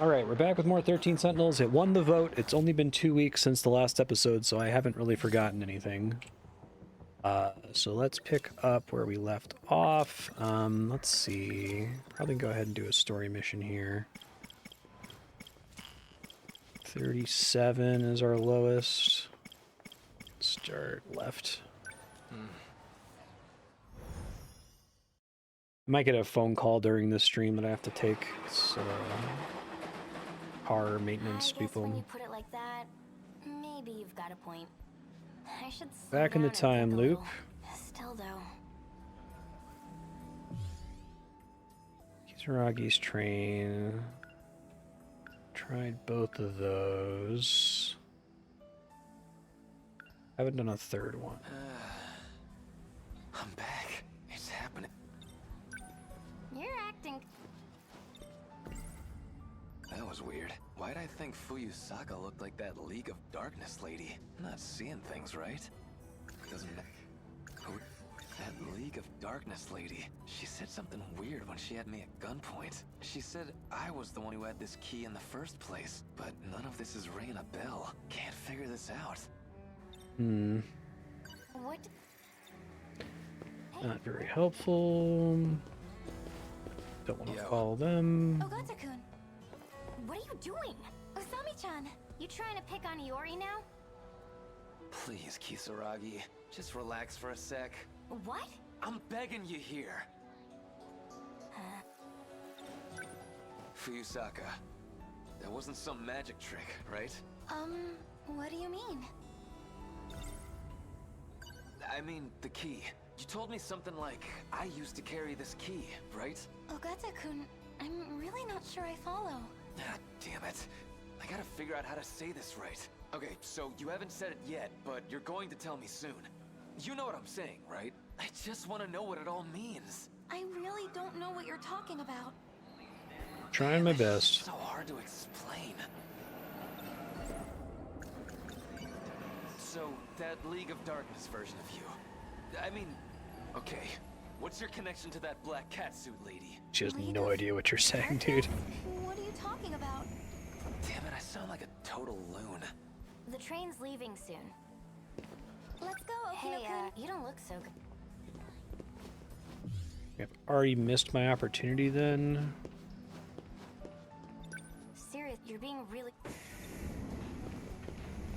Alright, we're back with more 13 Sentinels. It won the vote. It's only been 2 weeks since the last episode, so I haven't really forgotten anything. So let's pick up where we left off. Let's see. Probably go ahead and do a story mission here. 37 is our lowest. Start left. I might get a phone call during this stream that I have to take. So, car maintenance people. When you put it like that, maybe you've got a point. I should Back in the time loop. Still though. Kisaragi's train. Tried both of those. Haven't done a third one. I'm back. It's happening. You're acting. That was weird. Why'd I think Fuyusaka looked like that League of Darkness lady? I'm not seeing things right. Doesn't who? That League of Darkness lady. She said something weird when she had me at gunpoint. She said I was the one who had this key in the first place, but none of this is ringing a bell. Can't figure this out. What? Not very helpful. Don't want to follow them. Ogata-kun, what are you doing? Usami-chan, you trying to pick on Iori now? Please, Kisaragi, just relax for a sec. What? I'm begging you here. Fuyusaka, that wasn't some magic trick, right? What do you mean? I mean, the key. You told me something like, I used to carry this key, right? Ogata-kun, I'm really not sure I follow. Ah, damn it. I gotta figure out how to say this right. Okay, so you haven't said it yet, but you're going to tell me soon. You know what I'm saying, right? I just want to know what it all means. I really don't know what you're talking about. Trying my best. It's so hard to explain. So, that League of Darkness version of you. I mean, okay, what's your connection to that black catsuit lady? She has no idea what you're saying, dude. What are you talking about? Damn it, I sound like a total loon. The train's leaving soon. Let's go, Hey, you don't look so good. I've already missed my opportunity then. Serious, you're being really...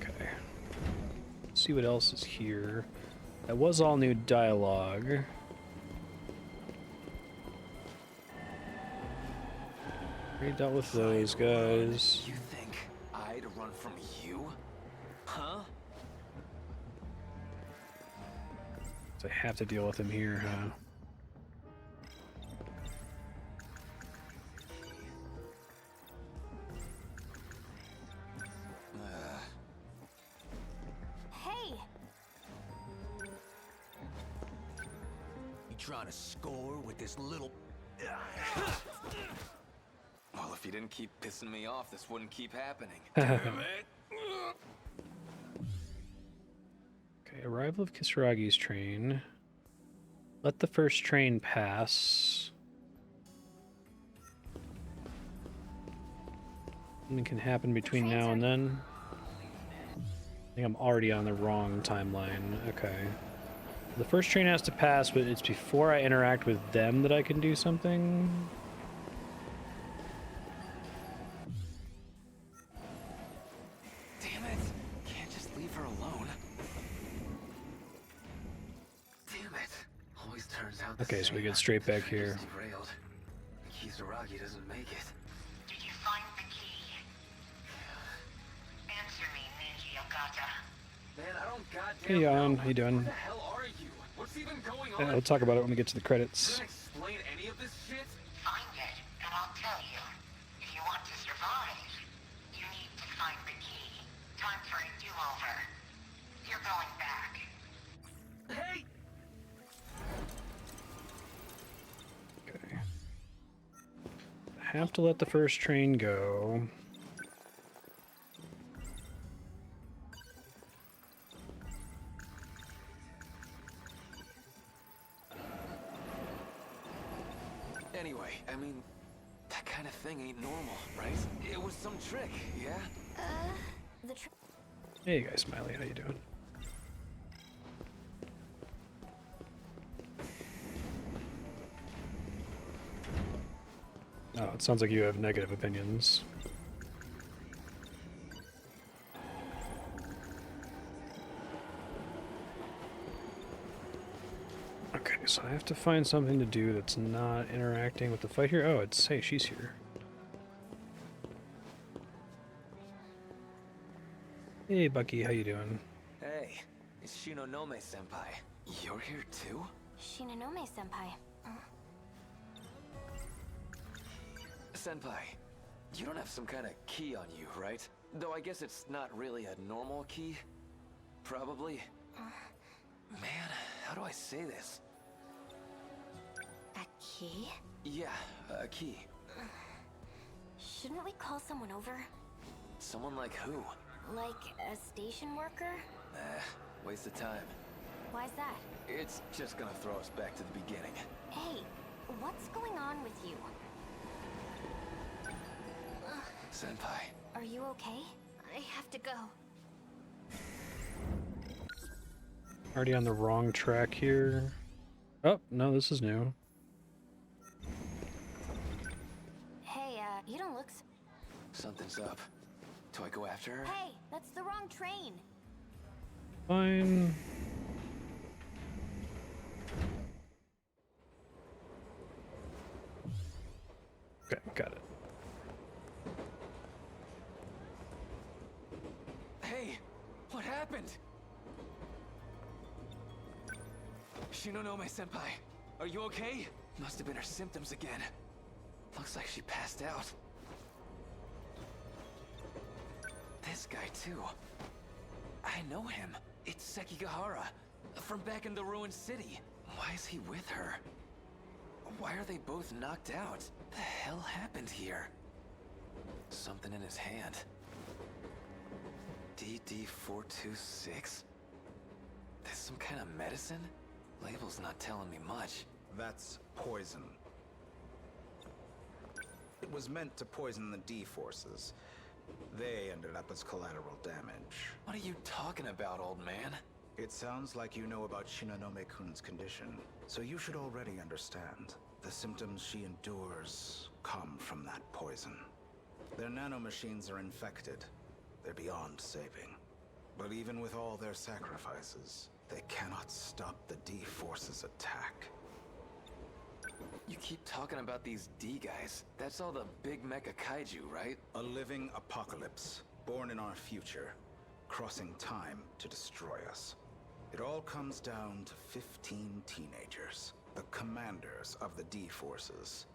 Okay. Let's see what else is here. That was all new dialogue. Already dealt with those guys. You think I'd run from you? Huh? So I have to deal with him here, huh? Hey! You trying to score with this little... Well, if you didn't keep pissing me off, this wouldn't keep happening. Okay, arrival of Kisaragi's train. Let the first train pass. Something can happen between now and then. I think I'm already on the wrong timeline. Okay. The first train has to pass, but it's before I interact with them that I can do something. Damn it! Can't just leave her alone. Damn it! Always turns out. Okay, so we get straight back here. Derailed. Kisaragi doesn't make it. Did you find the key? Answer me, Ninja Ogata. Man, I don't goddamn Hey, Jan, know. how you doing? What the hell are you? What's even going on? Yeah, we'll talk about it when we get to the credits. You gonna explain any of this shit? Find it, and I'll tell you. If you want to survive, you need to find the key. Time for a do-over. You're going back. Hey! Okay. I have to let the first train go. Anyway, I mean, that kind of thing ain't normal, right? It was some trick, yeah? The tr- Hey guys, Smiley, how you doing? Oh, it sounds like you have negative opinions. Okay, so I have to find something to do that's not interacting with the fight here. Oh, it's, hey, she's here. Hey, Bucky, how you doing? Hey, it's Shinonome-senpai. You're here too? Shinonome-senpai. Senpai, you don't have some kind of key on you, right? Though I guess it's not really a normal key. Probably. Man, how do I say this? A key? Yeah, a key. Shouldn't we call someone over? Someone like who? Like a station worker? Waste of time. Why's that? It's just gonna throw us back to the beginning. Hey, what's going on with you? Senpai. Are you okay? I have to go. Already on the wrong track here. Oh, no, this is new. Hey, you don't look Something's up. Do I go after her? Hey, that's the wrong train. Fine. Okay, got it. Hey, what happened? Shinonome-senpai, are you okay? Must have been her symptoms again. Looks like she passed out. This guy too. I know him. It's Sekigahara, from back in the ruined city. Why is he with her? Why are they both knocked out? The hell happened here? Something in his hand. DD-426? This some kind of medicine? Label's not telling me much. That's poison. It was meant to poison the D-forces. They ended up as collateral damage. What are you talking about, old man? It sounds like you know about Shinonome-kun's condition, so you should already understand. The symptoms she endures come from that poison. Their nanomachines are infected. They're beyond saving. But even with all their sacrifices, they cannot stop the D-forces' attack. You keep talking about these D guys. That's all the big mecha kaiju, right? A living apocalypse, born in our future, crossing time to destroy us. It all comes down to 15 teenagers, the commanders of the D-forces.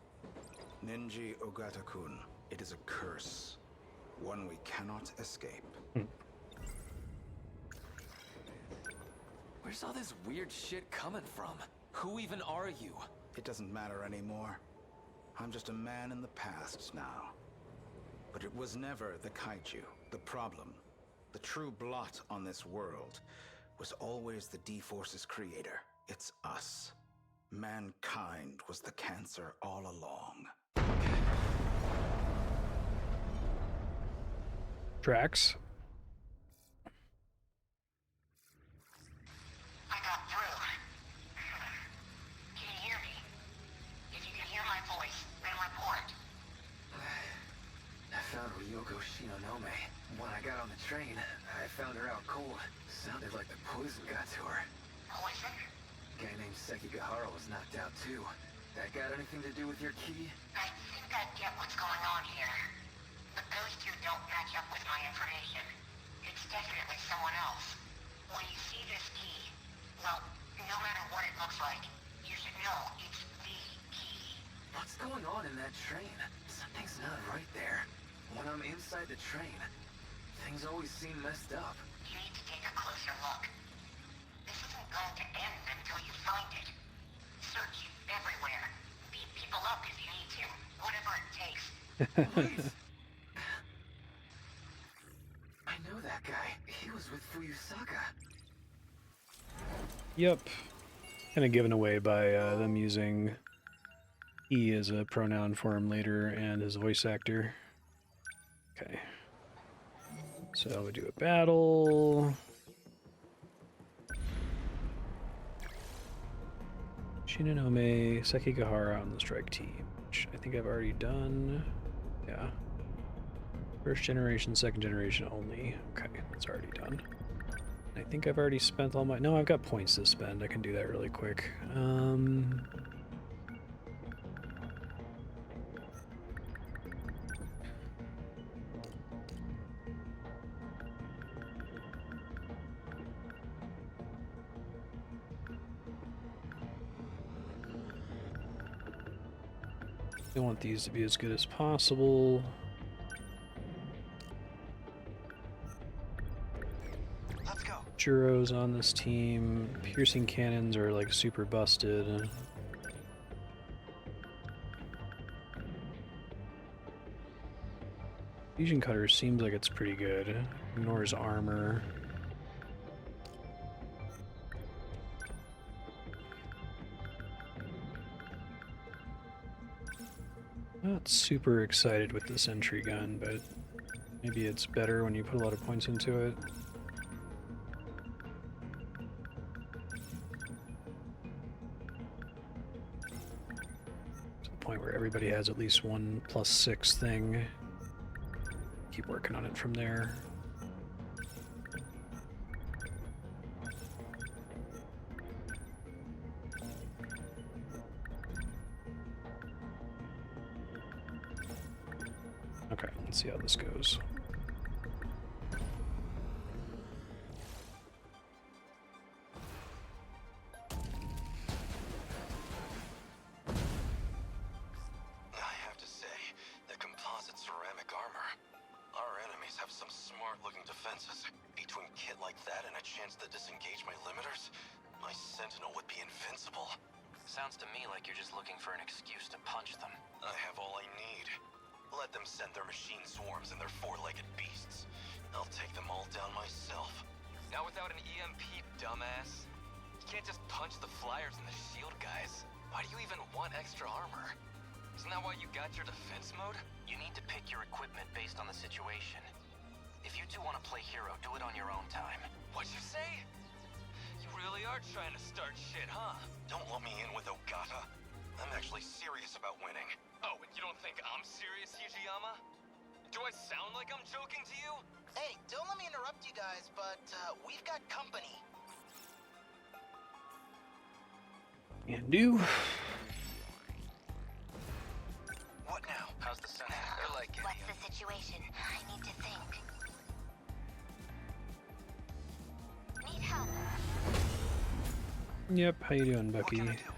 Ninji Ogata-kun, it is a curse, one we cannot escape. Where's all this weird shit coming from? Who even are you? It doesn't matter anymore. I'm just a man in the past now. But it was never the kaiju, the problem. The true blot on this world was always the D-Force's creator. It's us. Mankind was the cancer all along. Tracks. I got through. Can you hear me? If you can hear my voice, then report. I found Ryoko Shinonome. When I got on the train, I found her out cold. Sounded like the poison got to her. Poison? Guy named Sekigahara was knocked out too. That got anything to do with your key? I think I get what's going on here. But those two don't match up with my information. It's definitely someone else. When you see this key, well, no matter what it looks like, you should know it's the key. What's going on in that train? Something's not right there. When I'm inside the train, things always seem messed up. You need to take a closer look. This isn't going to end until you find it. Search everywhere. Beat people up if you need to. Whatever it takes. Wait! I know that guy. He was with Fuyusaka. Yep. Kind of given away by them using he is a pronoun for him later and his voice actor. Okay. So we do a battle. Shinonome Sekigahara on the strike team, which I think I've already done. Yeah. First generation, second generation only. Okay, that's already done. I think I've already spent all my... No, I've got points to spend. I can do that really quick. I want these to be as good as possible. Let's go. Juros on this team. Piercing cannons are like super busted. Fusion cutter seems like it's pretty good. Ignores armor. Not super excited with the sentry gun, but maybe it's better when you put a lot of points into it. To the point where everybody has at least one +6 thing. Keep working on it from there. Okay, let's see how this goes. I have to say, the composite ceramic armor. Our enemies have some smart-looking defenses. Between kit like that and a chance to disengage my limiters, my Sentinel would be invincible. Sounds to me like you're just looking for an excuse to punch them. I have all I need. Let them send their machine swarms and their four-legged beasts. I'll take them all down myself. Not without an EMP, dumbass. You can't just punch the flyers and the shield guys. Why do you even want extra armor? Isn't that why you got your defense mode? You need to pick your equipment based on the situation. If you two want to play hero, do it on your own time. What'd you say? You really are trying to start shit, huh? Don't let me in with Ogata. I'm actually serious about winning. Oh, and you don't think I'm serious, Hijiyama? Do I sound like I'm joking to you? Hey, don't let me interrupt you guys, but we've got company. And do. What now? How's the Sentinel? They're like What's the situation? I need to think. Need help. Yep, how you doing, Bucky? What can I do?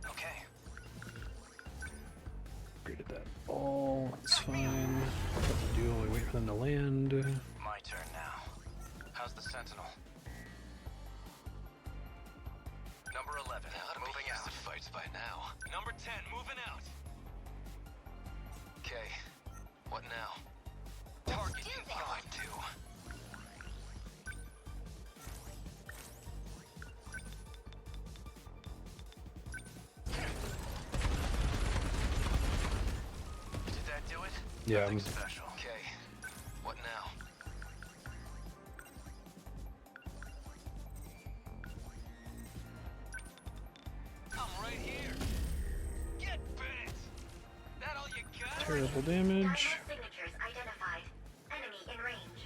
Okay. Upgraded that ball, that's fine. What to do while we wait for them to land. My turn now. How's the Sentinel? Number 11, moving out. To fights by now. Number 10, moving out. Okay, what now? Target do in this. 5-2. Did that do it? Yeah, Nothing special. Okay, what now? I'm right here. Get bent. That all you got? terrible damage. Signatures identified. Enemy in range.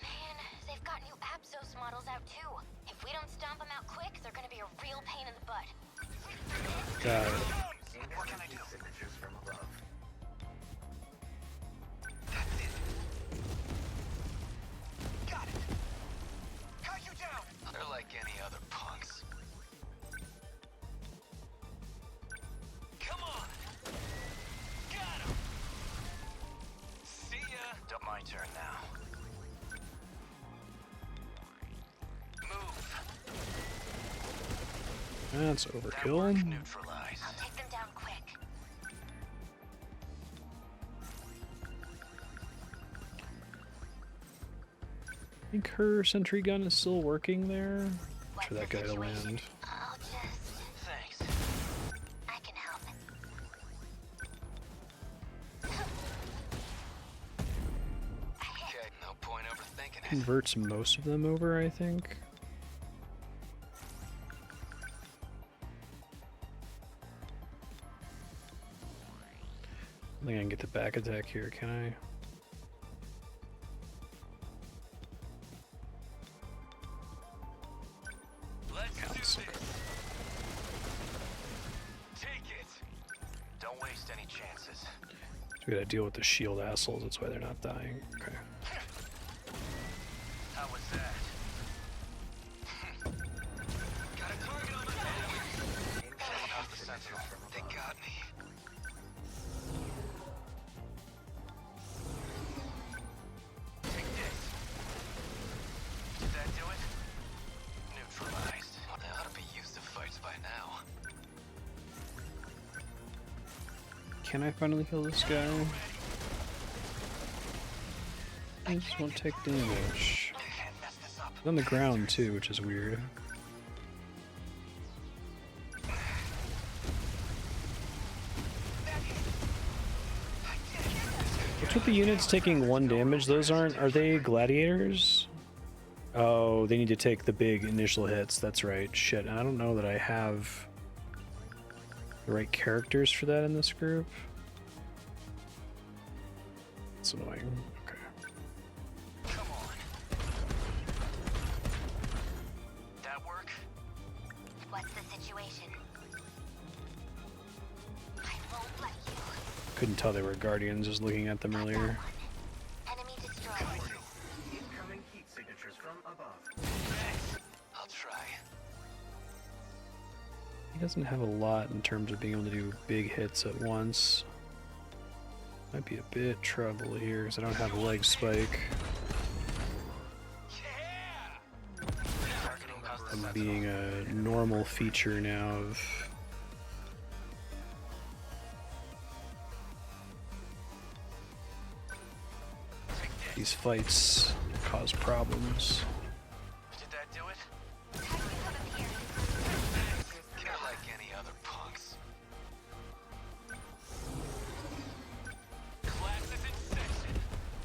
Man, they've got new Absos models out too. If we don't stomp them out quick, they're gonna be a real pain in the butt. Got it. What can I do? Signatures from above. That's it. Got it. Cut you down. They're like any other punks. Come on. Got him. See ya. My turn now. Move. That's That work overkill. neutralized. I'll take them down quick. I think her sentry gun is still working there. What's For that the guy to situation? land. I'll Converts most of them over, I think. I think I can get the back attack here, can I? Counts. Okay. Take it. Don't waste any chances. So we gotta deal with the shield assholes, that's why they're not dying. Okay. How was that? Got a target on my head. Out the Sentinel. They got me. Take this. Did that do it? Neutralized. They ought to be used to fights by now. Can I finally kill this guy? I just won't take damage. He's on the ground too, which is weird. What's with the units taking 1 damage? Those aren't... Are they gladiators? Oh, they need to take the big initial hits. That's right. Shit, I don't know that I have the right characters for that in this group. It's annoying. Okay. Come on. That work? What's the situation? I won't let you. Couldn't tell they were guardians just looking at them earlier. Enemy destroyed. Incoming heat signatures from above. I'll try. He doesn't have a lot in terms of being able to do big hits at once. Might be a bit trouble here because I don't have a leg spike. From being a normal feature now of these fights cause problems. Did that do it? Kill like any other punks. Class is in session.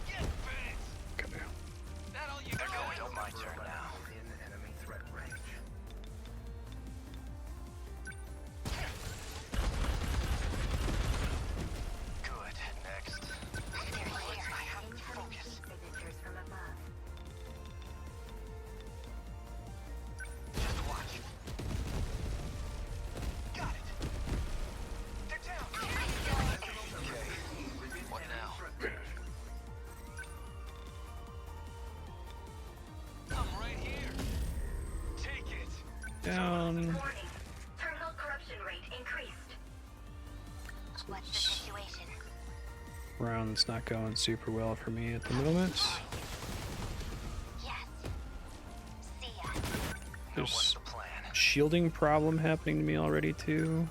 Get bent. Okay. That all you got? It's my turn now. In enemy threat range. Good. Next. I have to focus. Signatures from above. Just watch. Got it. They're down. Okay. What now? I'm right here. Take it. Down. Warning. Terminal corruption rate increased. What's the situation? Round's not going super well for me at the moment. Yes. See ya. There's What's the plan? shielding problem happening to me already too.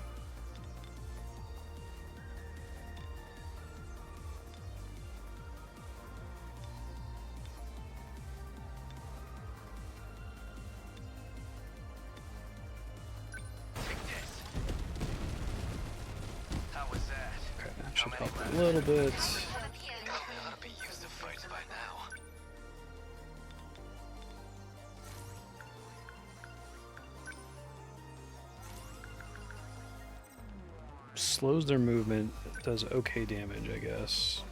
Take this. How was that? Okay, that should help a little bit. They ought to be used to fights by now. Slows their movement, does okay damage, I guess.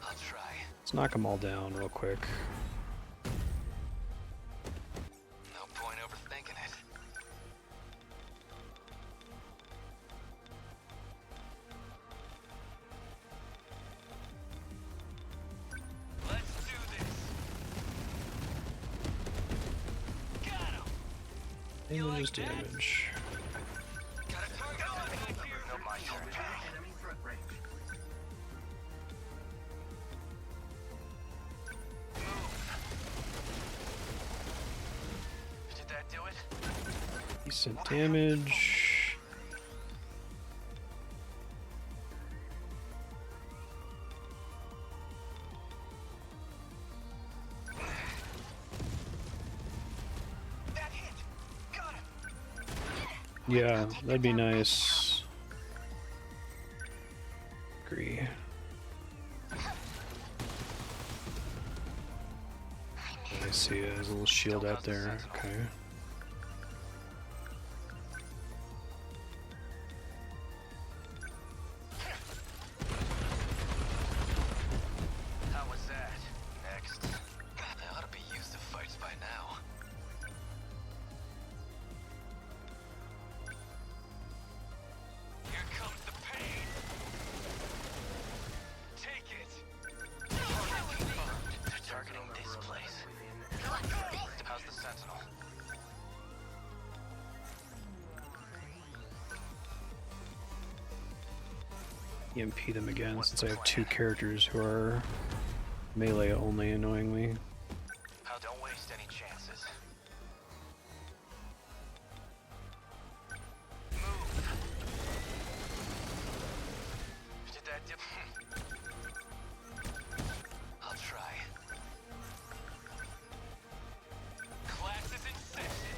I'll try. Let's knock them all down real quick. No point overthinking it. Let's do this. Got him. Damage is damage. Got a target on my head here. No, my turn. Enemy threat range. Did that do it? Decent damage. That hit. Got him. Yeah, that'd be nice. see it. There's a little shield out there. Okay. How was that? Next. They ought to be used to fights by now. Here comes the pain. Take it. They're targeting this place. How's the Sentinel? EMP them again since I have two characters who are melee only, annoyingly. How don't waste any chances. Move. Did that dip? I'll try. Class is in session.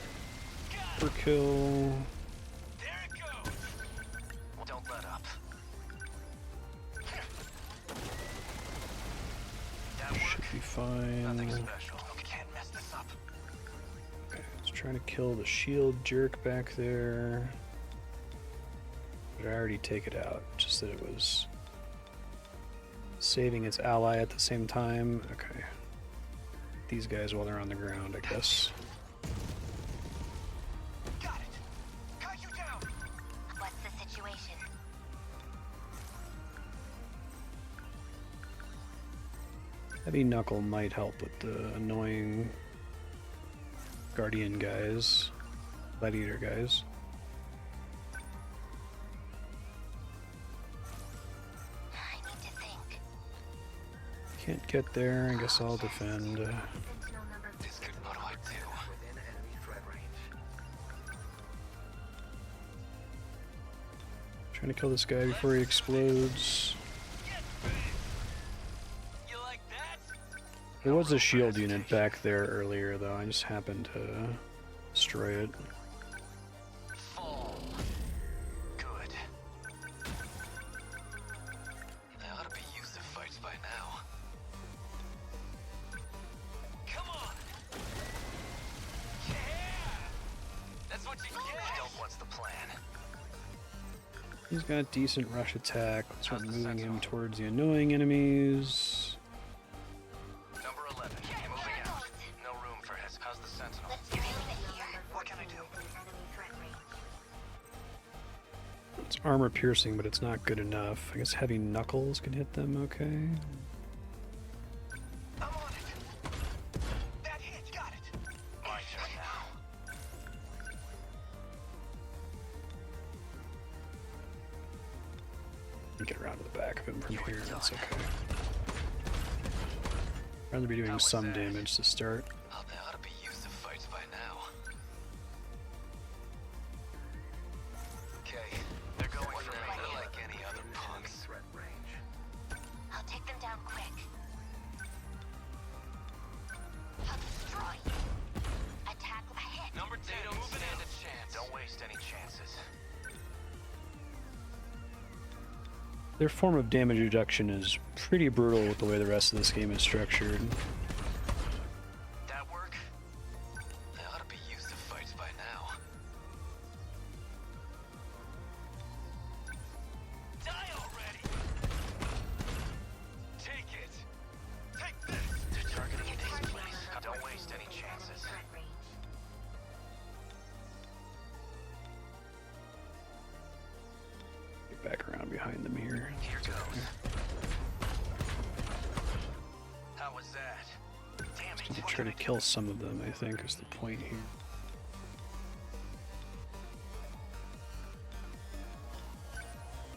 Got it. Overkill. There it goes. Don't let up. That Should work? be fine. Nothing special. Can't mess this up. Okay, it's trying to kill the shield jerk back there. But I already take it out, just that it was saving its ally at the same time. Okay. These guys while they're on the ground, I guess. Got it. Cut you down. What's the situation? Heavy Knuckle might help with the annoying Guardian guys, Lead Eater guys. I need to think. Can't get there, I guess I'll defend. Sentinel number This could what do I do? Trying to kill this guy before he explodes. You like that? There was a shield unit back there earlier though, I just happened to destroy it. Fall. Good. They ought to be used to fights by now. Come on! Yeah! That's what you get! Don't what's the plan? He's got decent rush attack. Let's start moving him towards the annoying enemies. Number 11. Moving out. No room for his. How's the Sentinel? Let's train it here. What can I do? Enemy threat range. It's armor piercing, but it's not good enough. I guess Heavy Knuckles can hit them okay. I'm on it. That hit. Got it. My turn now. Get around to the back of him from here, that's okay. I'd rather be doing some damage to start. Oh, they ought to be used to fights by now. Okay, they're going for me. They're like any other punks. I'll take them down quick. I'll destroy you. Attack ahead. Number 10, don't stand a chance. Don't waste any chances. Their form of damage reduction is pretty brutal with the way the rest of this game is structured. That work? They ought to be used to fights by now. Die already! Take it! Take this! They're targeting this place. Don't waste any chances. Threat range. Get back around behind them here. Here goes. How was that? Damn it. Try to kill some of them, I think, is the point here.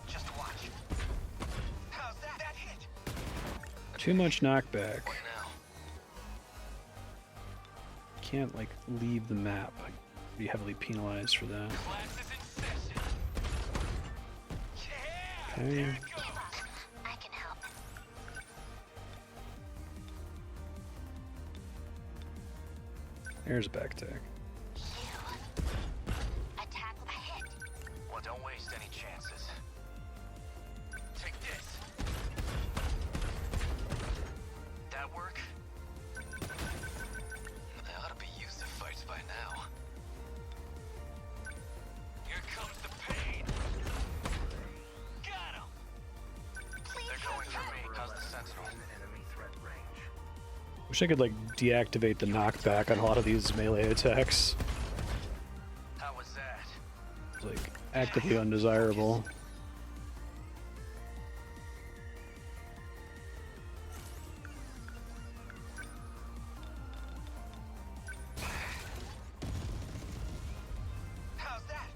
Just watch. How's that? That hit. Too much knockback. What now? Can't, like, leave the map. I'd be heavily penalized for that. Class is in session. Yeah! Okay. There it goes. I can help. There's a back tag. Attack ahead. Well, don't waste any chances. Take this. That work? Wish I could like deactivate the knockback on a lot of these melee attacks. How was that? It's like actively undesirable. How's that?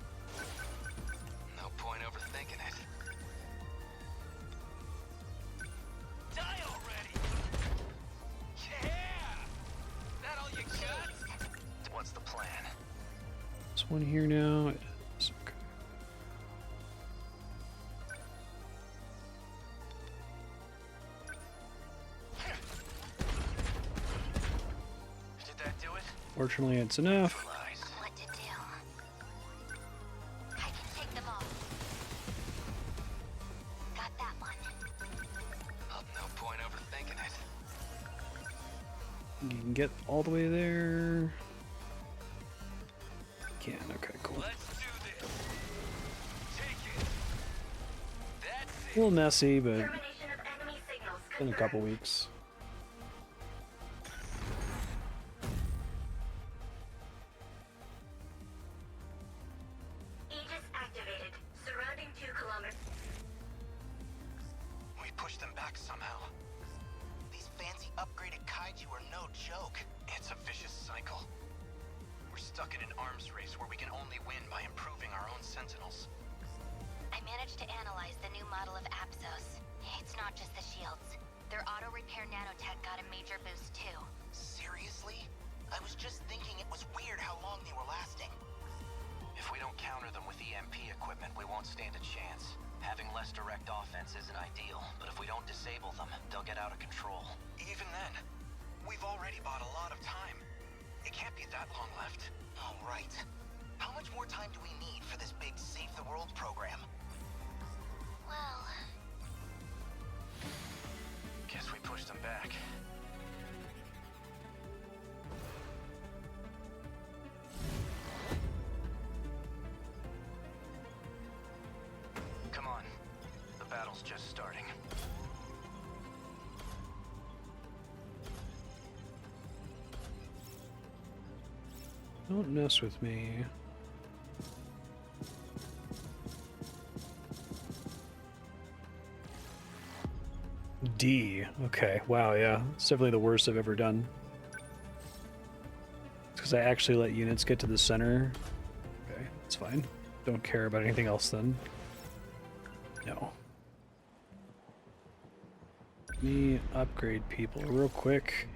No point overthinking it. Die already! Yeah! That all you got? What's the plan? This one here now. It is okay. Did that do it? Fortunately, it's enough. Lies. What to do? I can take them all. Got that one. Oh, no point overthinking it. You can get all the way there. Can, okay, cool. Let's do this. Take it. That's A little messy, but Termination of enemy signals in a couple weeks. Aegis activated. Surrounding 2 kilometers. We pushed them back somehow. These fancy upgraded kaiju are no joke. It's a vicious cycle. We're stuck in an arms race where we can only win by improving our own Sentinels. I managed to analyze the new model of Apsos. It's not just the shields. Their auto-repair nanotech got a major boost too. Seriously? I was just thinking it was weird how long they were lasting. If we don't counter them with EMP equipment, we won't stand a chance. Having less direct offense isn't ideal, but if we don't disable them, they'll get out of control. Even then, we've already bought a lot of time. It can't be that long left. All right. How much more time do we need for this big Save the World program? Well, Guess we pushed them back. Come on. The battle's just starting. Don't mess with me. D. Okay. Wow, yeah. It's definitely the worst I've ever done. It's because I actually let units get to the center. Okay, that's fine. Don't care about anything else then. No. Let me upgrade people real quick.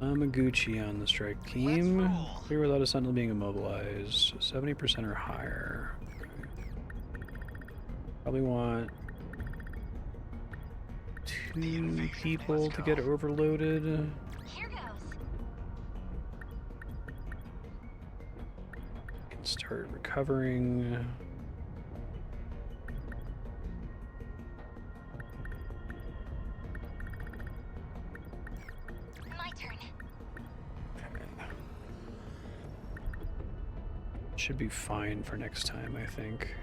Amaguchi on the strike team. Let's roll. Clear without a sentinel being immobilized. 70% or higher. Okay. Probably want 2 people to get overloaded. here goes. Can start recovering. My turn. Should be fine for next time, I think.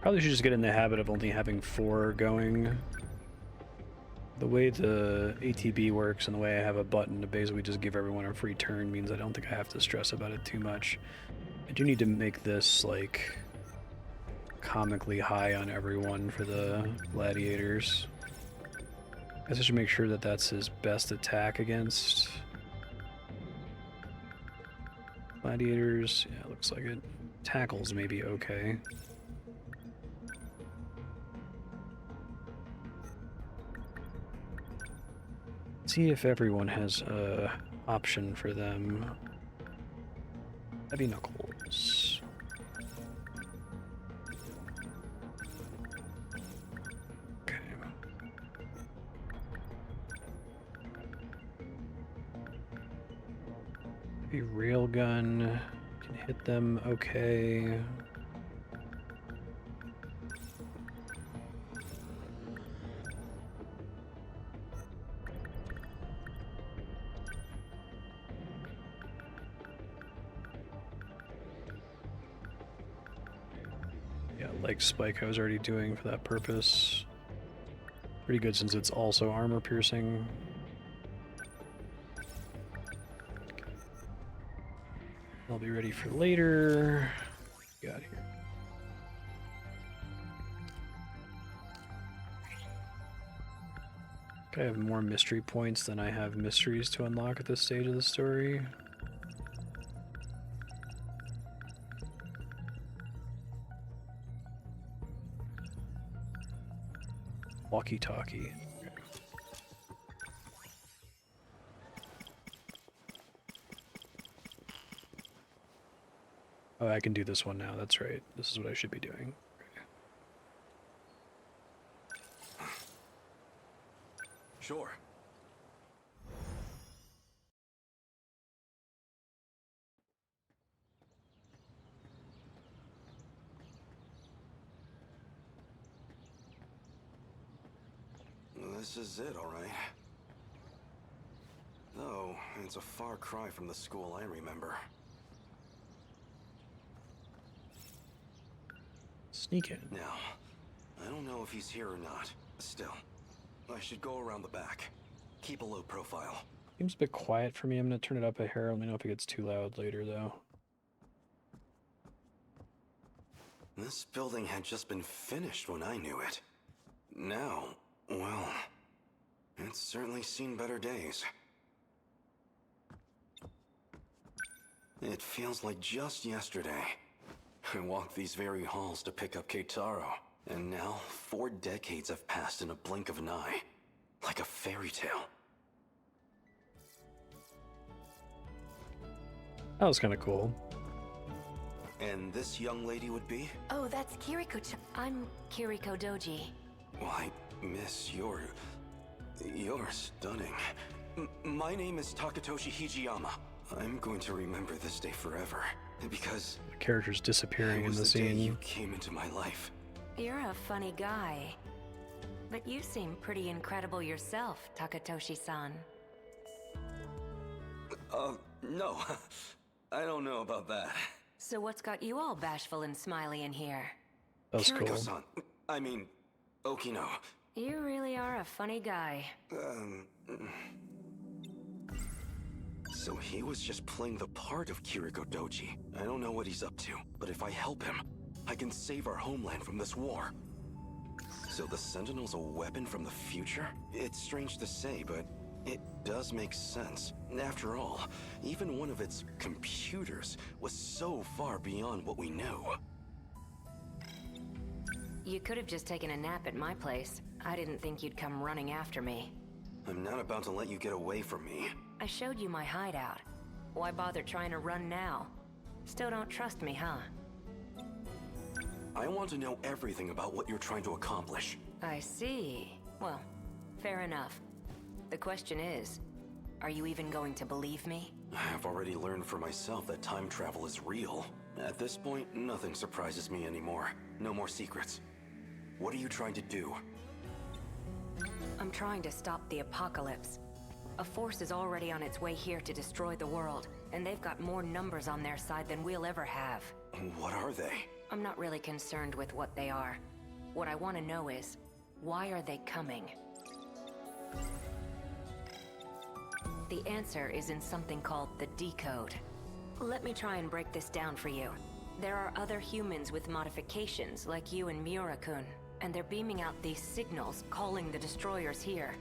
Probably should just get in the habit of only having 4 going. The way the ATB works and the way I have a button to basically just give everyone a free turn means I don't think I have to stress about it too much. I do need to make this, like, comically high on everyone for the gladiators. I guess I should make sure that that's his best attack against gladiators. Yeah, looks like it. Tackles may be okay. See if everyone has a option for them. Heavy knuckles. Okay. Maybe railgun can hit them okay. Like Spike I was already doing for that purpose. Pretty good since it's also armor piercing. I'll be ready for later. What we got here? I have more mystery points than I have mysteries to unlock at this stage of the story. Walkie-talkie. Okay. Oh, I can do this one now. That's right. This is what I should be doing. Okay. Sure. This is it, all right. Though, it's a far cry from the school I remember. Sneak in. Now, I don't know if he's here or not. Still, I should go around the back. Keep a low profile. Seems a bit quiet for me. I'm gonna turn it up a hair. Let me know if it gets too loud later, though. This building had just been finished when I knew it. Now, well, it's certainly seen better days. It feels like just yesterday. I walked these very halls to pick up Keitaro, and now 4 decades have passed in a blink of an eye. Like a fairy tale. That was kind of cool. And this young lady would be? Oh, that's Kiriko. I'm Kiriko Doji. Why, miss, you're stunning. My name is Takatoshi Hijiyama. I'm going to remember this day forever, because The character's disappearing it in was the the day scene. you came into my life. You're a funny guy. But you seem pretty incredible yourself, Takatoshi-san. No. I don't know about that. So what's got you all bashful and smiley in here? That was cool. Kiriko-san. I mean, Okino. You really are a funny guy. So he was just playing the part of Kiriko Doji. I don't know what he's up to, but if I help him, I can save our homeland from this war. So the Sentinel's a weapon from the future? It's strange to say, but it does make sense. After all, even one of its computers was so far beyond what we knew. You could have just taken a nap at my place. I didn't think you'd come running after me. I'm not about to let you get away from me. I showed you my hideout. Why bother trying to run now? Still don't trust me, huh? I want to know everything about what you're trying to accomplish. I see. Well, fair enough. The question is, are you even going to believe me? I've already learned for myself that time travel is real. At this point, nothing surprises me anymore. No more secrets. What are you trying to do? I'm trying to stop the apocalypse. A force is already on its way here to destroy the world, and they've got more numbers on their side than we'll ever have. What are they? I'm not really concerned with what they are. What I want to know is, why are they coming? The answer is in something called the decode. Let me try and break this down for you. There are other humans with modifications like you and Miura-kun, and they're beaming out these signals calling the destroyers here,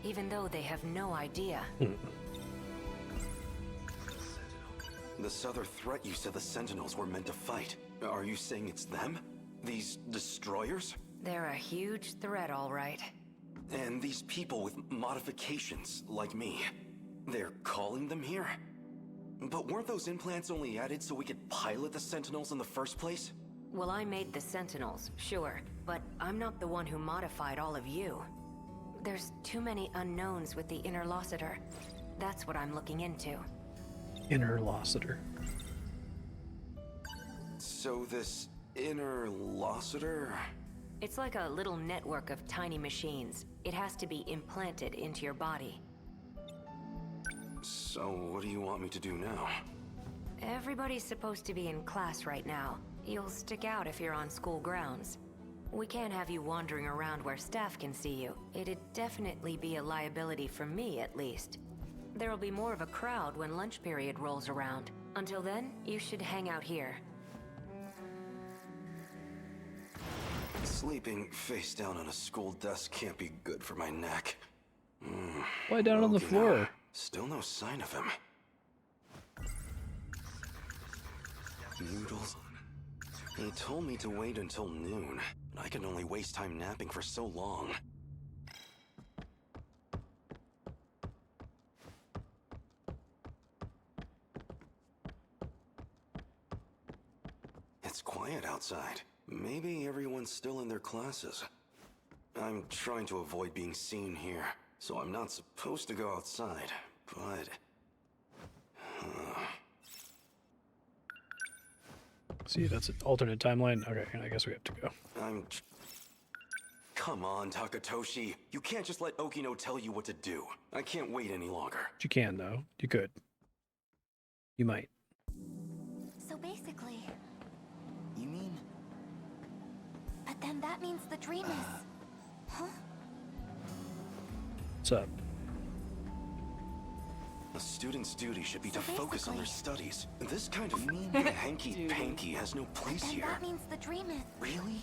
even though they have no idea. This other threat you said the Sentinels were meant to fight. Are you saying it's them? These destroyers? They're a huge threat, all right. And these people with modifications, like me, they're calling them here? But weren't those implants only added so we could pilot the Sentinels in the first place? Well, I made the Sentinels, sure, but I'm not the one who modified all of you. There's too many unknowns with the Interlocutor. That's what I'm looking into. Interlocutor. So this Interlocutor? It's like a little network of tiny machines. It has to be implanted into your body. So what do you want me to do now? Everybody's supposed to be in class right now. You'll stick out if you're on school grounds. We can't have you wandering around where staff can see you. It'd definitely be a liability for me, at least. There'll be more of a crowd when lunch period rolls around. Until then, you should hang out here. Sleeping face down on a school desk can't be good for my neck. Lie down on the Okay, floor. now, still no sign of him. Noodles. He told me to wait until noon, but I can only waste time napping for so long. It's quiet outside. Maybe everyone's still in their classes. I'm trying to avoid being seen here, so I'm not supposed to go outside, but... See, that's an alternate timeline. Okay, I guess we have to go. Come on, Takatoshi. You can't just let Okino tell you what to do. I can't wait any longer. But you can, though. You could. You might. So basically, You mean? but then that means the dream is... Huh? What's up? A student's duty should be So to focus on their basically- studies. This kind of hanky-panky has no place Then here. that means the dream is... Really?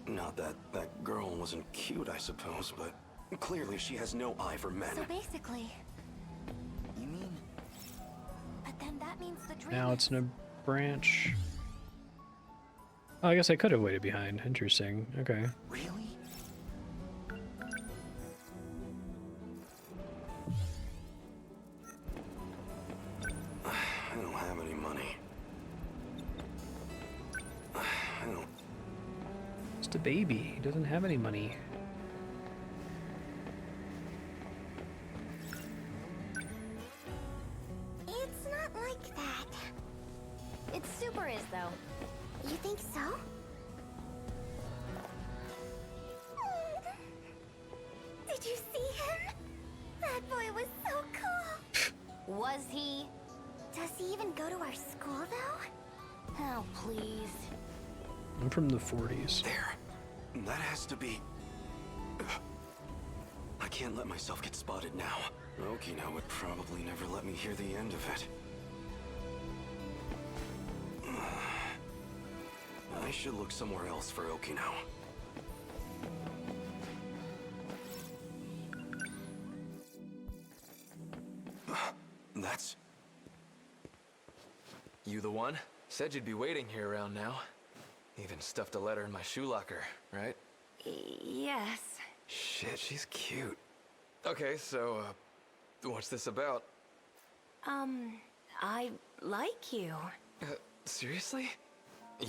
Not that that girl wasn't cute, I suppose, but clearly she has no eye for men. So basically, You mean? but then that means the dream Now is... it's in a branch. Oh, I guess I could have waited behind. Interesting. Okay. Really? I don't have any money. I don't... Just a baby. He doesn't have any money. It's not like that. It super is, though. You think so? Did you see him? That boy was so cool. Was he? Does he even go to our school, though? Oh, please. I'm from the 40s. There. That has to be... I can't let myself get spotted now. Okino would probably never let me hear the end of it. I should look somewhere else for Okino. That's... You the one? Said you'd be waiting here around now. Even stuffed a letter in my shoe locker, right? Yes. Shit, she's cute. Okay, so, what's this about? I like you. Seriously?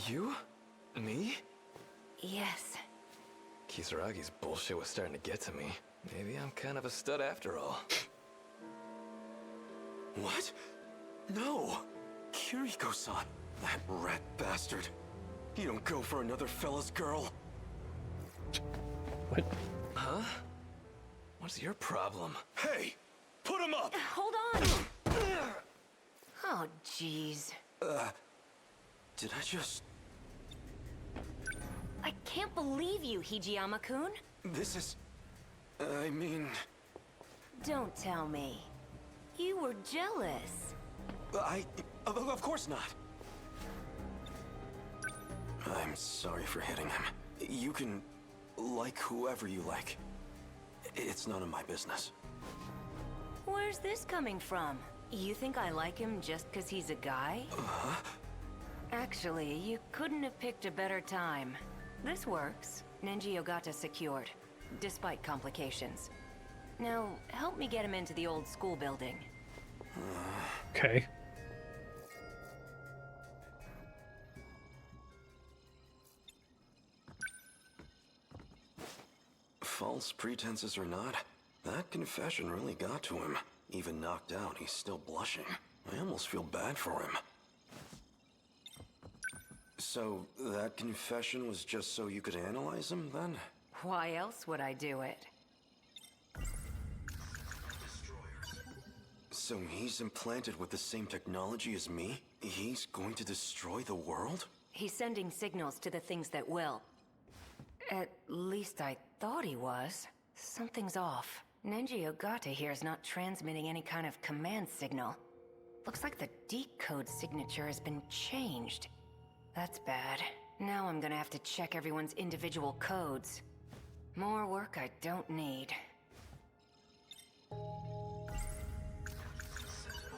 You? Me? Yes. Kisaragi's bullshit was starting to get to me. Maybe I'm kind of a stud after all. What? No! Kiriko-san, that rat bastard. You don't go for another fella's girl. What? Huh? What's your problem? Hey! Put him up! Hold on! Oh, jeez. Did I just... I can't believe you, Hijiyama-kun. This is... I mean... Don't tell me. You were jealous. Of course not. I'm sorry for hitting him. You can like whoever you like. It's none of my business. Where's this coming from? You think I like him just because he's a guy? Actually, you couldn't have picked a better time. This works. Nenji Ogata secured, despite complications. Now, help me get him into the old school building. Okay. False pretenses or not, that confession really got to him. Even knocked out, he's still blushing. I almost feel bad for him. So, that confession was just so you could analyze him, then? Why else would I do it? So he's implanted with the same technology as me? He's going to destroy the world? He's sending signals to the things that will. At least I thought he was. Something's off. Nenji Ogata here is not transmitting any kind of command signal. Looks like the decode signature has been changed. That's bad. Now I'm gonna have to check everyone's individual codes. More work I don't need.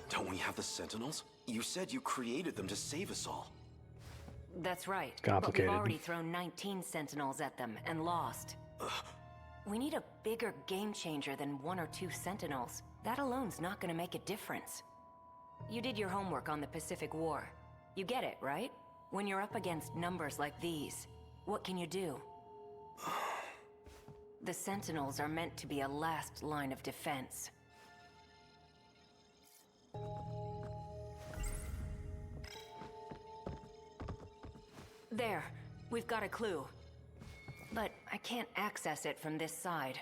Don't we have the Sentinels? You said you created them to save us all. That's right. Complicated. But we've already thrown 19 Sentinels at them and lost. We need a bigger game changer than 1 or 2 Sentinels. That alone's not gonna make a difference. You did your homework on the Pacific War. You get it, right? When you're up against numbers like these, what can you do? The Sentinels are meant to be a last line of defense. There, we've got a clue. But I can't access it from this side.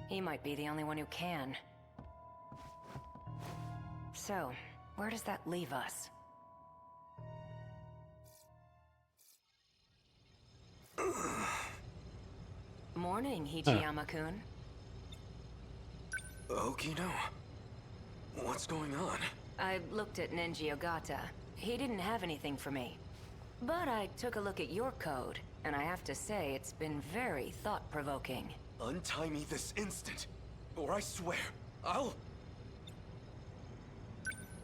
He might be the only one who can. So, where does that leave us? Morning, Hijiyama-kun. Okino. What's going on? I looked at Nenji Ogata. He didn't have anything for me. But I took a look at your code, and I have to say it's been very thought-provoking. Untie me this instant, or I swear, I'll...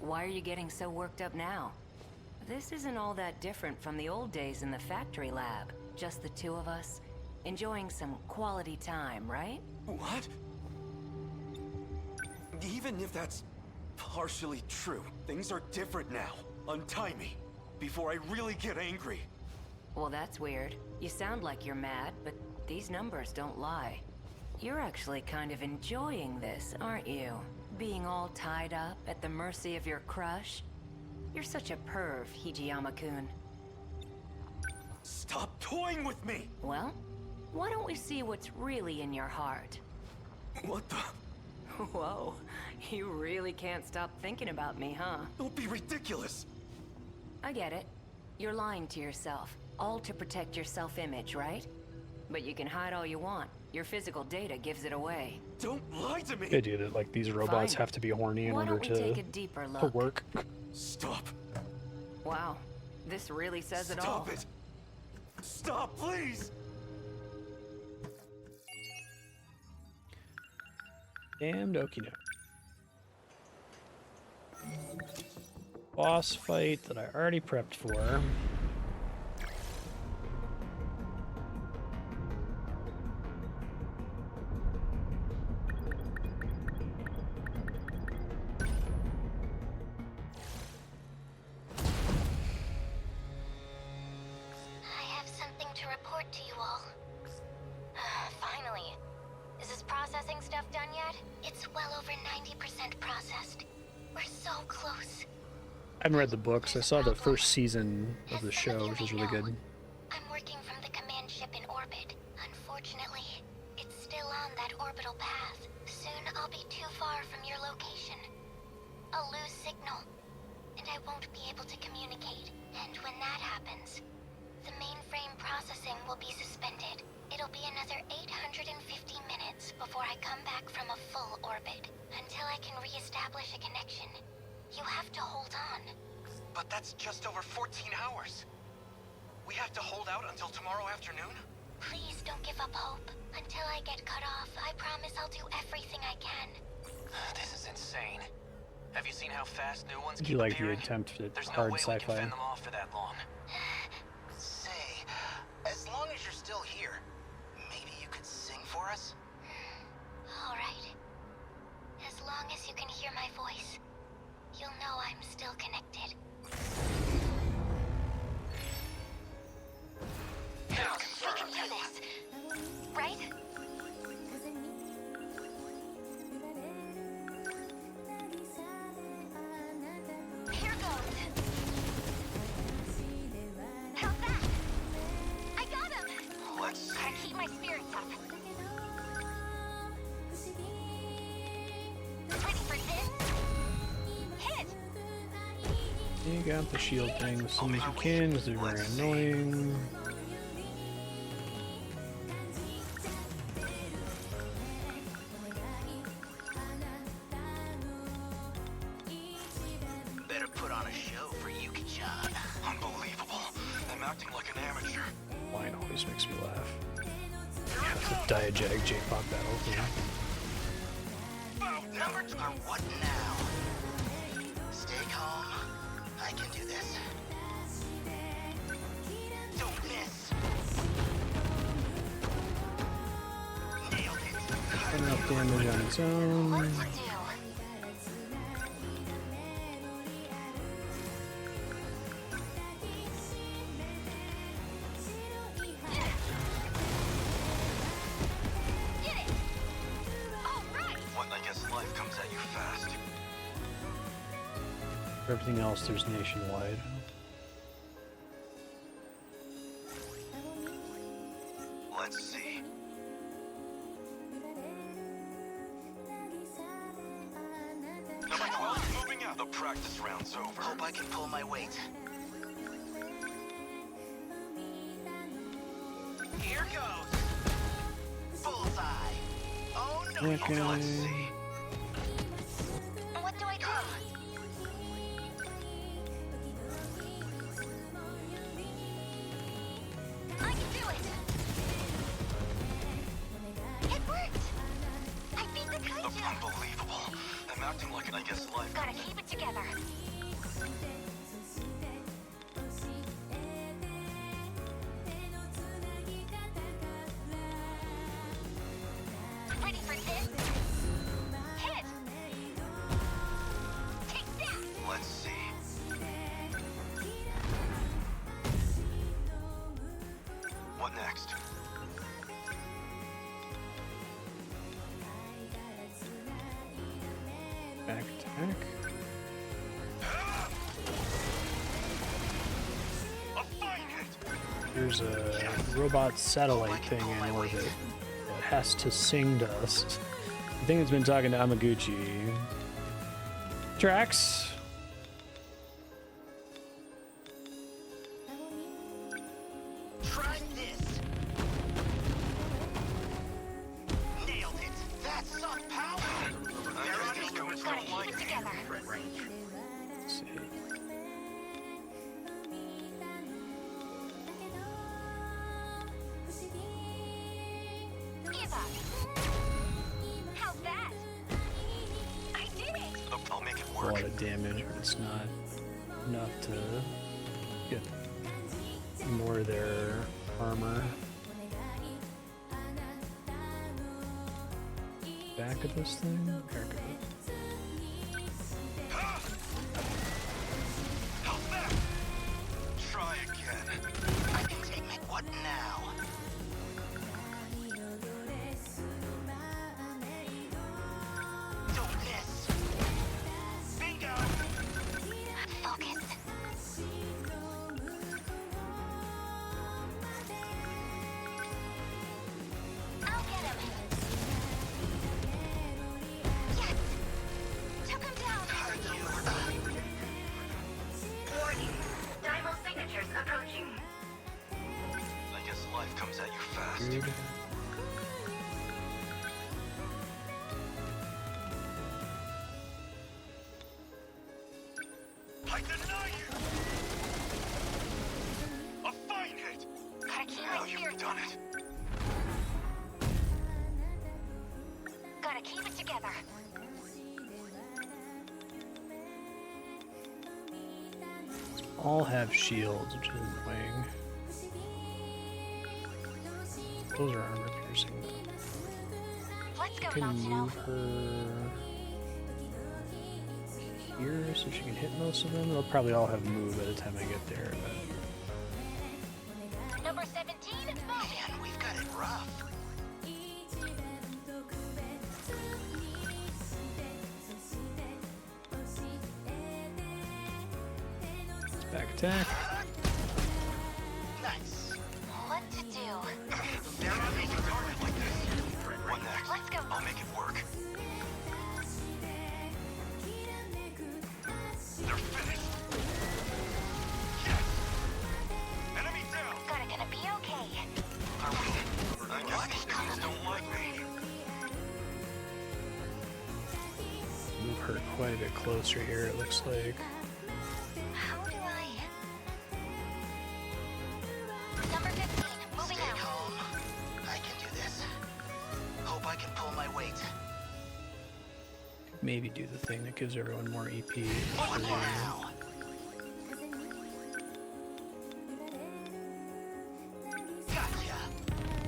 Why are you getting so worked up now? This isn't all that different from the old days in the factory lab. Just the two of us, enjoying some quality time, right? What? Even if that's partially true, things are different now. Untie me, before I really get angry. Well, that's weird. You sound like you're mad, but these numbers don't lie. You're actually kind of enjoying this, aren't you? Being all tied up at the mercy of your crush? You're such a perv, Hijiyama-kun. Stop toying with me! Well, why don't we see what's really in your heart? What the? Whoa, you really can't stop thinking about me, huh? Don't be ridiculous! I get it. You're lying to yourself, all to protect your self-image, right? But you can hide all you want. Your physical data gives it away. Don't lie to me! The idea that like these robots Fine. have to be horny in Why order don't we take a to deeper look? work. Stop! Wow, this really says it all. Stop it! Stop, please! Damned Okino. Boss fight that I already prepped for. I have something to report to you all. Finally. Is this processing stuff done yet? It's well over 90% processed. We're so close. I haven't read the books. I saw the first season of the show, which is really good. I'm working from the command ship in orbit. Unfortunately, it's still on that orbital path. Soon I'll be too far from your location. I'll lose signal, and I won't be able to communicate. And when that happens, the mainframe processing will be suspended. It'll be another 850 minutes before I come back from a full orbit. Until I can re-establish a connection, you have to hold on. But that's just over 14 hours. We have to hold out until tomorrow afternoon? Please don't give up hope. Until I get cut off, I promise I'll do everything I can. This is insane. Have you seen how fast new ones Do keep you like the appearing? attempt at There's no hard way we can sci-fi? fend them off for that long. Say, as long as you're still here, maybe you could sing for us? All right. As long as you can hear my voice, you'll know I'm still connected. We can do this, right? Here goes. How's that? I got him! Let's Gotta keep my spirits up. Ready for this? Hit! You got the shield thing as soon as you can, because they're very annoying. on a show for Yuki-chan. Unbelievable. I'm acting like an amateur. Wine always makes me laugh. Yeah, it's a Diajag J-pop battle. Number two. What now? Stay calm. I can do this. Don't miss. Nailed it. Enough damage on its own. What's to do? Get it! All right! What, I guess life comes at you fast. For everything else, there's nationwide. Let's see. Number 12 moving out. The practice round's over. Hope I can pull my weight. Here goes. Bullseye. Oh no. Okay. Let's see. What do I do? I can do it! It worked! I beat the kaiju! Unbelievable. I'm acting like I guess life. Gotta keep it together. Ready for this? Hit! Take that! Let's see. What next? Back attack. A fine hit. There's a robot satellite thing in orbit that has to sing to us. I think it's been talking to Amaguchi. Drax. Try this. Nailed it. That's soft power. I guess these goons Gotta don't keep like it me. together. Let's see. Give up. How's that? I did it! I'll make it A work. lot of damage, but it's not enough to get more of their armor. Back of this thing? There it goes. How's that? Try again. I can take me. What now? Don't miss. Bingo. Focus. I'll get him. Yes! Took him down! Warning. Dimal signatures approaching. I guess life comes at you fast. Weird. I deny you. A fine hit. Gotta keep Now my you've spirit. done it. Gotta keep it together. All have shields, which is annoying. Those are armor piercing though. Let's go, I can Marstead. move her here so she can hit most of them. They'll probably all have move by the time I get there, but Number 17, move! Man, we've got it rough. back attack. Nice. What to do? They're not making target like this. What next? Let's go. I'll make it work. They're finished. Yes. Enemy down. Gonna be okay. I guess these goons don't like me. Move her quite a bit closer here, it looks like. maybe do the thing that gives everyone more EP.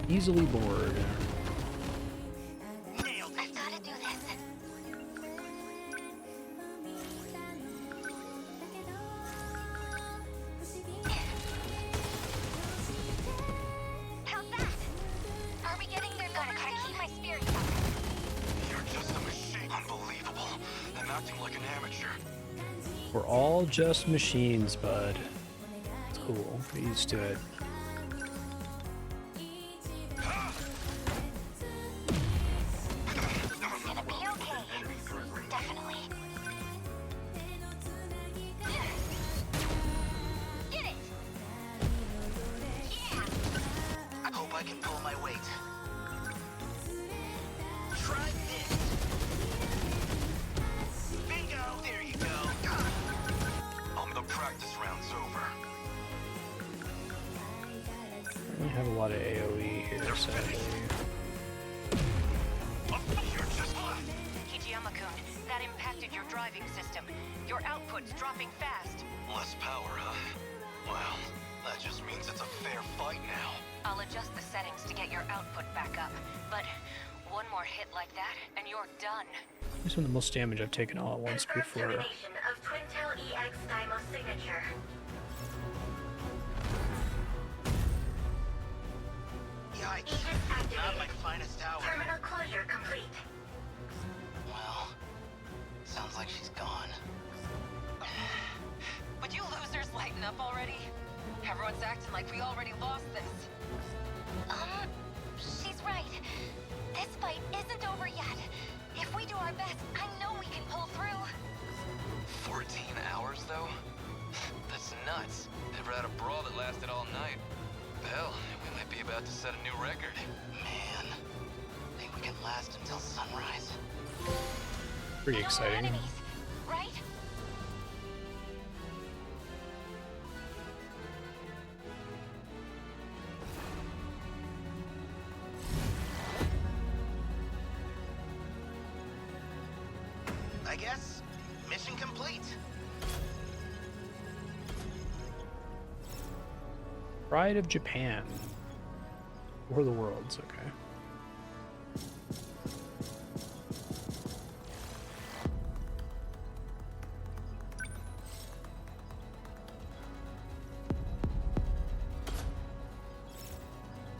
Easily bored. I've got to do this. How's that? Are we getting there? Gotta keep my spirits up. You're just a machine. Unbelievable. I'm acting like an amateur. We're all just machines, bud. It's cool. Get used to it. Gonna be okay. Definitely. Get it! Yeah! I hope I can pull my weight. Try this. Bingo! There you go. The practice round's over. I don't have a lot of AoE here, sadly. Kijiyama-kun, that impacted your driving system. Your output's dropping fast. Less power, huh? Well, that just means it's a fair fight now. I'll adjust the settings to get your output back up. But one more hit like that, and you're done. This is one of the most damage I've taken all at once before. Termination of Twintail EX Dymo signature. Yikes. Aegis Not activated. my finest hour. Terminal closure complete. Well, sounds like she's gone. Would you losers lighten up already? Everyone's acting like we already lost this. She's right. This fight isn't over yet. If we do our best, I know we can pull through. 14 hours, though? That's nuts. Never had a brawl that lasted all night. Hell, we might be about to set a new record. Man, think we can last until sunrise. Pretty No more exciting. enemies, right? I guess, mission complete. Pride of Japan. Or the world's, okay.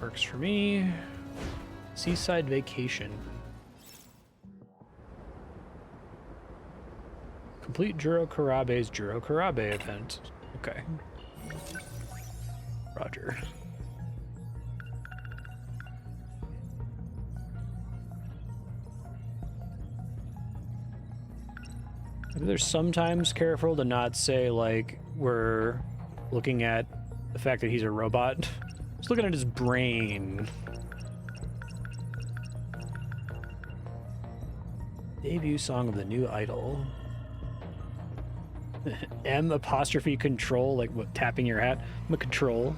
Works for me. Seaside vacation. Complete Juro Karabe's Juro Karabe event. Okay. Roger. They're sometimes careful to not say, like, we're looking at the fact that he's a robot. Just looking at his brain. Debut song of the new idol. M apostrophe control, like what, tapping your hat? I'm a control.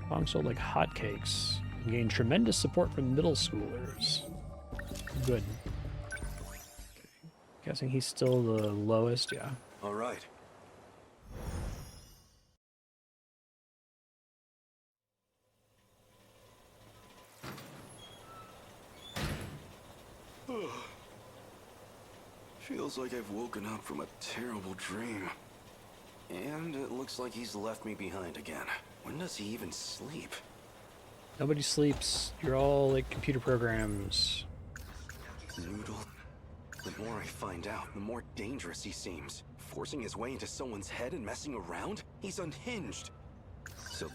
Song sold like hotcakes. Gained tremendous support from middle schoolers. Good. Okay. Guessing he's still the lowest, yeah. All right. Feels like I've woken up from a terrible dream. And it looks like he's left me behind again. When does he even sleep? Nobody sleeps. You're all like computer programs. Noodle. The more I find out, the more dangerous he seems. Forcing his way into someone's head and messing around? He's unhinged. So...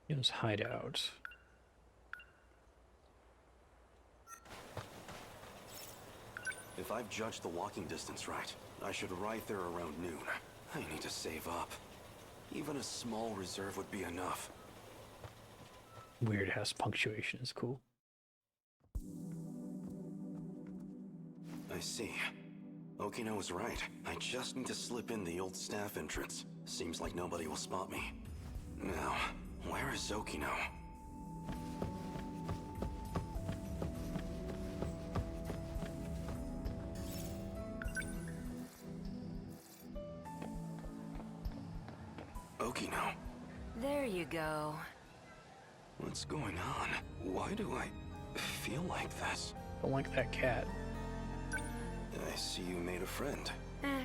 His hideout. If I've judged the walking distance right, I should arrive there around noon. I need to save up. Even a small reserve would be enough. Weird has punctuation is cool. I see. Okino was right. I just need to slip in the old staff entrance. Seems like nobody will spot me. Now, where is Okino? Okino, There you go. what's going on? Why do I feel like this? Don't like that cat. I see you made a friend.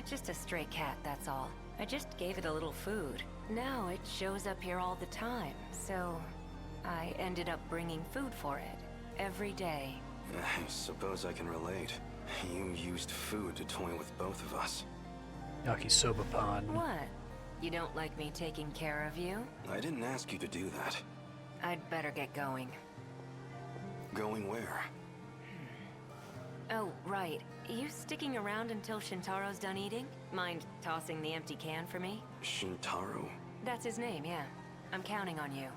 Just a stray cat, that's all. I just gave it a little food. Now it shows up here all the time, so I ended up bringing food for it every day. I suppose I can relate. You used food to toy with both of us. Yakisoba Pond. What? You don't like me taking care of you? I didn't ask you to do that. I'd better get going. Going where? Oh, right. You sticking around until Shintaro's done eating? Mind tossing the empty can for me? Shintaro? That's his name, yeah. I'm counting on you.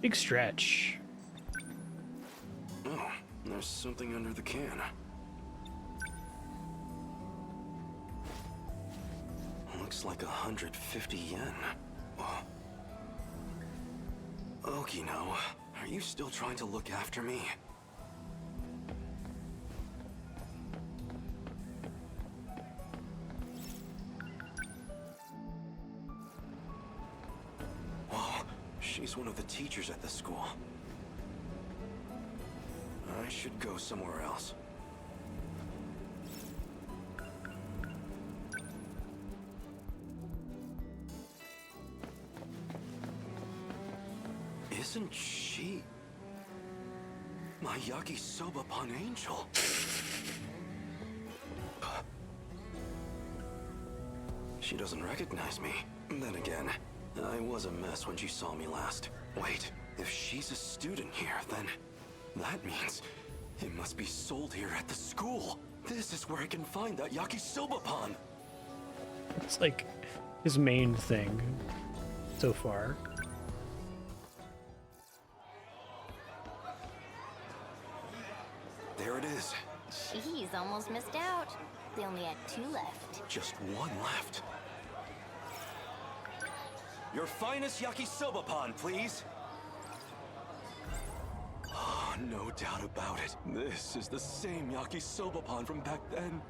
Big stretch. Oh, there's something under the can. Looks like 150 yen. Oh. Okino, are you still trying to look after me? Whoa, she's one of the teachers at the school. I should go somewhere else. Isn't she my Yakisoba Pon angel? She doesn't recognize me. Then again, I was a mess when she saw me last. Wait, if she's a student here, then that means it must be sold here at the school. This is where I can find that Yakisoba Pon. It's like his main thing so far. There it is. Jeez, almost missed out. They only had 2 left. Just one left. Your finest Yakisoba Pon, please. Oh, no doubt about it. This is the same Yakisoba Pon from back then.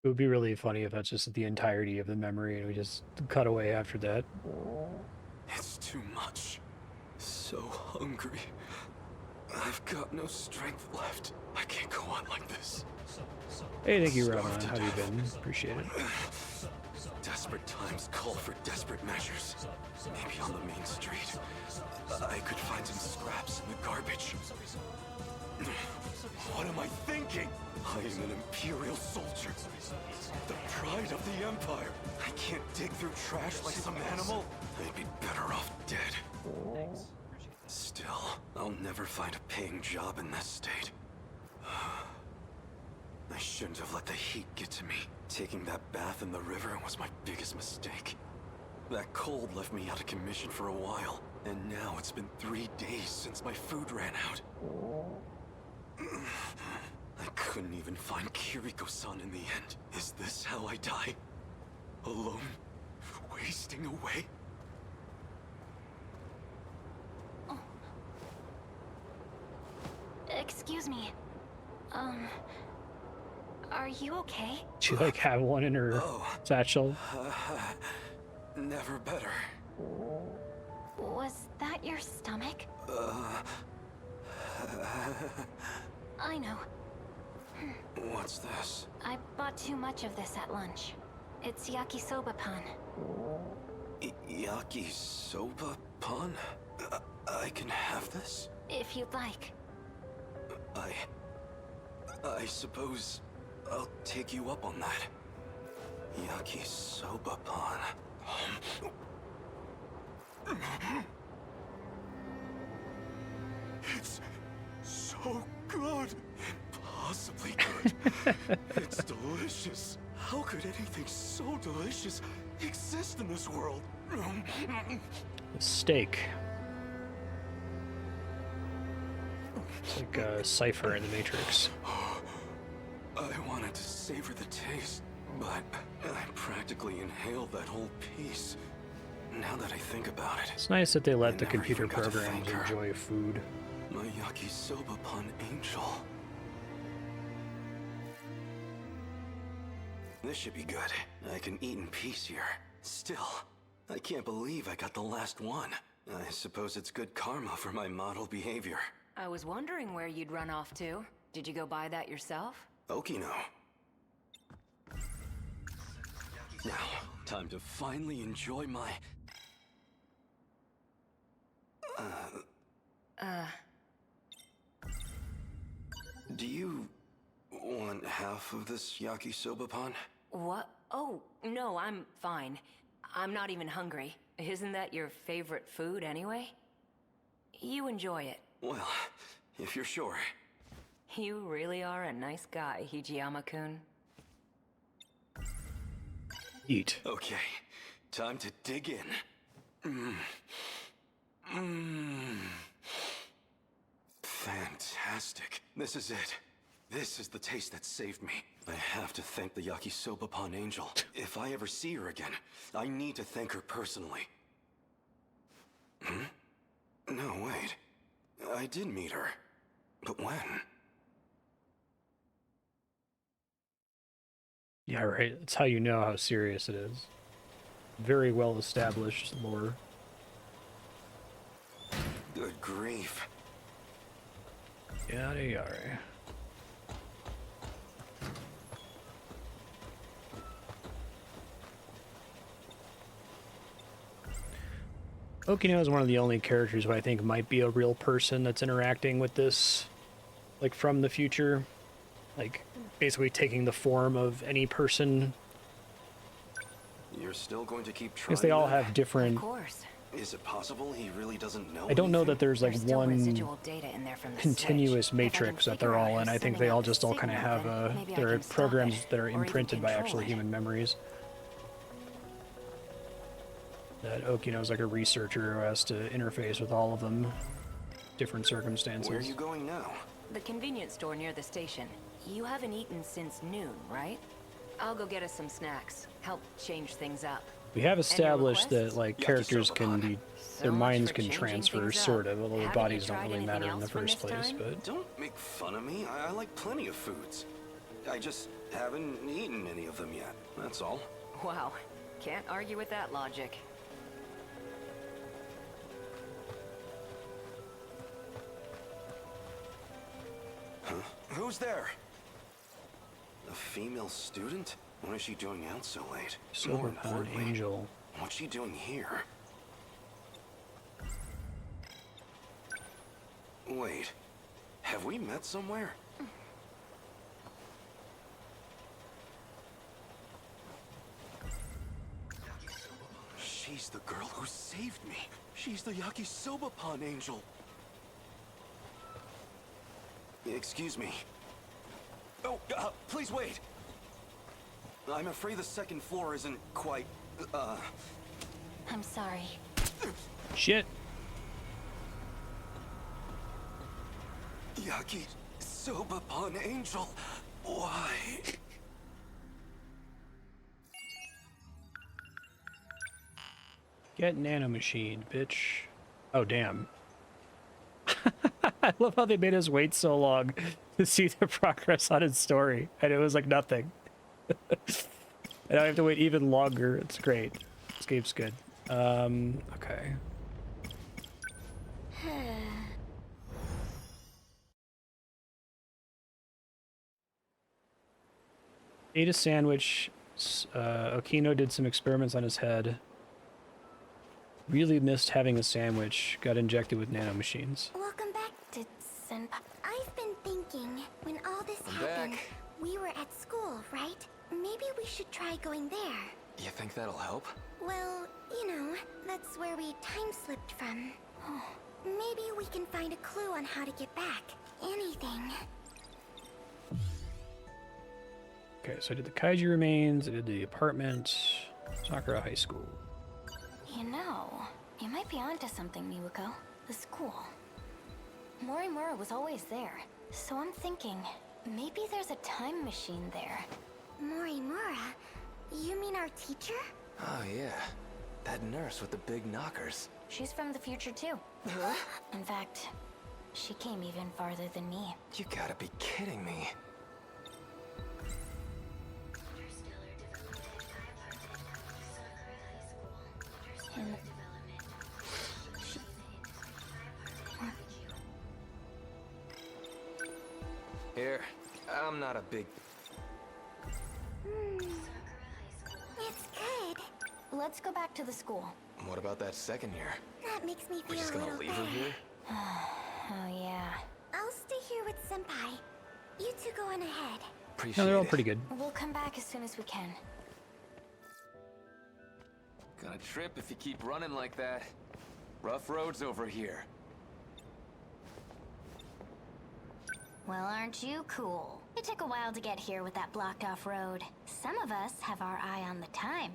It would be really funny if that's just the entirety of the memory and we just cut away after that. It's too much. So hungry. I've got no strength left. I can't go on like this. Hey, thank you, Starved Rahman. to How you death. been? Appreciate it. Desperate times call for desperate measures. Maybe on the main street, I could find some scraps in the garbage. What am I thinking? I am an Imperial soldier. The pride of the Empire. I can't dig through trash like some animal. I'd be better off dead. Still, I'll never find a paying job in this state. I shouldn't have let the heat get to me. Taking that bath in the river was my biggest mistake. That cold left me out of commission for a while, and now it's been 3 days since my food ran out. I couldn't even find Kiriko-san in the end. Is this how I die? Alone? Wasting away? Excuse me. Are you okay? She like have one in her satchel. Never better. Was that your stomach? I know. What's this? I bought too much of this at lunch. It's yakisoba pan. Yakisoba Pon? I can have this? If you'd like. I suppose I'll take you up on that. Yakisoba Pon. It's so good. Impossibly good. It's delicious. How could anything so delicious exist in this world? Steak. It's like a cipher in the Matrix. I wanted to savor the taste, but I practically inhaled that whole piece. Now that I think about it, It's nice that they let the never computer even got to programs thank her. enjoy food. My yakisoba pun angel. This should be good. I can eat in peace here. Still, I can't believe I got the last one. I suppose it's good karma for my model behavior. I was wondering where you'd run off to. Did you go buy that yourself? Okino. Now, time to finally enjoy my... Do you want half of this yakisoba pan? What? Oh, no, I'm fine. I'm not even hungry. Isn't that your favorite food anyway? You enjoy it. Well, if you're sure. You really are a nice guy, Hijiyama-kun. Eat. Okay, time to dig in. Fantastic. This is it. This is the taste that saved me. I have to thank the yakisoba pan angel. If I ever see her again, I need to thank her personally. No, wait. I did meet her. But when? Yeah, right. That's how you know how serious it is. Very well established lore. Good grief. Yada yada. Okino is one of the only characters who I think might be a real person that's interacting with this, like, from the future. Like, basically taking the form of any person. You're still going to keep trying? Because they all then? have different... Of course. Is it possible he really doesn't know I don't know anything? that there's, like, There's still one residual data in there from the continuous switch. If I can matrix that figure they're out all who's in. I think sending they out all the just all kind of signal, have then maybe I their can stop programs it, that are or even imprinted by control actually it. human memories. That Okino's like a researcher who has to interface with all of them. Different circumstances. Where are you going now? The convenience store near the station. You haven't eaten since noon, right? I'll go get us some snacks. Help change things up. We have established that, requests? like, characters can be... Their So much minds for can changing transfer, things up. sort of, although their Haven't you bodies don't tried really anything matter in the else from first this place, time? but... Don't make fun of me. I like plenty of foods. I just haven't eaten any of them yet. That's all. Wow. Can't argue with that logic. Huh? Who's there? A female student? What is she doing out so late? More Silver Pound importantly, Angel. what's she doing here? Wait, have we met somewhere? She's the girl who saved me. She's the yakisoba pan angel. Excuse me. Oh, please wait. I'm afraid the second floor isn't quite, I'm sorry. Shit! Yakisoba pan angel. Why? Get nanomachined, bitch. Oh, damn. I love how they made us wait so long to see the progress on his story, and it was like nothing. And I have to wait even longer. It's great. This game's good. Okay. Ate a sandwich. Okino did some experiments on his head. Really missed having a sandwich. Got injected with nanomachines. Welcome back to Senpai. I've been thinking, when all this I'm happened, back. we were at school, right? Maybe we should try going there. You think that'll help? Well, you know, that's where we time slipped from. Maybe we can find a clue on how to get back. Anything. Okay, so I did the Kaiju remains, I did the apartment, Sakura High School. You know, you might be onto something, Miwako. The school. Morimura was always there, so I'm thinking maybe there's a time machine there. Morimura? You mean our teacher? Oh yeah, that nurse with the big knockers. She's from the future too. In fact, she came even farther than me. You gotta be kidding me. And Here, I'm not a big... It's good. let's go back to the school. What about that second year? That makes me We're feel just a gonna little leave her better. here? Oh yeah. I'll stay here with Senpai. You two go on ahead. Appreciate No, they're all it. pretty good. We'll come back as soon as we can. Gonna trip if you keep running like that. Rough roads over here. Well, aren't you cool? It took a while to get here with that blocked off road. Some of us have our eye on the time.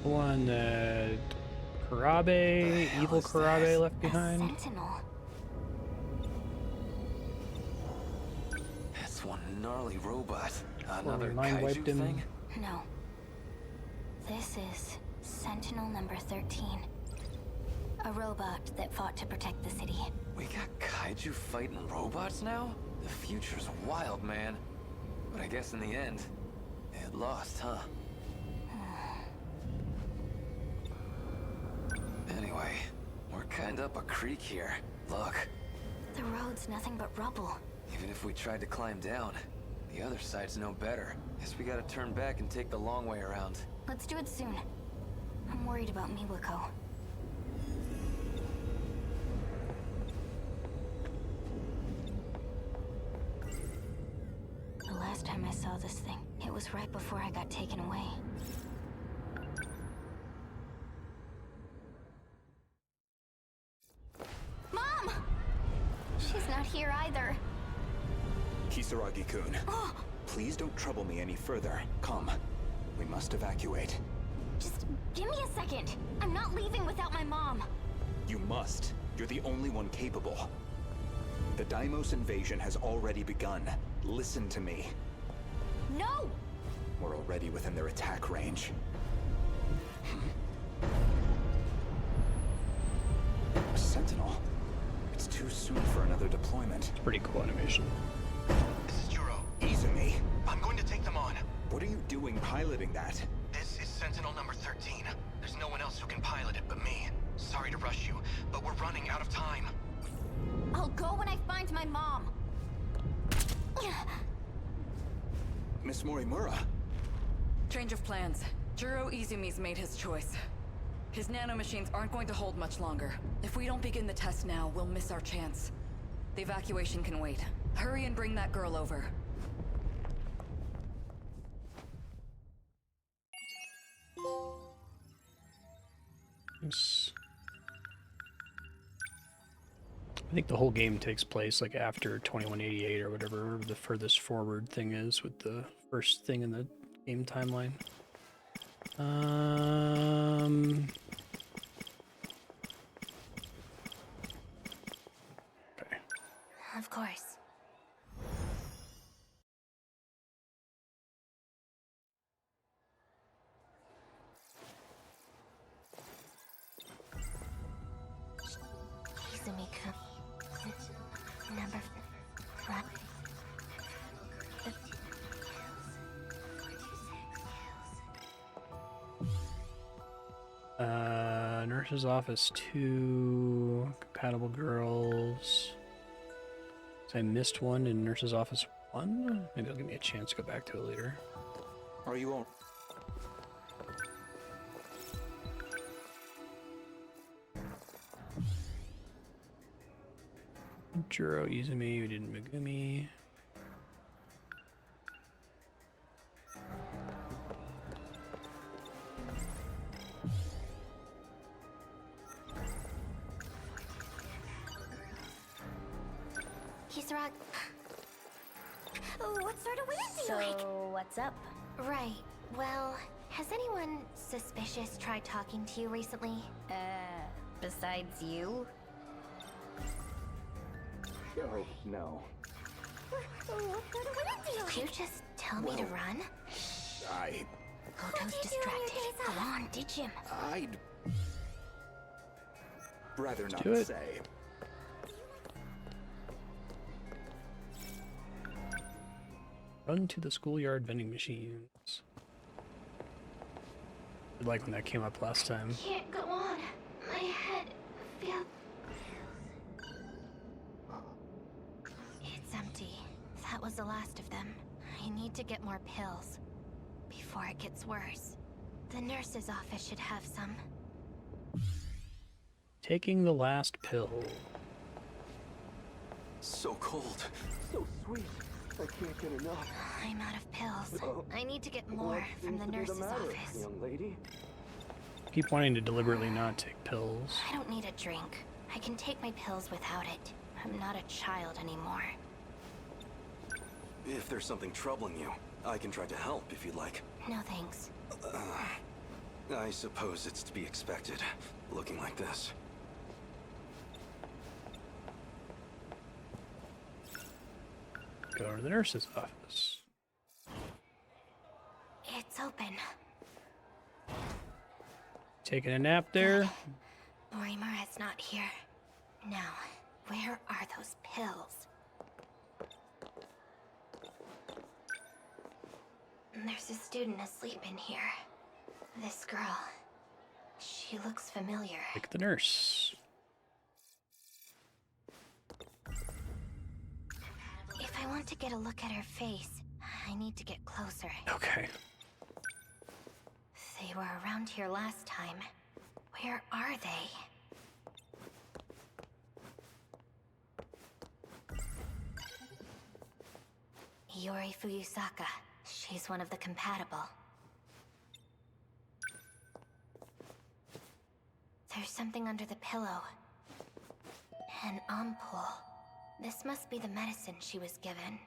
One that Karabe, evil Karabe left A behind. sentinel. That's one gnarly robot. Or Another mind kaiju wiped him. thing? No. This is Sentinel number 13. A robot that fought to protect the city. We got kaiju fighting robots now? The future's wild, man. But I guess in the end, it lost, huh? Anyway, we're kinda up a creek here. Look, The road's nothing but rubble. even if we tried to climb down, the other side's no better. Guess we gotta turn back and take the long way around. Let's do it soon. I'm worried about Miwako. The last time I saw this thing, it was right before I got taken away. Mom! She's not here either. Kisaragi-kun, please don't trouble me any further. Come. We must evacuate. Just give me a second. I'm not leaving without my mom. You must. You're the only one capable. The Deimos invasion has already begun. Listen to me. No! We're already within their attack range. A Sentinel? It's too soon for another deployment. Pretty cool animation. This is Juro. Izumi, I'm going to take them on. what are you doing piloting that? This is Sentinel number 13. There's no one else who can pilot it but me. Sorry to rush you, but we're running out of time. I'll go when I find my mom. Miss Morimura? Change of plans. Juro Izumi's made his choice. His nanomachines aren't going to hold much longer. If we don't begin the test now, we'll miss our chance. The evacuation can wait. Hurry and bring that girl over. Oops. I think the whole game takes place like after 2188 or whatever the furthest forward thing is with the first thing in the game timeline. Okay. Of course. Izumi-kun. Number 1. Nurse's office 2, compatible girls. So I missed one in nurse's office 1? Maybe it'll give me a chance to go back to it later. Are you all... Juro, Izumi, we did Megumi. Rock. What sort of wind do you like? So, what's up? Right. Well, has anyone suspicious tried talking to you recently? Besides you? Oh, no. What sort of wind do you like? Did you just tell me to run? Hoto's distracted. Go on, ditch him. I'd rather not do it. say. Run to the schoolyard vending machines. I like when that came up last time. Can't go on. My head feels... It's empty. That was the last of them. I need to get more pills before it gets worse. The nurse's office should have some. Taking the last pill. So cold. So sweet. I can't get enough. I'm out of pills. I need to get more from the nurse's office. Young lady. Keep wanting to deliberately not take pills. I don't need a drink. I can take my pills without it. I'm not a child anymore. If there's something troubling you, I can try to help if you'd like. No thanks. I suppose it's to be expected, looking like this. Go to the nurse's office. It's open. Taking a nap there. Morimura's not here. Now, where are those pills? There's a student asleep in here. This girl. She looks familiar. Like the nurse. If I want to get a look at her face, I need to get closer. Okay. They were around here last time. Where are they? Yori Fuyusaka. She's one of the compatible. There's something under the pillow. An ampule. This must be the medicine she was given.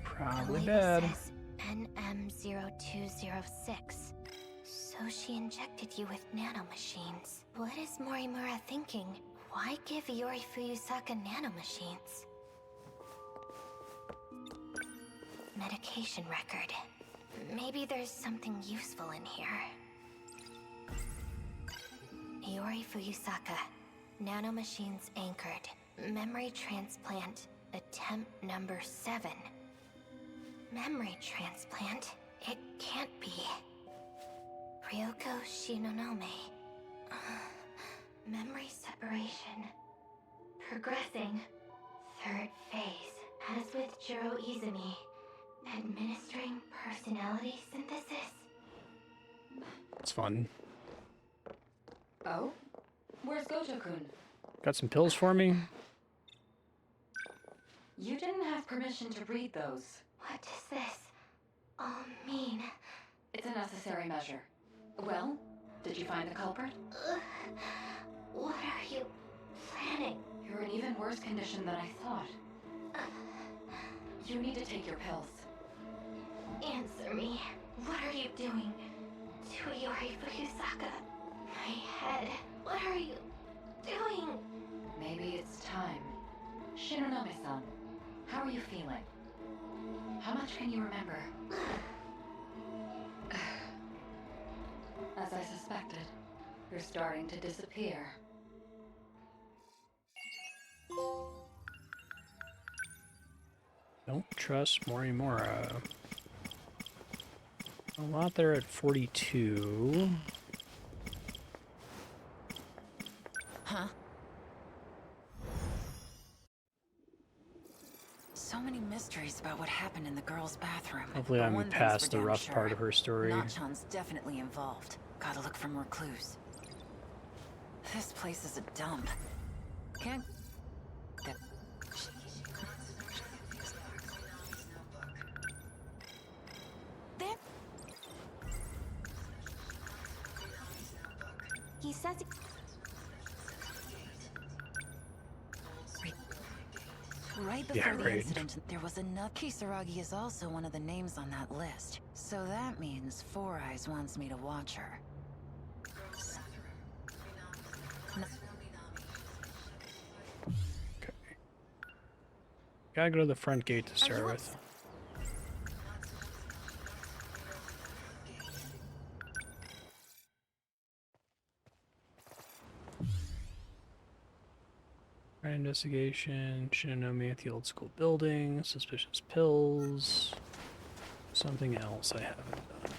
Probably The label bad. says NM0206. So she injected you with nanomachines. What is Morimura thinking? Why give Yori Fuyusaka nanomachines? Medication record. Maybe there's something useful in here. Yori Fuyusaka. Nanomachines anchored. Memory transplant. Attempt number 7. Memory transplant? It can't be. Ryoko Shinonome. Memory separation. Progressing. 3rd phase. As with Jiro Izumi. Administering personality synthesis. It's fun. Oh? Where's Gojo-kun? Got some pills for me? You didn't have permission to read those. What does this all mean? It's a necessary measure. Well, did you find the culprit? What are you planning? You're in even worse condition than I thought. You need to take your pills. Answer me. What are you doing to Yori Fuyusaka? My head. What are you doing? Maybe it's time. Shinonome-san, how are you feeling? How much can you remember? As I suspected, you're starting to disappear. Don't trust Morimura. A lot there at 42. Huh? So many mysteries about what happened in the girls' bathroom. Hopefully But I'm one thing's past for the damn rough sure. part of her story. Nachan's definitely involved. Gotta look for more clues. This place is a dump. Can't... There... He says... Right before Yeah, the right. incident, there was enough. Kisaragi is also one of the names on that list. So that means Four Eyes wants me to watch her. Okay. Gotta go to the front gate to start with. Crime investigation, Shinonome at the old school building, suspicious pills, something else I haven't done.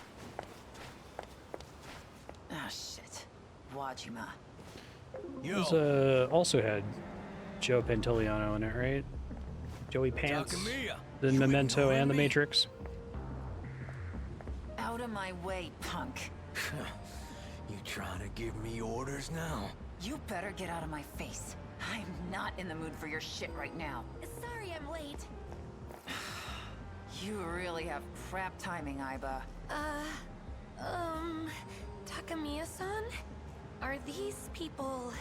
Ah, shit. Wajima. This also had Joe Pantoliano in it, right? Joey Pants, the Memento and the Matrix. Out of my way, punk. You trying to give me orders now? You better get out of my face. I'm not in the mood for your shit right now. Sorry I'm late. You really have crap timing, Aiba. Takamiya-san? Are these people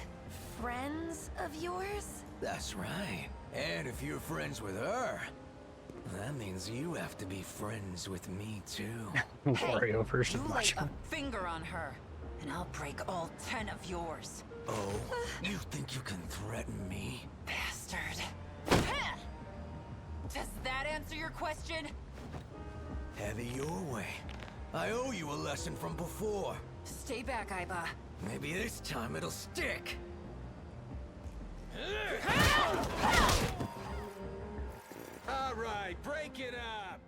friends of yours? That's right. And if you're friends with her, that means you have to be friends with me too. Wario versus You lay Majima. a finger on her, and I'll break all 10 of yours. Oh, you think you can threaten me? Bastard. Does that answer your question? Have it your way. I owe you a lesson from before. Stay back, Aiba. Maybe this time it'll stick. All right, break it up.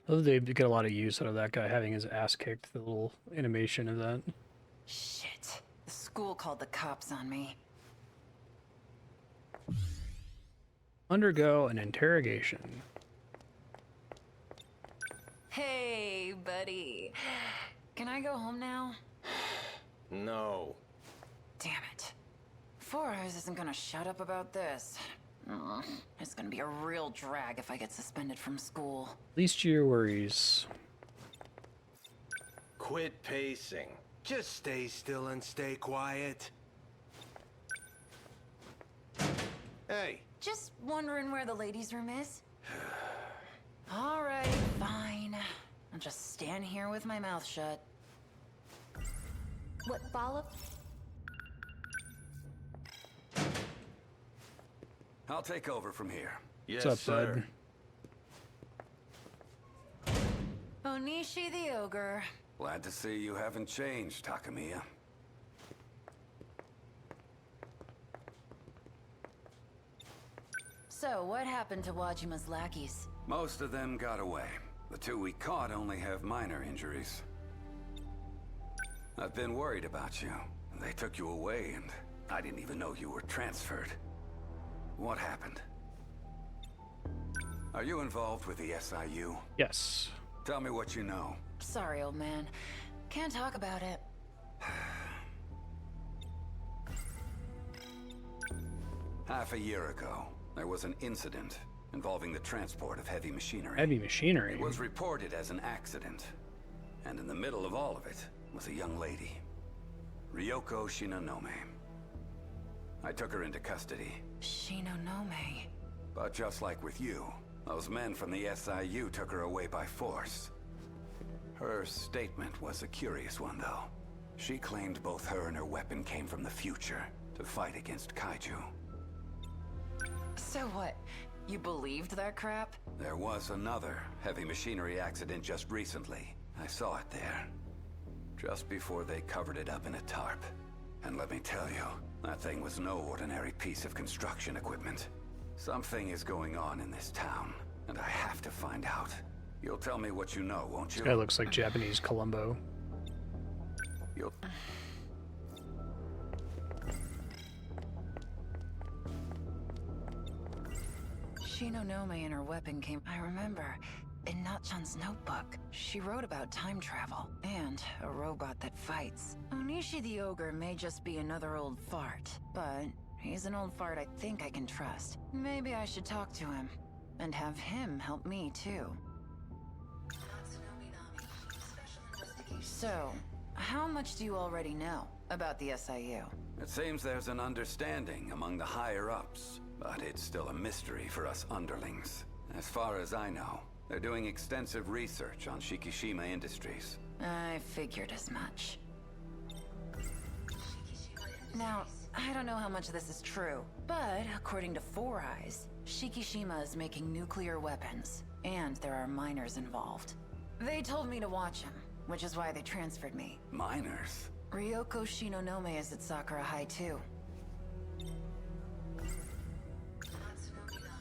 Oh, they get a lot of use out of that guy having his ass kicked, the little animation of that. Shit. The school called the cops on me. Undergo an interrogation. Hey, buddy. Can I go home now? No. Damn it. Four Eyes isn't gonna shut up about this. It's gonna be a real drag if I get suspended from school. Least your worries. Quit pacing. Just stay still and stay quiet. Hey. Just wondering where the ladies' room is. All right, fine. I'll just stand here with my mouth shut. What follow? I'll take over from here. Yes, What's up, sir. bud? Onishi the ogre. Glad to see you haven't changed, Takamiya. So, what happened to Wajima's lackeys? Most of them got away. The two we caught only have minor injuries. I've been worried about you. They took you away and I didn't even know you were transferred. What happened? Are you involved with the SIU? Yes. Tell me what you know. Sorry, old man. Can't talk about it. Half a year ago, there was an incident involving the transport of heavy machinery. Heavy machinery? It was reported as an accident. And in the middle of all of it was a young lady, Ryoko Shinonome. I took her into custody. Shinonome. But just like with you, those men from the SIU took her away by force. Her statement was a curious one, though. She claimed both her and her weapon came from the future to fight against kaiju. So what? You believed that crap? There was another heavy machinery accident just recently. I saw it there. Just before they covered it up in a tarp. And let me tell you, that thing was no ordinary piece of construction equipment. Something is going on in this town, and I have to find out. You'll tell me what you know, won't you? This guy looks like Japanese Columbo. You'll... Shinonome and her weapon came... I remember. In Natchan's notebook, she wrote about time travel and a robot that fights. Onishi the ogre may just be another old fart, but he's an old fart I think I can trust. Maybe I should talk to him and have him help me too. So, how much do you already know about the SIU? It seems there's an understanding among the higher-ups. but it's still a mystery for us underlings. As far as I know, they're doing extensive research on Shikishima Industries. I figured as much. Now, I don't know how much of this is true, but according to Four Eyes, Shikishima is making nuclear weapons, and there are miners involved. They told me to watch him, which is why they transferred me. Miners? Ryoko Shinonome is at Sakura High too.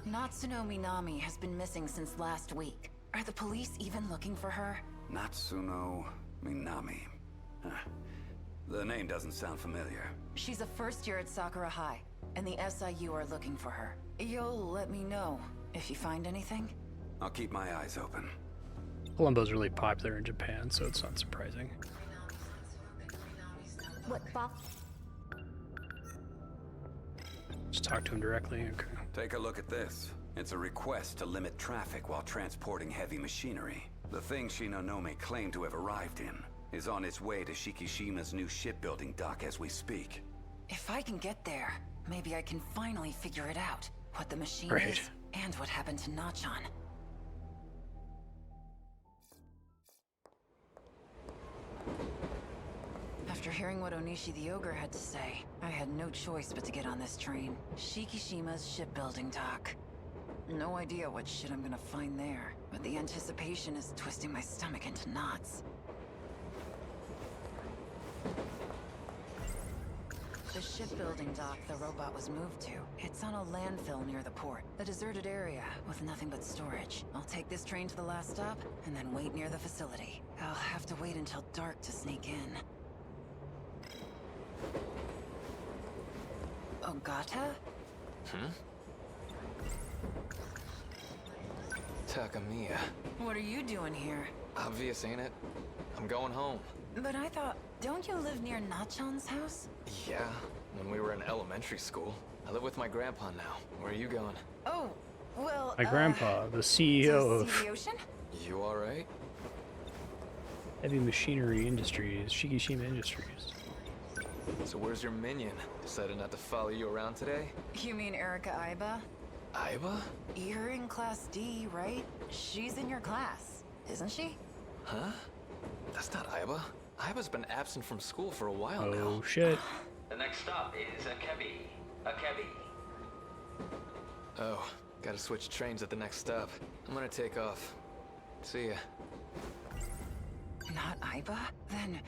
Natsuno Minami has been missing since last week. Are the police even looking for her? Natsuno Minami. Huh. The name doesn't sound familiar. She's a first year at Sakura High, and the SIU are looking for her. You'll let me know if you find anything? I'll keep my eyes open. Columbo's really popular in Japan, so it's not surprising. What, Bob? Just talk to him directly, okay. Take a look at this. It's a request to limit traffic while transporting heavy machinery. The thing Shinonome claimed to have arrived in is on its way to Shikishima's new shipbuilding dock as we speak. If I can get there, maybe I can finally figure it out. What the machine Right. is, and what happened to Nachan. After hearing what Onishi the Ogre had to say, I had no choice but to get on this train. Shikishima's shipbuilding dock. No idea what shit I'm gonna find there, but the anticipation is twisting my stomach into knots. The shipbuilding dock the robot was moved to. It's on a landfill near the port. A deserted area with nothing but storage. I'll take this train to the last stop, and then wait near the facility. I'll have to wait until dark to sneak in. Ogata? Takamiya. What are you doing here? Obvious, ain't it? I'm going home. But I thought, don't you live near Nachan's house? Yeah, when we were in elementary school. I live with my grandpa now. Where are you going? Oh, well, My grandpa, the CEO to see of the ocean? You alright? Heavy Machinery Industries, Shikishima Industries. So where's your minion? Decided not to follow you around today? You mean Erika Aiba? Aiba? You're in Class D, right? She's in your class, isn't she? Huh? That's not Aiba. Aiba's been absent from school for a while now. Oh shit. The next stop is Akebi. Akebi. Oh, gotta switch trains at the next stop. I'm gonna take off. See ya. Not Aiba? Then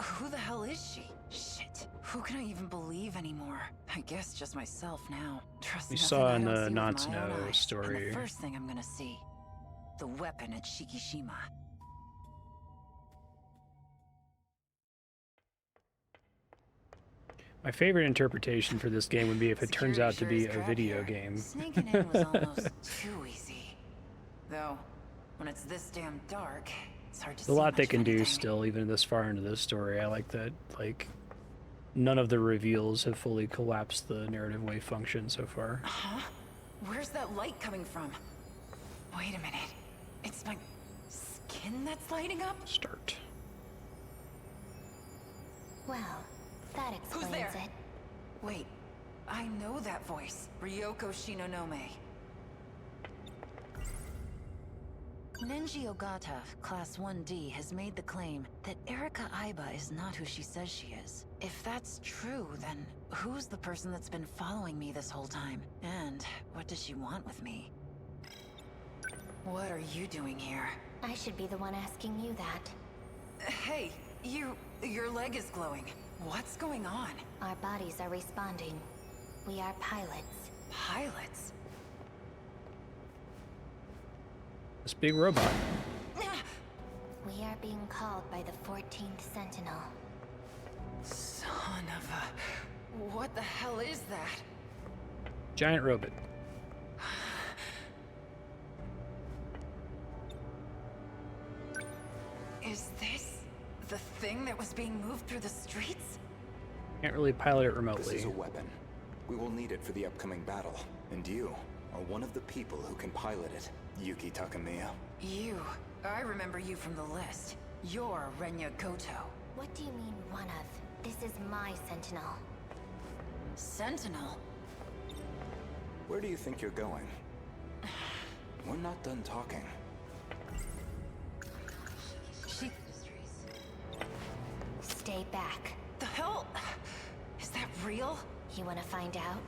who the hell is she? Shit. Who can I even believe anymore? I guess just myself now. Trust We nothing saw I in don't the see with my own Natsuno eyes. story. And the first thing I'm gonna see, the weapon at Shikishima. My favorite interpretation for this game would be if it turns out to be a video game. Sneaking in was almost too easy. Though, when it's this damn dark, it's hard to There's a see lot they much of can do anything. still, even this far into this story. I like that, like, none of the reveals have fully collapsed the narrative wave function so far. Huh? Where's that light coming from? Wait a minute. It's my skin that's lighting up? Start. Well, that explains Who's there? it. Wait, I know that voice. Ryoko Shinonome. Nenji Ogata, Class 1D, has made the claim that Erika Aiba is not who she says she is. If that's true, then who's the person that's been following me this whole time? And what does she want with me? What are you doing here? I should be the one asking you that. Hey, your leg is glowing. What's going on? Our bodies are responding. We are pilots. Pilots? This big robot. We are being called by the 14th Sentinel. Son of a... What the hell is that? Giant robot. Is this the thing that was being moved through the streets? Can't really pilot it This remotely. is a weapon. We will need it for the upcoming battle. And you are one of the people who can pilot it, Yuki Takamiya. You. I remember you from the list. You're Renya Goto. What do you mean, one of? This is my Sentinel. Sentinel? Where do you think you're going? We're not done talking. Stay back. The hell? Is that real? You wanna find out?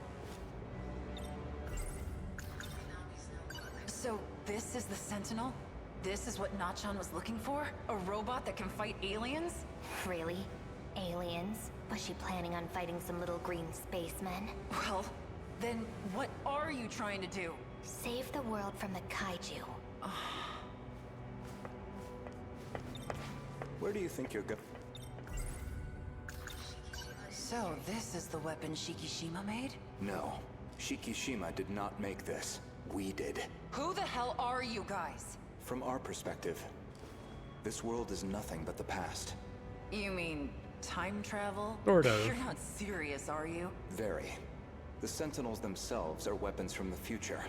So, this is the Sentinel? This is what Nachan was looking for? A robot that can fight aliens? Really? Aliens? Was she planning on fighting some little green spacemen? Well, then what are you trying to do? Save the world from the kaiju. Where do you think you're going? So, this is the weapon Shikishima made? No. Shikishima did not make this. We did. Who the hell are you guys? From our perspective, this world is nothing but the past. You mean time travel? Sort of. You're not serious, are you? Very. The Sentinels themselves are weapons from the future.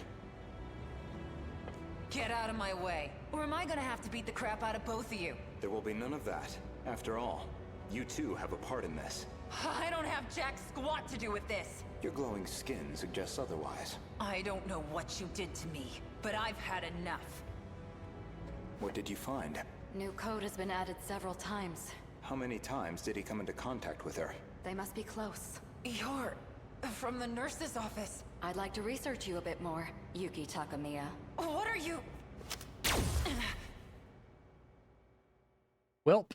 Get out of my way, or am I gonna have to beat the crap out of both of you? There will be none of that. After all, you too have a part in this. I don't have jack squat to do with this. Your glowing skin suggests otherwise. I don't know what you did to me, but I've had enough. What did you find? New code has been added several times. How many times did he come into contact with her? They must be close. You're from the nurse's office. I'd like to research you a bit more, Yuki Takamiya. What are you? Welp.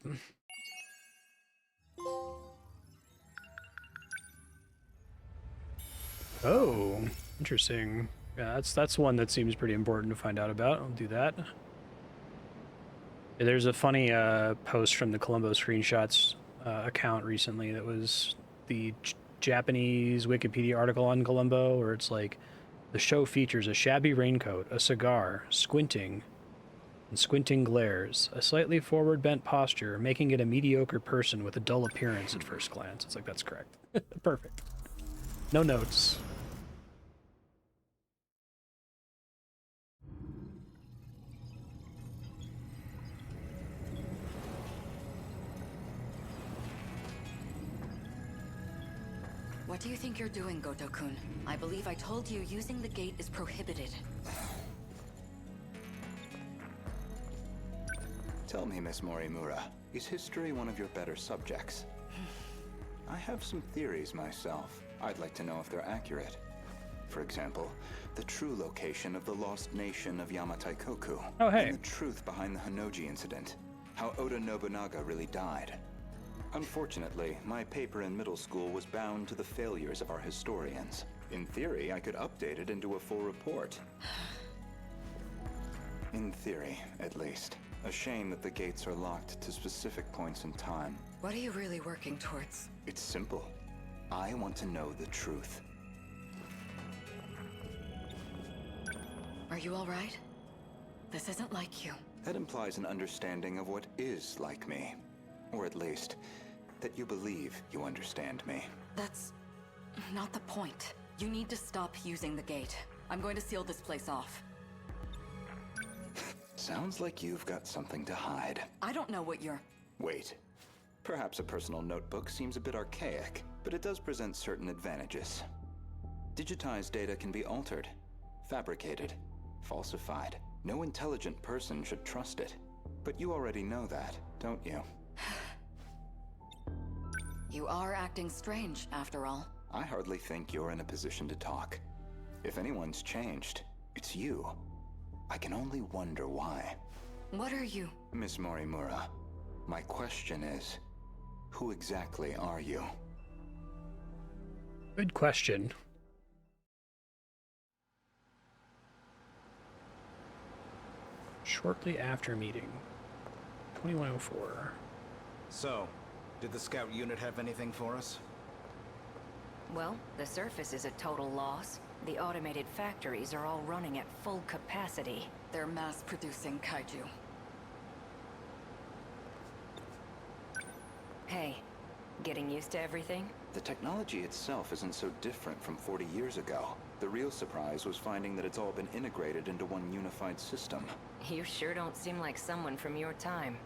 Oh, interesting. Yeah, that's one that seems pretty important to find out about. I'll do that. Yeah, there's a funny post from the Columbo Screenshots account recently that was the Japanese Wikipedia article on Columbo, where it's like, the show features a shabby raincoat, a cigar, squinting, and squinting glares, a slightly forward-bent posture, making it a mediocre person with a dull appearance at first glance. It's like, that's correct. Perfect. No notes. What do you think you're doing, Goto-kun? I believe I told you using the gate is prohibited. Tell me, Miss Morimura, is history one of your better subjects? I have some theories myself. I'd like to know if they're accurate. For example, the true location of the lost nation of Yamataikoku. Oh, hey. And the truth behind the Hanoji incident. How Oda Nobunaga really died. Unfortunately, my paper in middle school was bound to the failures of our historians. In theory, I could update it into a full report. In theory, at least. A shame that the gates are locked to specific points in time. What are you really working towards? It's simple. I want to know the truth. Are you all right? This isn't like you. That implies an understanding of what is like me. Or at least, that you believe you understand me. That's not the point. You need to stop using the gate. I'm going to seal this place off. Sounds like you've got something to hide. I don't know what you're... Wait. Perhaps a personal notebook seems a bit archaic, but it does present certain advantages. Digitized data can be altered, fabricated, falsified. No intelligent person should trust it. But you already know that, don't you? You are acting strange, after all. I hardly think you're in a position to talk. If anyone's changed, it's you. I can only wonder why. What are you? Miss Morimura, my question is, who exactly are you? Good question. Shortly after meeting. 2104. So, did the scout unit have anything for us? Well, the surface is a total loss. The automated factories are all running at full capacity. They're mass-producing kaiju. Hey, getting used to everything? The technology itself isn't so different from 40 years ago. The real surprise was finding that it's all been integrated into one unified system. You sure don't seem like someone from your time.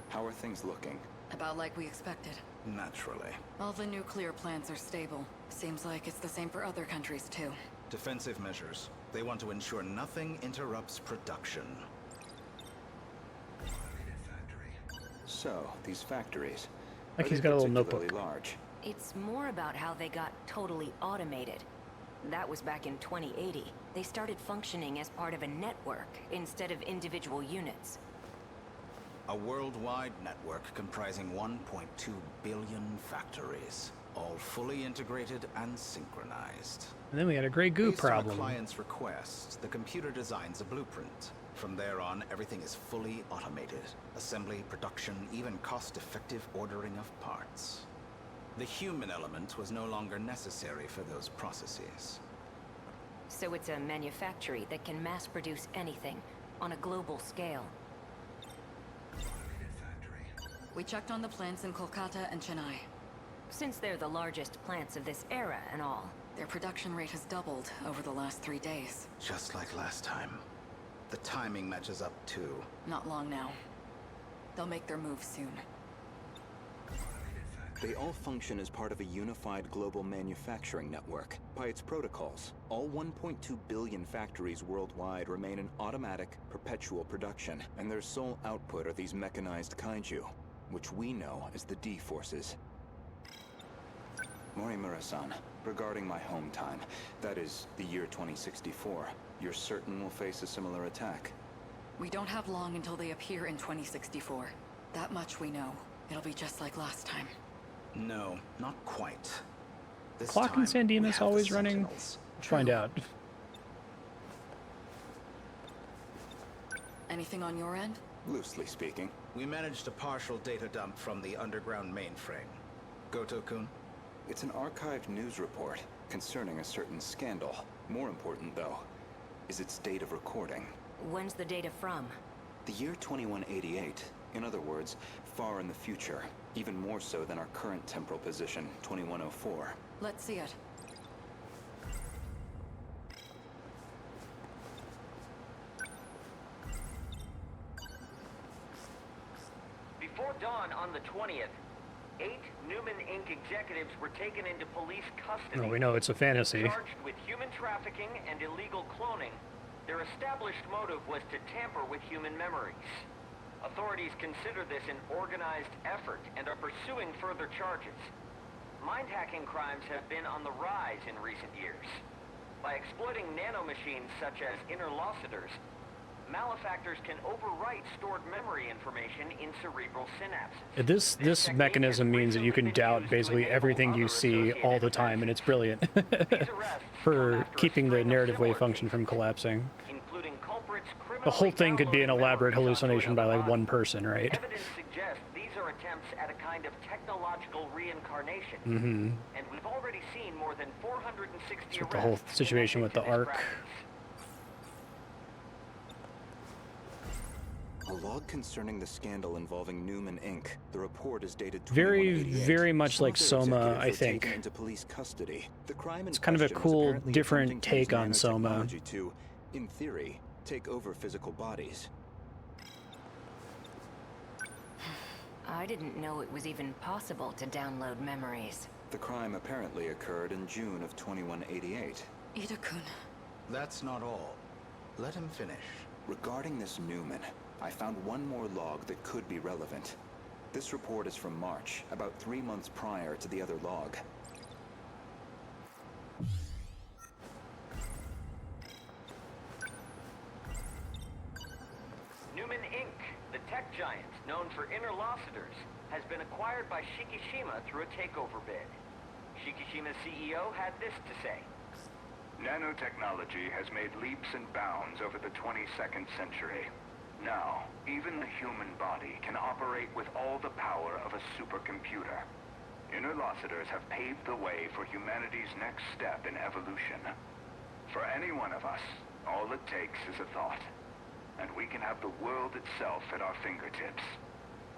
How are things looking? About like we expected. Naturally. All the nuclear plants are stable. Seems like it's the same for other countries, too. Defensive measures. They want to ensure nothing interrupts production. So, these factories. Like are he's they got a little particularly notebook. large? It's more about how they got totally automated. That was back in 2080. They started functioning as part of a network instead of individual units. A worldwide network comprising 1.2 billion factories, all fully integrated and synchronized. And then we had a gray goo Based on problem. a client's request, the computer designs a blueprint. From there on, everything is fully automated. Assembly, production, even cost-effective ordering of parts. The human element was no longer necessary for those processes. So it's a manufactory that can mass produce anything on a global scale. We checked on the plants in Kolkata and Chennai. Since they're the largest plants of this era and all. Their production rate has doubled over the last 3 days. Just like last time. The timing matches up too. Not long now. They'll make their move soon. They all function as part of a unified global manufacturing network. By its protocols, all 1.2 billion factories worldwide remain in automatic, perpetual production, and their sole output are these mechanized kaiju, which we know as the D-Forces. Morimura-san, regarding my home time, that is, the year 2064, you're certain we'll face a similar attack? We don't have long until they appear in 2064. That much we know. It'll be just like last time. No, not quite. This Clock time, and San we Dimas have the always running? Sentinels. Let's find out. Anything on your end? Loosely speaking. We managed a partial data dump from the underground mainframe. Goto-kun? It's an archived news report concerning a certain scandal. More important, though, is its date of recording. When's the data from? The year 2188. In other words, far in the future. Even more so than our current temporal position, 2104. Let's see it. Before dawn on the 20th, 8 Newman Inc. executives were taken into police custody. Oh, we know it's a fantasy. Charged with human trafficking and illegal cloning. Their established motive was to tamper with human memories. Authorities consider this an organized effort and are pursuing further charges. Mind-hacking crimes have been on the rise in recent years. By exploiting nanomachines such as interlocutors, malefactors can overwrite stored memory information in cerebral synapses. This mechanism means that you can doubt basically everything you see all the time, and it's brilliant for keeping the narrative wave function from collapsing. The whole thing could be an elaborate hallucination by like one person, right? Evidence suggests these are attempts at a kind of technological reincarnation. Mm-hmm. And we've already seen more than 460 With the whole situation with the Ark. A log concerning the scandal involving Newman Inc. The report is dated Very much like Soma, I think. Into police custody. The crime in It's kind of a question was cool, apparently different attempting to use take on Soma. nanotechnology to, in theory, take over physical bodies. I didn't know it was even possible to download memories. The crime apparently occurred in June of 2188. Ida-kun. That's not all. Let him finish. Regarding this Newman, I found one more log that could be relevant. This report is from March, about 3 months prior to the other log. Newman Inc., the tech giant known for interlocutors, has been acquired by Shikishima through a takeover bid. Shikishima's CEO had this to say. Nanotechnology has made leaps and bounds over the 22nd century. Now, even the human body can operate with all the power of a supercomputer. Interlocutors have paved the way for humanity's next step in evolution. For any one of us, all it takes is a thought, and we can have the world itself at our fingertips.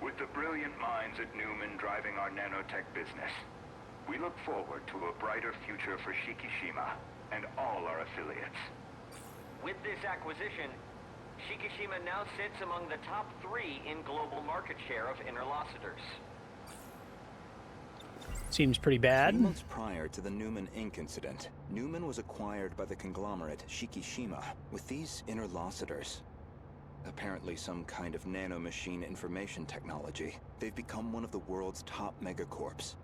With the brilliant minds at Newman driving our nanotech business, we look forward to a brighter future for Shikishima and all our affiliates. With this acquisition, Shikishima now sits among the top 3 in global market share of interlocutors. Seems pretty bad. 3 months prior to the Newman Inc. incident, Newman was acquired by the conglomerate Shikishima with these interlocutors. Apparently some kind of nanomachine information technology. They've become one of the world's top megacorps.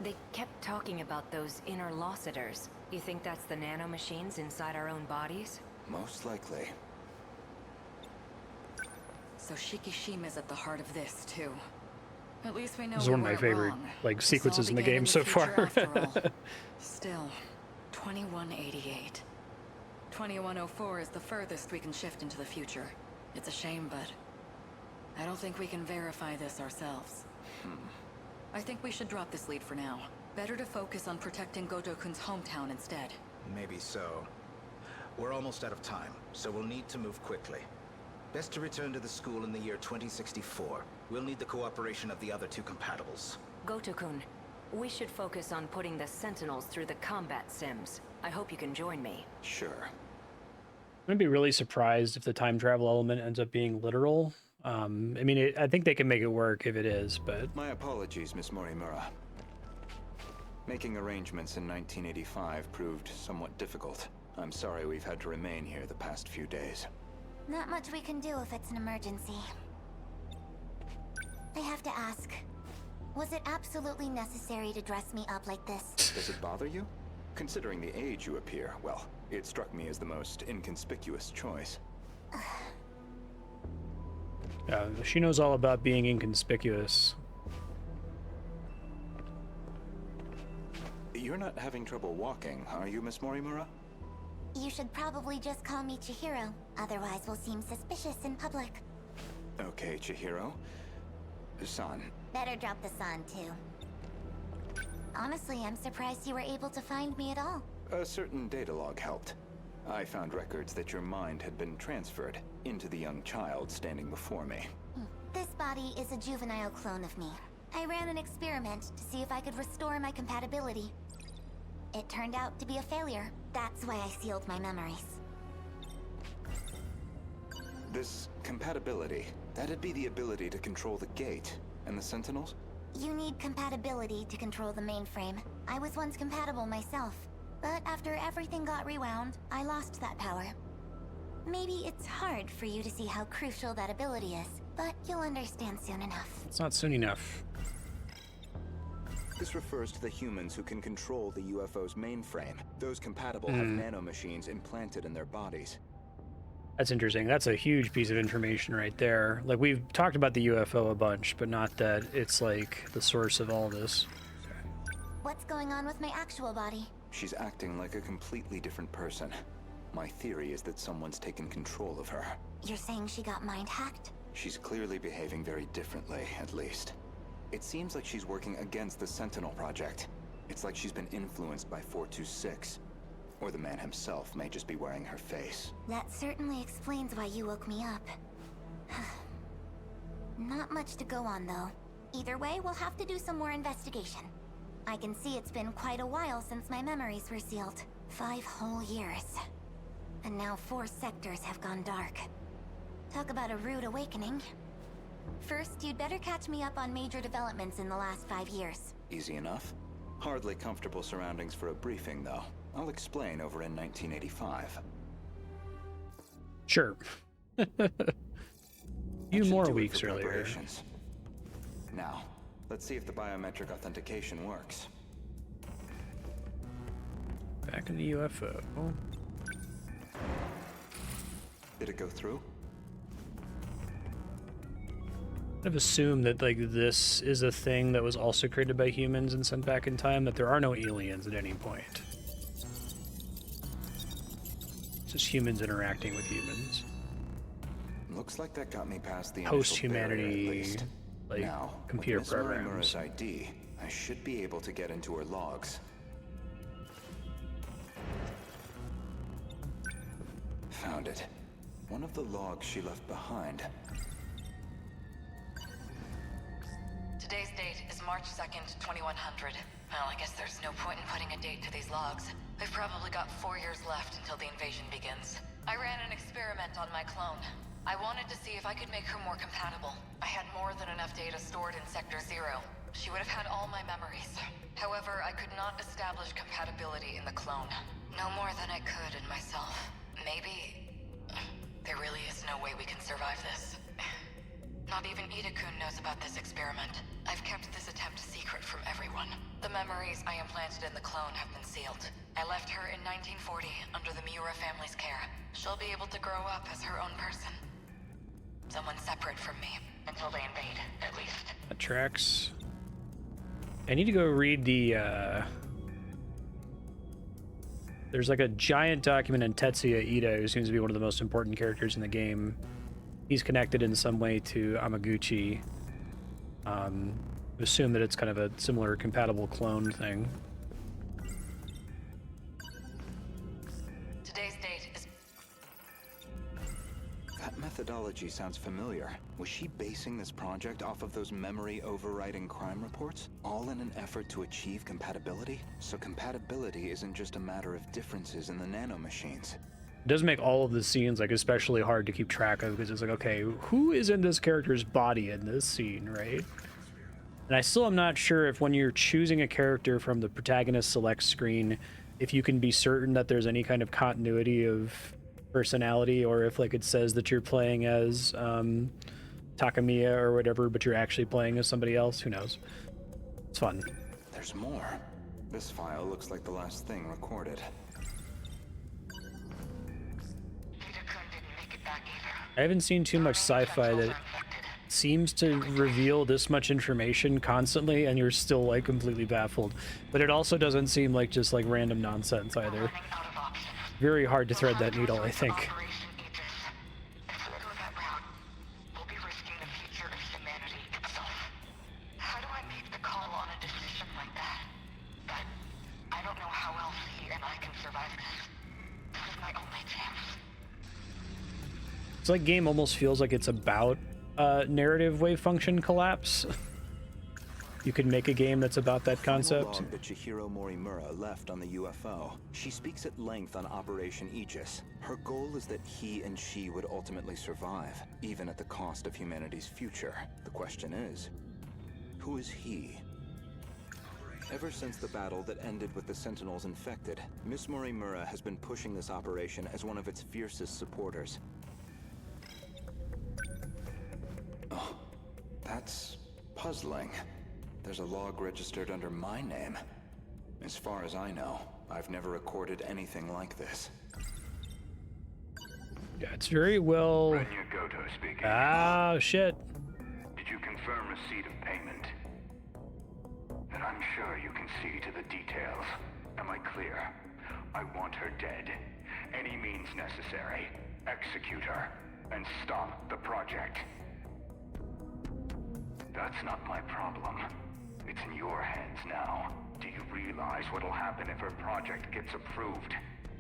They kept talking about those interlocutors. You think that's the nanomachines inside our own bodies? Most likely. So Shikishima's at the heart of this, too. At least we know This is we one of my weren't favorite wrong. like This sequences all in the began game the so future far. after all. Still, 2188. 2104 is the furthest we can shift into the future. It's a shame, but I don't think we can verify this ourselves. I think we should drop this lead for now. Better to focus on protecting Gojo-kun's hometown instead. Maybe so. We're almost out of time, so we'll need to move quickly. Best to return to the school in the year 2064. We'll need the cooperation of the other two compatibles. Goto-kun, we should focus on putting the Sentinels through the combat sims. I hope you can join me. Sure. I'm gonna be really surprised if the time travel element ends up being literal. I mean, I think they can make it work if it is, but... My apologies, Miss Morimura. Making arrangements in 1985 proved somewhat difficult. I'm sorry we've had to remain here the past few days. Not much we can do if it's an emergency. I have to ask, was it absolutely necessary to dress me up like this? Does it bother you? Considering the age you appear, well, it struck me as the most inconspicuous choice. She knows all about being inconspicuous. You're not having trouble walking, are you, Miss Morimura? You should probably just call me Chihiro, otherwise we'll seem suspicious in public. Okay, Chihiro. San. Better drop the san, too. Honestly, I'm surprised you were able to find me at all. A certain data log helped. I found records that your mind had been transferred into the young child standing before me. This body is a juvenile clone of me. I ran an experiment to see if I could restore my compatibility. It turned out to be a failure. That's why I sealed my memories. This compatibility, that'd be the ability to control the gate and the Sentinels? You need compatibility to control the mainframe. I was once compatible myself, but after everything got rewound, I lost that power. Maybe it's hard for you to see how crucial that ability is, but you'll understand soon enough. It's not soon enough. This refers to the humans who can control the UFO's mainframe. Those compatible have nanomachines implanted in their bodies. That's interesting. That's a huge piece of information right there. Like, we've talked about the UFO a bunch, but not that it's like the source of all this. What's going on with my actual body? She's acting like a completely different person. My theory is that someone's taken control of her. You're saying she got mind hacked? She's clearly behaving very differently, at least. It seems like she's working against the Sentinel Project. It's like she's been influenced by 426. Or the man himself may just be wearing her face. That certainly explains why you woke me up. Not much to go on, though. Either way, we'll have to do some more investigation. I can see it's been quite a while since my memories were sealed. 5 whole years. And now 4 sectors have gone dark. Talk about a rude awakening. First, you'd better catch me up on major developments in the last 5 years. Easy enough. Hardly comfortable surroundings for a briefing, though. I'll explain over in 1985. Sure. Few more weeks earlier. Now, let's see if the biometric authentication works. Back in the UFO. Did it go through? I've assumed that like this is a thing that was also created by humans and sent back in time, that there are no aliens at any point. It's just humans interacting with humans. Looks like that got me past the post-humanity, like now, computer with programs. Miss Morimura's ID, I should be able to get into her logs. Found it. One of the logs she left behind. Today's date is March 2nd, 2100. Well, I guess there's no point in putting a date to these logs. They've probably got 4 years left until the invasion begins. I ran an experiment on my clone. I wanted to see if I could make her more compatible. I had more than enough data stored in Sector 0. She would have had all my memories. However, I could not establish compatibility in the clone. No more than I could in myself. Maybe... there really is no way we can survive this. Not even Ida-kun knows about this experiment. I've kept this attempt secret from everyone. The memories I implanted in the clone have been sealed. I left her in 1940 under the Miura family's care. She'll be able to grow up as her own person. Someone separate from me. Until they invade, at least. That tracks. I need to go read the, there's like a giant document on Tetsuya Ida, who seems to be one of the most important characters in the game. He's connected in some way to Amaguchi. Assume that it's kind of a similar compatible clone thing. Today's date is... That methodology sounds familiar. Was she basing this project off of those memory overriding crime reports? All in an effort to achieve compatibility? So compatibility isn't just a matter of differences in the nanomachines. It does make all of the scenes like especially hard to keep track of, because it's like, okay, who is in this character's body in this scene, right? And I still am not sure if when you're choosing a character from the protagonist select screen, if you can be certain that there's any kind of continuity of personality, or if like it says that you're playing as Takamiya or whatever, but you're actually playing as somebody else. Who knows? It's fun. There's more. This file looks like the last thing recorded. I haven't seen too much sci-fi that seems to reveal this much information constantly and you're still like completely baffled, but it also doesn't seem like just like random nonsense either. Very hard to thread that needle, I think. It's like game almost feels like it's about narrative wave function collapse. You could make a game that's about that concept. Log that Chihiro Morimura left on the UFO. She speaks at length on Operation Aegis. Her goal is that he and she would ultimately survive, even at the cost of humanity's future. The question is, who is he? Ever since the battle that ended with the Sentinels infected, Miss Morimura has been pushing this operation as one of its fiercest supporters. Oh, that's puzzling. There's a log registered under my name. As far as I know, I've never recorded anything like this. Yeah, it's very well... Renya Goto speaking. Ah, shit. Did you confirm receipt of payment? Then I'm sure you can see to the details. Am I clear? I want her dead. Any means necessary. Execute her. And stop the project. That's not my problem. It's in your hands now. Do you realize what'll happen if her project gets approved?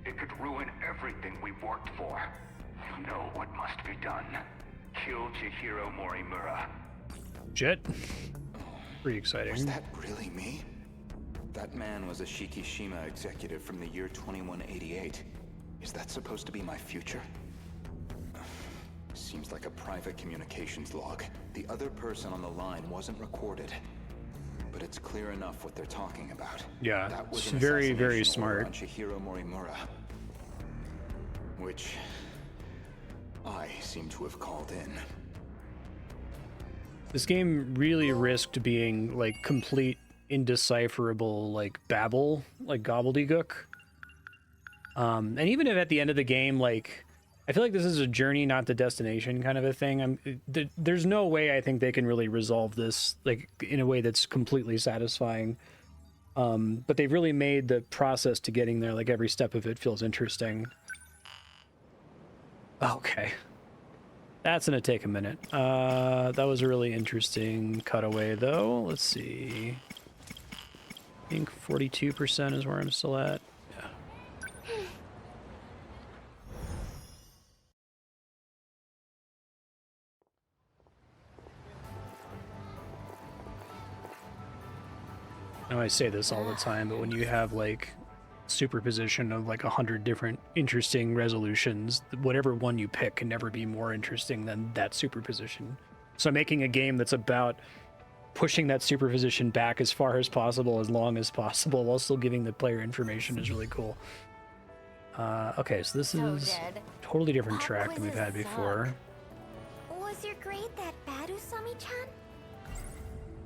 It could ruin everything we've worked for. You know what must be done. Kill Chihiro Morimura. Shit. Pretty exciting. Was that really me? That man was a Shikishima executive from the year 2188. Is that supposed to be my future? Seems like a private communications log. The other person on the line wasn't recorded. But it's clear enough what they're talking about. Yeah, that was it's an very, assassination very order smart. on Chihiro Morimura. Which I seem to have called in. This game really risked being like complete indecipherable like babble, like gobbledygook. And even if at the end of the game, like, I feel like this is a journey, not the destination kind of a thing. There's no way I think they can really resolve this like in a way that's completely satisfying. But they've really made the process to getting there, like every step of it feels interesting. Okay. That's gonna take a minute. That was a really interesting cutaway though. Let's see. I think 42% is where I'm still at. Yeah. I know I say this all the time, but when you have like superposition of like 100 different interesting resolutions, whatever one you pick can never be more interesting than that superposition. So making a game that's about pushing that superposition back as far as possible, as long as possible, while still giving the player information is really cool. Okay, so this is dead. totally different Pop track than we've had quizzes before. Was your grade that bad, Usami-chan?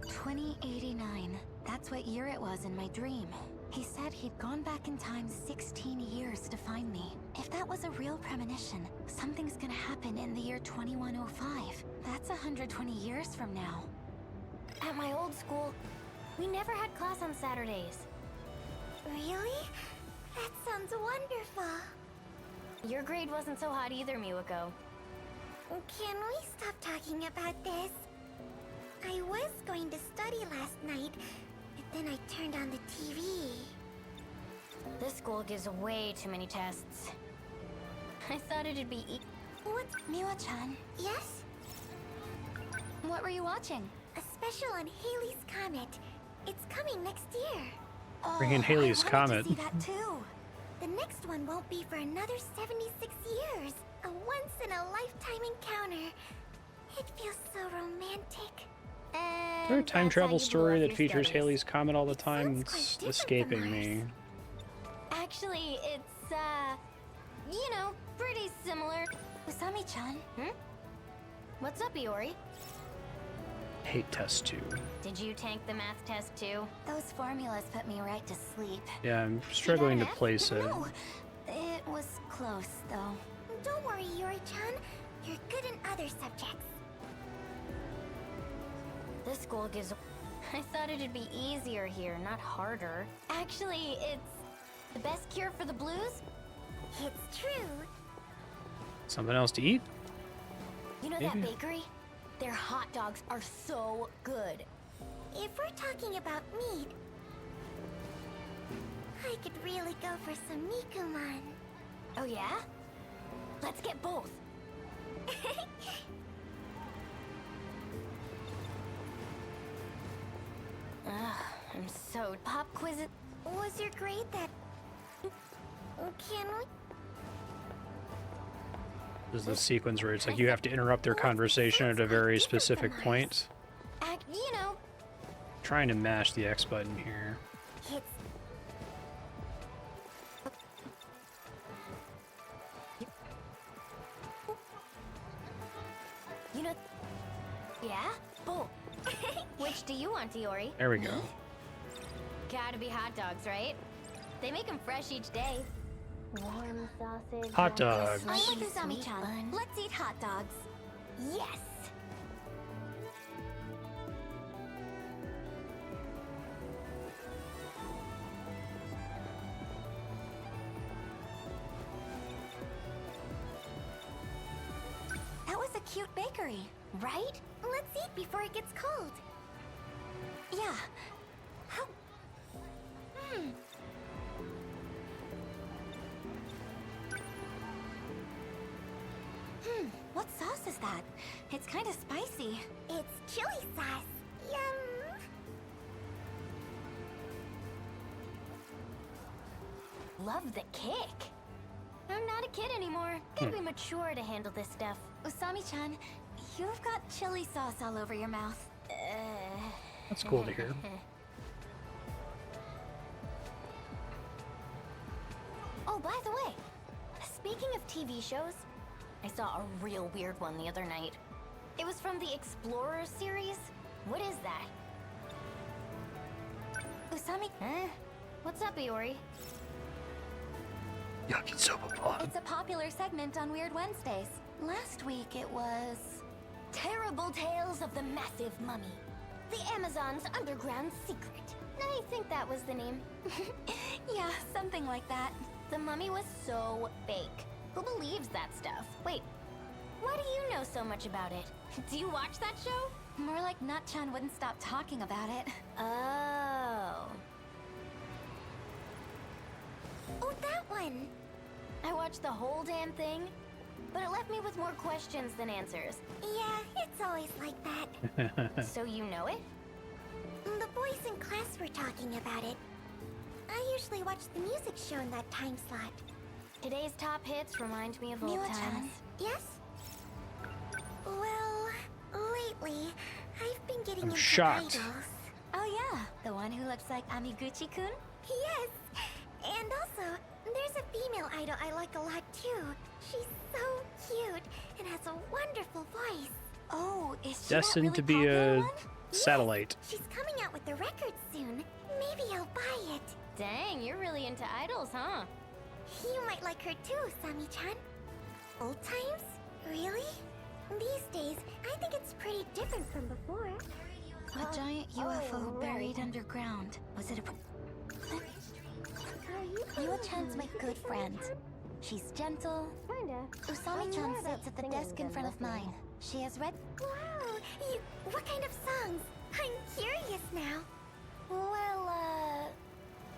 2089. That's what year it was in my dream. He said he'd gone back in time 16 years to find me. If that was a real premonition, something's gonna happen in the year 2105. That's 120 years from now. At my old school, we never had class on Saturdays. Really? That sounds wonderful. Your grade wasn't so hot either, Miwako. Can we stop talking about this? I was going to study last night, but then I turned on the TV. This school gives way too many tests. I thought it'd be What? Miwa-chan? Yes? What were you watching? A special on Halley's Comet. It's coming next year. Bring in Halley's I Comet. wanted to see that too. The next one won't be for another 76 years. A once-in-a-lifetime encounter. It feels so romantic. Is there a time travel story that features Halley's Comet all the time? It's escaping me. Actually, it's, you know, pretty similar. Usami-chan? What's up, Iori? Hate test 2. Did you tank the math test too? Those formulas put me right to sleep. Yeah, I'm struggling to place it. No, it was close, though. Don't worry, Yuri-chan. You're good in other subjects. This school gives... I thought it'd be easier here, not harder. Actually, it's the best cure for the blues. It's true. Something else to eat? You know Maybe. that bakery? Their hot dogs are so good. If we're talking about meat, I could really go for some Nikuman. Oh yeah? Let's get both. I'm so... Pop quiz. Was your grade that... Can we... This is the sequence where it's like you have to interrupt their conversation at a very specific point. You know... Trying to mash the X button here. It's... You know... Yeah? Both. Which do you want, Iori? There we go. Gotta be hot dogs, right? They make them fresh each day. Warm sausage. Hot dogs. I'm with Usami-chan. Let's eat hot dogs. Yes! That was a cute bakery, right? Let's eat before it gets cold. Yeah. How... What sauce is that? It's kind of spicy. It's chili sauce. Yum. Love the kick. I'm not a kid anymore. Gotta be mature to handle this stuff. Usami-chan, you've got chili sauce all over your mouth. That's cool to hear. Oh, by the way, speaking of TV shows, I saw a real weird one the other night. It was from the Explorer series. What is that? Usami... What's up, Iori? Yakisoba pod. It's a popular segment on Weird Wednesdays. Last week it was... Terrible Tales of the Massive Mummy. The Amazon's Underground Secret. I think that was the name. Yeah, something like that. The mummy was so fake. Who believes that stuff? Wait, why do you know so much about it? Do you watch that show? More like Nut-chan wouldn't stop talking about it. Oh. Oh, that one! I watched the whole damn thing, but it left me with more questions than answers. Yeah, it's always like that. So you know it? The boys in class were talking about it. I usually watch the music show in that time slot. Today's top hits remind me of old Miwa-chan. times. Yes? Well, lately, I've been I'm getting I'm into shocked. idols. Oh yeah, the one who looks like Amiguchi-kun? Yes! And also, there's a female idol I like a lot too. She's so cute and has a wonderful voice. Oh, is she Destined that really to be popular a one? satellite. Yes, she's coming out with the record soon. Maybe I'll buy it. Dang, you're really into idols, huh? You might like her too, Sami-chan. Old times? Really? These days, I think it's pretty different from before. A giant UFO buried underground. Was it a... Yua-chan's my good friend. She's gentle. Usami-chan sits at the desk in front of mine. She has read... Wow! What kind of songs? I'm curious now. Well,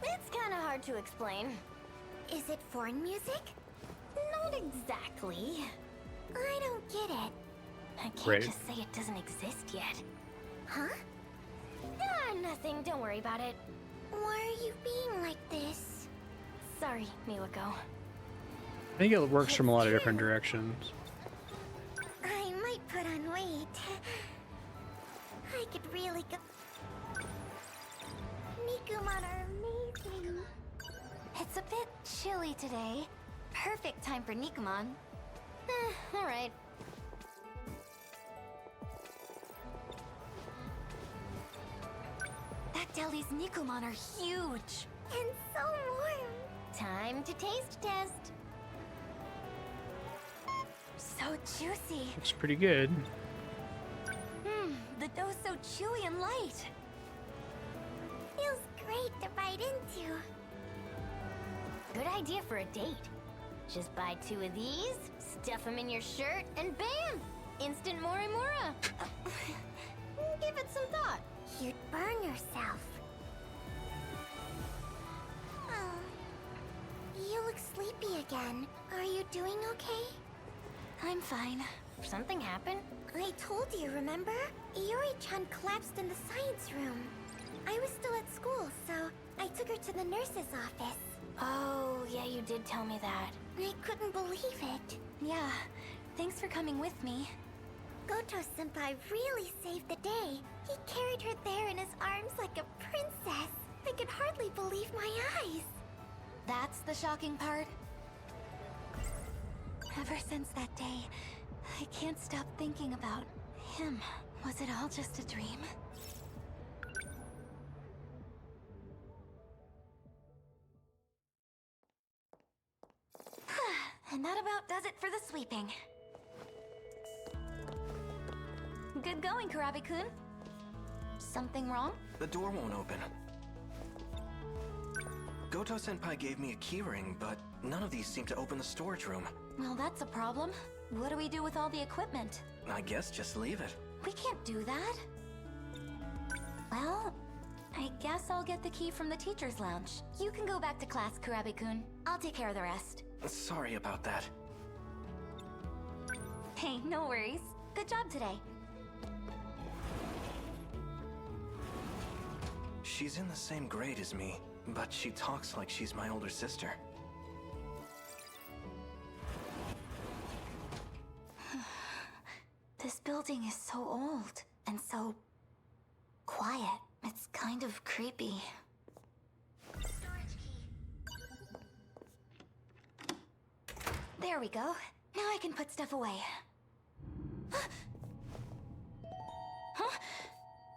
it's kind of hard to explain. Is it foreign music? Not exactly. I don't get it. I can't Great. just say it doesn't exist yet. Huh? Ah, nothing. Don't worry about it. Why are you being like this? Sorry, Miwako. I think it works from a lot of different directions. I might put on weight. I could really go... Nikumon are amazing. It's a bit chilly today. Perfect time for Nikumon. Alright. That deli's Nikumon are huge. And so warm. Time to taste test. So juicy. Looks pretty good. The dough's so chewy and light. Feels great to bite into. Good idea for a date. Just buy 2 of these, stuff them in your shirt, and bam! Instant Morimura. Give it some thought. You'd burn yourself. Oh, you look sleepy again. Are you doing okay? I'm fine. Something happened? I told you, remember? Iori-chan collapsed in the science room. I was still at school, so I took her to the nurse's office. Oh, yeah, you did tell me that. I couldn't believe it. Yeah, thanks for coming with me. Goto-senpai really saved the day. He carried her there in his arms like a princess. I could hardly believe my eyes. That's the shocking part. Ever since that day, I can't stop thinking about him. Was it all just a dream? And that about does it for the sweeping. Good going, Kurabe-kun. Something wrong? The door won't open. Goto-senpai gave me a keyring, but none of these seem to open the storage room. Well, that's a problem. What do we do with all the equipment? I guess just leave it. We can't do that. Well, I guess I'll get the key from the teacher's lounge. You can go back to class, Kurabe-kun. I'll take care of the rest. Sorry about that. Hey, no worries. Good job today. She's in the same grade as me, but she talks like she's my older sister. This building is so old and so quiet. It's kind of creepy. There we go. Now I can put stuff away. Huh?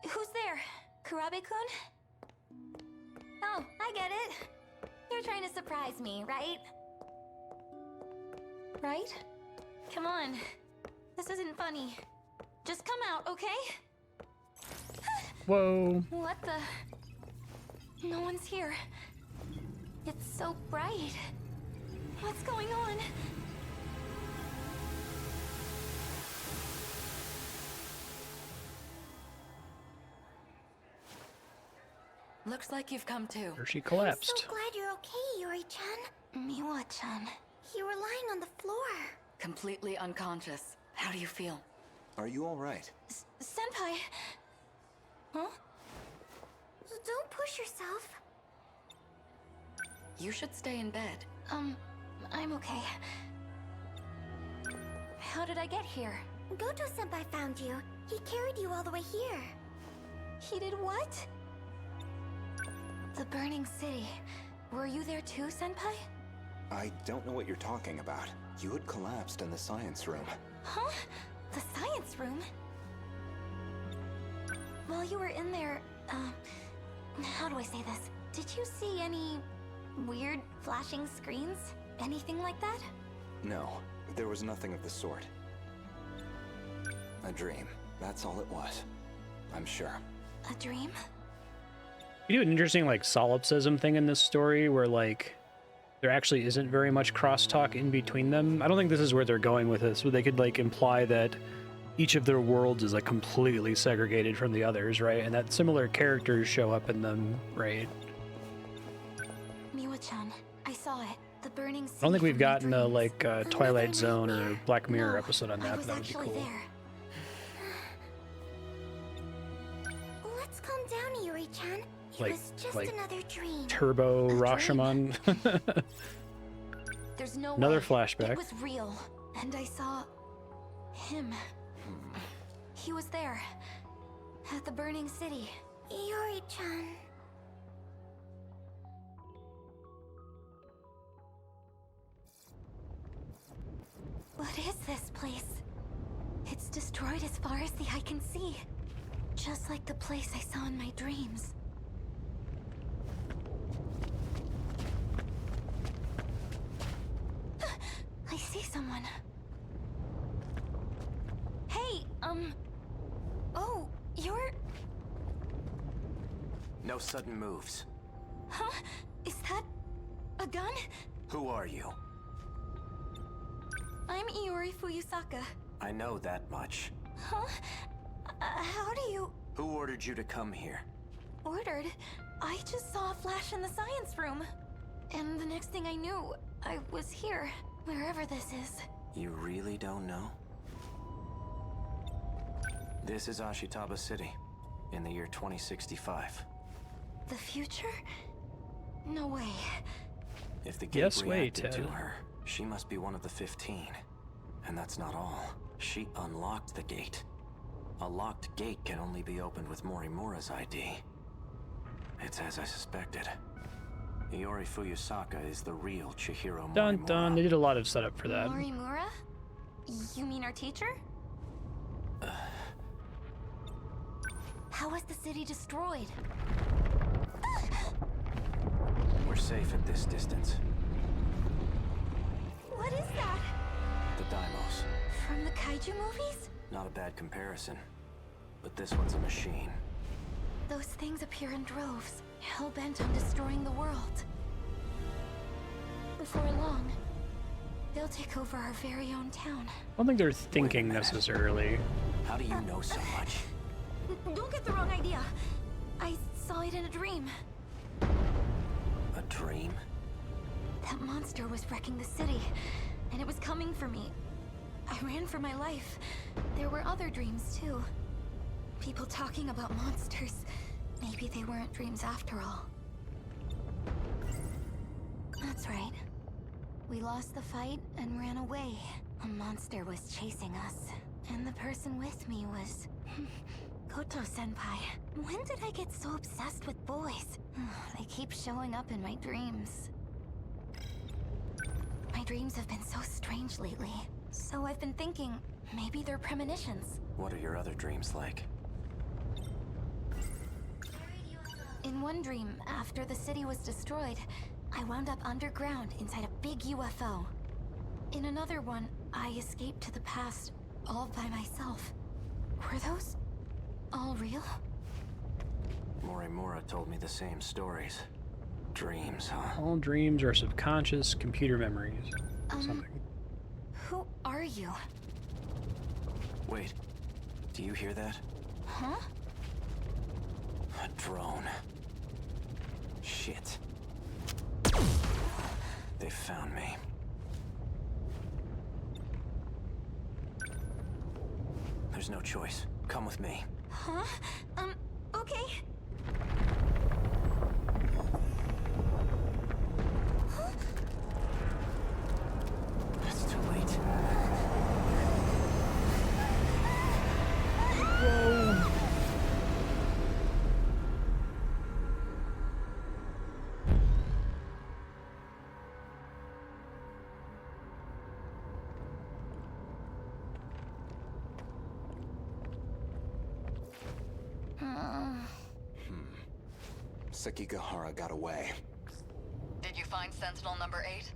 Who's there? Kurabe-kun? Oh, I get it. You're trying to surprise me, right? Right? Come on. This isn't funny. Just come out, okay? Whoa. What the? No one's here. It's so bright. What's going on? Looks like you've come to. Or she collapsed. I'm so glad you're okay, Yuri-chan. Miwa-chan. You were lying on the floor. Completely unconscious. How do you feel? Are you all right? Senpai! Huh? Don't push yourself. You should stay in bed. I'm okay. How did I get here? Goto-senpai found you. He carried you all the way here. He did what? The burning city. Were you there too, Senpai? I don't know what you're talking about. You had collapsed in the science room. Huh? The science room? While you were in there, how do I say this? Did you see any weird flashing screens? Anything like that? No, there was nothing of the sort. A dream. That's all it was. I'm sure. A dream? You do an interesting like solipsism thing in this story where like there actually isn't very much crosstalk in between them. I don't think this is where they're going with this, but they could like imply that each of their worlds is like completely segregated from the others, right? And that similar characters show up in them, right? Miwa-chan, I saw it. The burning city. I don't think we've from my gotten a dreams. like Twilight Zone or Black Mirror episode on that, I but was that would be actually cool. there. Let's calm down, Yuri-chan. It Like- was just like another dream. Turbo Rashomon. There's no Another way. flashback. It was real, and I saw him. He was there at the burning city. Yuri-chan. What is this place? It's destroyed as far as the eye can see. Just like the place I saw in my dreams. I see someone. Hey, oh, you're... No sudden moves. Huh? Is that a gun? Who are you? I'm Iori Fuyusaka. I know that much. Huh? How do you... Who ordered you to come here? Ordered? I just saw a flash in the science room. And the next thing I knew, I was here. Wherever this is. You really don't know? This is Ashitaba City, in the year 2065. The future? No way. If the gate Yes, wait, reacted to Ted. her, she must be one of the 15. And that's not all. She unlocked the gate. A locked gate can only be opened with Morimura's ID. It's as I suspected. Iori Fuyusaka is the real Chihiro Dun Morimura. dun. They did a lot of setup for that. Morimura? You mean our teacher? How was the city destroyed? We're safe at this distance. What is that? The Daimos. From the kaiju movies? Not a bad comparison. But this one's a machine. Those things appear in droves, hell-bent on destroying the world. Before long, they'll take over our very own town. I don't think they're thinking necessarily. How do you know so much? Don't get the wrong idea. I saw it in a dream. A dream? That monster was wrecking the city, and it was coming for me. I ran for my life. There were other dreams, too. People talking about monsters. Maybe they weren't dreams after all. That's right. We lost the fight and ran away. A monster was chasing us. And the person with me was... Koto-senpai. When did I get so obsessed with boys? They keep showing up in my dreams. My dreams have been so strange lately. So I've been thinking, maybe they're premonitions. What are your other dreams like? In one dream, after the city was destroyed, I wound up underground inside a big UFO. In another one, I escaped to the past, all by myself. Were those all real? Morimura told me the same stories. Dreams, huh? All dreams are subconscious computer memories. Or something. Who are you? Wait, do you hear that? Huh? A drone. Shit. They found me. There's no choice. Come with me. Huh? Okay. It's too late. Whoa. Sekigahara got away. Did you find Sentinel number 8?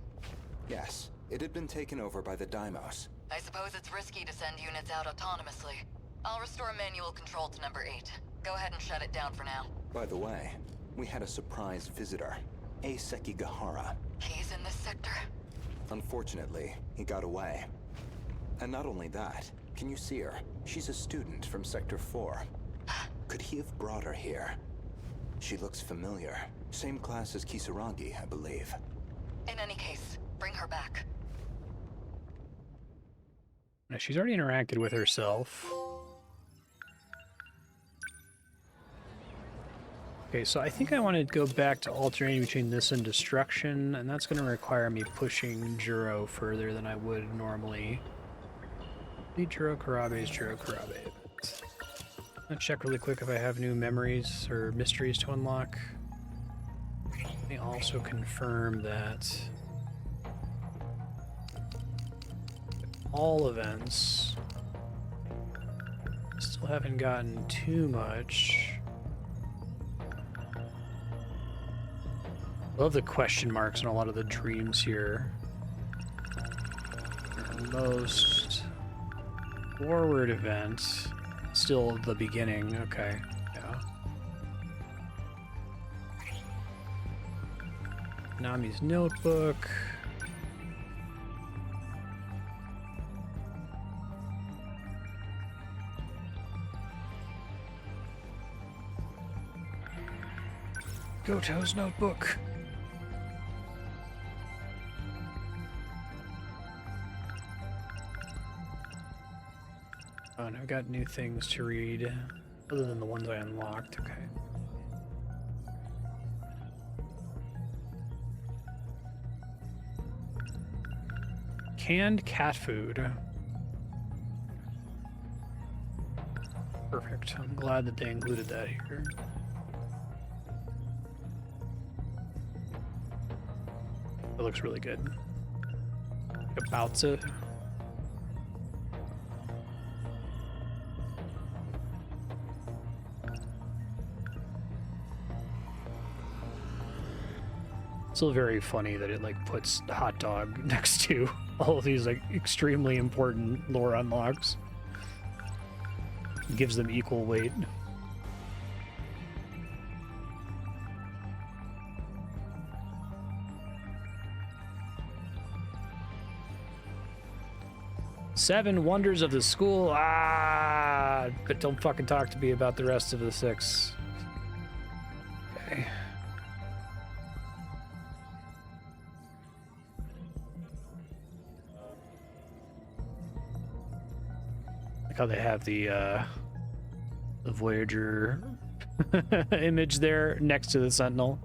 Yes, it had been taken over by the Daimos. I suppose it's risky to send units out autonomously. I'll restore manual control to number 8. Go ahead and shut it down for now. By the way, we had a surprise visitor, a Sekigahara. He's in this sector? Unfortunately, he got away. And not only that, can you see her? She's a student from Sector 4. Could he have brought her here? She looks familiar. Same class as Kisaragi, I believe. In any case, bring her back. Now, she's already interacted with herself. Okay, so I think I want to go back to alternating between this and destruction, and that's going to require me pushing Juro further than I would normally. Juro Karabe is Juro Karabe. I'm gonna check really quick if I have new memories or mysteries to unlock. Let me also confirm that all events still haven't gotten too much. Love the question marks in a lot of the dreams here. Most forward event, still the beginning. Okay, yeah. Nami's notebook. Goto's notebook. Oh, and I've got new things to read, other than the ones I unlocked. Okay. Canned cat food. Perfect. I'm glad that they included that here. That looks really good. About to. Still very funny that it like puts hot dog next to all of these like extremely important lore unlocks. Gives them equal weight. Seven wonders of the school. Ah, but don't fucking talk to me about the rest of the 6. Okay. How they have the Voyager image there next to the Sentinel.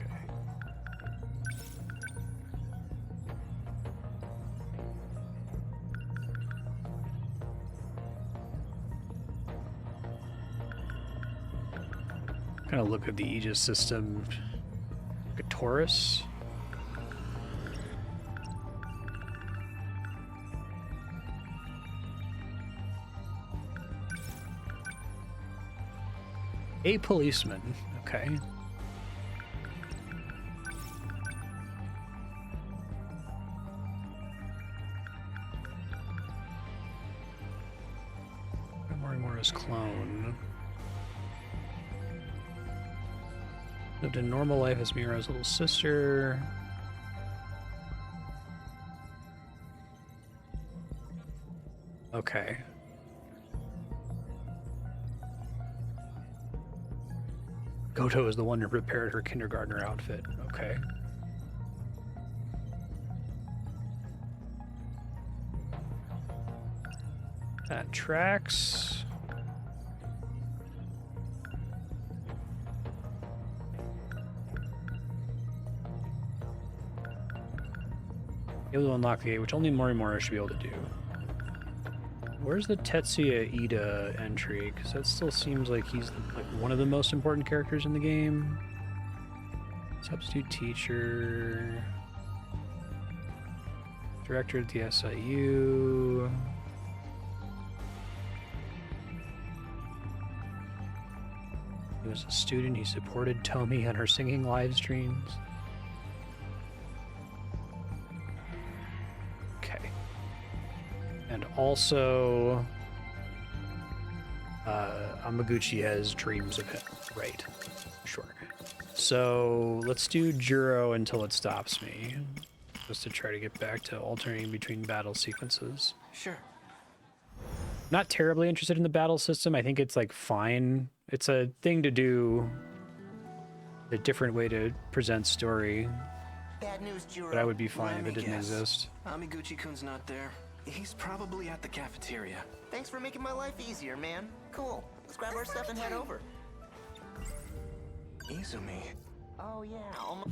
Okay. Kind of look at the Aegis system. Like a Taurus. A policeman, okay. Morimora's clone. Lived a normal life as Mira's little sister. Okay. Goto is the one who prepared her kindergartner outfit. Okay. That tracks. Able to unlock the gate, which only Morimura should be able to do. Where's the Tetsuya Ida entry? Because that still seems like he's like one of the most important characters in the game. Substitute teacher. Director at the SIU. He was a student. He supported Tomi on her singing live streams. Okay. And also, Amaguchi has dreams of him. Right. Sure. So let's do Juro until it stops me. Just to try to get back to alternating between battle sequences. Sure. Not terribly interested in the battle system. I think it's like fine. It's a thing to do. A different way to present story. Bad news, Juro. But I would be fine if Let it me didn't guess. exist. Amiguchi-kun's not there. He's probably at the cafeteria. Thanks for making my life easier, man. Cool. Let's grab our stuff and head over. Izumi. Oh yeah, almost.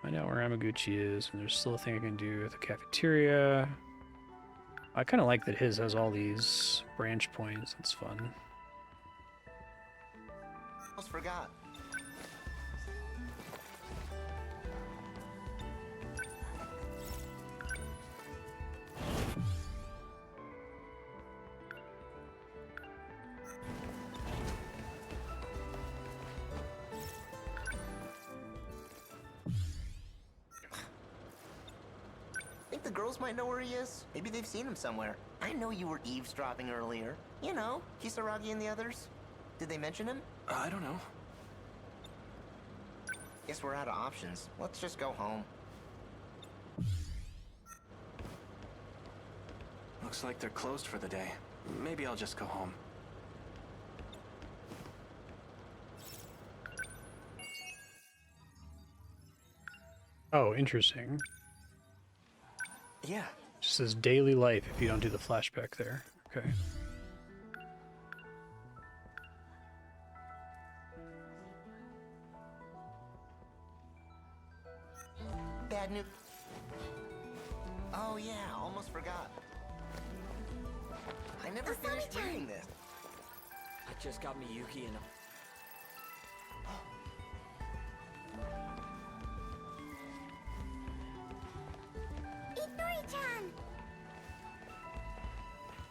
Find out where Amaguchi is, and there's still a thing I can do at the cafeteria. I kind of like that his has all these branch points. It's fun. Almost forgot. Think the girls might know where he is? Maybe they've seen him somewhere. I know you were eavesdropping earlier. You know, Kisaragi and the others. Did they mention him? I don't know. Guess we're out of options. Let's just go home. Looks like they're closed for the day. Maybe I'll just go home. Oh, interesting. Yeah. Just says daily life if you don't do the flashback there. Okay. Bad news. Oh yeah, almost forgot. I never finished reading this. I just got Miyuki and Ittori-chan!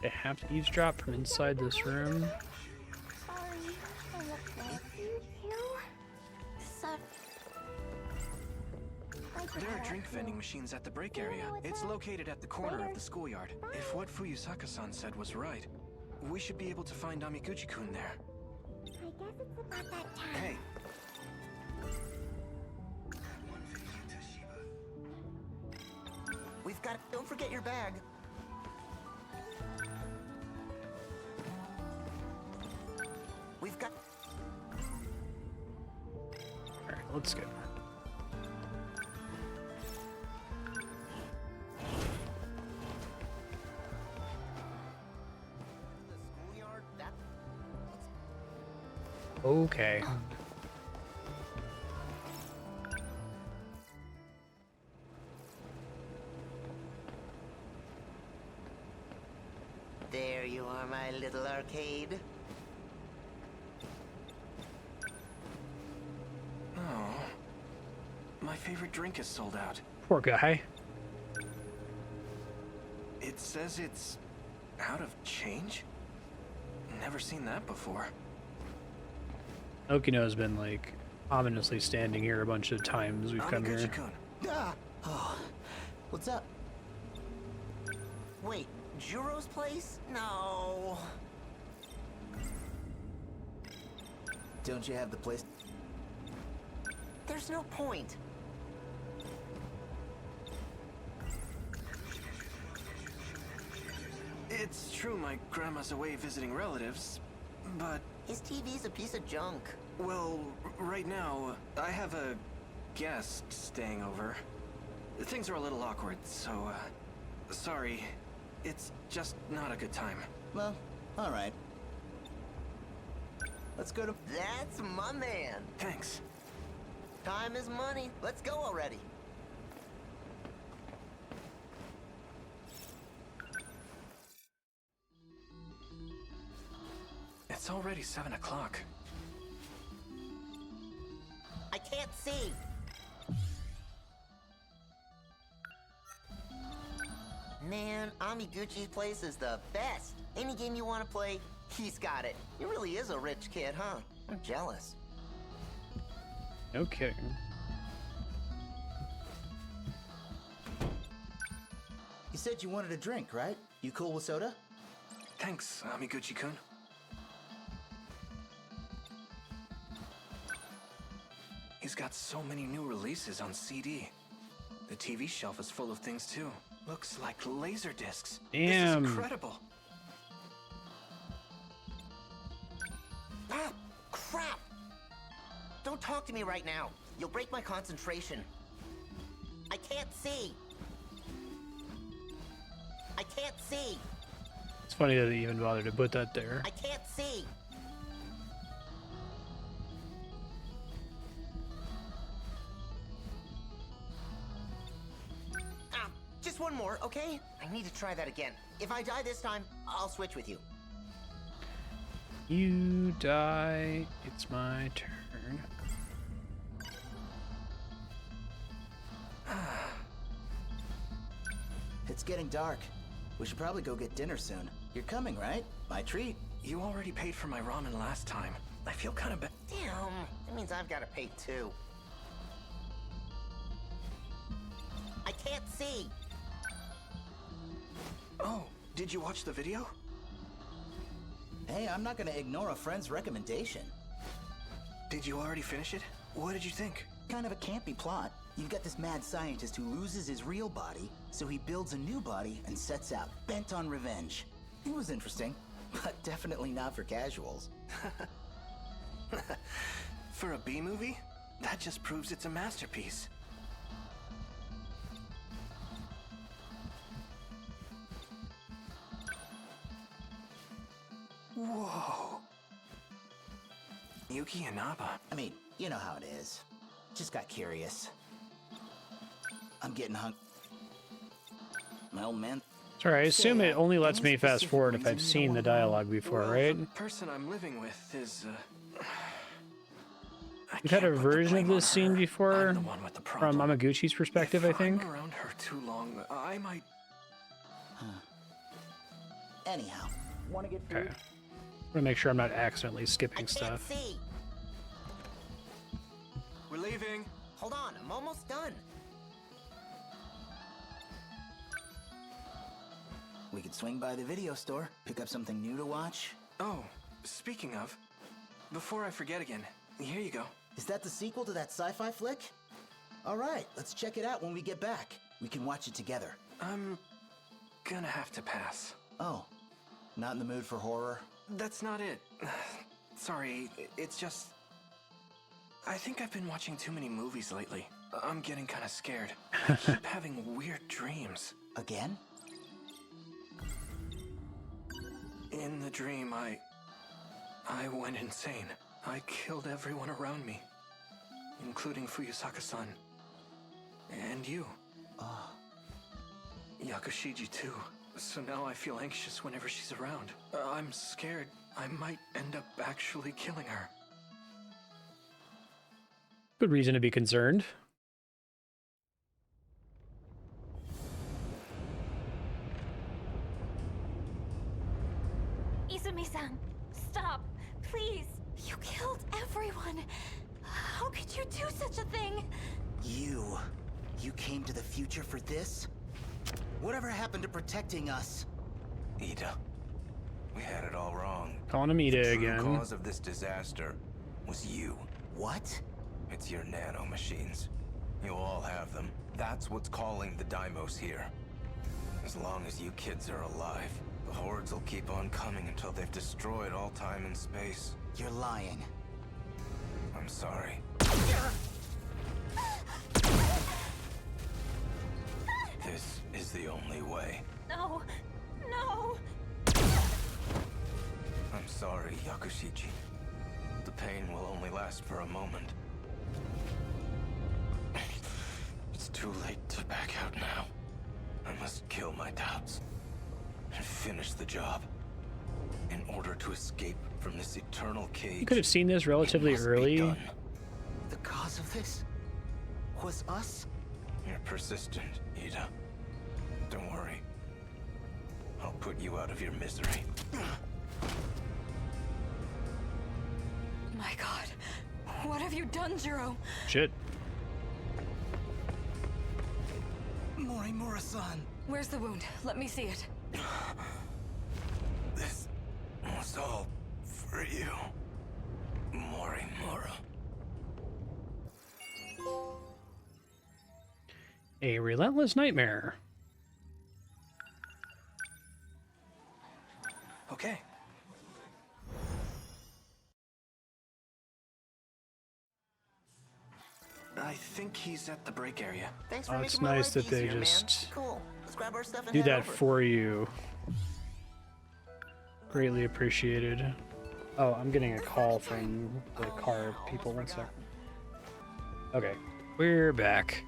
They have to eavesdrop from inside this room. Sorry, I looked at you too. So... There are drink vending machines at the break area. It's located at the corner of the schoolyard. If what Fuyusaka-san said was right, we should be able to find Amiguchi-kun there. I guess it's about that time. Hey. We've got... Don't forget your bag. We've got... Alright, let's go. Okay. There you are, my little arcade. Oh. My favorite drink is sold out. Poor guy. It says it's out of change? Never seen that before. Okino has been like ominously standing here a bunch of times we've come here. Ah! Oh. What's up? Wait, Juro's place? No. Don't you have the place? There's no point. It's true my grandma's away visiting relatives, but... His TV's a piece of junk. Well, right now, I have a guest staying over. Things are a little awkward, so, sorry. It's just not a good time. Well, alright. Let's go to... That's my man! Thanks. Time is money. Let's go already. It's already 7 o'clock. I can't see! Man, Amiguchi's place is the best. Any game you want to play, He's got it. He really is a rich kid, huh? I'm jealous. No kidding. You said you wanted a drink, right? You cool with soda? Thanks, Amiguchi-kun. He's got so many new releases on CD. The TV shelf is full of things too. Looks like laser discs. Damn. This is incredible. Ah, crap! Don't talk to me right now. You'll break my concentration. I can't see. I can't see. It's funny that they even bothered to put that there. I can't see. Ah, just one more, okay? I need to try that again. If I die this time, I'll switch with you. You die. It's my turn. It's getting dark. We should probably go get dinner soon. You're coming, right? My treat. You already paid for my ramen last time. I feel kind of bad. Damn, that means I've got to pay too. I can't see. Oh, did you watch the video? Hey, I'm not gonna ignore a friend's recommendation. Did you already finish it? What did you think? Kind of a campy plot. You've got this mad scientist who loses his real body, so he builds a new body and sets out, bent on revenge. It was interesting, but definitely not for casuals. For a B-movie? That just proves it's a masterpiece. Whoa. Yuki Inaba. I mean, you know how it is. Just got curious. I'm getting hung. My old man. Sorry, I assume it only lets me fast forward if I've seen the dialogue before, right? The person I'm living with is, We've had a version of this scene before from Amaguchi's perspective, I think. I'm around her too long, I might... Anyhow, wanna get Okay. I'm gonna make sure I'm not accidentally skipping stuff. See. We're leaving. Hold on, I'm almost done. We could swing by the video store, pick up something new to watch. Oh, speaking of, before I forget again, here you go. Is that the sequel to that sci-fi flick? All right, let's check it out when we get back. We can watch it together. I'm gonna have to pass. Oh, not in the mood for horror? That's not it. Sorry, it's just... I think I've been watching too many movies lately. I'm getting kind of scared. I keep having weird dreams. Again? In the dream, I went insane. I killed everyone around me, including Fuyusaka-san. And you. Yakushiji too. So now I feel anxious whenever she's around. I'm scared I might end up actually killing her. Good reason to be concerned. Izumi-san, stop, please. You killed everyone. How could you do such a thing? You came to the future for this? Whatever happened to protecting us? Ida, we had it all wrong. Calling him Ida The again. true cause of this disaster was you. What? It's your nano machines. You'll all have them. That's what's calling the Deimos here. As long as you kids are alive, the hordes will keep on coming until they've destroyed all time and space. You're lying. I'm sorry. This is the only way. No, no. I'm sorry, Yakushiji. The pain will only last for a moment. It's too late to back out now. I must kill my doubts and finish the job. In order to escape from this eternal cage. You could have seen this relatively early. The cause of this was us? You're persistent, Ida. Don't worry. I'll put you out of your misery. have you done, Jiro? Shit. Morimura-san. Where's the wound? Let me see it. This was all for you, Morimura. A relentless nightmare. Okay. I think he's at the break area. Thanks for Oh, it's making my nice life that they easier, just man. Cool. Let's grab our stuff and do head that over. for you. Greatly appreciated. Oh, I'm getting a call from the car people. One sec. Okay, we're back.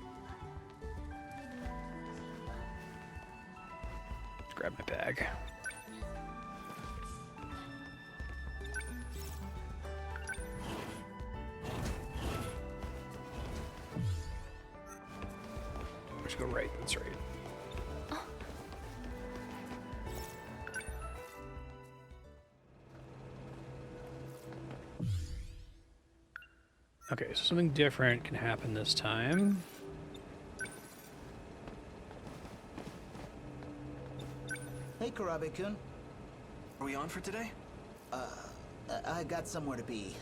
Let's grab my bag. Let's go right. That's right. Okay, so something different can happen this time. Hey, Kurabe-kun. Are we on for today? I got somewhere to be.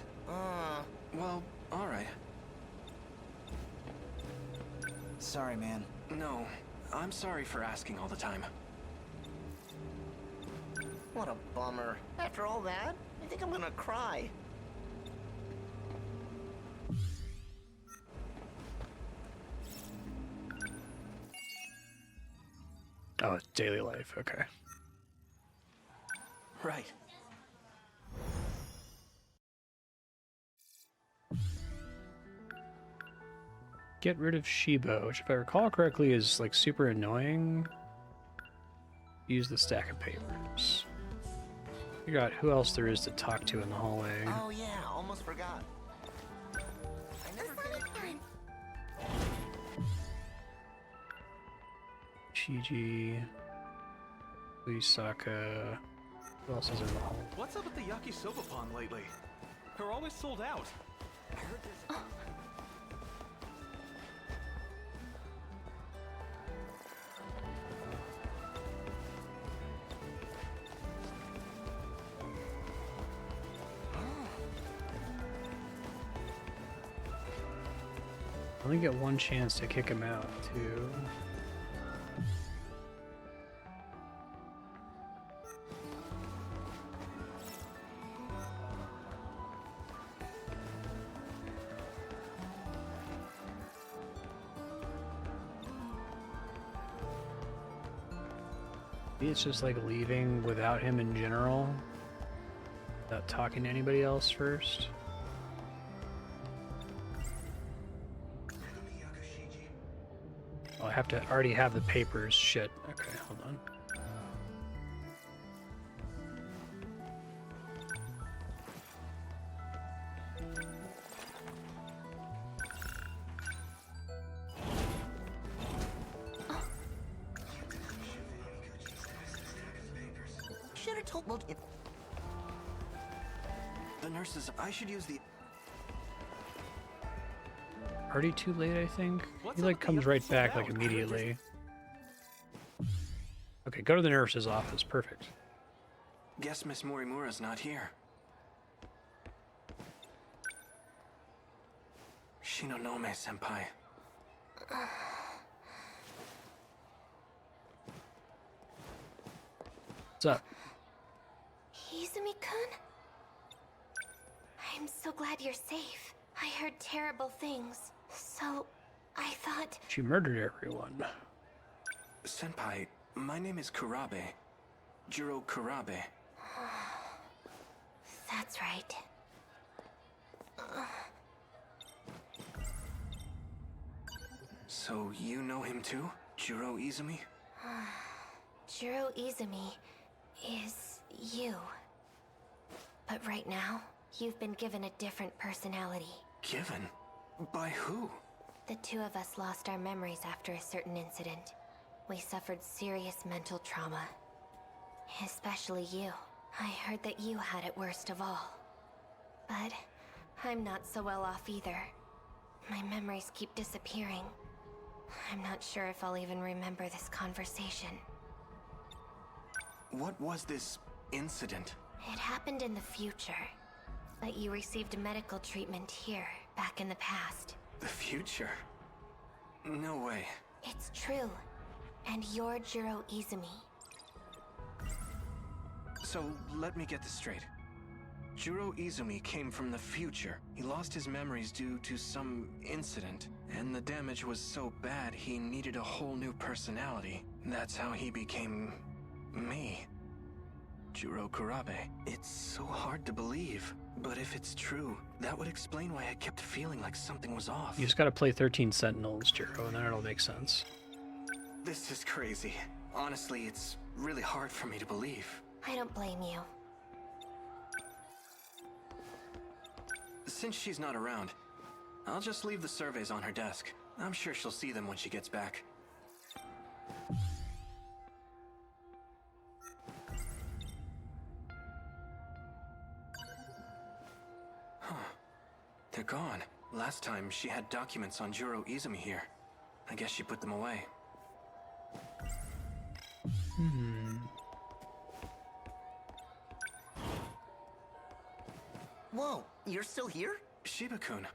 Well, alright. Sorry, man. No, I'm sorry for asking all the time. What a bummer. After all that, I think I'm gonna cry. Oh, it's daily life. Okay. Right. Get rid of Shibo, which if I recall correctly is like super annoying. Use the stack of papers. Figure out who else there is to talk to in the hallway. Oh yeah, almost forgot. I never finished. Chiji, Luisaka. Who else is in the hall? What's up with the yakisoba pond lately? They're always sold out. I heard there's... I only get one chance to kick him out, too. Maybe it's just like leaving without him in general, without talking to anybody else first. Oh, I have to already have the papers. Shit. Okay, hold on. Should have told. Look, The nurses, I should use the... Already too late, I think. What's He up like with the comes right episode back out? like immediately. Okay, go to the nurse's office. Perfect. Guess Miss Morimura's not here. Shinonome senpai. What's up? Izumi-kun? I'm so glad you're safe. I heard terrible things, so I thought... She murdered everyone. Senpai, my name is Kurabe. Jiro Kurabe. That's right. So you know him too? Jiro Izumi? Jiro Izumi is you. But right now, you've been given a different personality. Given? By who? The two of us lost our memories after a certain incident. We suffered serious mental trauma. Especially you. I heard that you had it worst of all. But I'm not so well off either. My memories keep disappearing. I'm not sure if I'll even remember this conversation. What was this incident? It happened in the future. But you received medical treatment here, back in the past. The future? No way. It's true. And you're Jiro Izumi. So, let me get this straight. Jiro Izumi came from the future. He lost his memories due to some incident, and the damage was so bad he needed a whole new personality. That's how he became me. Jiro Kurabe. It's so hard to believe, but if it's true, that would explain why I kept feeling like something was off. You just gotta play 13 Sentinels, Jiro, and then it'll make sense. This is crazy. Honestly, it's really hard for me to believe. I don't blame you. Since she's not around, I'll just leave the surveys on her desk. I'm sure she'll see them when she gets back. Huh. They're gone. Last time, she had documents on Jiro Izumi here. I guess she put them away. Whoa, you're still here? Shiba-kun,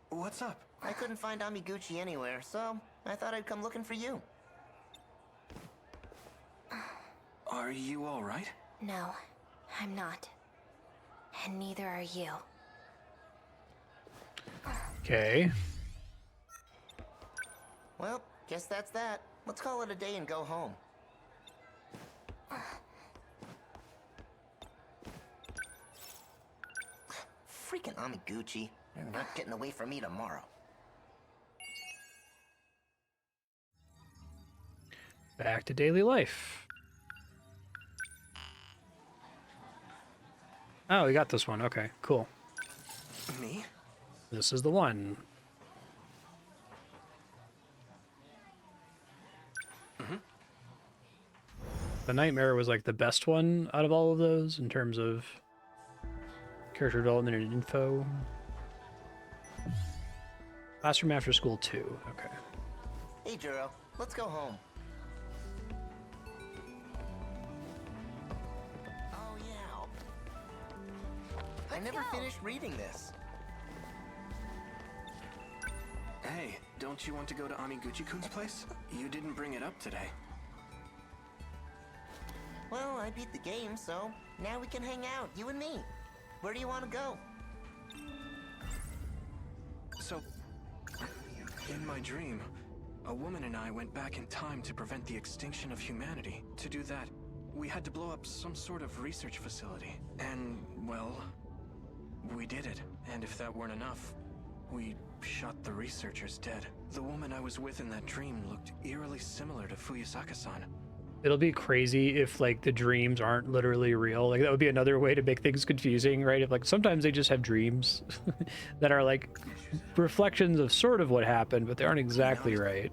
what's up? I couldn't find Amiguchi anywhere, so I thought I'd come looking for you. Are you alright? No, I'm not. And neither are you. Okay. Well, guess that's that. Let's call it a day and go home. Freaking Amiguchi. You're not getting away from me tomorrow. Back to daily life. Oh, we got this one. Okay, cool. Me? This is the one. The Nightmare was like the best one out of all of those in terms of character development and info. Classroom After School 2. Okay. Hey, Jiro. Let's go home. Oh, yeah. I never finished reading this. Hey, don't you want to go to Amiguchi-kun's place? You didn't bring it up today. Well, I beat the game, so now we can hang out, you and me. Where do you want to go? So, in my dream, a woman and I went back in time to prevent the extinction of humanity. To do that, we had to blow up some sort of research facility. And, well, we did it. And if that weren't enough, we shot the researchers dead. The woman I was with in that dream looked eerily similar to Fuyusaka-san. It'll be crazy if like the dreams aren't literally real. Like that would be another way to make things confusing, right? If like sometimes they just have dreams that are like reflections of sort of what happened, but they aren't exactly right.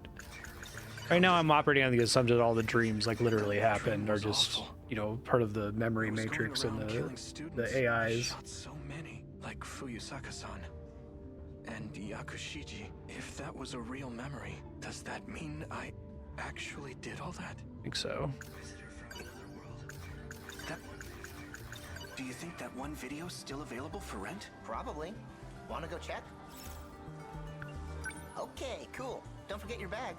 Right now I'm operating on the assumption that all the dreams like literally happened are just, you know, part of the memory matrix and the AIs. Shot so many, like Fuyusaka-san and Yakushiji. If that was a real memory, does that mean I actually did all that? I think so. Do you think that one video's still available for rent? Probably. Want to go check? Okay, cool. Don't forget your bag.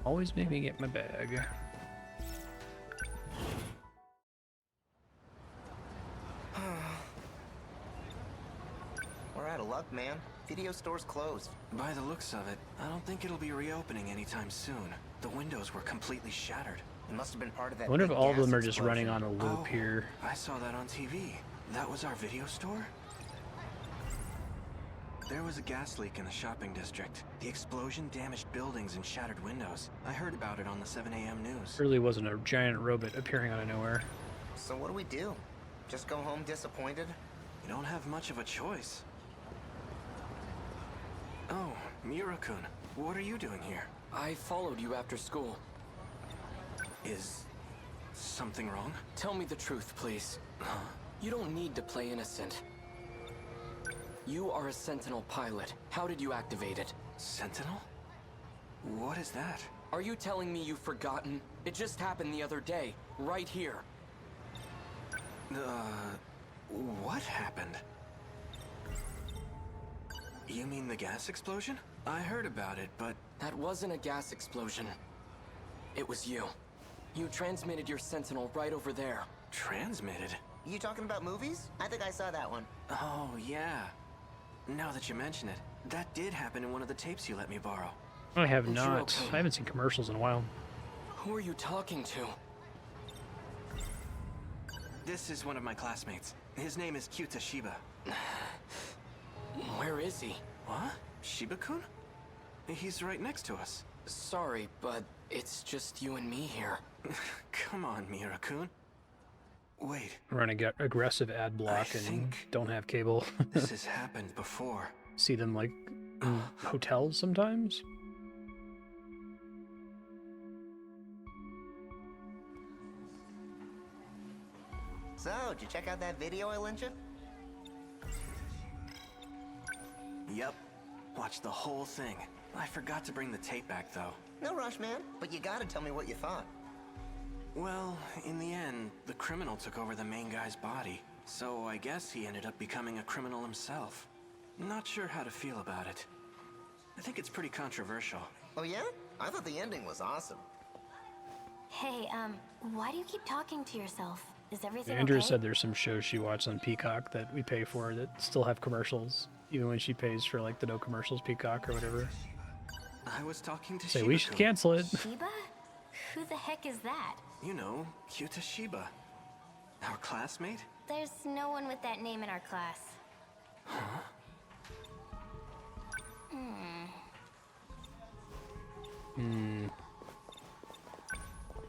Always make me get my bag. We're out of luck, man. Video store's closed. By the looks of it, I don't think it'll be reopening anytime soon. The windows were completely shattered. It must have been part of that. I wonder if big all of gas them are just explosion. running on a loop here. I saw that on TV. That was our video store? There was a gas leak in the shopping district. The explosion damaged buildings and shattered windows. I heard about it on the 7 a.m. news. Really wasn't a giant robot appearing out of nowhere. So what do we do? Just go home disappointed? You don't have much of a choice. Oh, Miura-kun, what are you doing here? I followed you after school. Is something wrong? Tell me the truth, please. You don't need to play innocent. You are a Sentinel pilot. How did you activate it? Sentinel? What is that? Are you telling me you've forgotten? It just happened the other day, right here. What happened? You mean the gas explosion? I heard about it, but... That wasn't a gas explosion. It was you. You transmitted your Sentinel right over there. Transmitted? You talking about movies? I think I saw that one. Oh, yeah. Now that you mention it, that did happen in one of the tapes you let me borrow. I have not. I haven't seen commercials in a while. Who are you talking to? This is one of my classmates. His name is Kyuta Shiba. Where is he? What? Shiba-kun? He's right next to us. Sorry, but it's just you and me here. Come on, Miura-kun. Wait. Run a aggressive ad block and don't have cable. This has happened before. See them like in hotels sometimes. So, did you check out that video I lent you? Yep. Watched the whole thing. I forgot to bring the tape back, though. No rush, man. But you gotta tell me what you thought. Well, in the end, the criminal took over the main guy's body. So I guess he ended up becoming a criminal himself. Not sure how to feel about it. I think it's pretty controversial. Oh yeah? I thought the ending was awesome. Hey, why do you keep talking to yourself? Is everything Andrew okay? said there's some shows she watched on Peacock that we pay for that still have commercials, even when she pays for like the no commercials Peacock or whatever. I was talking to Say Shiba-kun. we should cancel it. Shiba? Who the heck is that? You know, Kyuta Shiba. Our classmate? There's no one with that name in our class. Huh?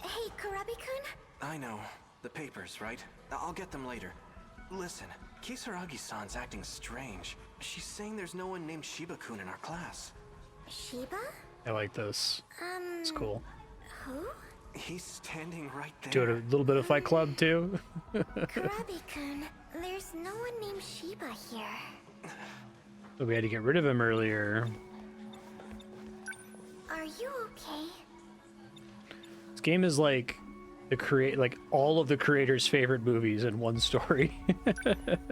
Hey, Kurabi-kun? I know. The papers, right? I'll get them later. Listen, Kisaragi-san's acting strange. She's saying there's no one named Shiba-kun in our class. Shiba? I like this. It's cool. Who? He's standing right there. Doing a little bit of Fight Club too. Kurabi-kun, there's no one named Shiba here. But we had to get rid of him earlier. Are you okay? This game is like like all of the creators' favorite movies in one story.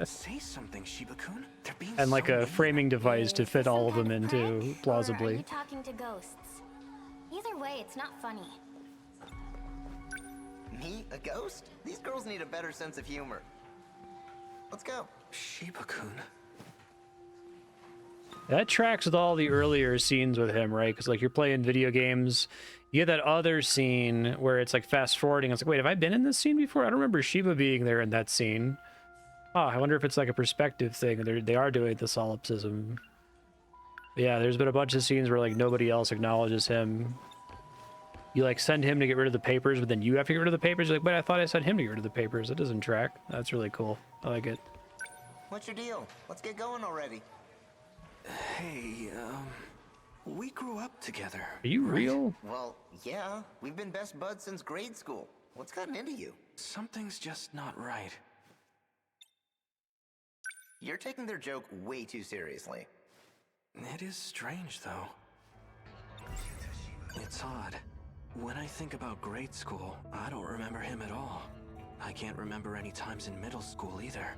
Say something, Shiba-kun. They're being And like so a framing device to fit all of them into Or are plausibly. you talking to ghosts? Either way, it's not funny. Me? A ghost? These girls need a better sense of humor. Let's go. Shiba-kun. That tracks with all the earlier scenes with him, right? Because like you're playing video games, you get that other scene where it's like fast forwarding. It's like, wait, have I been in this scene before? I don't remember Shiba being there in that scene. Oh, I wonder if it's like a perspective thing. They are doing the solipsism. Yeah, there's been a bunch of scenes where like nobody else acknowledges him. You like send him to get rid of the papers, but then you have to get rid of the papers. You're like, wait, I thought I sent him to get rid of the papers. That doesn't track. That's really cool. I like it. What's your deal? Let's get going already. Hey, we grew up together. Are you real? Well, yeah. We've been best buds since grade school. What's gotten into you? Something's just not right. You're taking their joke way too seriously. It is strange, though. It's odd. When I think about grade school, I don't remember him at all. I can't remember any times in middle school either.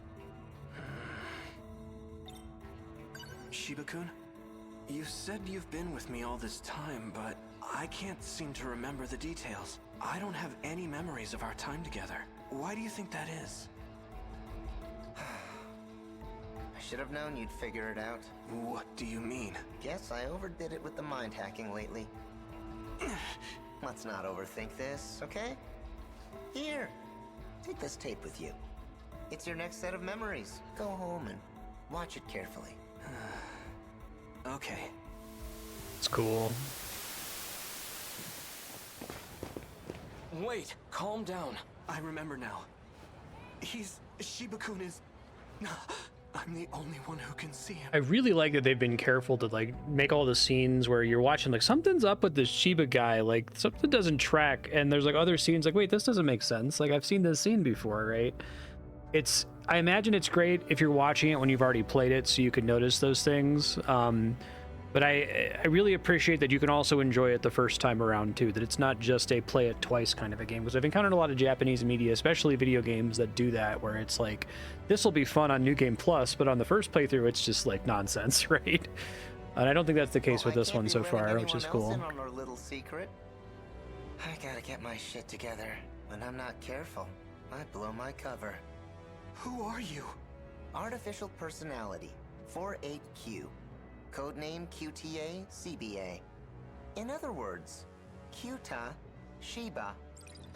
Shiba-kun, you said you've been with me all this time, but I can't seem to remember the details. I don't have any memories of our time together. Why do you think that is? I should have known you'd figure it out. What do you mean? Guess I overdid it with the mind hacking lately. Let's not overthink this, okay? Here, take this tape with you. It's your next set of memories. Go home and watch it carefully. Okay. It's cool. Wait, calm down. I remember now. Shiba-kun is... I'm the only one who can see him. I really like that they've been careful to like make all the scenes where you're watching like something's up with the Shiba guy, like something doesn't track, and there's like other scenes like, wait, this doesn't make sense. Like I've seen this scene before, right? I imagine it's great if you're watching it when you've already played it, so you can notice those things. But I really appreciate that you can also enjoy it the first time around too, that it's not just a play it twice kind of a game, because I've encountered a lot of Japanese media, especially video games, that do that, where it's like, this will be fun on New Game Plus, but on the first playthrough it's just like nonsense, right? And I don't think that's the case with this one so far, which is cool. On our little secret. I gotta get my shit together. When I'm not careful, I blow my cover. Who are you? Artificial Personality, 48Q. Codename QTA CBA. In other words, Kyuta Shiba.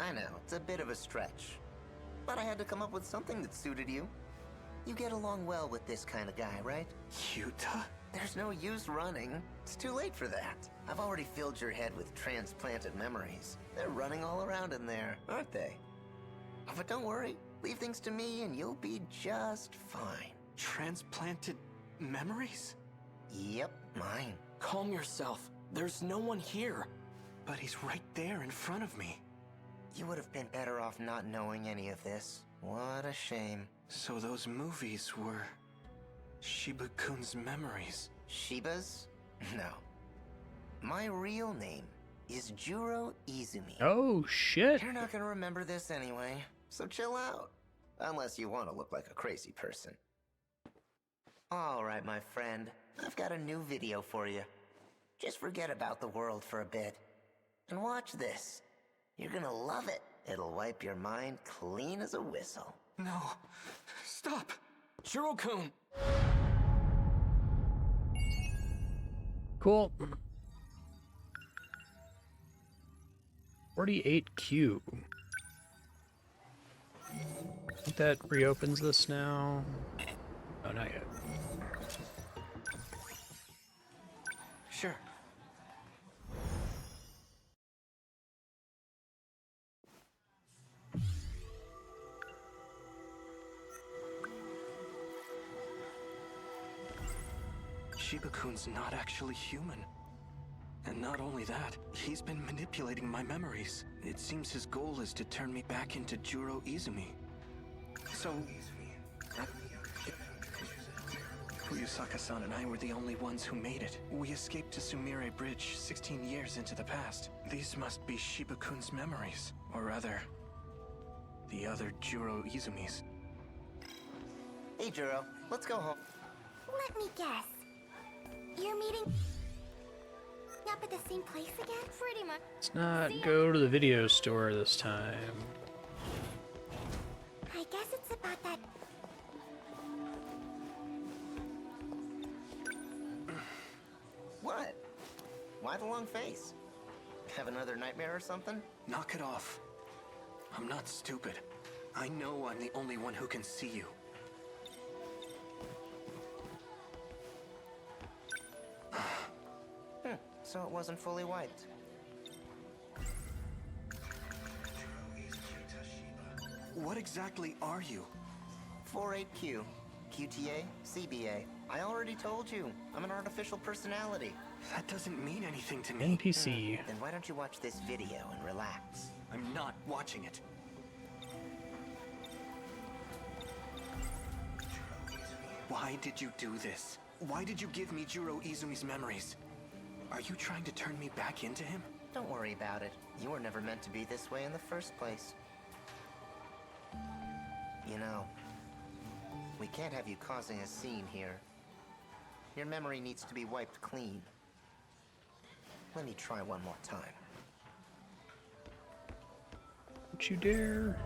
I know, it's a bit of a stretch. But I had to come up with something that suited you. You get along well with this kind of guy, right? Kyuta? There's no use running. It's too late for that. I've already filled your head with transplanted memories. They're running all around in there, aren't they? But don't worry. Leave things to me and you'll be just fine. Transplanted memories? Yep, mine. Calm yourself. There's no one here. But he's right there in front of me. You would have been better off not knowing any of this. What a shame. So those movies were Shiba-kun's memories. Shiba's? No. My real name is Juro Izumi. Oh, shit. You're not gonna remember this anyway, so chill out. Unless you want to look like a crazy person. Alright, my friend. I've got a new video for you. Just forget about the world for a bit. And watch this. You're gonna love it. It'll wipe your mind clean as a whistle. No. Stop! Juro-kun! Cool. 48Q. I think that reopens this now. Oh, not yet. Sure. Shiba-kun's not actually human. And not only that, he's been manipulating my memories. It seems his goal is to turn me back into Juro Izumi. So... Fuyusaka-san and I were the only ones who made it. We escaped to Sumire Bridge 16 years into the past. These must be Shiba-kun's memories. Or rather, the other Juro Izumis. Hey, Juro, let's go home. Let me guess. You're meeting up at the same place again? Pretty much. Let's not go to the video store this time. I guess it's about that. What? Why the long face? Have another nightmare or something? Knock it off. I'm not stupid. I know I'm the only one who can see you. So it wasn't fully wiped. What exactly are you? 48Q. QTA, CBA. I already told you. I'm an artificial personality. That doesn't mean anything to me. NPC. Then why don't you watch this video and relax? I'm not watching it. Why did you do this? Why did you give me Juro Izumi's memories? Are you trying to turn me back into him? Don't worry about it. You were never meant to be this way in the first place. You know, we can't have you causing a scene here. Your memory needs to be wiped clean. Let me try one more time. Don't you dare.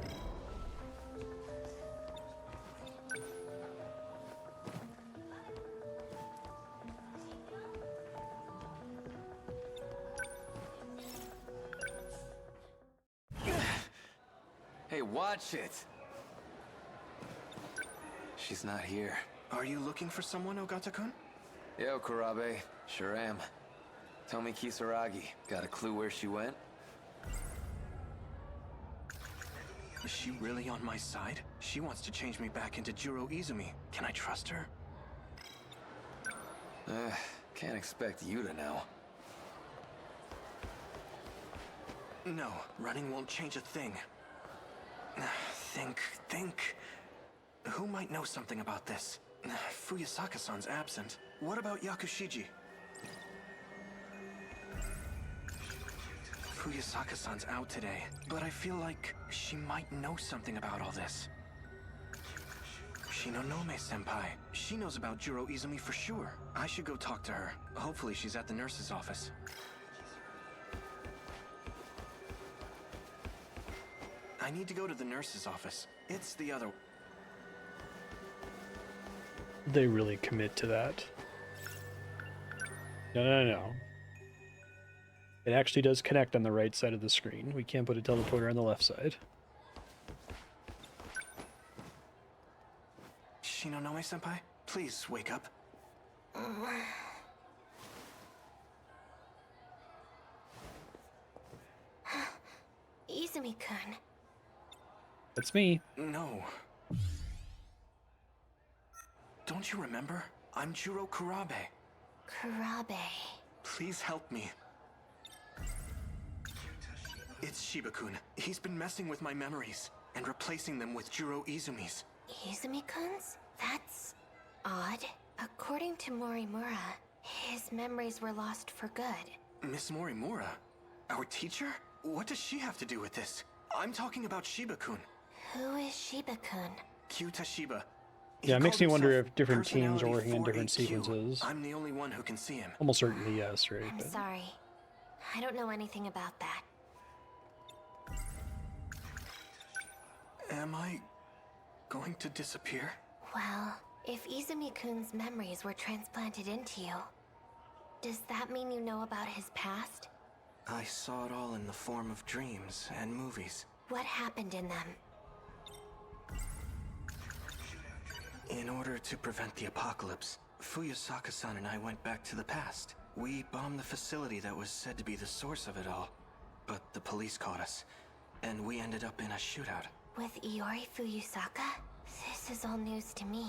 Hey, watch it! She's not here. Are you looking for someone, Ogata-kun? Yo, Kurabe. Sure am. Tell me, Kisaragi, got a clue where she went? Is she really on my side? She wants to change me back into Juro Izumi. Can I trust her? Can't expect you to know. No, running won't change a thing. Think. Who might know something about this? Fuyasaka-san's absent. What about Yakushiji? Fuyasaka-san's out today, but I feel like she might know something about all this. Shinonome-senpai. She knows about Juro Izumi for sure. I should go talk to her. Hopefully she's at the nurse's office. I need to go to the nurse's office. It's the other... They really commit to that. No. It actually does connect on the right side of the screen. We can't put a teleporter on the left side. Shinonome-senpai, please wake up. Izumi-kun. That's me. No. Don't you remember? I'm Juro Kurabe. Kurabe. Please help me. It's Shiba-kun. He's been messing with my memories and replacing them with Juro Izumi's. Izumi-kun's? That's odd. According to Morimura, his memories were lost for good. Miss Morimura? Our teacher? What does she have to do with this? I'm talking about Shiba-kun. Who is Shiba-kun? Kyuta Shiba. Yeah, it makes me wonder if different teams are working in different 4AQ. sequences. I'm the only one who can see him. Almost certainly yes, right? I'm sorry. I don't know anything about that. Am I going to disappear? Well, if Izumi-kun's memories were transplanted into you, does that mean you know about his past? I saw it all in the form of dreams and movies. What happened in them? In order to prevent the apocalypse, Fuyasaka-san and I went back to the past. We bombed the facility that was said to be the source of it all. But the police caught us, and we ended up in a shootout. With Iori Fuyasaka? This is all news to me.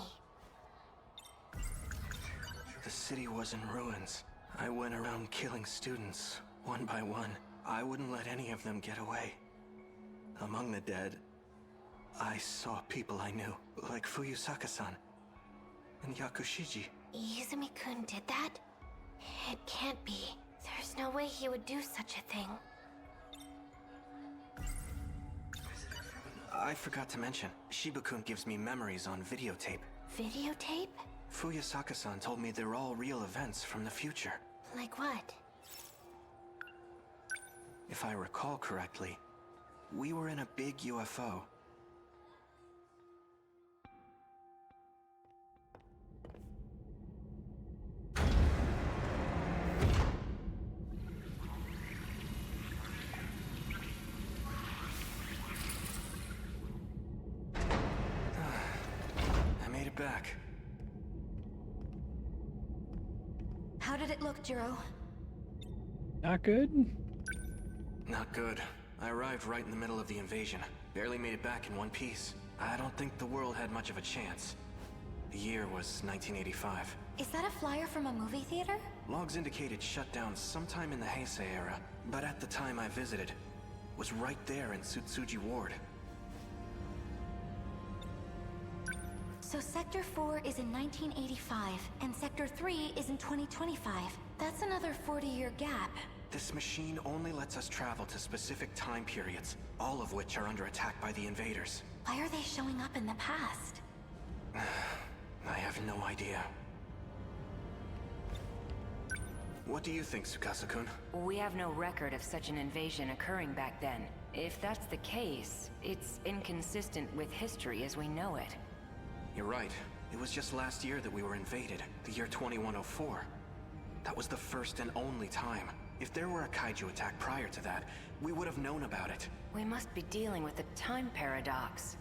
The city was in ruins. I went around killing students, one by one. I wouldn't let any of them get away. Among the dead, I saw people I knew, like Fuyasaka-san and Yakushiji. Izumi-kun did that? It can't be. There's no way he would do such a thing. I forgot to mention, Shiba-kun gives me memories on videotape. Videotape? Fuyasaka-san told me they're all real events from the future. Like what? If I recall correctly, we were in a big UFO. I made it back. How did it look, Jiro? Not good? Not good. I arrived right in the middle of the invasion. Barely made it back in one piece. I don't think the world had much of a chance. The year was 1985. Is that a flyer from a movie theater? Logs indicated shutdown sometime in the Heisei era, but at the time I visited, was right there in Tsutsuji Ward. So Sector 4 is in 1985, and Sector 3 is in 2025. That's another 40-year gap. This machine only lets us travel to specific time periods, all of which are under attack by the invaders. Why are they showing up in the past? I have no idea. What do you think, Tsukasa-kun? We have no record of such an invasion occurring back then. If that's the case, it's inconsistent with history as we know it. You're right. It was just last year that we were invaded, the year 2104. That was the first and only time. If there were a kaiju attack prior to that, we would have known about it. We must be dealing with a time paradox.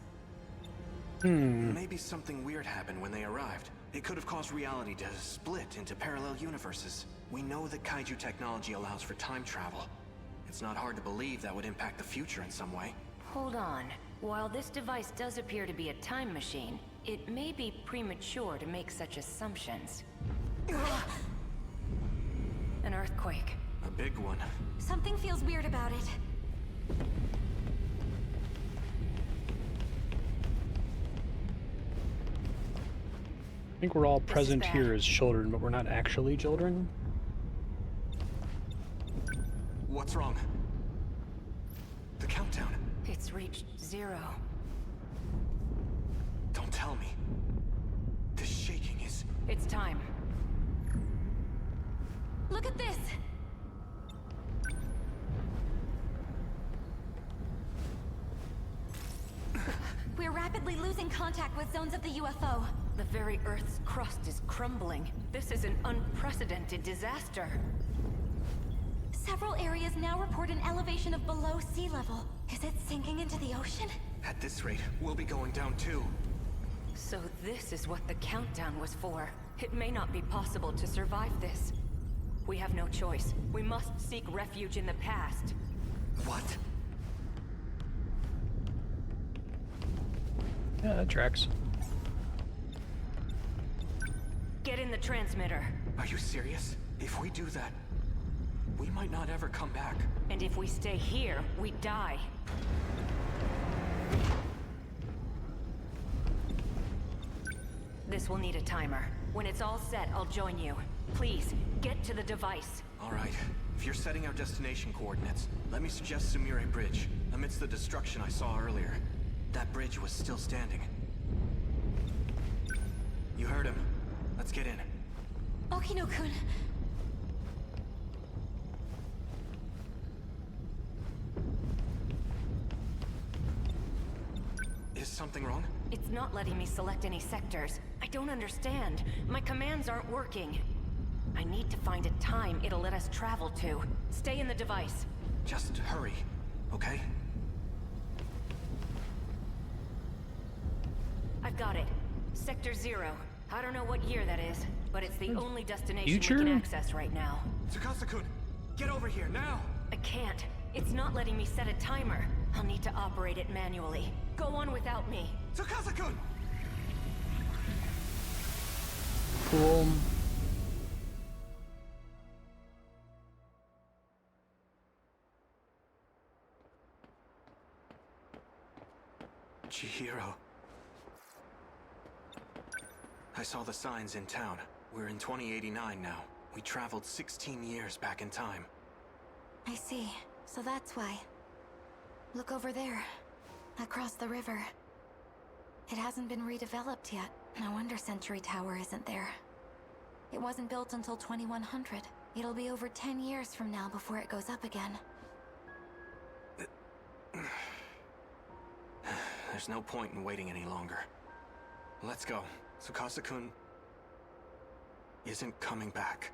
Maybe something weird happened when they arrived. It could have caused reality to split into parallel universes. We know that kaiju technology allows for time travel. It's not hard to believe that would impact the future in some way. Hold on. While this device does appear to be a time machine, it may be premature to make such assumptions. An earthquake. A big one. Something feels weird about it. I think we're all This is present bad. here as children, but we're not actually children. What's wrong? The countdown. It's reached 0. Don't tell me. This shaking is... It's time. Look at this! We're rapidly losing contact with zones of the UFO. The very Earth's crust is crumbling. This is an unprecedented disaster. Several areas now report an elevation of below sea level. Is it sinking into the ocean? At this rate, we'll be going down too. So this is what the countdown was for. It may not be possible to survive this. We have no choice. We must seek refuge in the past. What? Yeah, that tracks. Get in the transmitter. Are you serious? If we do that, we might not ever come back. And if we stay here, we die. This will need a timer. When it's all set, I'll join you. Please, get to the device. All right. If you're setting our destination coordinates, let me suggest Sumire Bridge. Amidst the destruction I saw earlier, that bridge was still standing. You heard him. Let's get in. Okino-kun. Is something wrong? It's not letting me select any sectors. I don't understand. My commands aren't working. I need to find a time it'll let us travel to. Stay in the device. Just hurry, okay? I've got it. Sector 0. I don't know what year that is, but it's the only destination Future? we can access right now. Tsukasa-kun, get over here, now! I can't. It's not letting me set a timer. I'll need to operate it manually. Go on without me. Tsukasa-kun! Cool. Chihiro. I saw the signs in town. We're in 2089 now. We traveled 16 years back in time. I see. So that's why. Look over there. Across the river. It hasn't been redeveloped yet. No wonder Century Tower isn't there. It wasn't built until 2100. It'll be over 10 years from now before it goes up again. There's no point in waiting any longer. Let's go. Tsukasa-kun isn't coming back.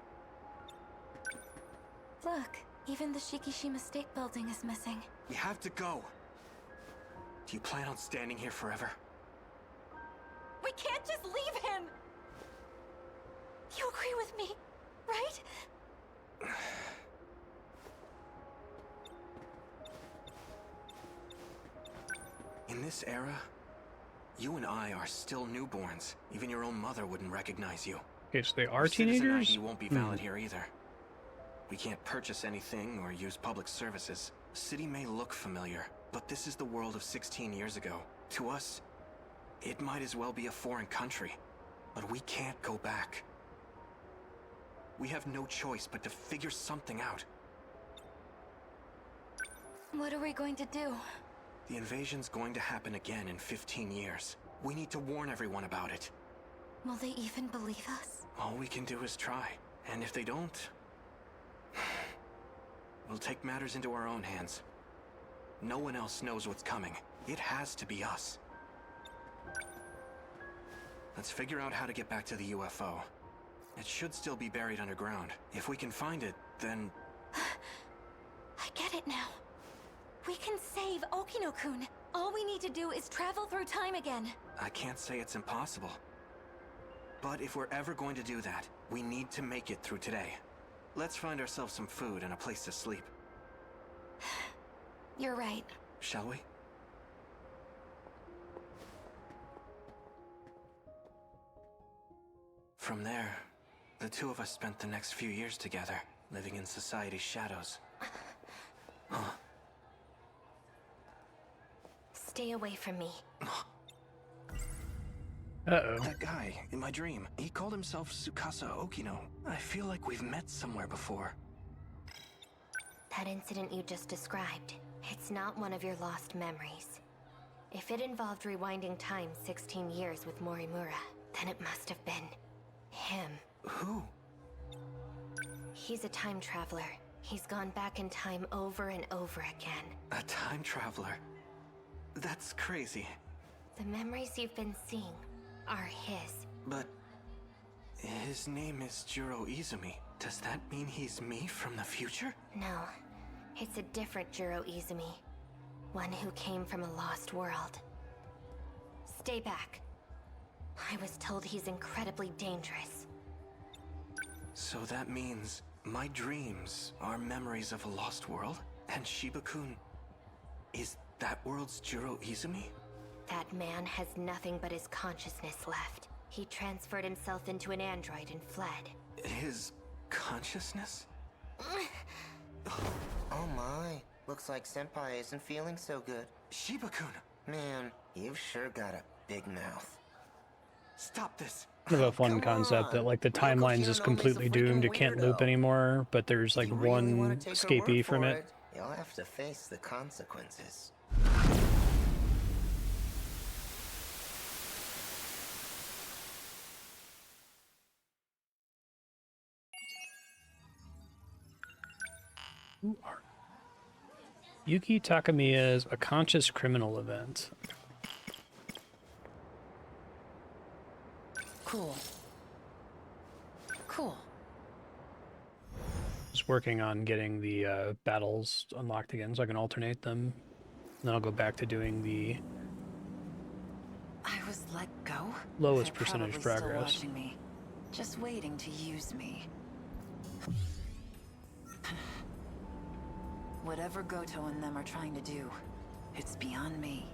Look, even the Shikishima State Building is missing. We have to go. Do you plan on standing here forever? We can't just leave him! You agree with me, right? In this era, you and I are still newborns. Even your own mother wouldn't recognize you. Okay, so they are Our citizen teenagers? ID won't be valid here either. We can't purchase anything or use public services. The city may look familiar, but this is the world of 16 years ago. To us, it might as well be a foreign country. But we can't go back. We have no choice but to figure something out. What are we going to do? The invasion's going to happen again in 15 years. We need to warn everyone about it. Will they even believe us? All we can do is try. And if they don't, we'll take matters into our own hands. No one else knows what's coming. It has to be us. Let's figure out how to get back to the UFO. It should still be buried underground. If we can find it, then... I get it now. We can save Okino-kun. All we need to do is travel through time again. I can't say it's impossible. But if we're ever going to do that, we need to make it through today. Let's find ourselves some food and a place to sleep. You're right. Shall we? From there, the two of us spent the next few years together, living in society's shadows. Huh? Stay away from me. Uh-oh. That guy, in my dream, he called himself Tsukasa Okino. I feel like we've met somewhere before. That incident you just described, it's not one of your lost memories. If it involved rewinding time 16 years with Morimura, then it must have been him. Who? He's a time traveler. He's gone back in time over and over again. A time traveler? That's crazy. The memories you've been seeing are his. But his name is Jiro Izumi. Does that mean he's me from the future? No, it's a different Jiro Izumi. One who came from a lost world. Stay back. I was told he's incredibly dangerous. So that means my dreams are memories of a lost world? And Shiba-kun is that world's Jiro Izumi? That man has nothing but his consciousness left. He transferred himself into an android and fled. His consciousness? Oh my. Looks like Senpai isn't feeling so good. Shiba-kun! Man, you've sure got a big mouth. Stop this! Kind of a fun concept that like the timeline's just completely doomed, it can't loop anymore, but there's like one escapee from it. You'll have to face the consequences. Yuki Takamiya's A Conscious Criminal Event. Cool. Cool. Just working on getting the battles unlocked again so I can alternate them. And then I'll go back to doing the I was let go? lowest They're percentage probably still progress. watching me, just waiting to use me. Whatever Goto and them are trying to do, it's beyond me.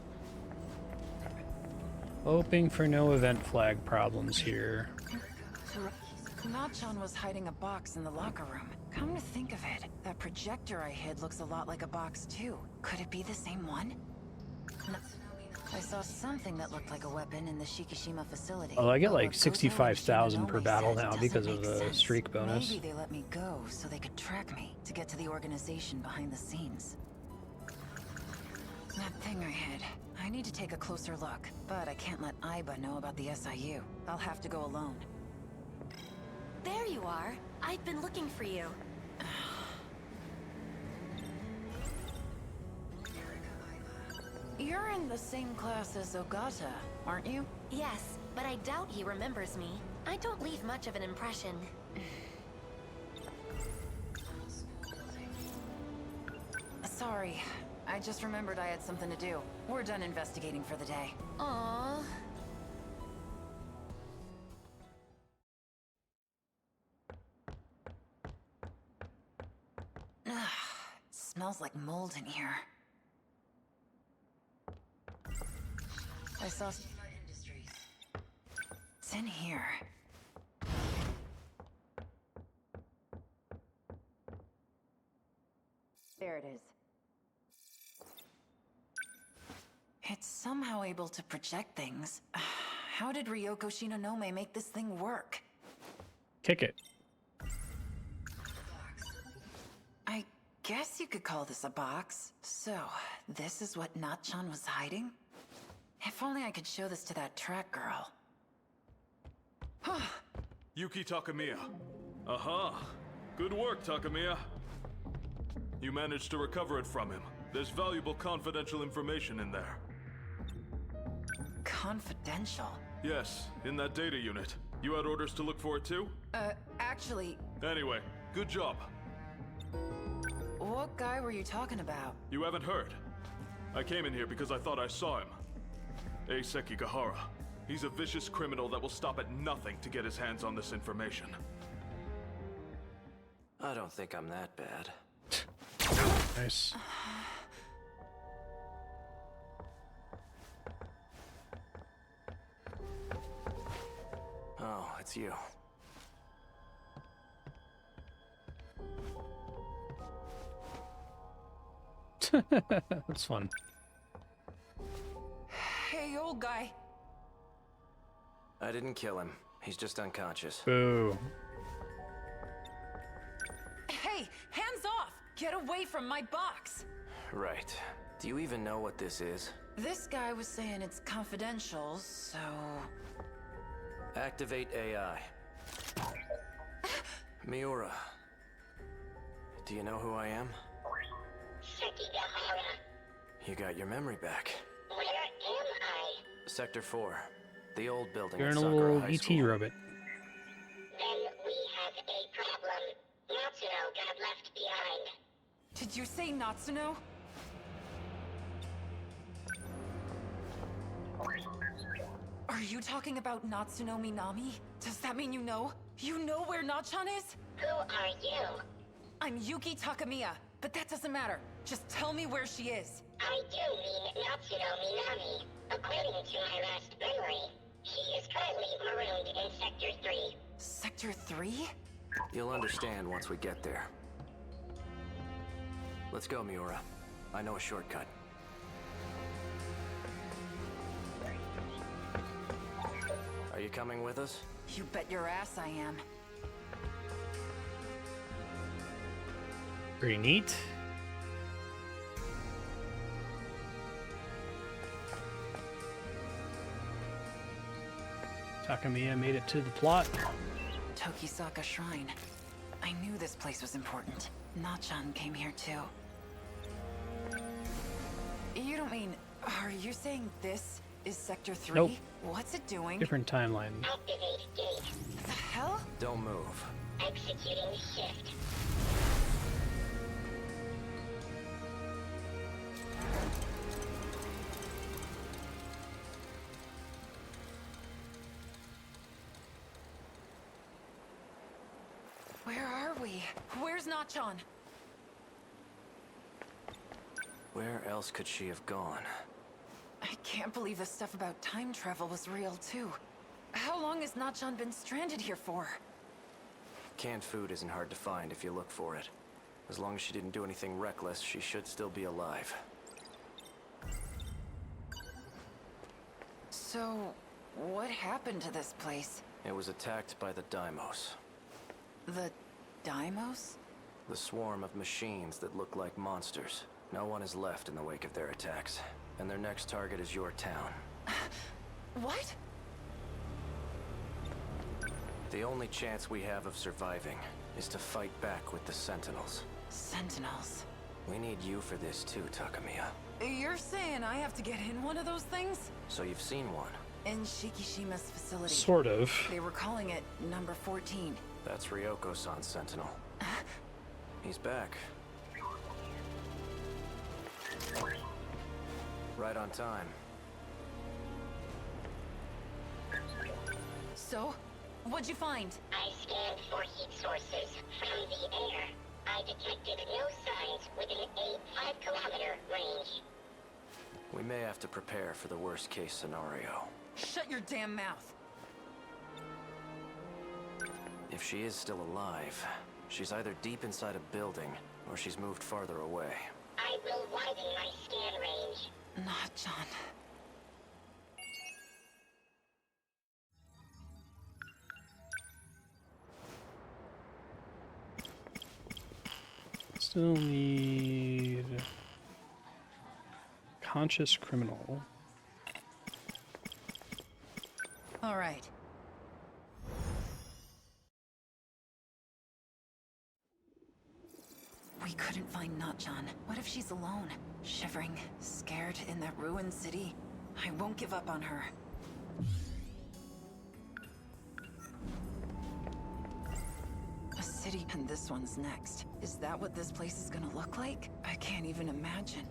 Hoping for no event flag problems here. Nachan was hiding a box in the locker room. Come to think of it, that projector I hid looks a lot like a box too. Could it be the same one? No. I saw something that looked like a weapon in the Shikishima facility. Oh, I get But like what Goto and 65,000 per Shinonome battle said now doesn't because of make the sense. streak bonus. Maybe they let me go so they could track me to get to the organization behind the scenes. That thing I hid. I need to take a closer look, but I can't let Aiba know about the SIU. I'll have to go alone. There you are. I've been looking for you. You're in the same class as Ogata, aren't you? Yes, but I doubt he remembers me. I don't leave much of an impression. Sorry. I just remembered I had something to do. We're done investigating for the day. Aww. Smells like mold in here. I saw Industries. It's in here. There it is. It's somehow able to project things. How did Ryoko Shinonome make this thing work? Kick it. I guess you could call this a box. So, this is what Nachan was hiding? If only I could show this to that track girl. Yuki Takamiya. Aha! Good work, Takamiya. You managed to recover it from him. There's valuable confidential information in there. Confidential? Yes, in that data unit. You had orders to look for it too? Actually... Anyway, good job. What guy were you talking about? You haven't heard. I came in here because I thought I saw him. Eiseki Gahara. He's a vicious criminal that will stop at nothing to get his hands on this information. I don't think I'm that bad. Nice. Oh, it's you. That's fun. Hey, old guy. I didn't kill him. He's just unconscious. Boo. Hey, hands off! Get away from my box! Right. Do you even know what this is? This guy was saying it's confidential, so... Activate AI. Miura. Do you know who I am? You got your memory back. Where am I? Sector 4. The old building You're at in a Sakura little High ET School. robot. Then we have a problem. Natsuno got left behind. Did you say Natsuno? Are you talking about Natsuno Minami? Does that mean you know? You know where Nachan is? Who are you? I'm Yuki Takamiya, but that doesn't matter. Just tell me where she is. I do mean Natsuno Minami. According to my last memory, she is currently marooned in Sector 3. Sector 3? You'll understand once we get there. Let's go, Miura. I know a shortcut. Are you coming with us? You bet your ass I am. Pretty neat. Takamiya made it to the plot. Tokisaka Shrine. I knew this place was important. Nachan came here too. You don't mean... Are you saying this is Sector 3? Nope. What's it doing? Different timeline. Activate gate. The hell? Don't move. Executing shift. Where are we? Where's Nachan? Where else could she have gone? I can't believe the stuff about time travel was real too. How long has Nachan been stranded here for? Canned food isn't hard to find if you look for it. As long as she didn't do anything reckless, she should still be alive. So, what happened to this place? It was attacked by the Daimos. The Daimos? The swarm of machines that look like monsters. No one is left in the wake of their attacks. And their next target is your town. What? The only chance we have of surviving is to fight back with the Sentinels. Sentinels? We need you for this too, Takamiya. You're saying I have to get in one of those things? So you've seen one? In Shikishima's facility. Sort of. They were calling it number 14. That's Ryoko-san's Sentinel. He's back. Right on time. So, what'd you find? I scanned for heat sources from the air. I detected no signs within a 5-kilometer range. We may have to prepare for the worst case scenario. Shut your damn mouth. If she is still alive, she's either deep inside a building, or she's moved farther away. I will widen my scan range. Nachan. Still need conscious criminal. All right. We couldn't find Nachan. What if she's alone? Shivering, scared in that ruined city? I won't give up on her. A city, and this one's next. Is that what this place is gonna look like? I can't even imagine.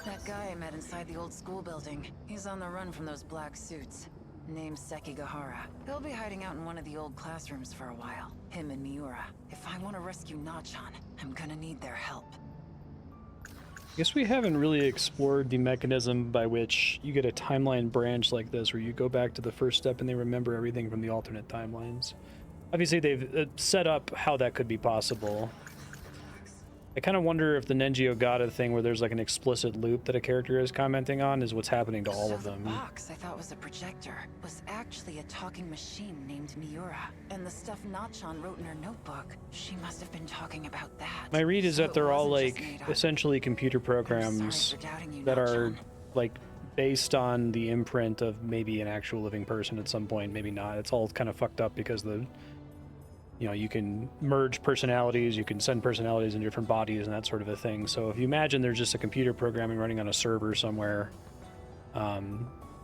That guy I met inside the old school building. He's on the run from those black suits. Name's Sekigahara. He'll be hiding out in one of the old classrooms for a while. Him and Miura. If I want to rescue Nachan, I'm gonna need their help. I guess we haven't really explored the mechanism by which you get a timeline branch like this, where you go back to the first step and they remember everything from the alternate timelines. Obviously, they've set up how that could be possible. I kind of wonder if the Nenji Ogata thing where there's like an explicit loop that a character is commenting on is what's happening to all of them. The box I thought was a projector was actually a talking machine named Miura. And the stuff Nachan wrote in her notebook, she must have been talking about that. My read is So that they're it all wasn't just like made up. essentially computer programs that are like based on the imprint of maybe an actual living person at some point, maybe not. It's all kind of fucked up because you can merge personalities, you can send personalities in different bodies and that sort of a thing. So if you imagine there's just a computer programming running on a server somewhere, that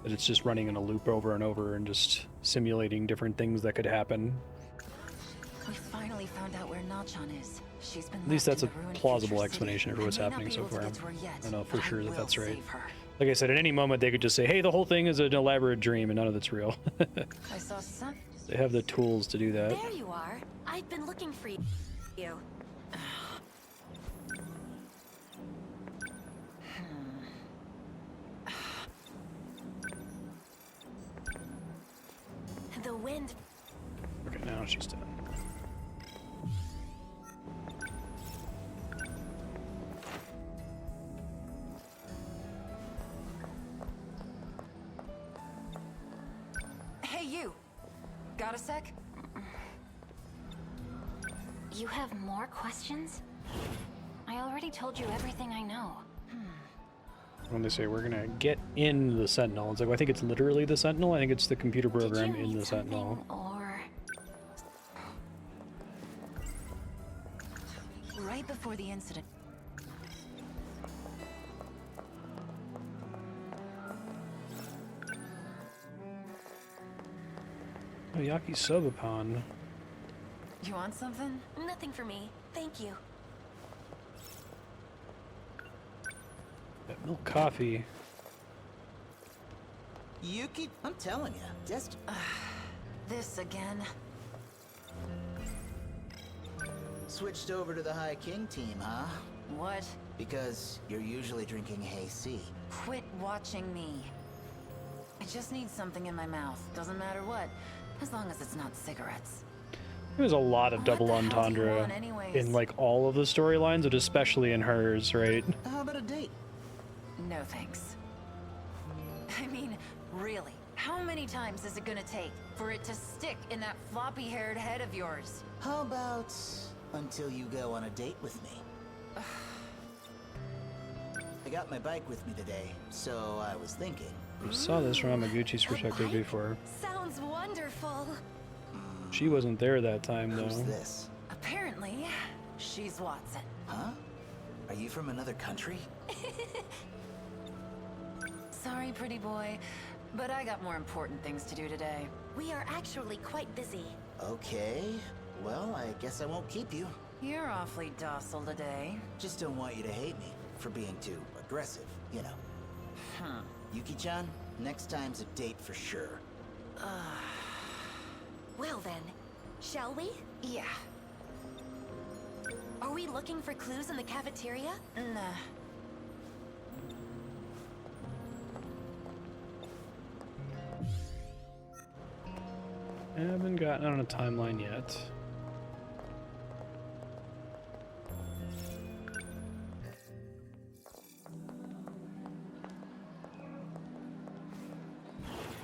it's just running in a loop over and over and just simulating different things that could happen. We finally found out where Nachan is. She's been At least that's a left in the ruined plausible future explanation city. for what's I may not happening be so able to far. get to her yet, I don't know for but sure I that will that's right. save her. Like I said, at any moment they could just say, hey, the whole thing is an elaborate dream and none of it's real. I saw some. They have the tools to do that. There you are. I've been looking for you. The wind. Okay, now she's done. Hey, you. Got a sec? You have more questions? I already told you everything I know. When they say we're gonna get in the Sentinel, it's like, well, I think it's literally the Sentinel. I think it's the computer program in the Sentinel. Or Right before the incident. Oh, yakisoba-pan. You want something? Nothing for me. Thank you. That milk coffee. Yuki, I'm telling you, just This again. switched over to the High King team, huh? What? Because you're usually drinking Hey-C. Quit watching me. I just need something in my mouth. Doesn't matter what, as long as it's not cigarettes. There's a lot of double entendre want anyways? in like all of the storylines, but especially in hers, right? How about a date? No thanks. I mean, really, how many times is it gonna take for it to stick in that floppy-haired head of yours? How about until you go on a date with me? I got my bike with me today, so I was thinking. We saw this from Amaguchi's perspective before. Sounds wonderful. She wasn't there that time, though. Who's this? Apparently, she's Watson. Huh? Are you from another country? Sorry, pretty boy, but I got more important things to do today. We are actually quite busy. Okay. Well, I guess I won't keep you. You're awfully docile today. Just don't want you to hate me for being too aggressive, you know. Huh. Yuki-chan, next time's a date for sure. Well then, shall we? Yeah. Are we looking for clues in the cafeteria? Nah. I haven't gotten on a timeline yet.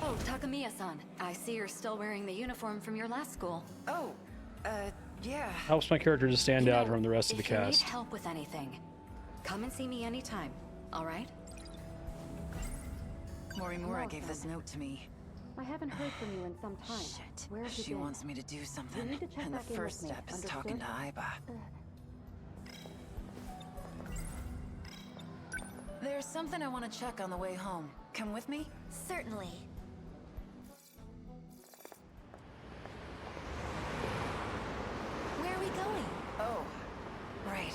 Oh, Takamiya-san. I see you're still wearing the uniform from your last school. Oh, yeah. Helps my character to stand out from the rest of the If you need cast. help with anything, come and see me anytime, all right? Morimura gave this note to me. I haven't heard from you in some time. Shit. Where have you She been? wants me to do something, need to check and the back in first with me, step is talking to understood? Aiba. There's something I want to check on the way home. Come with me? Certainly. Where are we going? Oh, right.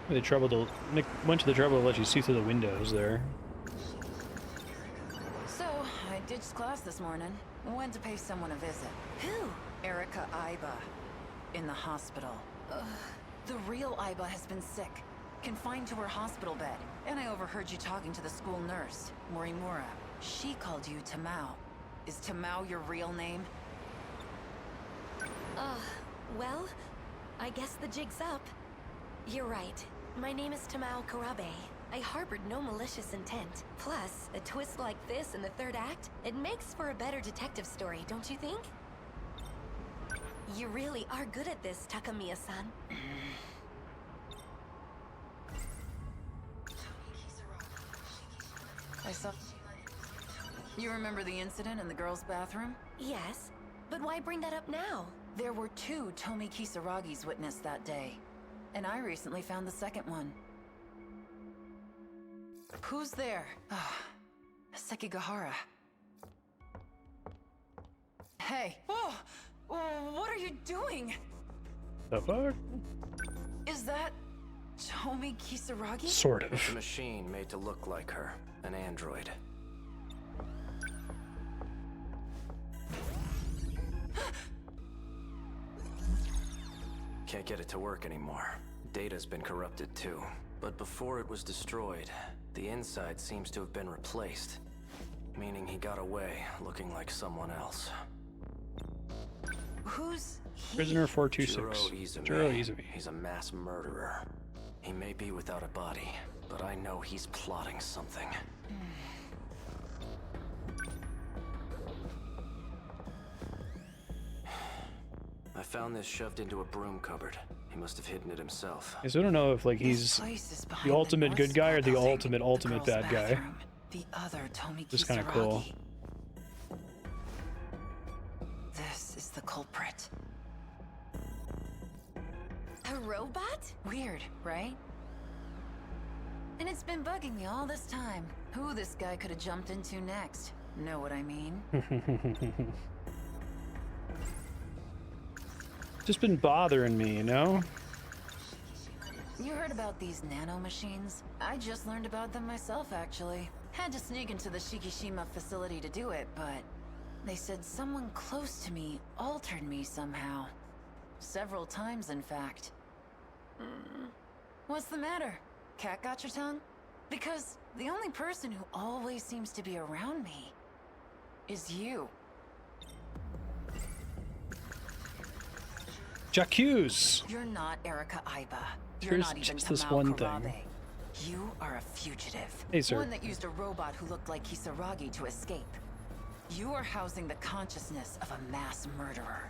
Nick went to the trouble to let you see through the windows there. So, I ditched class this morning. Went to pay someone a visit. Who? Erika Aiba. In the hospital. The real Aiba has been sick. Confined to her hospital bed. And I overheard you talking to the school nurse, Morimura. She called you Tamao. Is Tamao your real name? Well, I guess the jig's up. You're right. My name is Tamao Karabe. I harbored no malicious intent. Plus, a twist like this in the third act, it makes for a better detective story, don't you think? You really are good at this, Takamiya-san. I saw... You remember the incident in the girls' bathroom? Yes, but why bring that up now? There were 2 Tomi Kisaragis witnessed that day, and I recently found the second one. Who's there? Sekigahara. Hey! Oh! What are you doing? The fuck? Is that Tomi Kisaragi? Sort of. It's a machine made to look like her, an android. Can't get it to work anymore. Data's been corrupted too. But before it was destroyed, the inside seems to have been replaced. Meaning he got away, looking like someone else. Who's he? Prisoner 426. Juro Izumi. He's a mass murderer. He may be without a body, but I know he's plotting something. I found this shoved into a broom cupboard. He must have hidden it himself. So I don't know if like he's the ultimate good guy or the ultimate bad guy. The other Tomi Just kind of cool. This is the culprit. A robot? Weird, right? And it's been bugging me all this time. Who this guy could have jumped into next. Know what I mean? Just been bothering me, you know? You heard about these nano machines? I just learned about them myself, actually. Had to sneak into the Shikishima facility to do it, but they said someone close to me altered me somehow. Several times, in fact. What's the matter? Cat got your tongue? Because the only person who always seems to be around me is you. J'accuse! You're not Erika Aiba. You're Here's not even just this Tamao one Karabe. thing. You are a fugitive. Hey, sir. One that used a robot who looked like Kisaragi to escape. You are housing the consciousness of a mass murderer.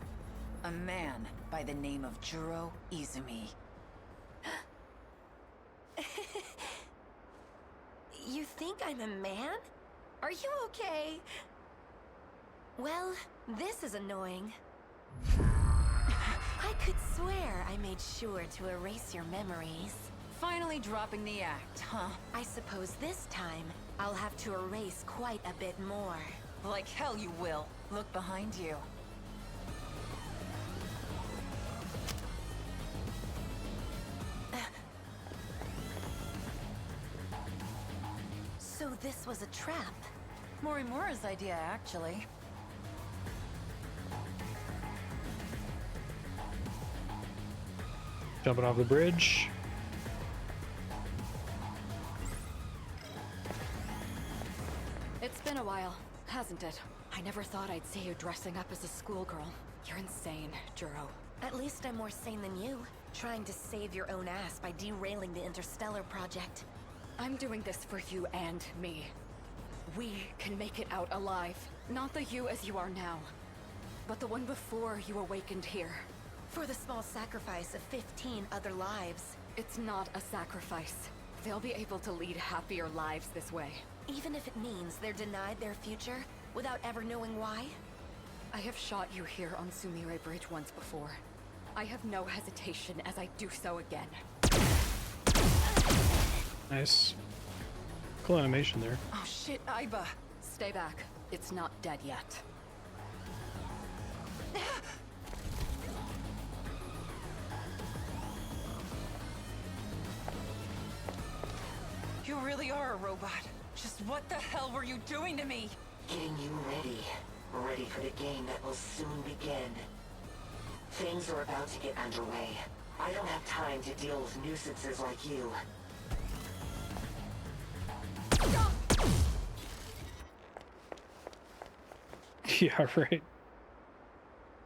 A man by the name of Juro Izumi. You think I'm a man? Are you okay? Well, this is annoying. I could swear I made sure to erase your memories. Finally dropping the act, huh? I suppose this time, I'll have to erase quite a bit more. Like hell you will. Look behind you. So this was a trap? Morimura's idea, actually. Jumping off the bridge. It's been a while, hasn't it? I never thought I'd see you dressing up as a schoolgirl. You're insane, Juro. At least I'm more sane than you, trying to save your own ass by derailing the Interstellar project. I'm doing this for you and me. We can make it out alive. Not the you as you are now, but the one before you awakened here. For the small sacrifice of 15 other lives. It's not a sacrifice. They'll be able to lead happier lives this way. Even if it means they're denied their future, without ever knowing why? I have shot you here on Sumire Bridge once before. I have no hesitation as I do so again. Nice. Cool animation there. Oh shit, Aiba! Stay back. It's not dead yet. You really are a robot. Just what the hell were you doing to me? Getting you ready. Ready for the game that will soon begin. Things are about to get underway. I don't have time to deal with nuisances like you. Yeah, right.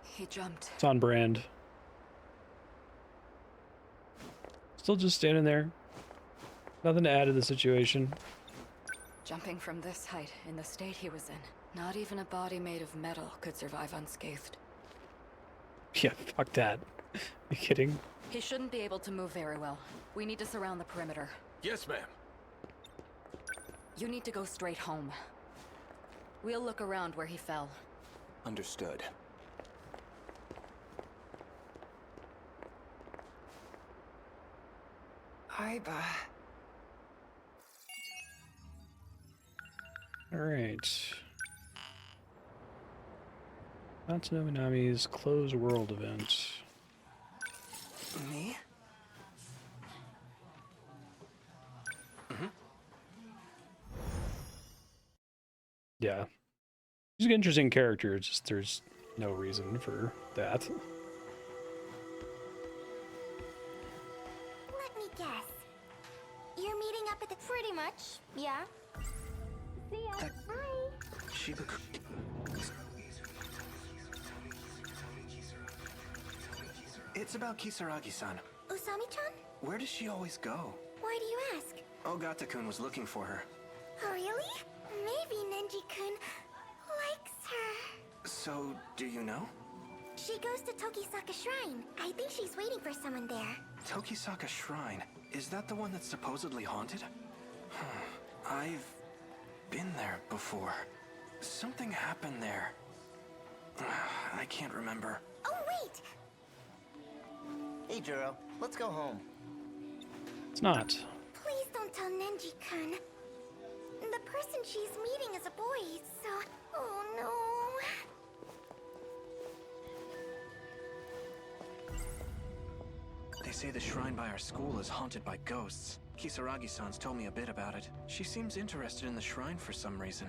He jumped. It's on brand. Still just standing there. Nothing to add to the situation. Jumping from this height in the state he was in, not even a body made of metal could survive unscathed. Yeah, fuck that. You kidding? He shouldn't be able to move very well. We need to surround the perimeter. Yes, ma'am. You need to go straight home. We'll look around where he fell. Understood. Aiba. Alright. Natsuno Minami's Closed World event. Me? Yeah. He's an interesting character, it's just there's no reason for that. Let me guess. You're meeting up at the... Pretty much, yeah. See ya. Bye. Shiba... It's about Kisaragi-san. Usami-chan? Where does she always go? Why do you ask? Ogata-kun was looking for her. Oh, really? Maybe Nenji-kun likes her. So, do you know? She goes to Tokisaka Shrine. I think she's waiting for someone there. Tokisaka Shrine? Is that the one that's supposedly haunted? I've been there before. Something happened there. I can't remember. Oh, wait! Hey, Juro, let's go home. It's not. Please don't tell Nenji-kun. The person she's meeting is a boy, so... Oh, no. They say the shrine by our school is haunted by ghosts. Kisaragi-san's told me a bit about it. She seems interested in the shrine for some reason.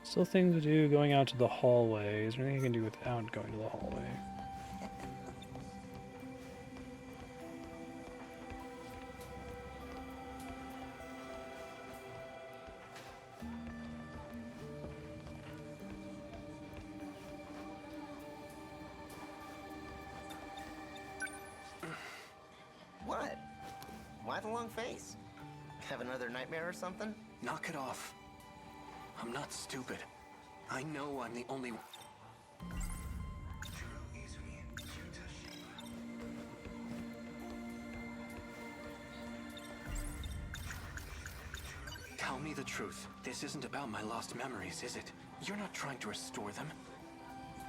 Still things to do going out to the hallway. Is there anything I can do without going to the hallway? What? Why the long face? Have another nightmare or something? Knock it off. I'm not stupid. I know I'm the only... Tell me the truth. This isn't about my lost memories, is it? You're not trying to restore them.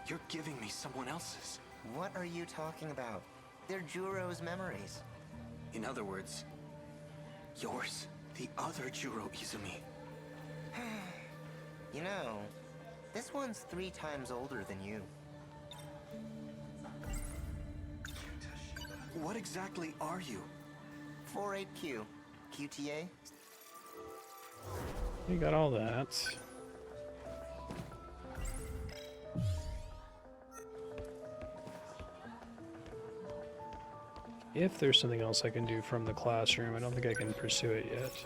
You're giving me someone else's. What are you talking about? They're Juro's memories. In other words, yours, the other Juro Izumi. You know, this one's 3 times older than you. What exactly are you? 48Q. QTA? You got all that. If there's something else I can do from the classroom, I don't think I can pursue it yet.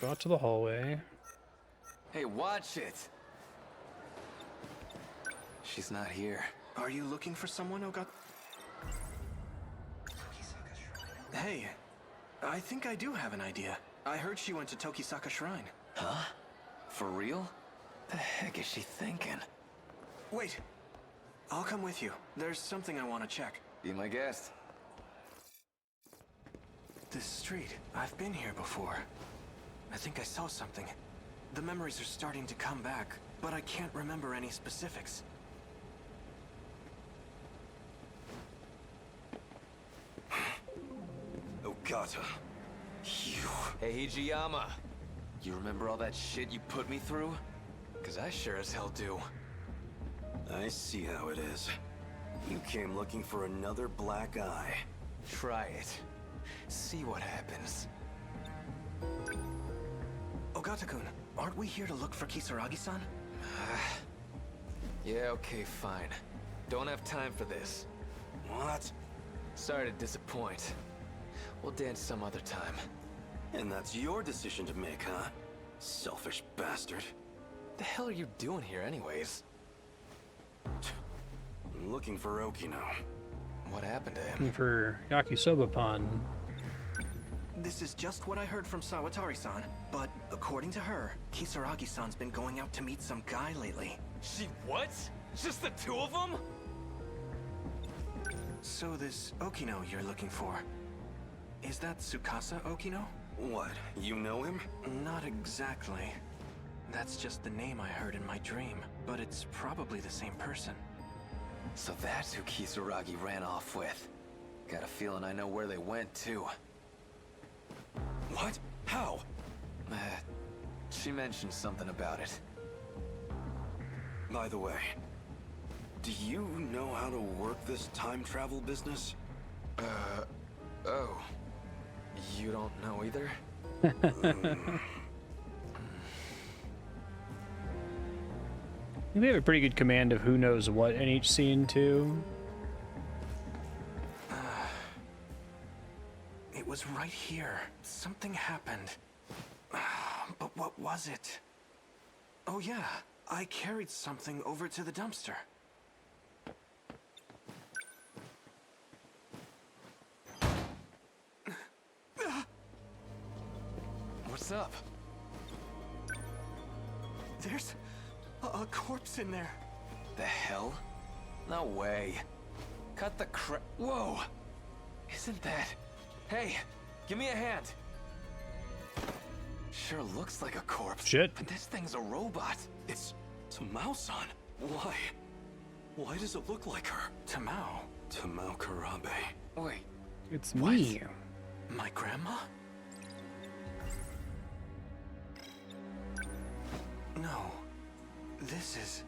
Go out to the hallway. Hey, watch it! She's not here. Are you looking for someone, Ogata? Hey, I think I do have an idea. I heard she went to Tokisaka Shrine. Huh? For real? The heck is she thinking? Wait! I'll come with you. There's something I want to check. Be my guest. This street, I've been here before. I think I saw something. The memories are starting to come back, but I can't remember any specifics. Ogata. You. Hey, Hijiyama. You remember all that shit you put me through? 'Cause I sure as hell do. I see how it is. You came looking for another black eye. Try it. See what happens. Ogata-kun, aren't we here to look for Kisaragi-san? Yeah, okay, fine. Don't have time for this. What? Sorry to disappoint. We'll dance some other time. And that's your decision to make, huh? Selfish bastard. The hell are you doing here anyways? I'm looking for Okino. What happened to him? Looking for Yakisoba-pan. This is just what I heard from Sawatari-san, but according to her, Kisaragi-san's been going out to meet some guy lately. She what? Just the two of them? So this Okino you're looking for, is that Tsukasa Okino? What, you know him? Not exactly. That's just the name I heard in my dream, but it's probably the same person. So that's who Kisaragi ran off with. Got a feeling I know where they went, too. What? How? She mentioned something about it. By the way, do you know how to work this time travel business? Oh. You don't know either? They have a pretty good command of who knows what in each scene, too. It was right here. Something happened. But what was it? Oh yeah, I carried something over to the dumpster. What's up? There's a corpse in there. The hell? No way. Cut the crap. Whoa! Isn't that... Hey, give me a hand. Sure looks like a corpse. Shit. But this thing's a robot. It's Tamao-san. Why? Why does it look like her? Tamao? Tamao Karabe. Wait. It's me. My grandma? No. This is...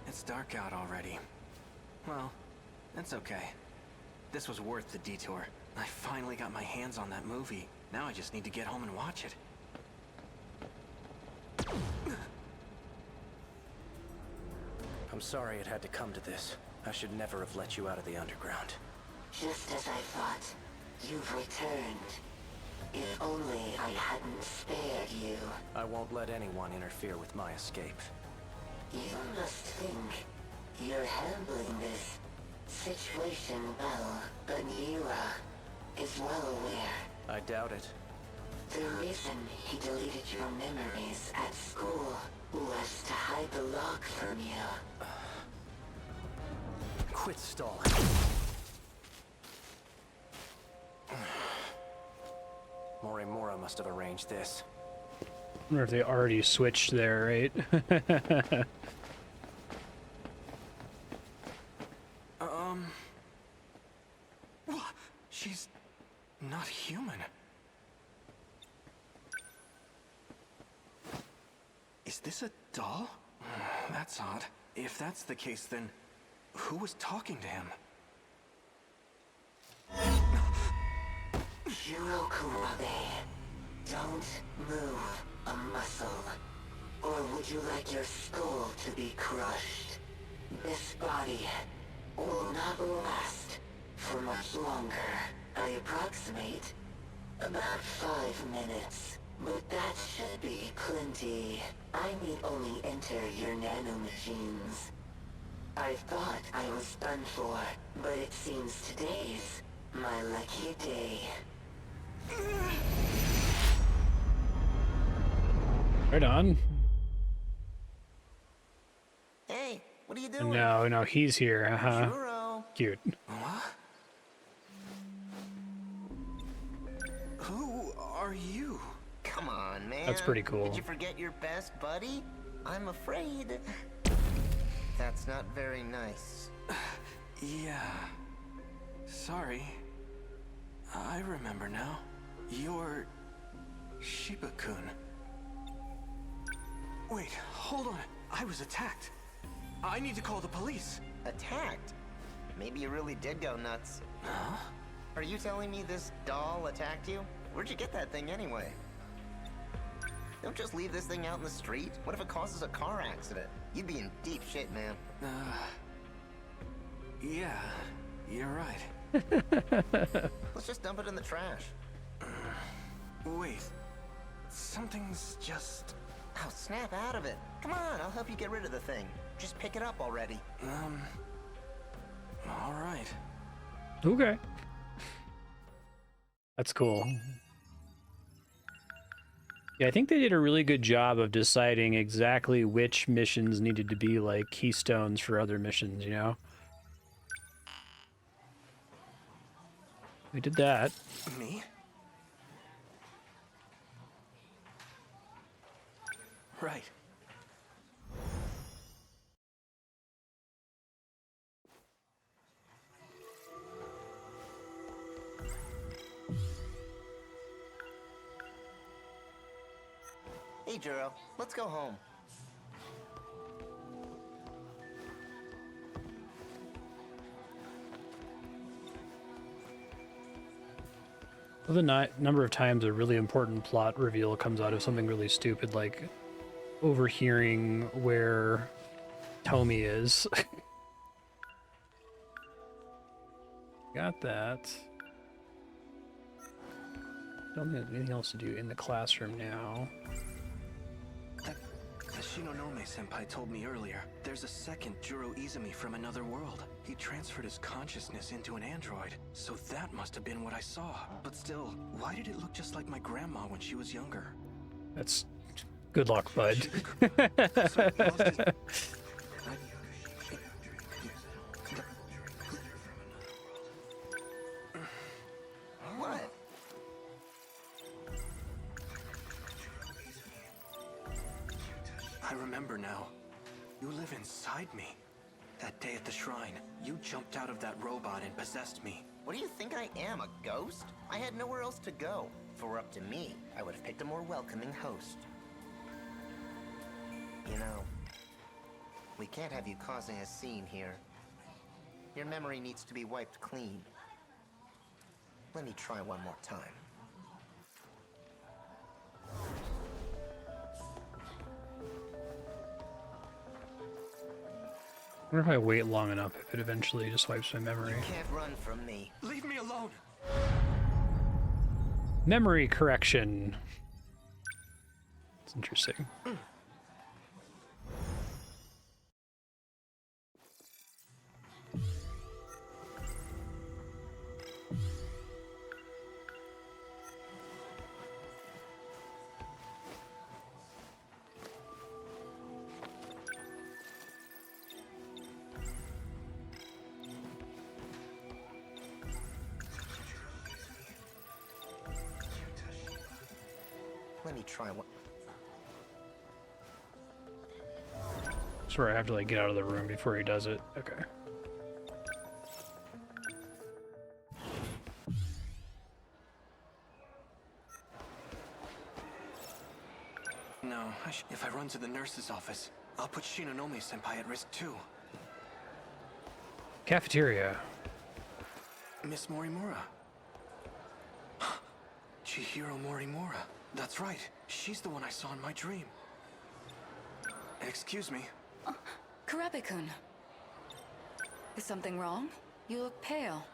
It's dark out already. Well, that's okay. This was worth the detour. I finally got my hands on that movie. Now I just need to get home and watch it. I'm sorry it had to come to this. I should never have let you out of the underground. Just as I thought, you've returned. If only I hadn't spared you. I won't let anyone interfere with my escape. You must think you're handling this situation well, but Mira is well aware. I doubt it. The reason he deleted your memories at school was to hide the log from you. Quit stalling. Morimura must have arranged this. I wonder if they already switched there, right? She's not human. Is this a doll? That's odd. If that's the case, then who was talking to him? Kurabe, don't move a muscle. Or would you like your skull to be crushed? This body will not last for much longer. I approximate about 5 minutes. But that should be plenty. I need only enter your nanomachines. I thought I was done for, but it seems today's my lucky day. Right on. Hey, what are you doing? No, he's here. Uh-huh. Churro. Cute. Who are you? Come on, man. That's pretty cool. Did you forget your best buddy? I'm afraid. That's not very nice. Yeah. Sorry. I remember now. You're... Shiba-kun. Wait, hold on. I was attacked. I need to call the police. Attacked? Maybe you really did go nuts. Huh? Are you telling me this doll attacked you? Where'd you get that thing anyway? Don't just leave this thing out in the street. What if it causes a car accident? You'd be in deep shit, man. Yeah. You're right. Let's just dump it in the trash. Wait. Something's just... Oh, snap out of it. Come on, I'll help you get rid of the thing. Just pick it up already. All right. Okay. That's cool. Yeah, I think they did a really good job of deciding exactly which missions needed to be like keystones for other missions, you know? We did that. Me? Right. Hey, Juro, let's go home. The number of times a really important plot reveal comes out of something really stupid, like overhearing where Tommy is. Got that. Don't think there's anything else to do in the classroom now. The Shinonome-senpai told me earlier, there's a second Juro Izumi from another world. He transferred his consciousness into an android, so that must have been what I saw. But still, why did it look just like my grandma when she was younger? That's good luck, bud. What? I remember now. You live inside me. That day at the shrine, you jumped out of that robot and possessed me. What do you think I am, a ghost? I had nowhere else to go. If it were up to me, I would have picked a more welcoming host. You know, we can't have you causing a scene here. Your memory needs to be wiped clean. Let me try one more time. I wonder if I wait long enough if it eventually just wipes my memory. You can't run from me. Leave me alone! Memory correction. It's interesting. Let me try one. Sorry, I have to like get out of the room before he does it. Okay. No, if I run to the nurse's office, I'll put Shinonome-senpai at risk too. Cafeteria. Miss Morimura. Chihiro Morimura. That's right. She's the one I saw in my dream. Excuse me. Kurabe-kun. Is something wrong? You look pale.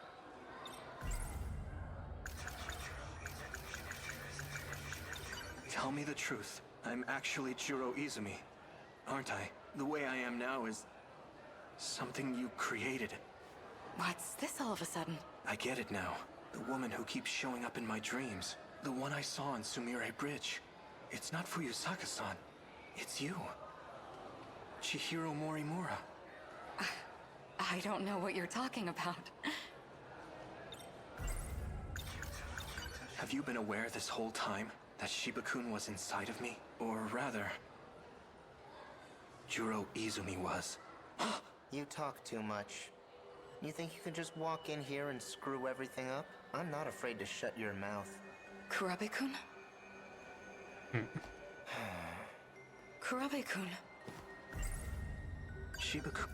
Tell me the truth. I'm actually Juro Izumi, aren't I? The way I am now is something you created. What's this all of a sudden? I get it now. The woman who keeps showing up in my dreams. The one I saw on Sumire Bridge. It's not Fuyusaka-san. It's you. Chihiro Morimura. I don't know what you're talking about. Have you been aware this whole time that Shiba-kun was inside of me? Or rather, Juro Izumi was. You talk too much. You think you can just walk in here and screw everything up? I'm not afraid to shut your mouth. Kurabe-kun? Kurabe-kun. Shiba-kun.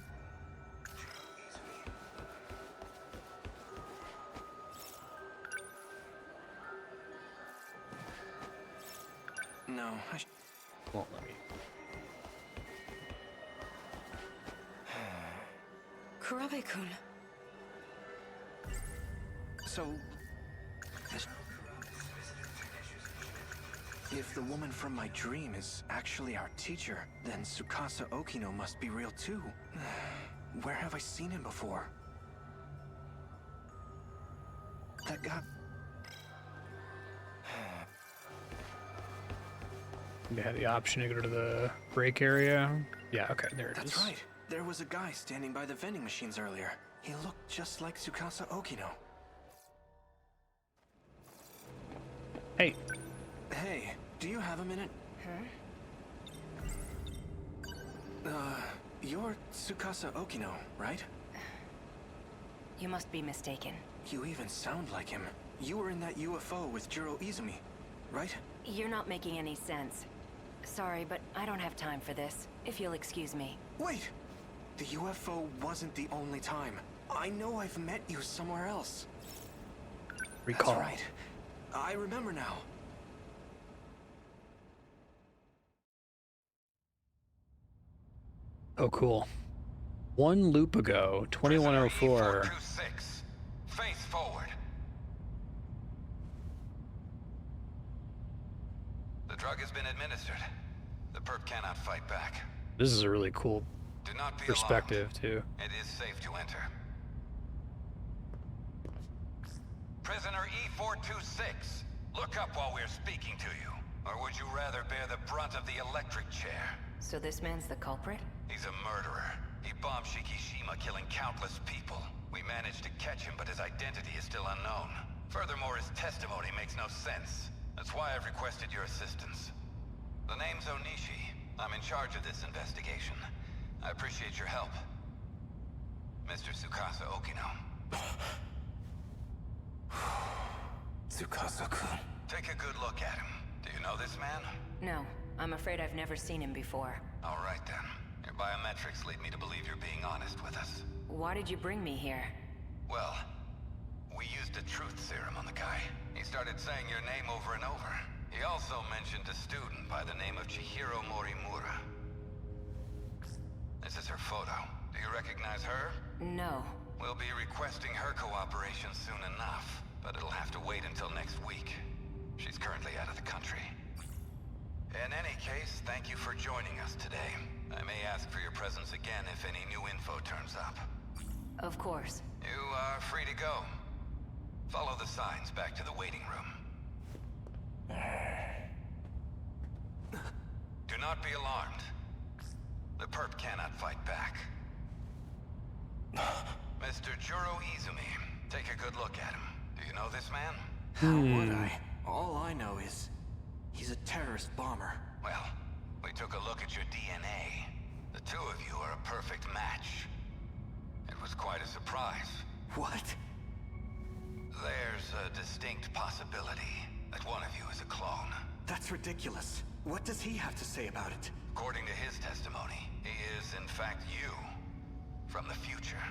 No, won't let me. Kurabe-kun. So... If the woman from my dream is actually our teacher, then Tsukasa Okino must be real too. Where have I seen him before? That guy... You had the option to go to the break area. Yeah, okay, there it is. That's right. There was a guy standing by the vending machines earlier. He looked just like Tsukasa Okino. Hey. Hey, do you have a minute? You're Tsukasa Okino, right? You must be mistaken. You even sound like him. You were in that UFO with Jiro Izumi, right? You're not making any sense. Sorry, but I don't have time for this, if you'll excuse me. Wait! The UFO wasn't the only time. I know I've met you somewhere else. Recall. That's right. I remember now. Oh, cool. One loop ago, 2104. E426. Face forward. The drug has been administered. The perp cannot fight back. This is a really cool Do not be perspective, alarmed. too. It is safe to enter. Prisoner E426, look up while we're speaking to you. Or would you rather bear the brunt of the electric chair? So this man's the culprit? He's a murderer. He bombed Shikishima, killing countless people. We managed to catch him, but his identity is still unknown. Furthermore, his testimony makes no sense. That's why I've requested your assistance. The name's Onishi. I'm in charge of this investigation. I appreciate your help. Mr. Tsukasa Okino. Tsukasa-kun. Take a good look at him. Do you know this man? No, I'm afraid I've never seen him before. All right then. Your biometrics lead me to believe you're being honest with us. Why did you bring me here? Well, we used a truth serum on the guy. He started saying your name over and over. He also mentioned a student by the name of Chihiro Morimura. This is her photo. Do you recognize her? No. We'll be requesting her cooperation soon enough, but it'll have to wait until next week. She's currently out of the country. In any case, thank you for joining us today. I may ask for your presence again if any new info turns up. Of course. You are free to go. Follow the signs back to the waiting room. Do not be alarmed. The perp cannot fight back. Mr. Juro Izumi, take a good look at him. Do you know this man? How would I? All I know is he's a terrorist bomber. Well, we took a look at your DNA. The two of you are a perfect match. It was quite a surprise. What? There's a distinct possibility that one of you is a clone. That's ridiculous. What does he have to say about it? According to his testimony, he is in fact you, from the future.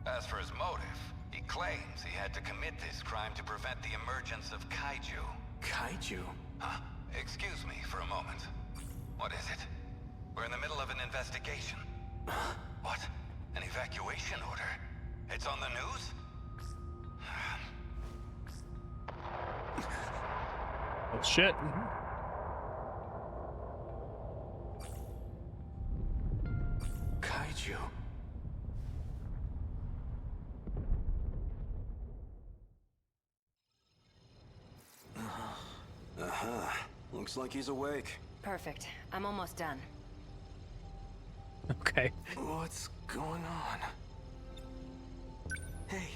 As for his motive, he claims he had to commit this crime to prevent the emergence of kaiju. Kaiju? Huh? Excuse me for a moment. What is it? We're in the middle of an investigation. What? An evacuation order? It's on the news? Oh, shit. Kaiju. Looks like he's awake. Perfect. I'm almost done. Okay. What's going on? Hey,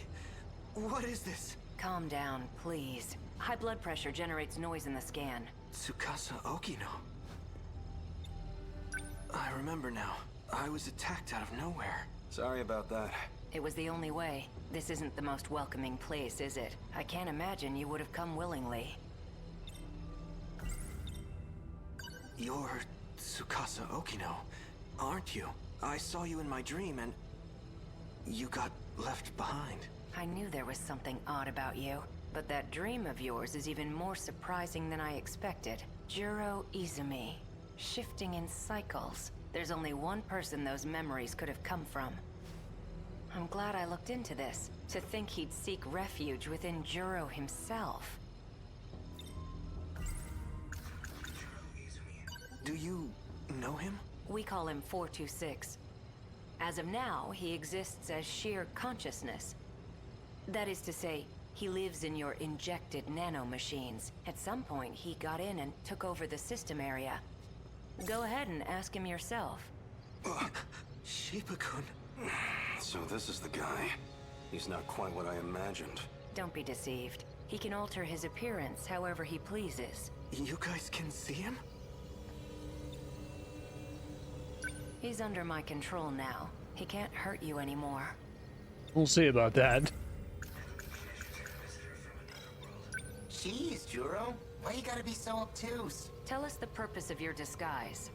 what is this? Calm down, please. High blood pressure generates noise in the scan. Tsukasa Okino. I remember now. I was attacked out of nowhere. Sorry about that. It was the only way. This isn't the most welcoming place, is it? I can't imagine you would have come willingly. You're Tsukasa Okino, aren't you? I saw you in my dream and you got left behind. I knew there was something odd about you, but that dream of yours is even more surprising than I expected. Juro Izumi, shifting in cycles. There's only one person those memories could have come from. I'm glad I looked into this. To think he'd seek refuge within Juro himself. Do you know him? We call him 426. As of now, he exists as sheer consciousness. That is to say, he lives in your injected nanomachines. At some point, he got in and took over the system area. Go ahead and ask him yourself. Shiba-kun. So this is the guy. He's not quite what I imagined. Don't be deceived. He can alter his appearance however he pleases. You guys can see him? He's under my control now. He can't hurt you anymore. We'll see about that. Jeez, Juro. Why you gotta be so obtuse? Tell us the purpose of your disguise.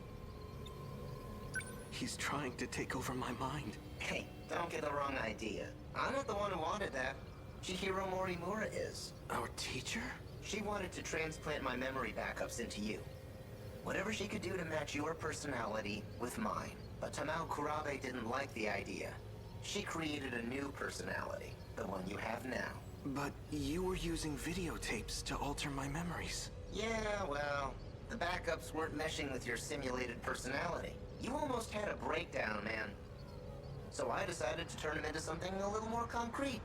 He's trying to take over my mind. Hey, don't get the wrong idea. I'm not the one who wanted that. Chihiro Morimura is. Our teacher? She wanted to transplant my memory backups into you. Whatever she could do to match your personality with mine. But Tamao Kurabe didn't like the idea. She created a new personality, the one you have now. But you were using videotapes to alter my memories. Yeah, well, the backups weren't meshing with your simulated personality. You almost had a breakdown, man. So I decided to turn him into something a little more concrete.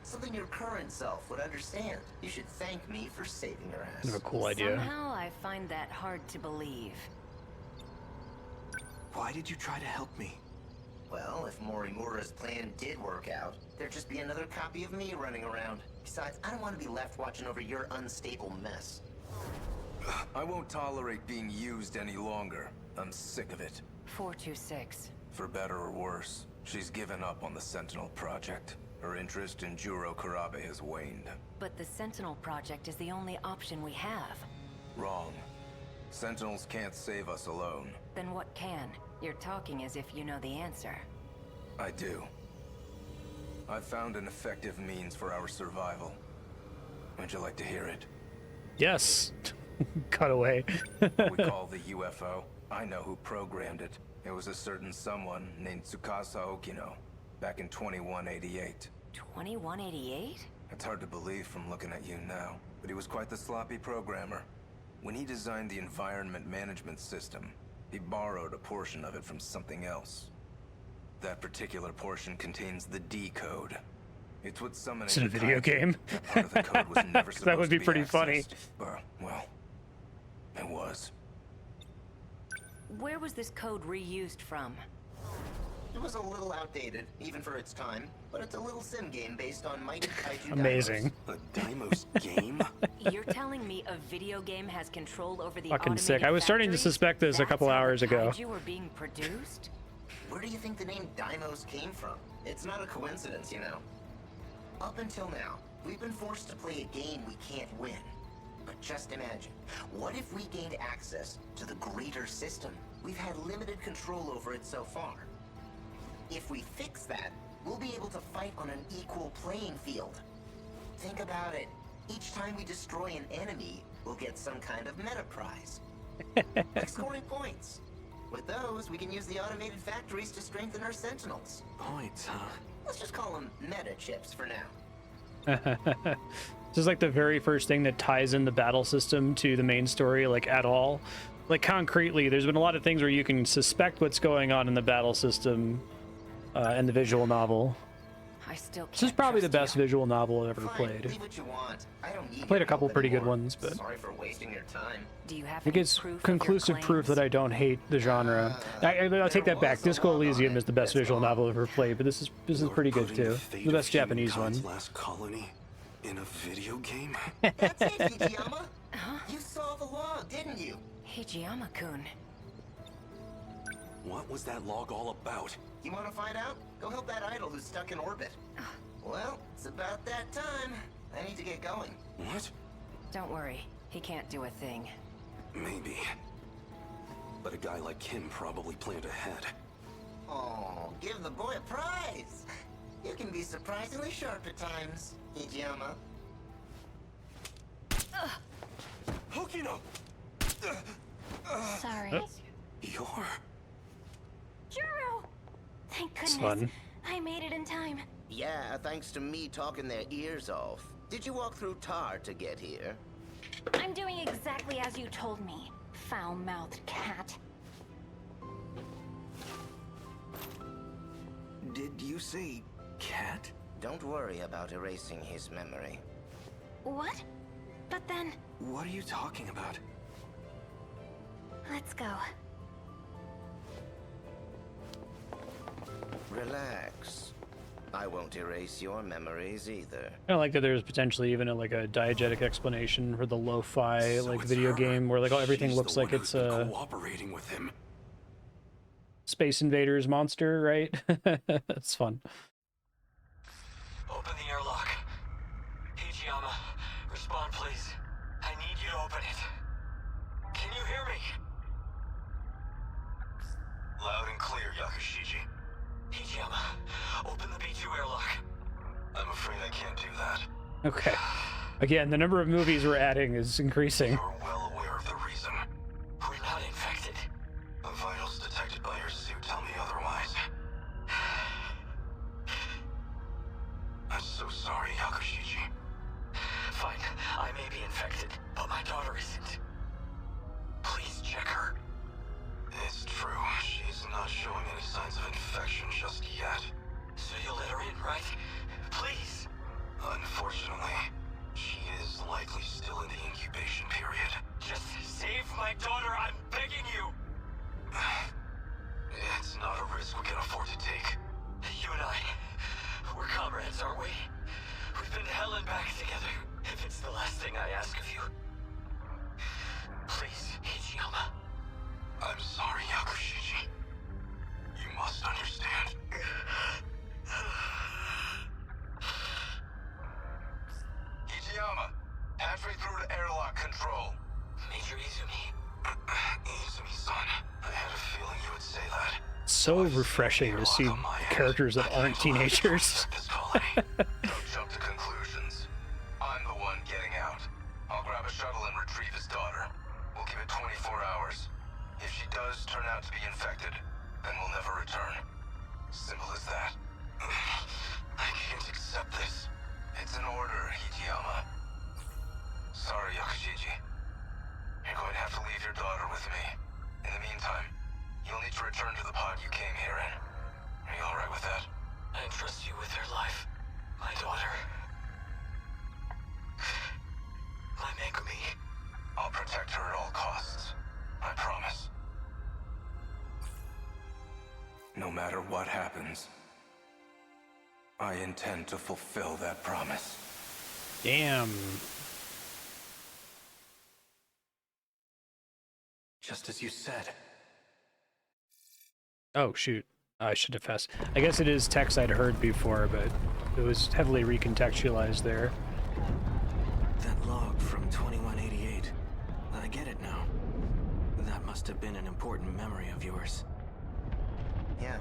Something your current self would understand. You should thank me for saving your ass. Kind of a cool idea. Somehow I find that hard to believe. Why did you try to help me? Well, if Morimura's plan did work out, there'd just be another copy of me running around. Besides, I don't want to be left watching over your unstable mess. I won't tolerate being used any longer. I'm sick of it. 426. For better or worse, she's given up on the Sentinel project. Her interest in Juro Kurabe has waned. But the Sentinel project is the only option we have. Wrong. Sentinels can't save us alone. Then what can? You're talking as if you know the answer. I do. I've found an effective means for our survival. Would you like to hear it? Yes. Cut away. We call the UFO. I know who programmed it. It was a certain someone named Tsukasa Okino, back in 2188. 2188? It's hard to believe from looking at you now, but he was quite the sloppy programmer. When he designed the environment management system, he borrowed a portion of it from something else. That particular portion contains the D code. It's what summoning. It's in a video game. That part of the code was never That would supposed be to pretty funny. accessed. Well, it was. Where was this code reused from? It was a little outdated, even for its time, but it's a little sim game based on mighty kaiju Amazing. Dimos. A Daimos game? You're telling me a video game has control over the Fucking sick. automated I was starting to factories? suspect this a couple That's how hours the ago. kaiju were being produced? Where do you think the name Dimos came from? It's not a coincidence, you know. Up until now, we've been forced to play a game we can't win. But just imagine, what if we gained access to the greater system? We've had limited control over it so far. If we fix that, we'll be able to fight on an equal playing field. Think about it. Each time we destroy an enemy, we'll get some kind of meta prize. Like scoring points. With those, we can use the automated factories to strengthen our Sentinels. Points, huh? Let's just call them meta chips for now. This is like the very first thing that ties in the battle system to the main story, like at all. Like concretely, there's been a lot of things where you can suspect what's going on in the battle system and the visual novel. I still This is probably the best visual novel I've ever Fine, played. leave what you want. I don't need I played a your couple help pretty good anymore. ones, but Sorry for wasting your time. Do you have I think any it's proof of your conclusive proof claims? that I don't hate the genre. I'll take that back. Disco Elysium is the best visual novel I've ever played, but this is pretty good Putting too. the fate The best of Japanese one. humankind's last colony in a video game? That's it, Hijiyama. You saw the log, didn't you? Hijiyama-kun. What was that log all about? You want to find out? Go help that idol who's stuck in orbit. Well, it's about that time. I need to get going. What? Don't worry, he can't do a thing. Maybe. But a guy like him probably planned ahead. Oh, give the boy a prize. You can be surprisingly sharp at times, Hijiyama. Okino! Sorry. You're... Juro! Thank It's goodness. fun. I'm made it in time. Yeah, thanks to me talking their ears off. Did you walk through tar to get here? I'm doing exactly as you told me, foul-mouthed cat. Did you say cat? Don't worry about erasing his memory. What? But then... What are you talking about? Let's go. Relax. I won't erase your memories either. I like that there's potentially even a diegetic explanation for the lo-fi video game where everything looks like it's cooperating with him. Space Invaders monster, right? It's fun. Open the airlock. Hijiyama, respond please. I need you to open it. Can you hear me? Loud and clear, Yakushiji. Hijiyama, open the B2 airlock. I'm afraid I can't do that. Okay. Again, the number of movies we're adding is increasing. You're well aware of the reason. We're not infected. The vitals detected by your suit tell me otherwise. I'm so sorry, Yakushiji. Fine, I may be infected, but my daughter isn't. Please check her. It's true. She's not showing any signs of infection just yet. So you'll let her in, right? Please. Unfortunately, she is likely still in the incubation period. Just save my daughter, I'm begging you! It's not a risk we can afford to take. You and I, we're comrades, aren't we? We've been to hell and back together, if it's the last thing I ask of you. Please, Hijiyama. I'm sorry, Yakushiji. You must understand. Hijiyama, halfway through to airlock control. Major Izumi. Izumi-san, I had a feeling you would say that. So refreshing to see characters that aren't teenagers. Don't jump to conclusions. I'm the one getting out. I'll grab a shuttle and retrieve his daughter. We'll give it 24 hours. If she does turn out to be infected, then we'll never return. Simple as that. I can't accept this. It's an order, Hijiyama. Sorry, Yakushiji. You're going to have to leave your daughter with me. In the meantime, you'll need to return to the pod you came here in. Are you alright with that? I entrust you with her life. My daughter. My Megumi. I'll protect her at all costs. I promise. No matter what happens, I intend to fulfill that promise. Damn. Just as you said. Oh, shoot. I should have fast. I guess it is text I'd heard before, but it was heavily recontextualized there. That log from 2188. I get it now. That must have been an important memory of yours. Yeah.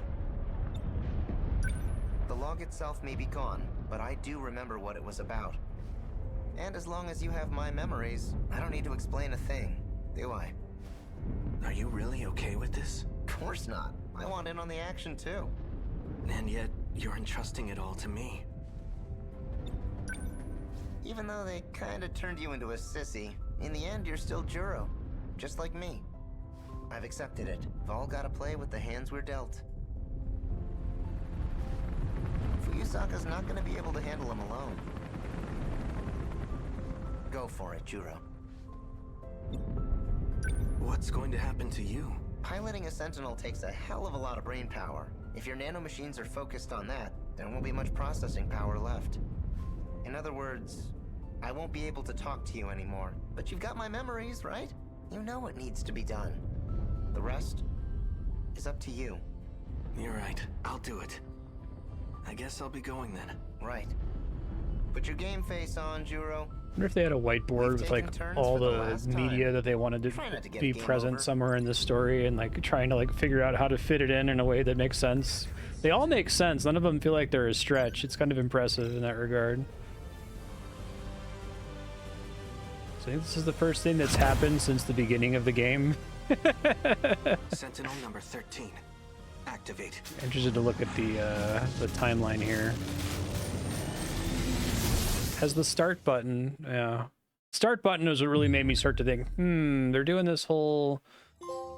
The log itself may be gone, but I do remember what it was about. And as long as you have my memories, I don't need to explain a thing, do I? Are you really okay with this? Of course not. I want in on the action too. And yet, you're entrusting it all to me. Even though they kinda turned you into a sissy, in the end you're still Juro. Just like me. I've accepted it. We've all gotta play with the hands we're dealt. Fuyusaka's not gonna be able to handle him alone. Go for it, Juro. What's going to happen to you? Piloting a Sentinel takes a hell of a lot of brain power. If your nanomachines are focused on that, there won't be much processing power left. In other words, I won't be able to talk to you anymore. But you've got my memories, right? You know what needs to be done. The rest is up to you. You're right. I'll do it. I guess I'll be going then. Right. Put your game face on, Juro. I wonder if they had a whiteboard with all the media that they wanted to be present somewhere in the story and trying to figure out how to fit it in a way that makes sense. They all make sense. None of them feel like they're a stretch. It's kind of impressive in that regard. So I think this is the first thing that's happened since the beginning of the game. Sentinel number 13. Activate. Interested to look at the timeline here. Has the start button, yeah. Start button was what really made me start to think, they're doing this whole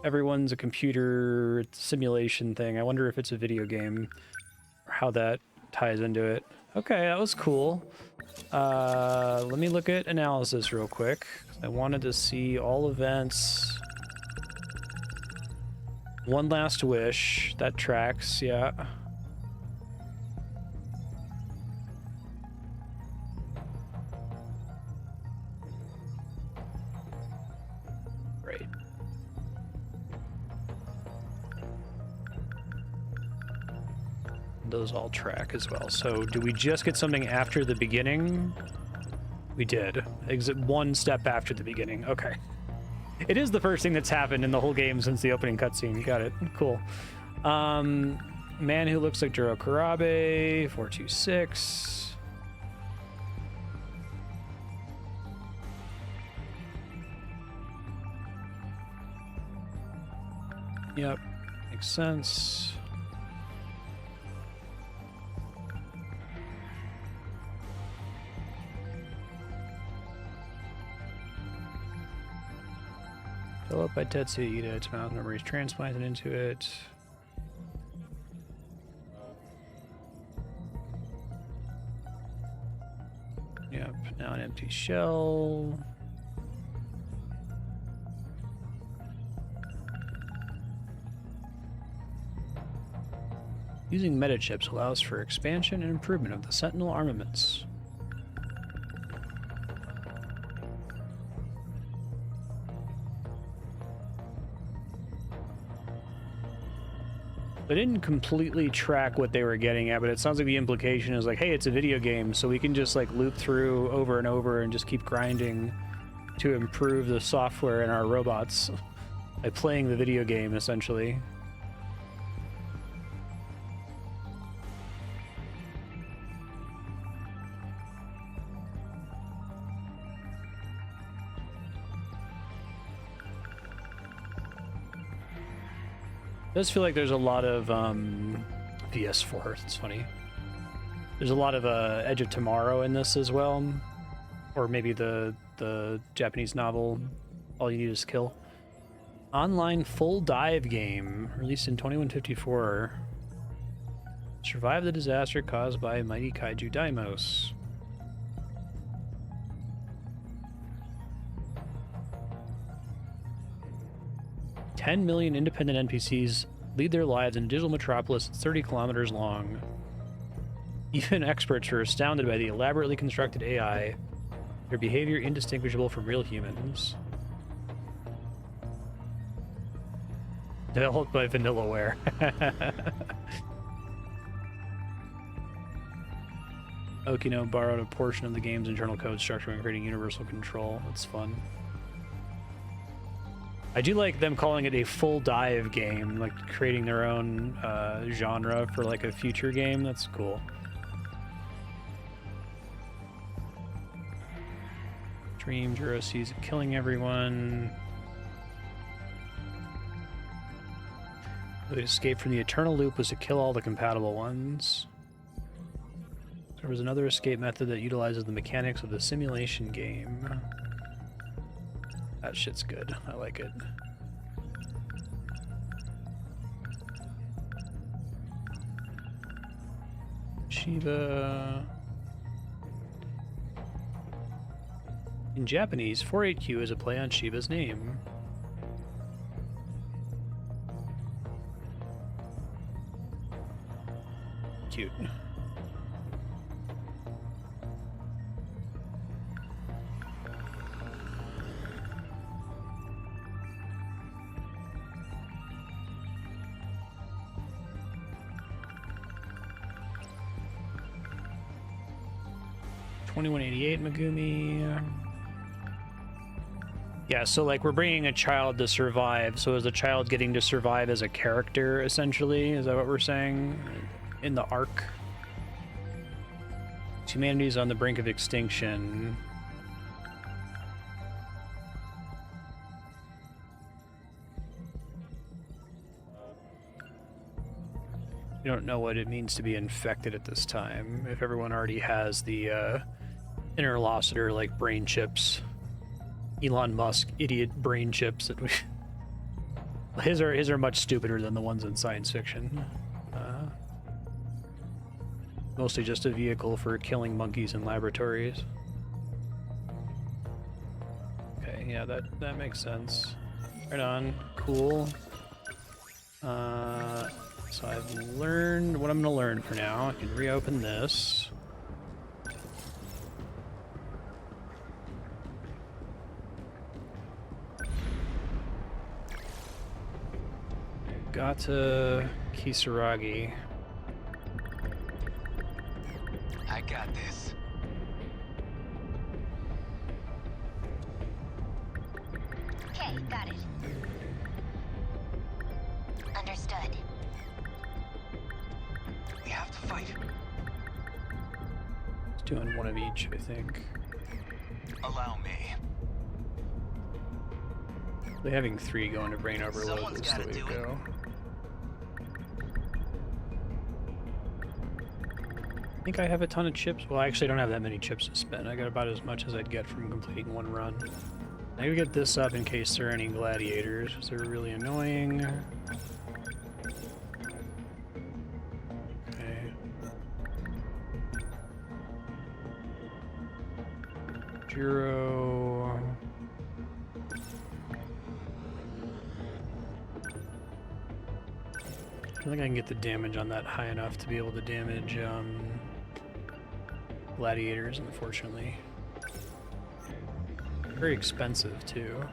everyone's a computer simulation thing. I wonder if it's a video game or how that ties into it. Okay, that was cool. Let me look at analysis real quick. I wanted to see all events. One Last Wish, that tracks, yeah. Right. Those all track as well. So do we just get something after the beginning? We did. Exit one step after the beginning. Okay. It is the first thing that's happened in the whole game since the opening cutscene. Got it. Cool. Man who looks like Juro Karabe, 426. Yep. Makes sense. Fill up by Tetsu, eat it, its mouth memories transplanted into it. Yep, now an empty shell. Using meta chips allows for expansion and improvement of the Sentinel armaments. I didn't completely track what they were getting at, but it sounds like the implication is like, hey, it's a video game, so we can just like loop through over and over and just keep grinding to improve the software in our robots by playing the video game, essentially. It does feel like there's a lot of VS4. It's funny. There's a lot of Edge of Tomorrow in this as well, or maybe the Japanese novel All You Need Is Kill. Online full dive game released in 2154. Survive the disaster caused by mighty kaiju daimos. $10 million independent NPCs lead their lives in a digital metropolis 30 kilometers long. Even experts are astounded by the elaborately constructed AI, their behavior indistinguishable from real humans. Developed by Vanillaware. Okino borrowed a portion of the game's internal code structure when creating universal control. That's fun. I do like them calling it a full dive game, like creating their own genre for like a future game. That's cool. Dream Juro sees it killing everyone. The escape from the eternal loop was to kill all the compatible ones. There was another escape method that utilizes the mechanics of the simulation game. That shit's good. I like it. Shiva. In Japanese, 48Q is a play on Shiva's name. Cute. $21.88 Megumi. Yeah, so like we're bringing a child to survive. So is the child getting to survive as a character, essentially? Is that what we're saying in the arc? Humanity is on the brink of extinction. You don't know what it means to be infected at this time. If everyone already has the interlocutor like brain chips, Elon Musk idiot brain chips that we his are much stupider than the ones in science fiction. Mostly just a vehicle for killing monkeys in laboratories. Okay, yeah, that makes sense. Right on, cool. So I've learned what I'm gonna learn for now. I can reopen this. Got to Kisaragi. I got this. Okay, got it. Understood. We have to fight. It's doing one of each, I think. Allow me. Having 3 going to brain overload is the way to go. I think I have a ton of chips. Well, I actually don't have that many chips to spend. I got about as much as I'd get from completing one run. I'm gonna get this up in case there are any gladiators, because they're really annoying. Okay. Jiro. I think I can get the damage on that high enough to be able to damage gladiators, unfortunately. Very expensive, too.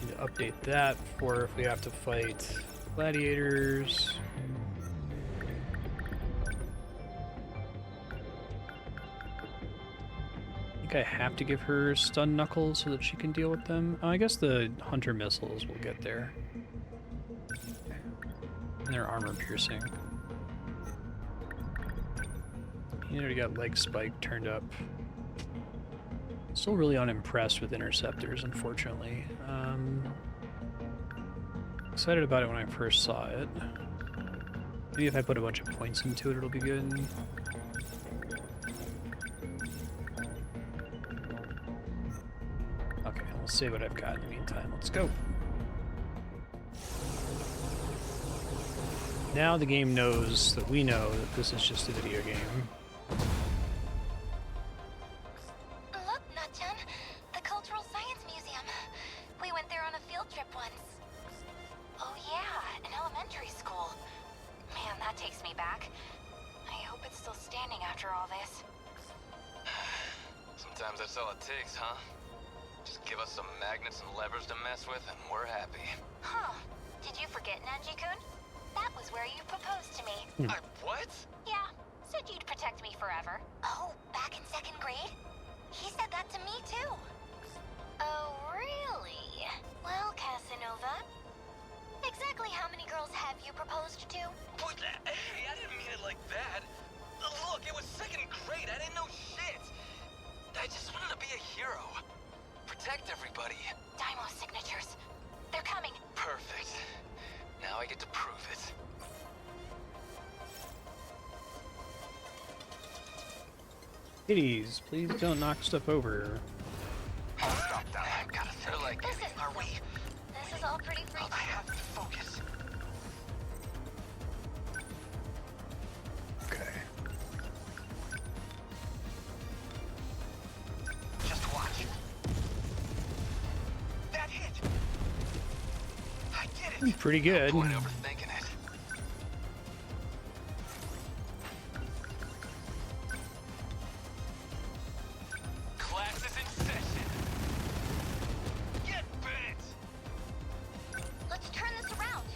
Need to update that for if we have to fight gladiators. I have to give her stun knuckles so that she can deal with them. I guess the hunter missiles will get there. And they're armor piercing. You already got leg spike turned up. Still really unimpressed with interceptors, unfortunately. Excited about it when I first saw it. Maybe if I put a bunch of points into it, it'll be good. We'll see what I've got in the meantime. Let's go. Now the game knows that we know that this is just a video game. Look, Natchan, the Cultural Science Museum. We went there on a field trip once. Oh yeah, an elementary school. Man, that takes me back. I hope it's still standing after all this. Sometimes that's all it takes, huh? Just give us some magnets and levers to mess with, and we're happy. Huh. Did you forget, Nanji-kun? That was where you proposed to me. What? Yeah. Said you'd protect me forever. Oh, back in 2nd grade? He said that to me, too. Oh, really? Well, Casanova, exactly how many girls have you proposed to? What? Hey, I didn't mean it like that. Look, it was 2nd grade. I didn't know shit. I just wanted to be a hero. Protect everybody. Daimo signatures. They're coming. Perfect. Now I get to prove it. Kitties, please don't knock stuff over. Stop that. I gotta feel like... Are we... This is all pretty freaky. I have to focus. Okay. Just watch. That hit. I did it. Pretty good. No point overthinking it. Class is in session. Get bent. Let's turn this around.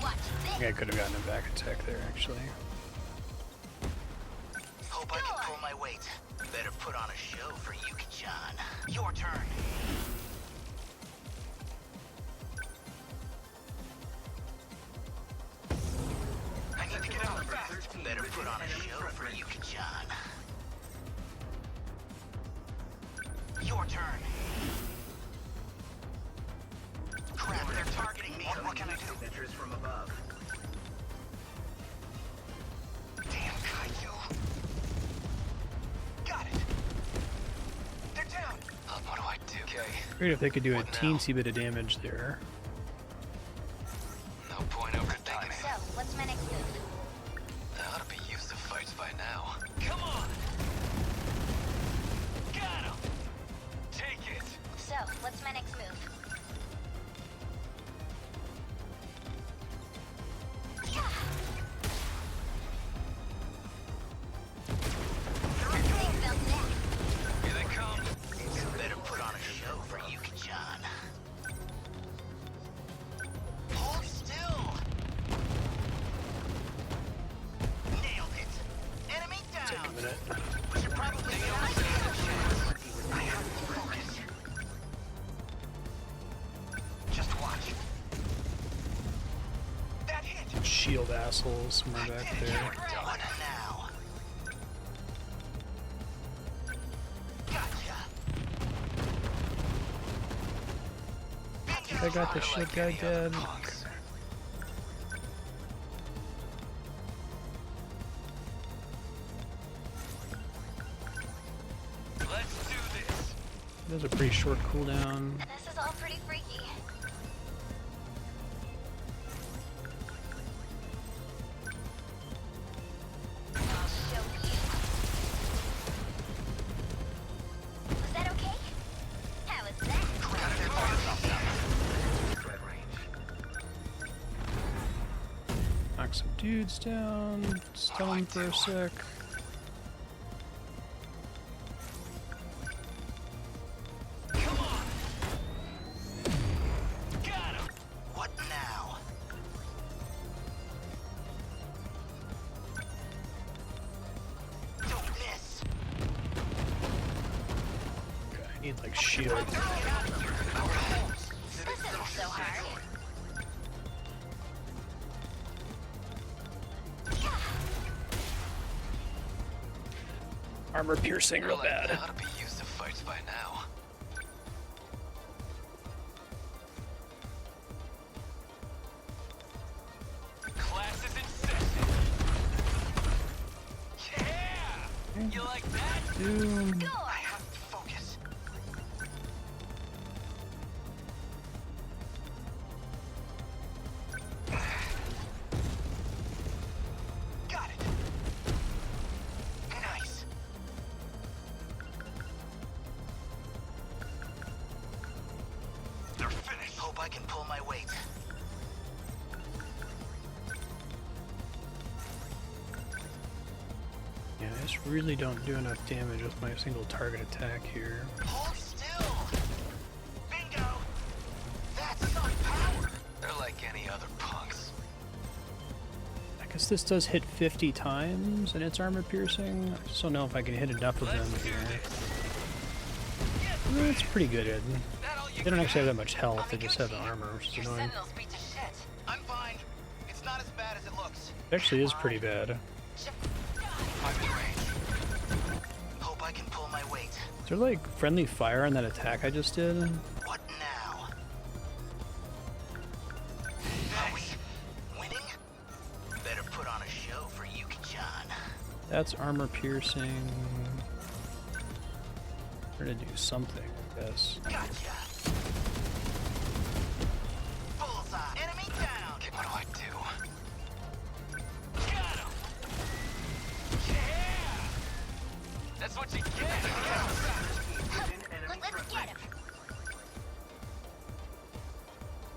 Watch I this. think I could have gotten a back attack there, actually. Hope I can pull my weight. Better put on a show for Yuki-chan. Your turn. I need to get out fast. Better put on a show for Yuki-chan. Your turn. Crap, they're targeting me. What can I do? Signatures from above. Damn Kaiju. Got it. They're down. What do I do? Okay. Great if they could do a teensy bit of damage there. No point overthinking it. So, what's my next move? That ought to be used to fights by now. Come on. Got him. Take it. So, what's my next move? Here they come. Better put on a show for Yuki-chan. Hold still. Nailed it. Enemy down. Take a minute. We should probably go. I have to focus. Just watch. That hit. Shield assholes somewhere back there. What now? Gotcha. I got the shit guy dead. Let's do this. There's a pretty short cooldown. This is all pretty freaky. I'll show you. Was that okay? How was that? Knock some dudes down. Stun them for a sec. Got him. What now? Don't miss. Okay, I need like shield. This isn't so hard. Armor piercing real bad. That ought to be used to fights by now. Class is in session. Yeah! You like that? Dude. I have to focus. Got it. Nice. They're finished. Hope I can pull my weight. Yeah, I just really don't do enough damage with my single target attack here. Hold still. Bingo. That's not power. They're like any other punks. I guess this does hit 50 times and it's armor piercing. I just don't know if I can hit enough of them here. It's pretty good, Ed. They don't actually have that much health, they just have the armor, which is annoying. Sentinels beat to shit. I'm fine. It's not as bad as it looks. It actually is pretty bad. Hope I can pull my weight. Is there like friendly fire on that attack I just did? What now? Are we winning? Better put on a show for Yuki-chan. That's armor piercing. We're gonna do something, I guess. Gotcha. Bullseye. Enemy down. What do I do? Got him. Yeah. That's what you get. Let's get him.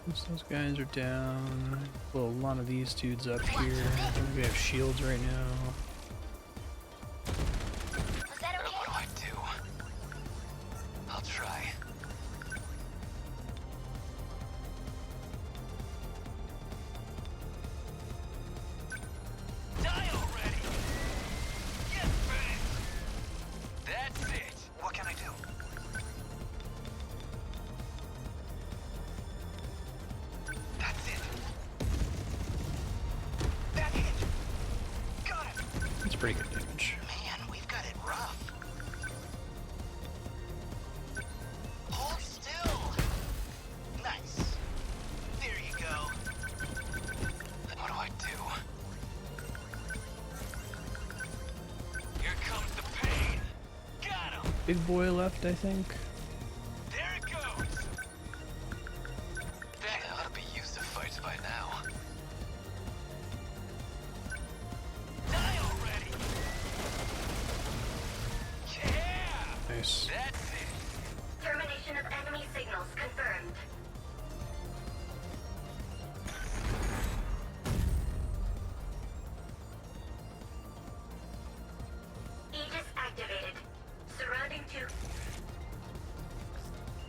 Once those guys are down, blow a lot of these dudes up here. I think we have shields right now. Was that okay? What do I do? I'll try. Die already. Get finished. That's it. What can I do? That's it. That hit. Got it. That's pretty good damage. Man, we've got it rough. big boy left, I think. There it goes! That ought to be used to fights by now. Die already! Yeah! Nice. That's it! Termination of enemy signals confirmed. Aegis activated. Surrounding to...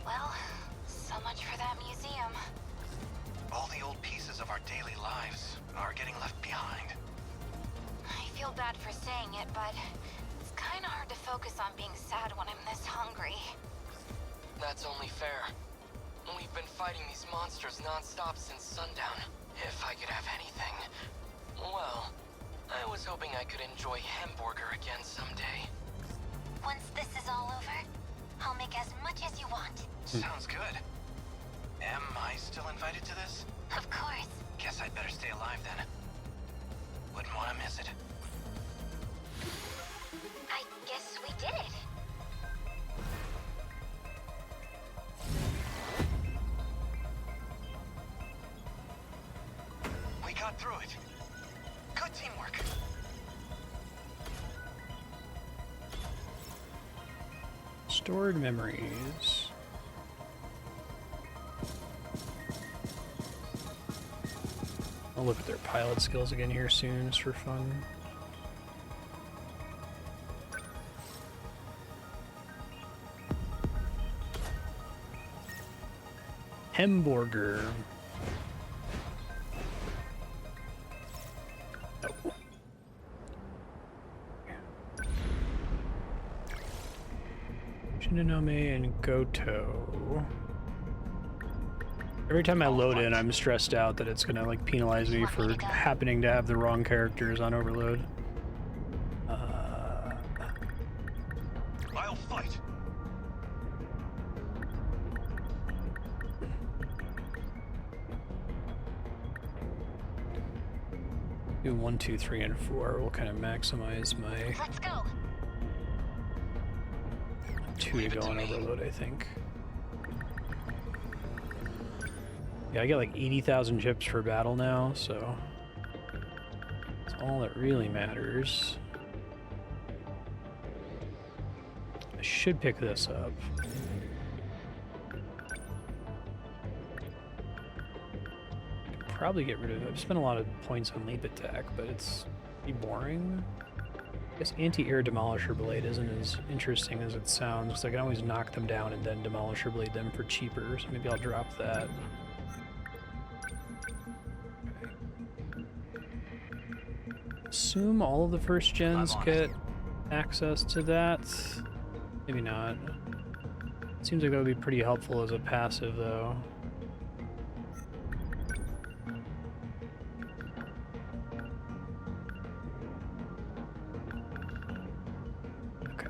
Well, so much for that museum. All the old pieces of our daily lives are getting left behind. I feel bad for saying it, but it's kind of hard to focus on being sad when I'm this hungry. That's only fair. We've been fighting these monsters non-stop since sundown. If I could have anything... Well, I was hoping I could enjoy hamburger again someday. Once this is all over, I'll make as much as you want. Sounds good. Am I still invited to this? Of course. Guess I'd better stay alive then. Wouldn't want to miss it. I guess we did it. We got through it. Good teamwork. Stored memories. I'll look at their pilot skills again here soon, just for fun. Hamburger. Oh. Shinonome and Goto. Every time I load in, I'm stressed out that it's gonna like penalize me for happening to have the wrong characters on overload. I'll fight. Do 1, 2, 3, and 4. We'll kind of maximize my. Let's go. 2 to go on overload, I think. Yeah, I get like 80,000 chips per battle now, so that's all that really matters. I should pick this up. Could probably get rid of it. I've spent a lot of points on leap attack, but it's pretty boring. I guess anti-air Demolisher Blade isn't as interesting as it sounds, because I can always knock them down and then Demolisher Blade them for cheaper, so maybe I'll drop that. Assume all of the first gens get access to that. Maybe not. Seems like that would be pretty helpful as a passive, though. Okay.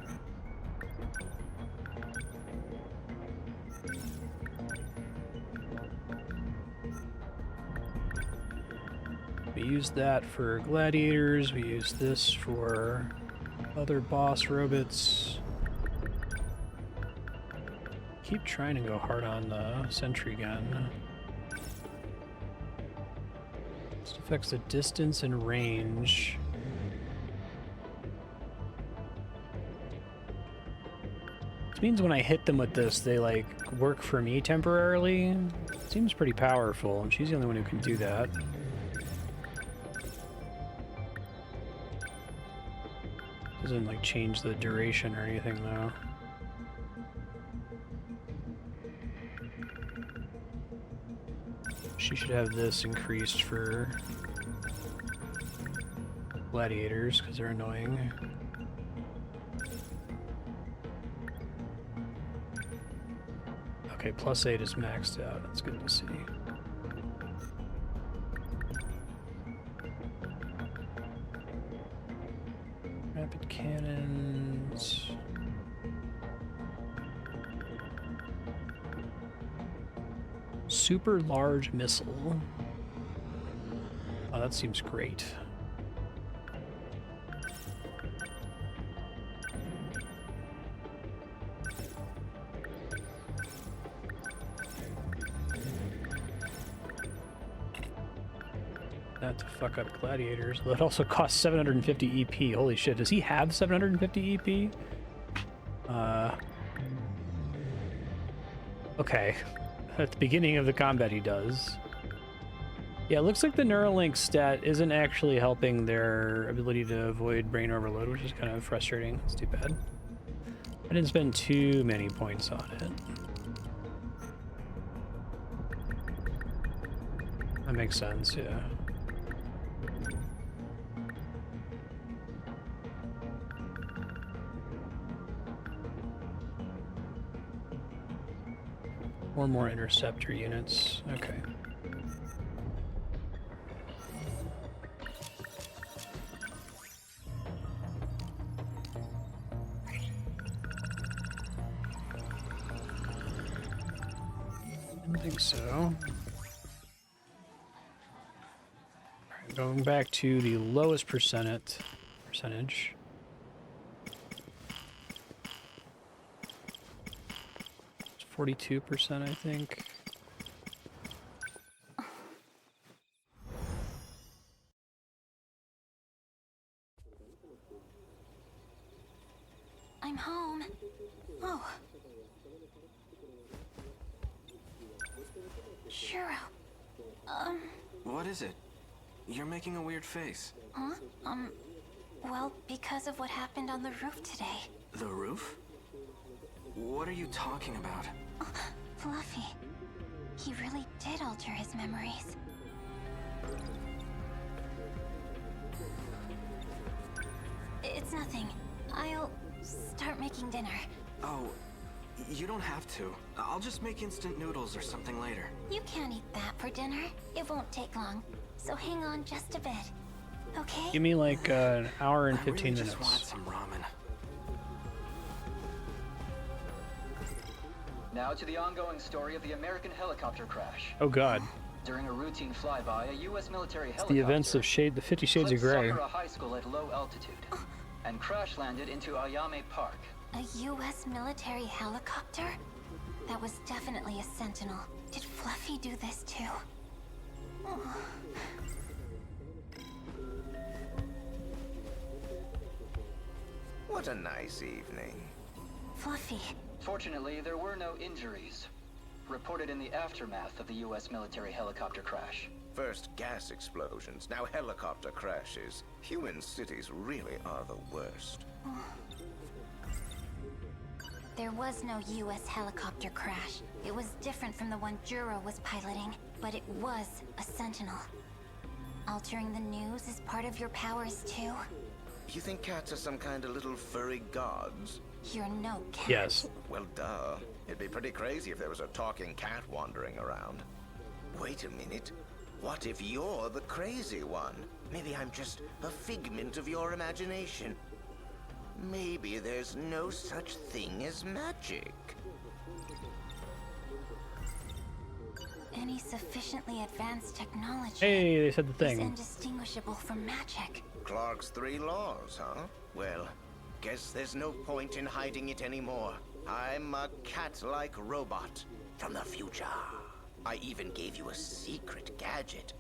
We use that for gladiators, we use this for other boss robots. Keep trying to go hard on the sentry gun. This affects the distance and range. This means when I hit them with this, they like work for me temporarily. Seems pretty powerful, and she's the only one who can do that. Doesn't like change the duration or anything though. She should have this increased for gladiators because they're annoying. Okay, +8 is maxed out. That's good to see. Rapid cannons. Super large missile. Oh, that seems great. not to fuck up gladiators. That also costs 750 EP. Holy shit, does he have 750 EP? Okay. At the beginning of the combat he does. Yeah, it looks like the Neuralink stat isn't actually helping their ability to avoid brain overload, which is kind of frustrating. It's too bad. I didn't spend too many points on it. That makes sense, yeah. Or more interceptor units. Okay. I think so. Right, going back to the lowest percentage. 42%, I think. I'm home. Oh. Shiro. What is it? You're making a weird face. Huh? Well, because of what happened on the roof today. The roof? What are you talking about? Oh, Fluffy. He really did alter his memories. It's nothing. I'll start making dinner. Oh, you don't have to. I'll just make instant noodles or something later. You can't eat that for dinner. It won't take long. So hang on just a bit. Okay? Give me like an hour and 15 I really minutes. just want some ramen. Now to the ongoing story of the American helicopter crash. Oh god. During a routine flyby, a U.S. military It's helicopter the events of the 50 Shades of Grey. Sakura High School at low altitude and crash landed into Ayame Park. A U.S. military helicopter? That was definitely a Sentinel. Did Fluffy do this too? Oh. What a nice evening. Fluffy. Fortunately, there were no injuries reported in the aftermath of the U.S. military helicopter crash. First gas explosions, now helicopter crashes. Human cities really are the worst. There was no U.S. helicopter crash. It was different from the one Juro was piloting, but it was a Sentinel. Altering the news is part of your powers too? You think cats are some kind of little furry gods? You're no cat. Yes. Well, duh. It'd be pretty crazy if there was a talking cat wandering around. Wait a minute. What if you're the crazy one? Maybe I'm just a figment of your imagination. Maybe there's no such thing as magic. Any sufficiently advanced technology Hey, they said the is thing. indistinguishable from magic. Clark's 3 laws, huh? Well, guess there's no point in hiding it anymore. I'm a cat-like robot from the future. I even gave you a secret gadget.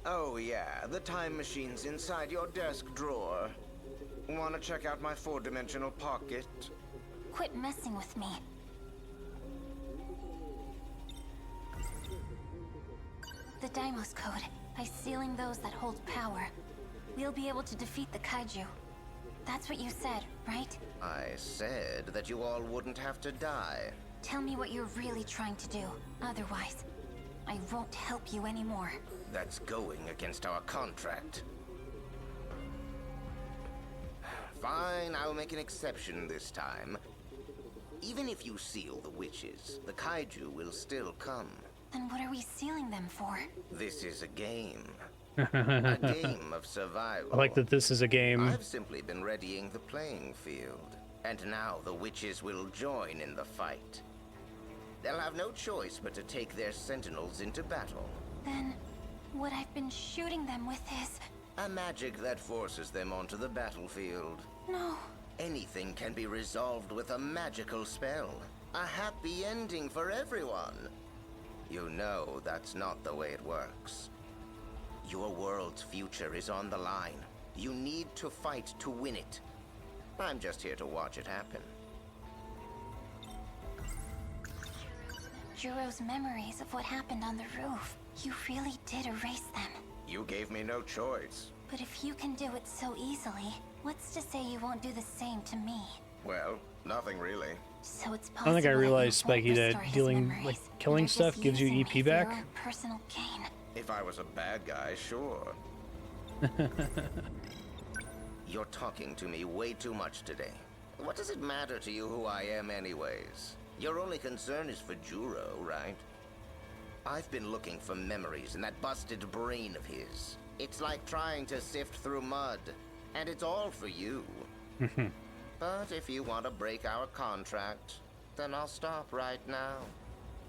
Oh yeah, the time machine's inside your desk drawer. Wanna check out my 4-dimensional pocket? Quit messing with me. The Deimos code. By sealing those that hold power, we'll be able to defeat the kaiju. That's what you said, right? I said that you all wouldn't have to die. Tell me what you're really trying to do. Otherwise, I won't help you anymore. That's going against our contract. Fine, I'll make an exception this time. Even if you seal the witches, the kaiju will still come. Then what are we sealing them for? This is a game. A game of survival. I like that this is a game. I've simply been readying the playing field. And now the witches will join in the fight. They'll have no choice but to take their sentinels into battle. Then, what I've been shooting them with is... a magic that forces them onto the battlefield. No. Anything can be resolved with a magical spell. A happy ending for everyone. You know that's not the way it works. Your world's future is on the line. You need to fight to win it. I'm just here to watch it happen. Juro's memories of what happened on the roof. You really did erase them. You gave me no choice. But if you can do it so easily, what's to say you won't do the same to me? Well, nothing really. So it's I don't think I realized, Spiky, that dealing, like, killing stuff gives you EP for your back. own personal gain. If I was a bad guy, sure. You're talking to me way too much today. What does it matter to you who I am anyways? Your only concern is for Juro, right? I've been looking for memories in that busted brain of his. It's like trying to sift through mud, and it's all for you. But if you want to break our contract, then I'll stop right now.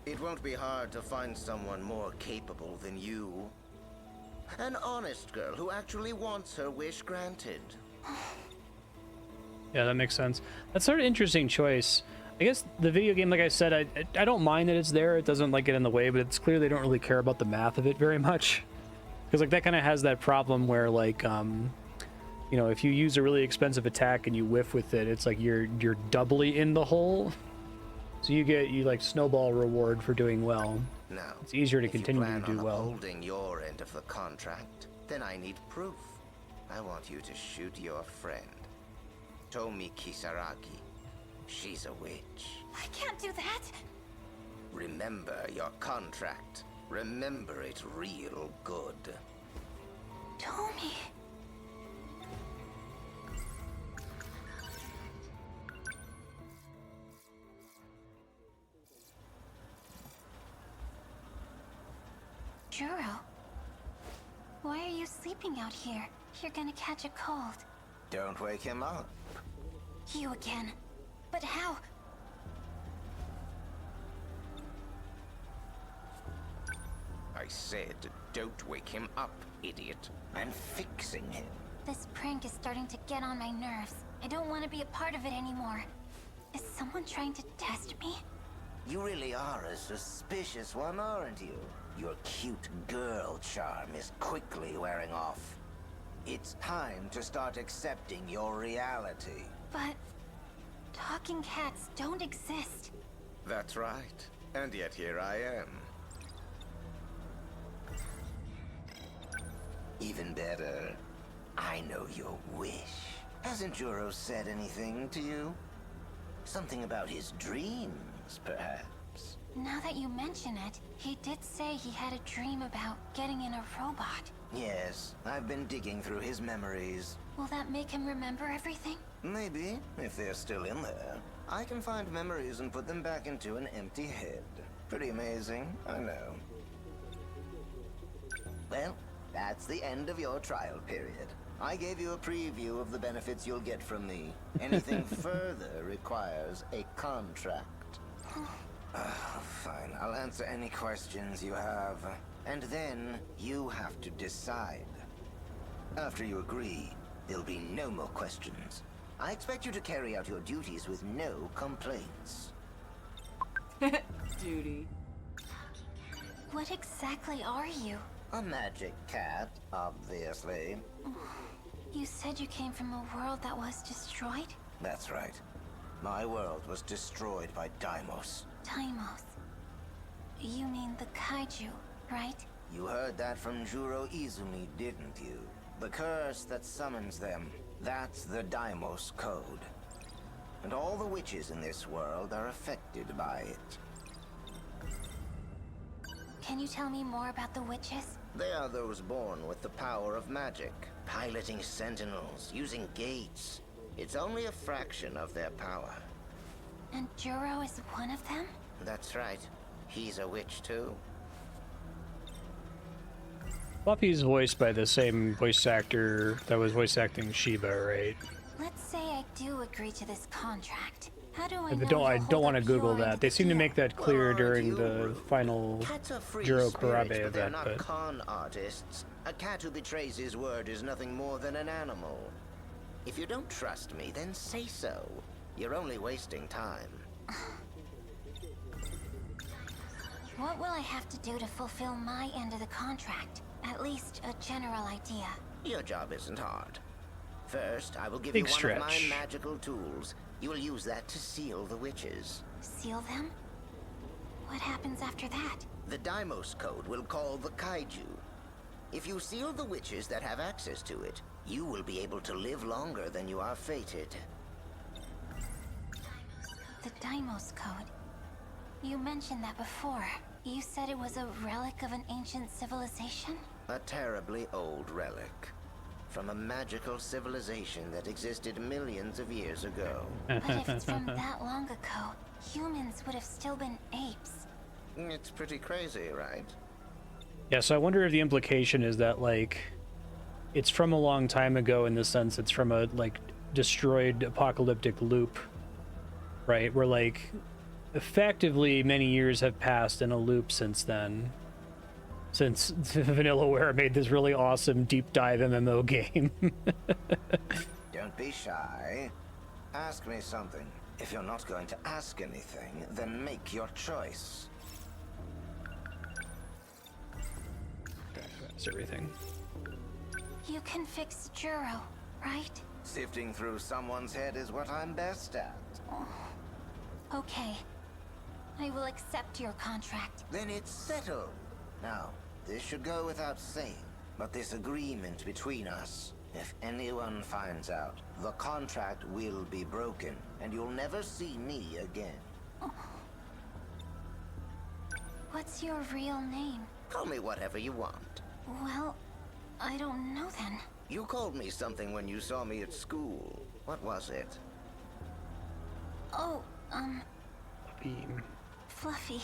It won't be hard to find someone more capable than you. An honest girl who actually wants her wish granted. Yeah, that makes sense. That's sort of an interesting choice. I guess the video game, like I said, I don't mind that it's there. It doesn't like get in the way, but it's clear they don't really care about the math of it very much. Because like that kind of has that problem where like, you know, if you use a really expensive attack and you whiff with it, it's like you're doubly in the hole. So you like snowball reward for doing well. Now, it's easier to if you continue plan to do on well. upholding your end of the contract, then I need proof. I want you to shoot your friend, Tomi Kisaragi. She's a witch. I can't do that. Remember your contract. Remember it real good. Tomi. Juro, why are you sleeping out here? You're gonna catch a cold. Don't wake him up. You again. But how? I said, don't wake him up, idiot. I'm fixing him. This prank is starting to get on my nerves. I don't want to be a part of it anymore. Is someone trying to test me? You really are a suspicious one, aren't you? Your cute girl charm is quickly wearing off. It's time to start accepting your reality. But talking cats don't exist. That's right. And yet here I am. Even better, I know your wish. Hasn't Juro said anything to you? Something about his dreams, perhaps? Now that you mention it, he did say he had a dream about getting in a robot. Yes, I've been digging through his memories. Will that make him remember everything? Maybe, if they're still in there. I can find memories and put them back into an empty head. Pretty amazing, I know. Well, that's the end of your trial period. I gave you a preview of the benefits you'll get from me. Anything further requires a contract. Fine, I'll answer any questions you have. And then you have to decide. After you agree, there'll be no more questions. I expect you to carry out your duties with no complaints. Duty. What exactly are you? A magic cat, obviously. You said you came from a world that was destroyed? That's right. My world was destroyed by Deimos. Deimos. You mean the kaiju, right? You heard that from Juro Izumi, didn't you? The curse that summons them. That's the Deimos code. And all the witches in this world are affected by it. Can you tell me more about the witches? They are those born with the power of magic, piloting Sentinels, using gates. It's only a fraction of their power. And Juro is one of them? That's right. He's a witch too. Buffy's voiced by the same voice actor that was voice acting Shiva, right? Let's say I do agree to this contract. How do I I know don't want to Google that. They seem to make that clear during the final Cats are free Juro spirits, Kurabe but they're event, not but con artists. A cat who betrays his word is nothing more than an animal. If you don't trust me, then say so. You're only wasting time. What will I have to do to fulfill my end of the contract? At least a general idea. Your job isn't hard. First, I will give Big you one of my stretch. magical tools. You will use that to seal the witches. Seal them? What happens after that? The Deimos code will call the Kaiju. If you seal the witches that have access to it, you will be able to live longer than you are fated. The Deimos code. You mentioned that before. You said it was a relic of an ancient civilization? A terribly old relic. From a magical civilization that existed millions of years ago. But if it's from that long ago, humans would have still been apes. It's pretty crazy, right? Yeah, so I wonder if the implication is that, like, it's from a long time ago in the sense it's from a, like, destroyed apocalyptic loop, right? Where, like, effectively many years have passed in a loop since then. Since Vanillaware made this really awesome deep dive MMO game. Don't be shy. Ask me something. If you're not going to ask anything, then make your choice. That's everything. You can fix Juro, right? Sifting through someone's head is what I'm best at. Oh. Okay. I will accept your contract. Then it's settled. Now, this should go without saying, but this agreement between us, if anyone finds out, the contract will be broken, and you'll never see me again. Oh. What's your real name? Call me whatever you want. Well, I don't know then. You called me something when you saw me at school. What was it? Oh, Beam. Fluffy.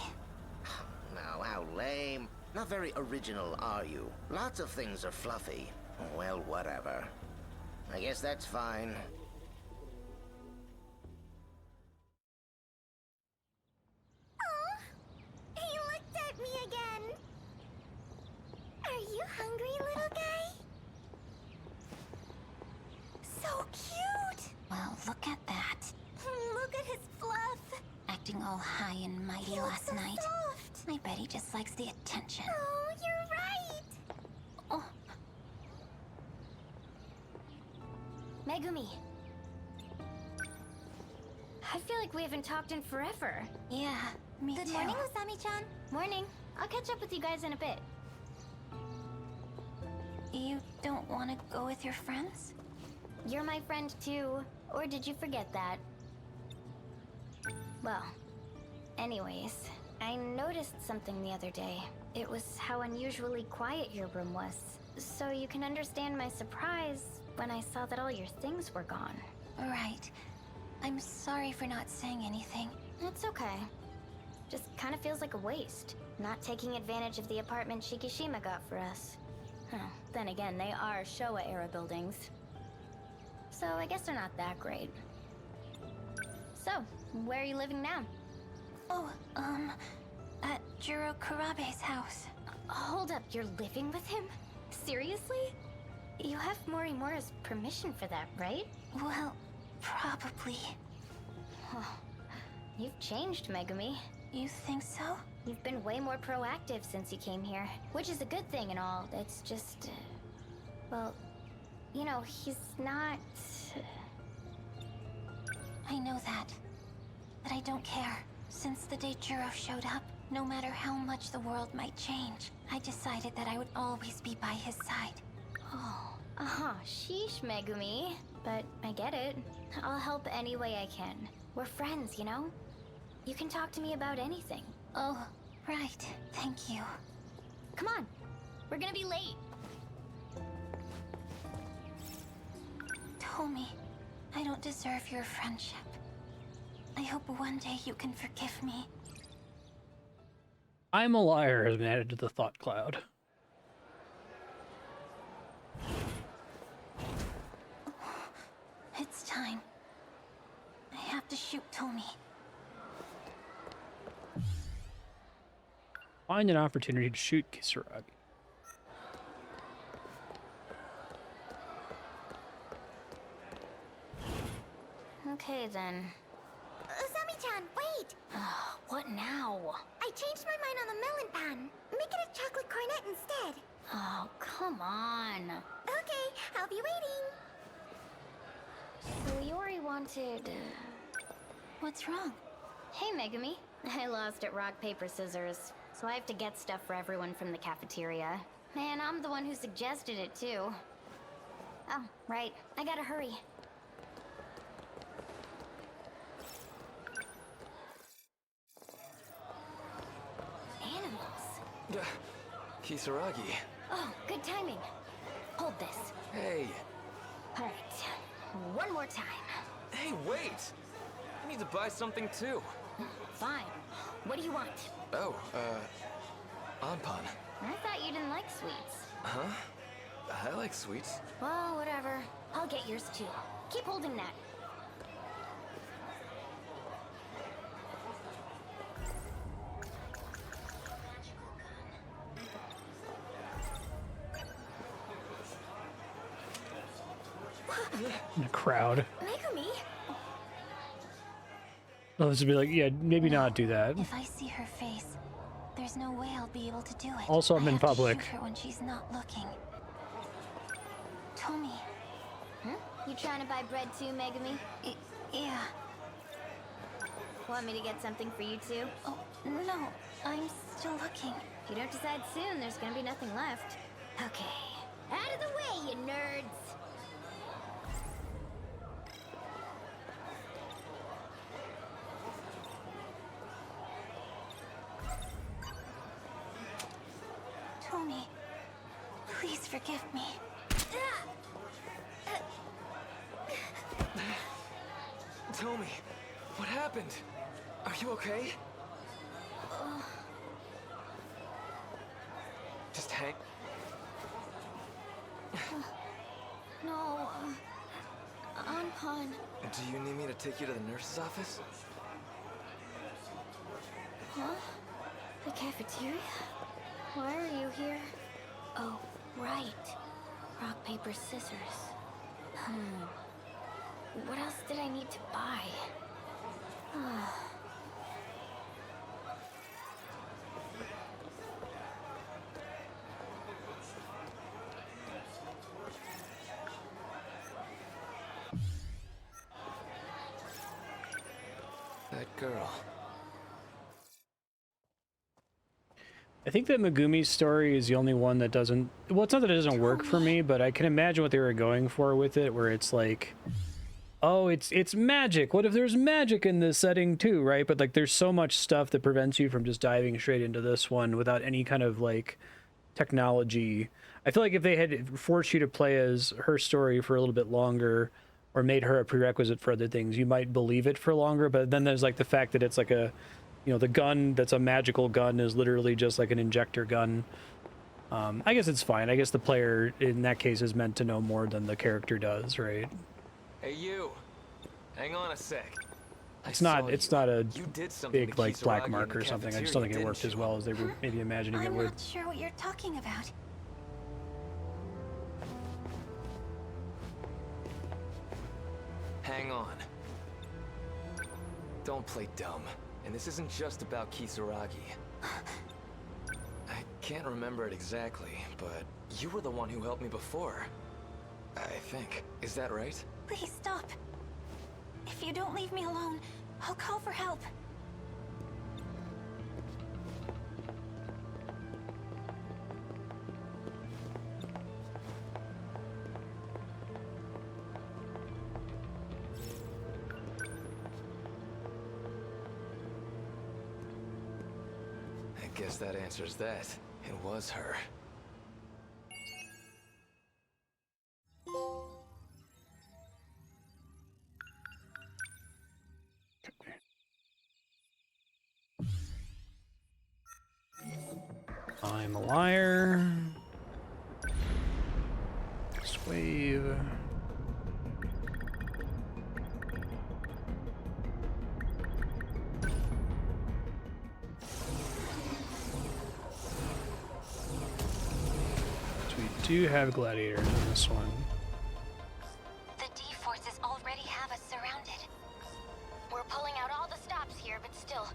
Now, how lame. Not very original, are you? Lots of things are fluffy. Well, whatever. I guess that's fine. Oh, he looked at me again. Are you hungry, little guy? So cute. Well, look at that. Look at his fluff. Acting all high and mighty Feels last so night. soft. I bet he just likes the attention. Oh, you're right. Oh. Megumi. I feel like we haven't talked in forever. Yeah, me Good too. morning, Usami-chan. Morning. I'll catch up with you guys in a bit. You don't want to go with your friends? You're my friend too. Or did you forget that? Well, anyways, I noticed something the other day. It was how unusually quiet your room was. So you can understand my surprise when I saw that all your things were gone. Right. I'm sorry for not saying anything. It's okay. Just kind of feels like a waste, not taking advantage of the apartment Shikishima got for us. Huh. Then again, they are Showa-era buildings. So I guess they're not that great. So, where are you living now? Oh, at Juro Kurabe's house. Hold up, you're living with him? Seriously? You have Morimura's permission for that, right? Well, probably. You've changed, Megumi. You think so? You've been way more proactive since you came here, which is a good thing and all. It's just, well, you know, he's not... I know that. But I don't care. Since the day Juro showed up, no matter how much the world might change, I decided that I would always be by his side. Oh, sheesh, Megumi. But I get it. I'll help any way I can. We're friends, you know? You can talk to me about anything. Oh, right. Thank you. Come on. We're gonna be late. Tomi, I don't deserve your friendship. I hope one day you can forgive me. I'm a liar has been added to the thought cloud. It's time. I have to shoot Tomi. Find an opportunity to shoot Kisaragi. Okay, then. Usami-chan, wait! What now? I changed my mind on the melon pan. Make it a chocolate cornet instead. Oh, come on. Okay, I'll be waiting. So Iori wanted... What's wrong? Hey, Megumi. I lost at rock, paper, scissors. So I have to get stuff for everyone from the cafeteria. Man, I'm the one who suggested it, too. Oh, right. I gotta hurry. Animals. Kisaragi. Oh, good timing. Hold this. Hey. All right. One more time. Hey, wait! I need to buy something too. Fine. What do you want? Oh, Anpan. I thought you didn't like sweets. Huh? I like sweets. Well, whatever. I'll get yours too. Keep holding that. In a crowd. Megumi? I'll just be like, yeah, maybe not do that. If I see her face, there's no way I'll be able to do it. Also, I'm in I have to public. shoot her when she's not looking. Tommy. You trying to buy bread too, Megumi? Yeah. Want me to get something for you too? Oh, no. I'm still looking. If you don't decide soon, there's gonna be nothing left. Okay. Out of the way, you nerds! Tommy, please forgive me. Tell me, what happened? Are you okay? Just hang. No, Anpan. Do you need me to take you to the nurse's office? Huh? The cafeteria? Why are you here? Oh, right. Rock, paper, scissors. What else did I need to buy? That girl. I think that Megumi's story is the only one that doesn't... Well, it's not that it doesn't work for me, but I can imagine what they were going for with it, where it's like... Oh, it's magic. What if there's magic in this setting too, right? But like there's so much stuff that prevents you from just diving straight into this one without any kind of like technology. I feel like if they had forced you to play as her story for a little bit longer or made her a prerequisite for other things, you might believe it for longer. But then there's like the fact that it's like a... You know, the gun that's a magical gun is literally just like an injector gun. I guess it's fine. I guess the player in that case is meant to know more than the character does, right? Hey, you. Hang on a sec. It's not a You did something big to like Kisaragi black in mark the or something. I just cafeteria, don't think it worked didn't as you? well as they were maybe imagining it I'm would. not sure what you're talking about. Hang on. Don't play dumb. And this isn't just about Kisaragi. I can't remember it exactly, but you were the one who helped me before. I think. Is that right? Please stop. If you don't leave me alone, I'll call for help. I guess that answers that. It was her. I'm a liar. Swave. Do have gladiators in this one. The D-forces already have us surrounded. We're pulling out all the stops here, but still.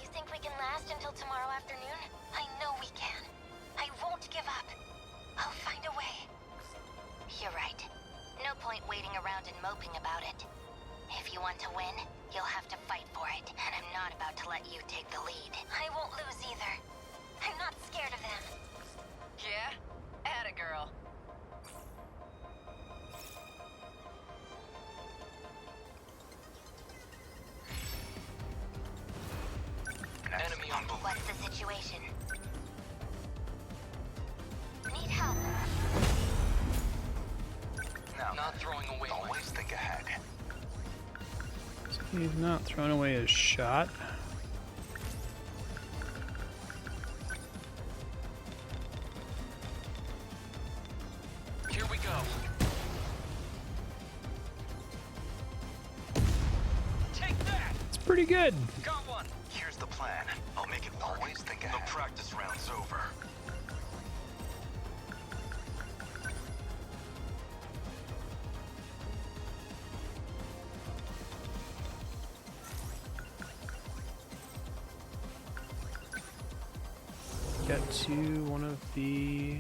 You think we can last until tomorrow afternoon? I know we can. I won't give up. I'll find a way. You're right. No point waiting around and moping about it. If you want to win, you'll have to fight for it. And I'm not about to let you take the lead. I won't lose either. I'm not scared of them. Yeah? Atta girl. Enemy on board. What's the situation? Need help. Not throwing away. Always think ahead. He's not throwing away his shot. Here we go. Take that. It's pretty good. Got one. Here's the plan. I'll make it work. Always think ahead. The practice round's over. Get to one of the...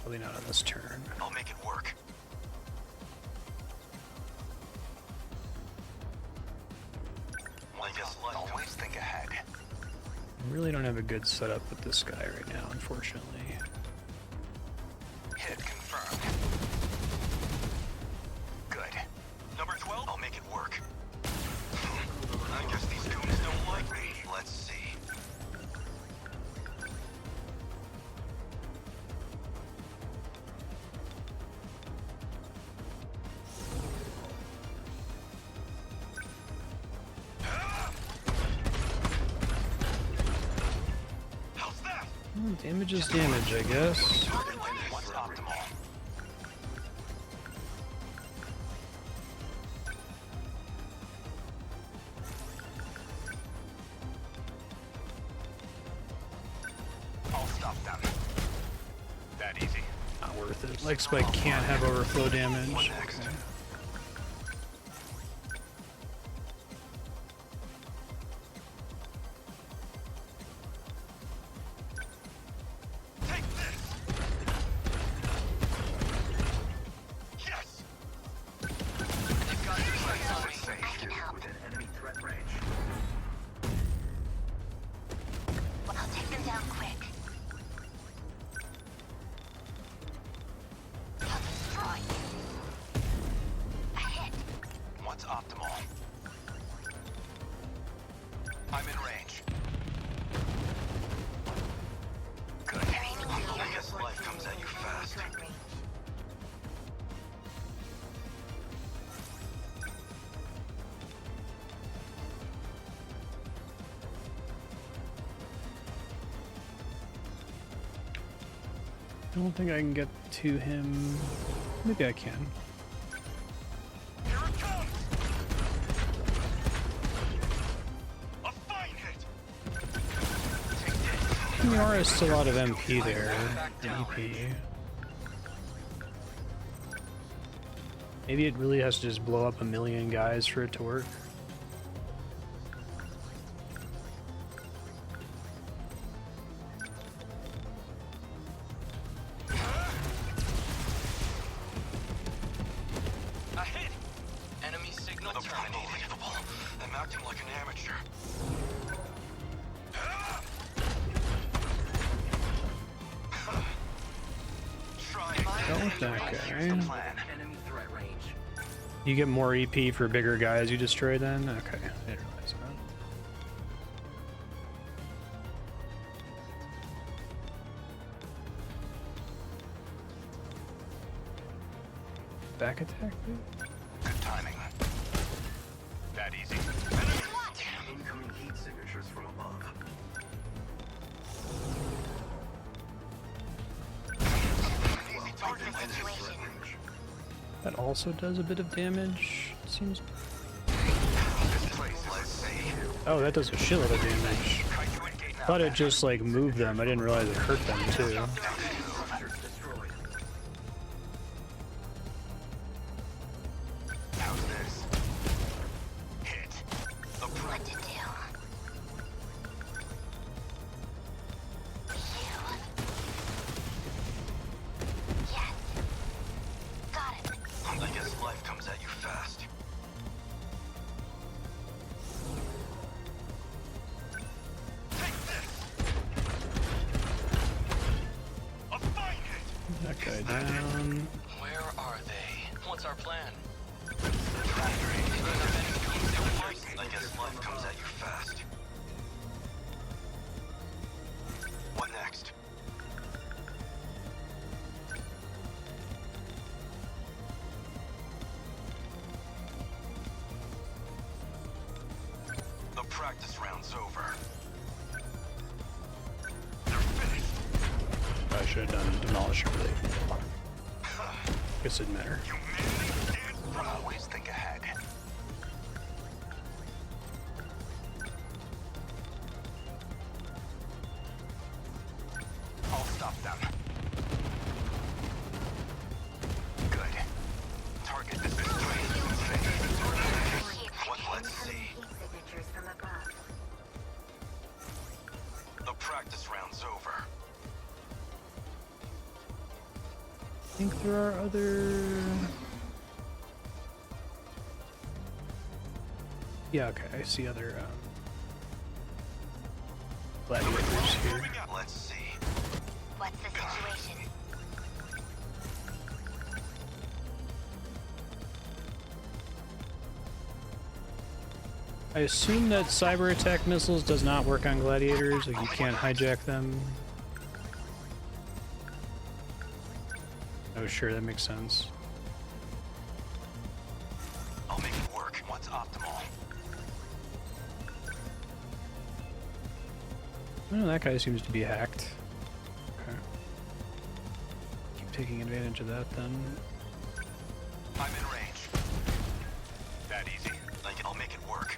Probably not on this turn. I'll make it work. Always think ahead. I really don't have a good setup with this guy right now, unfortunately. Hit confirmed. Good. Number 12? I'll make it work. I guess these goons don't like me. Let's see. Well, damage is damage, I guess. What's optimal? I'll stop them. That easy. Not worth it. Like Spike can't have overflow damage. Okay. What's optimal? I'm in range. Good. I guess life comes at you fast. I don't think I can get to him. Maybe I can. Here it comes! A fine hit! Miara is still out of MP there. EP. Maybe it really has to just blow up a million guys for it to work. A hit. Enemy signal terminated. Unbelievable. I'm acting like an amateur. Go with that guy. Enemy threat range. You get more EP for bigger guys you destroy then? Okay, I didn't realize that. Back attack? Good timing. That easy. Incoming heat signatures from above. Easy target situation. That also does a bit of damage, it seems. Oh, that does a shitload of damage. Thought it just like moved them. I didn't realize it hurt them too. How's this? Hit. What to do? comes at you fast. That guy down. Where are they? What's our plan? I guess life comes at you fast. What next? The practice round's over. I should have done demolish early. Guess it didn't matter. Always think ahead. I'll stop them. Good. Target is this way. What? Let's see. The practice round's over. I think there are other... Yeah, okay, I see other gladiators here. Let's see. What's the situation? I assume that cyber attack missiles does not work on gladiators, like you can't hijack them. Oh sure, that makes sense. I'll make it work. What's optimal? Oh, that guy seems to be hacked. Okay. Keep taking advantage of that then. I'm in range. That easy. I'll make it work.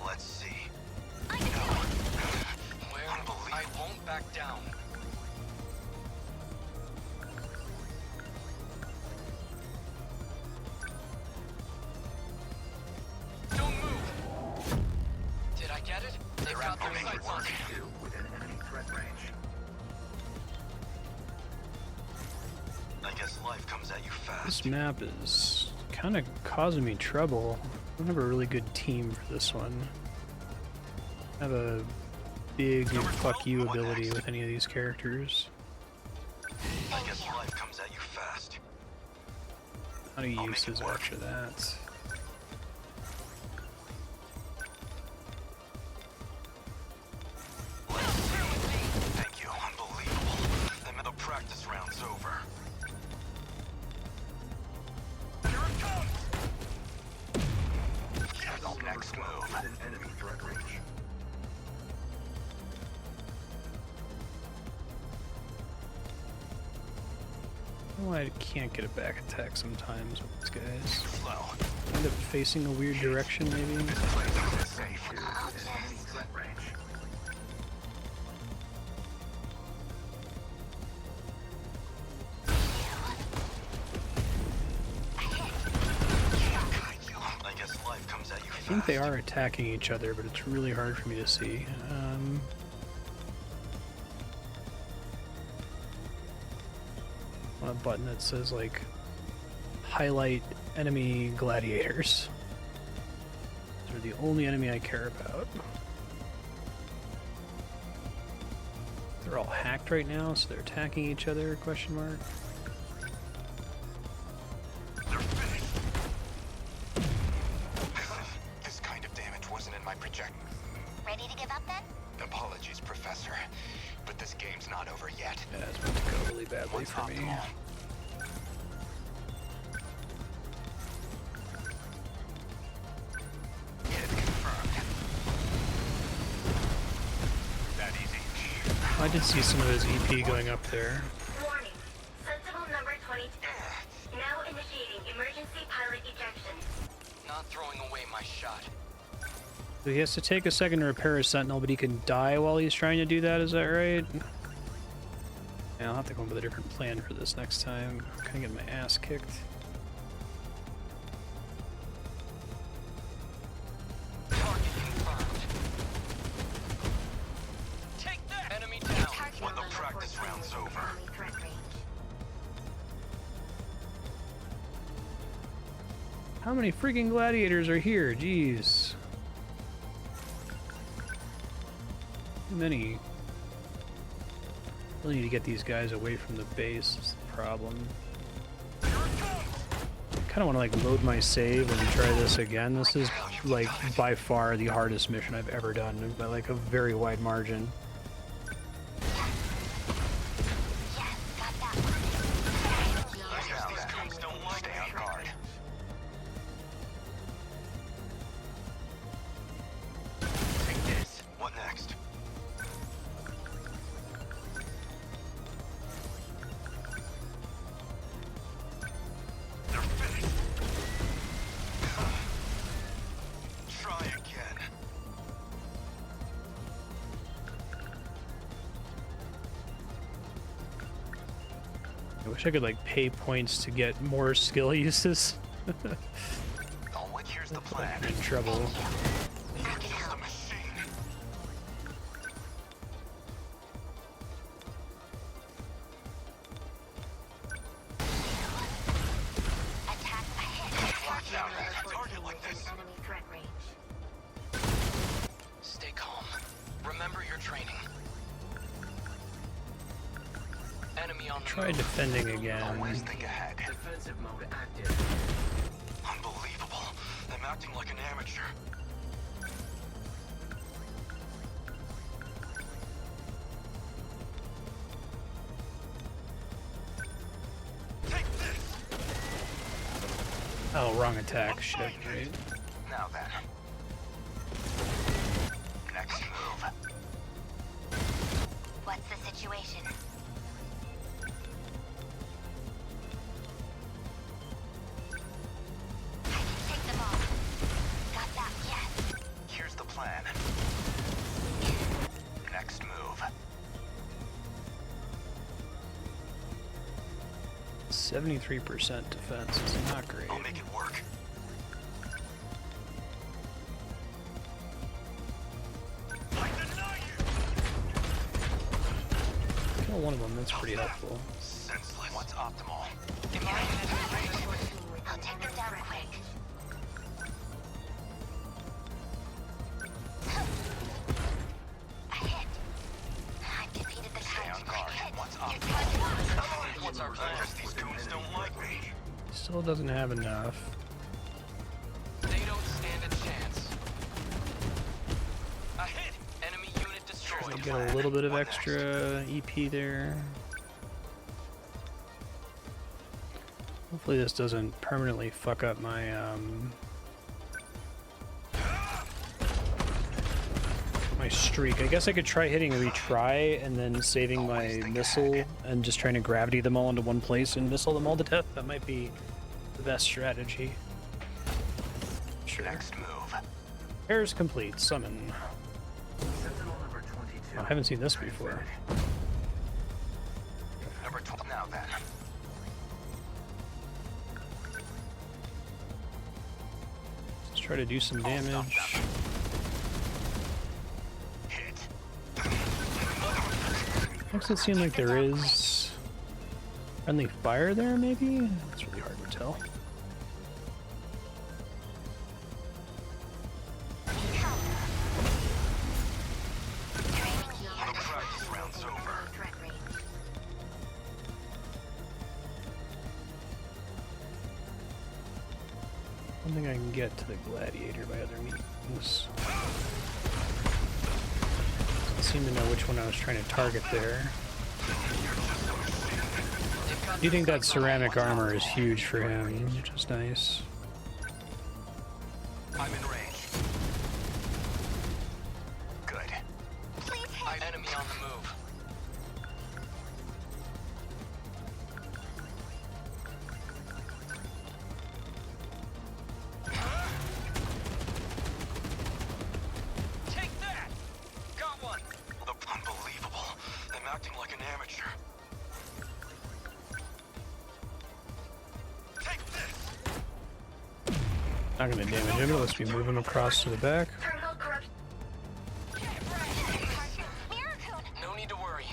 Let's see. Where? I won't back down. Don't move! Did I get it? They've got their sights on you. Within enemy threat range. I guess life comes at you fast. This map is kind of causing me trouble. I don't have a really good team for this one. I have a big fuck you ability with any of these characters. I guess life comes at you fast. How do uses after that? Thank you. Unbelievable. The practice round's over. Here it comes! Next move. Enemy threat range. Oh, I can't get a back attack sometimes with these guys. End up facing a weird direction, maybe. I think they are attacking each other, but it's really hard for me to see. A button that says like highlight enemy gladiators. They're the only enemy I care about. They're all hacked right now, so they're attacking each other, question mark. This kind of damage wasn't in my project. Ready to give up then? Apologies, Professor, but this game's not over yet. Yeah, it's about to go really badly for me. That easy. I did see some of his EP going up there. Warning. Sentinel number 22. Now initiating emergency pilot ejection. Not throwing away my shot. So he has to take a second to repair his Sentinel, but he can die while he's trying to do that, is that right? Yeah, I'll have to come up with a different plan for this next time. I'm kind of getting my ass kicked. Target confirmed. Take that! Enemy down. when the practice round's over. How many freaking gladiators are here? Jeez. Too many. Really need to get these guys away from the base, is the problem. I kind of want to like load my save and try this again. This is like by far the hardest mission I've ever done by like a very wide margin. I wish I could like pay points to get more skill uses. Here's the plan. I'm in trouble. Stay calm. Remember your training. Enemy on the Try defending again. Always think ahead. Defensive mode active. Unbelievable. I'm acting like an amateur. Oh, wrong attack. Shit. Right. Now then. Next move. What's the situation? I can take them all. Got that? Yes. Here's the plan. Next move. 73% defense is not great. I'll make it work. Kill one of them, that's pretty helpful. Senseless. What's optimal? I'll take them down quick. A hit. I've defeated the Stay on guard. What's optimal? What's our plan? These goons don't like me. Still doesn't have enough. They don't stand a chance. A hit! Enemy unit destroyed. I get a little bit of extra EP there. Hopefully this doesn't permanently fuck up my my streak. I guess I could try hitting retry and then saving my missile and just trying to gravity them all into one place and missile them all to death. That might be the best strategy. Sure. Next move. Pairs complete. Summon. Sentinel number 22. Oh, I haven't seen this before. Number 12. Now then. Let's try to do some damage. Makes it seem like there is friendly fire there, maybe? It's really hard to tell. Practice round's over. I don't think I can get to the gladiator by other means. Doesn't seem to know which one I was trying to target there. I do think that ceramic armor is huge for him, which is nice. I'm in range. Good. Enemy on the move. Take that! Got one! Unbelievable. I'm acting like an amateur. Take this! Not gonna damage him, but let's be moving across to the back. No need to worry.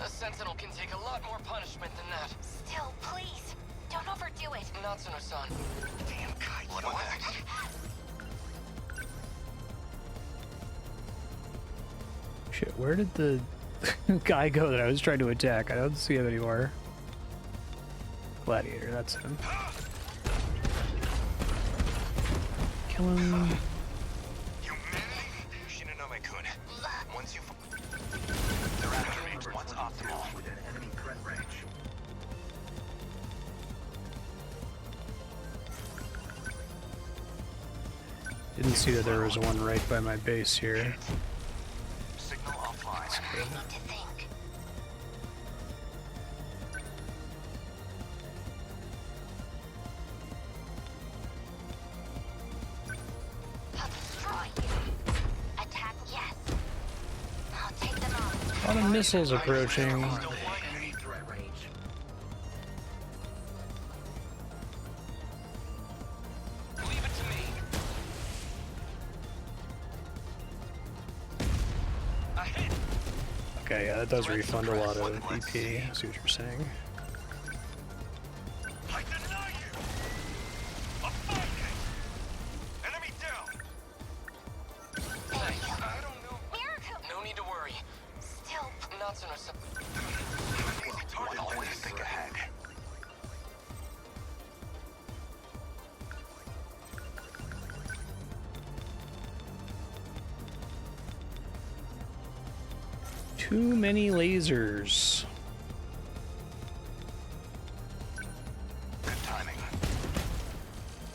A Sentinel can take a lot more punishment than that. Still, please, don't overdo it. Natsuno-san. Damn kite. What next? Shit, where did the guy go that I was trying to attack? I don't see him anymore. Gladiator, that's him. Kill him. Shinonome-kun. Once you... They're after me. What's optimal? Within enemy threat range. Didn't see that there was one right by my base here. Signal offline. I need to think. I'll destroy you. Attack, yes. I'll take them off. A lot of missiles approaching. Enemy threat range. Leave it to me. A hit. Okay, yeah, that does refund a lot of EP. I see what you're saying. I deny you. A fighting. Enemy down. Thanks. I don't know. Miracle! No need to worry. Still, Natsuno-san. Target always think ahead. Too many lasers. Good timing.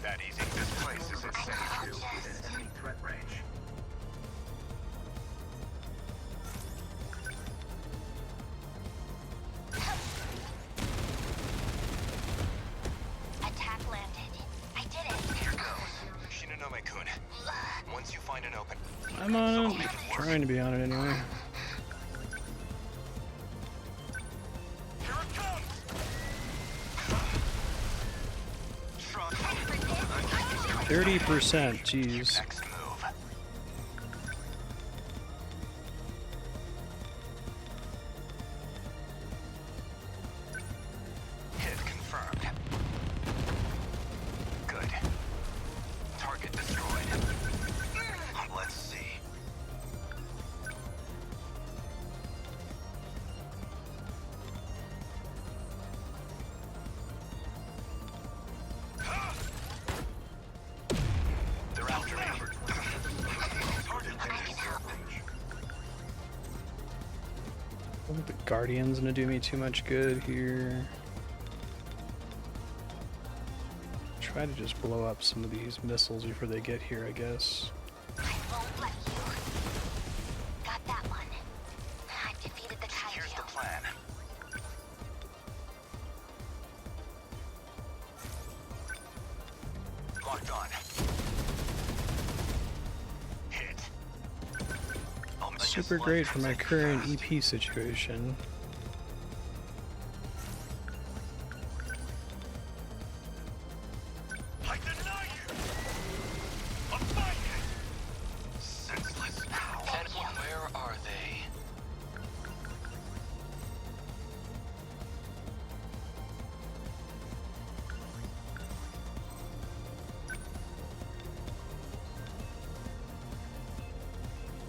That easy. This place is safe too. Within enemy threat range. attack landed. I did it. Here goes. Shinonome-kun. Once you find an open... I'm on it. Trying to be on it anyway. Here it comes! 30%, jeez. Next move. Hit confirmed. Good. Target destroyed. Let's see. They're after me. Target range. I don't think the Guardian's gonna do me too much good here. Try to just blow up some of these missiles before they get here, I guess. I won't let you. Got that one. I've defeated the Here's the kaiju. plan. Locked on. Hit. I'll make Super this great life for my fast. current EP situation. I deny you. A fighting. Senseless. Ow. And where are they?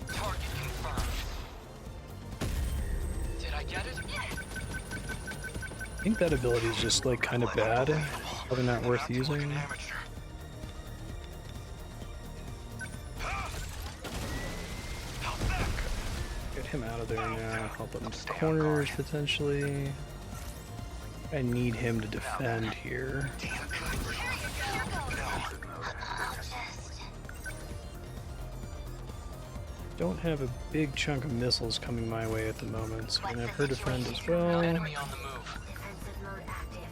Target confirmed. Did I get it? I think that ability is just like kind of bad. Probably not worth using. Get him out of there now. Help him into corners potentially. I need him to defend here. Don't have a big chunk of missiles coming my way at the moment, so I'm gonna have her defend as well. Enemy on the move. Defensive mode active.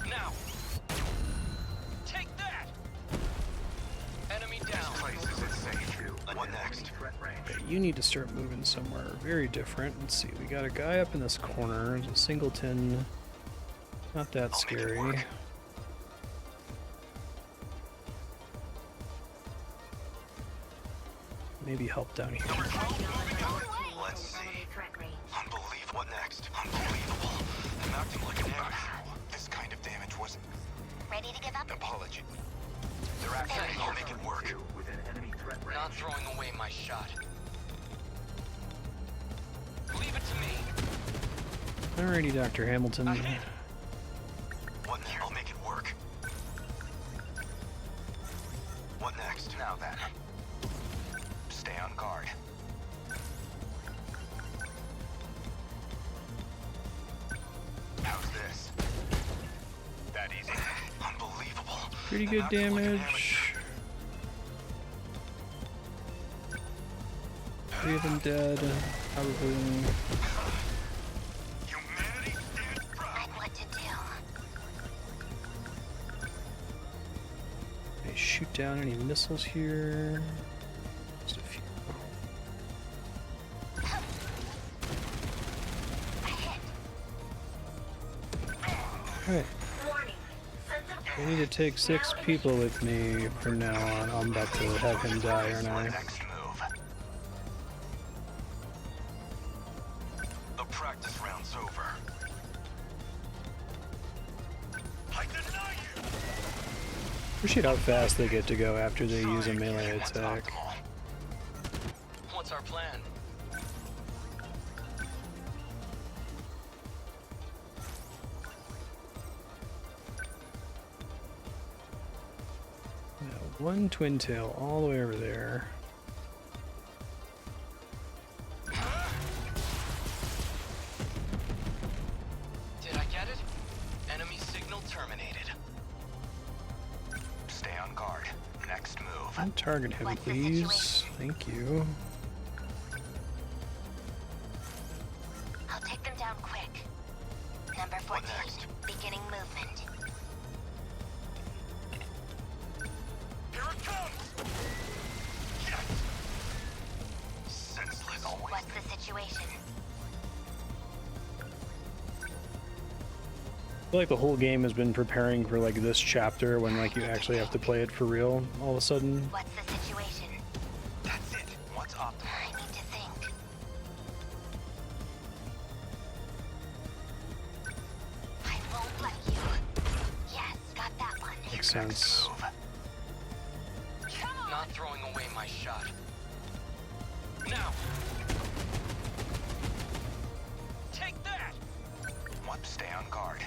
Now. Take that. Enemy down. What next? Okay, you need to start moving somewhere very different. Let's see, we got a guy up in this corner. There's a singleton. Not that scary. Maybe help down here. Let's see. Unbelievable. What next? Unbelievable. I knocked him like an amateur. This kind of damage wasn't... Ready to give up? Apology. They're actually gonna make it work. Not throwing away my shot. Leave it to me. Alrighty, Dr. Hamilton. What next? I'll make it work. What next? Now then. Stay on guard. How's this? That easy? Unbelievable. Pretty good damage. 3 of them dead. Probably. Like what to do. They shoot down any missiles here. Just a few. Alright. I need to take 6 people with me from now on. I'm about to have him die, aren't I? The practice round's over. I deny you! Appreciate how fast they get to go after they use a melee attack. What's our plan? One Twintail all the way over there. Did I get it? Enemy signal terminated. Stay on guard. Next move. Don't target him, please. Thank you. I'll take them down quick. Number 14, beginning movement. Here it comes! Yes! Senseless always. What's the situation? I feel like the whole game has been preparing for like this chapter when like you actually have to play it for real all of a sudden. What's the situation? That's it. What's optimal? I need to think. I won't let you. Yes, got that one. Makes sense. Not throwing away my shot. Now! Take that! What? Stay on guard.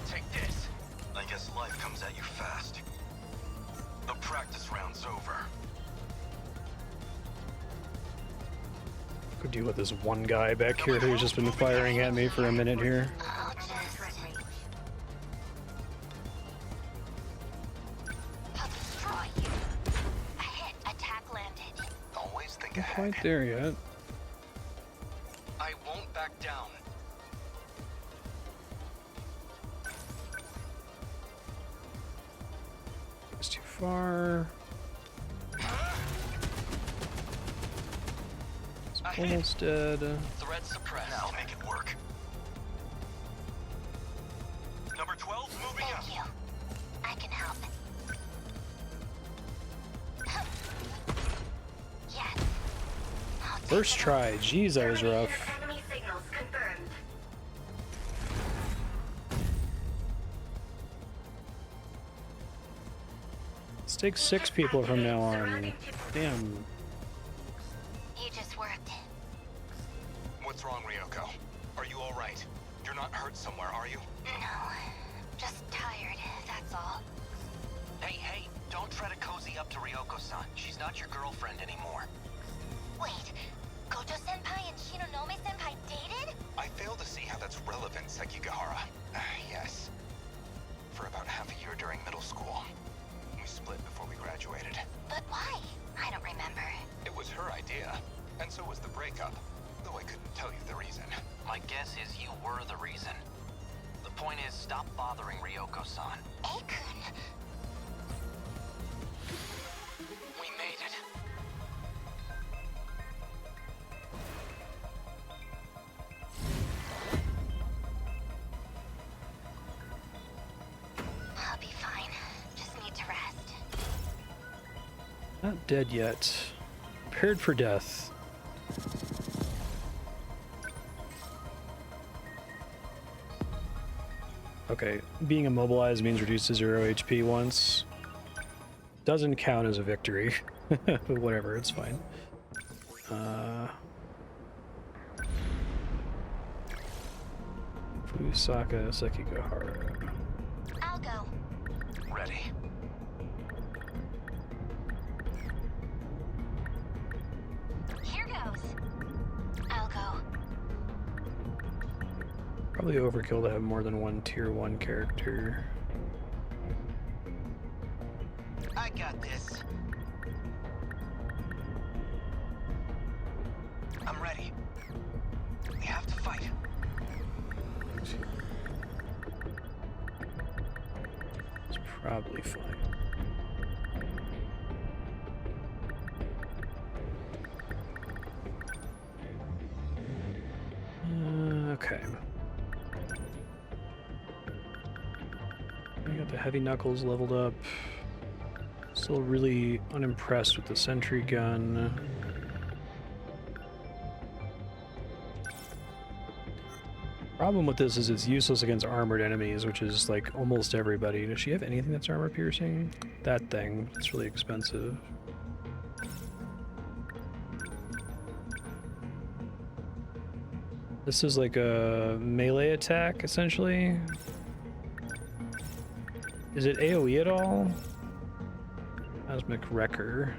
Take this. I guess life comes at you fast. The practice round's over. Could deal with this one guy back here who's just been firing at me for a minute here. I'll just... I'll destroy you. A hit. Attack landed. Always think Not ahead. quite there yet. I won't back down. It's too far. It's almost dead. Threat suppressed. Now make it work. Number 12, moving up. Thank you. I can help. Yes. First try. Jeez, that was rough. Enemy signals confirmed. Let's take 6 people from now on. Damn. You just worked. What's wrong, Ryoko? Are you alright? You're not hurt somewhere, are you? No. Just tired, that's all. Hey, don't try to cozy up to Ryoko-san. She's not your girlfriend anymore. Wait, Gojo-senpai and Shinonome-senpai dated? I fail to see how that's relevant, Sekigahara. Yes. For about half a year during middle school. We split before we graduated. But why? I don't remember. It was her idea, and so was the breakup. Though I couldn't tell you the reason. My guess is you were the reason. The point is, stop bothering Ryoko-san. Akun. We made it. I'll be fine. Just need to rest. Not dead yet. Prepared for death. Okay, being immobilized means reduced to 0 HP once. Doesn't count as a victory. But whatever, it's fine. Fusaka Sekigahara. I'll go. Ready. Here goes. I'll go. Probably overkill to have more than one tier 1 character. I got this. I'm ready. We have to fight. It's probably fine. Okay. I got the heavy knuckles leveled up. Still really unimpressed with the sentry gun. Problem with this is it's useless against armored enemies, which is like almost everybody. Does she have anything that's armor piercing? That thing. It's really expensive. This is like a melee attack, essentially. Is it AoE at all? Cosmic Wrecker.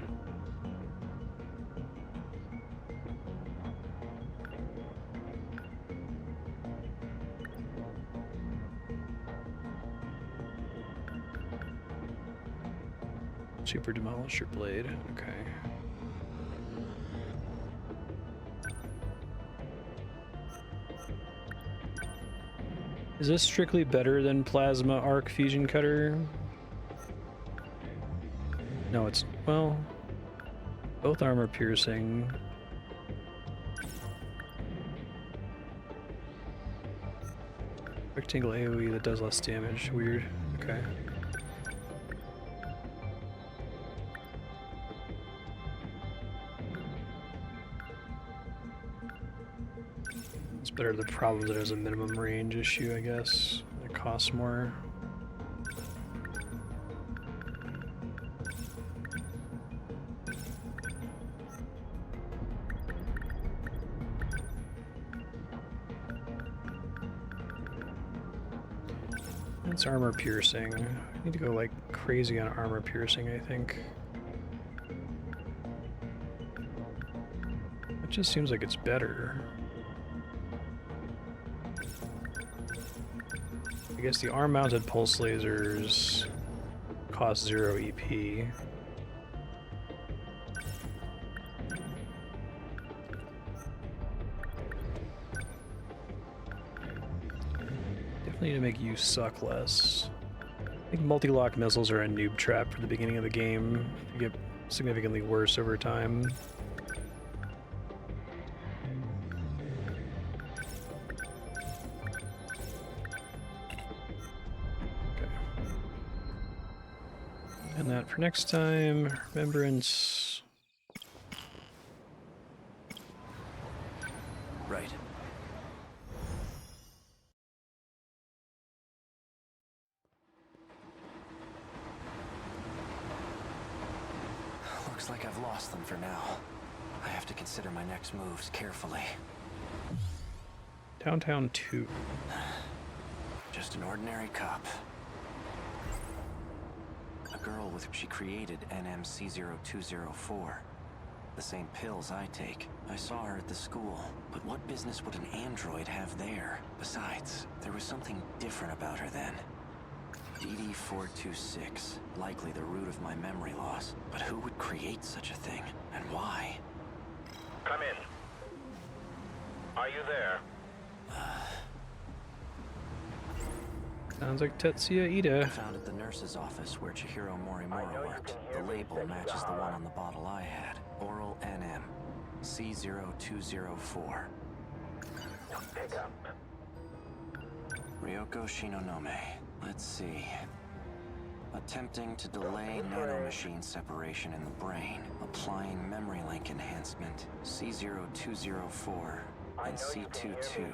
Super Demolisher Blade. Okay. Is this strictly better than Plasma Arc Fusion Cutter? No, it's, well, both armor piercing. Rectangle AoE that does less damage. Weird. Okay. It's better the problem that there's a minimum range issue, I guess. It costs more. It's armor piercing. I need to go like crazy on armor piercing, I think. It just seems like it's better. I guess the arm-mounted pulse lasers cost 0 EP. Definitely need to make you suck less. I think multi-lock missiles are a noob trap for the beginning of the game. They get significantly worse over time. And that for next time. Remembrance. Right. Looks like I've lost them for now. I have to consider my next moves carefully. Downtown 2. Just an ordinary cop. A girl with she created NMC0204. The same pills I take. I saw her at the school. But what business would an android have there? Besides, there was something different about her then. DD426. Likely the root of my memory loss. But who would create such a thing? And why? Come in. Are you there? Sounds like Tetsuya Ida. I found at the nurse's office where Chihiro Morimura worked. The label matches the one on the bottle I had. Oral NM. C0204. Pick up. Ryoko Shinonome. Let's see. Attempting to delay nanomachine separation in the brain, applying memory link enhancement, C0204 and C22.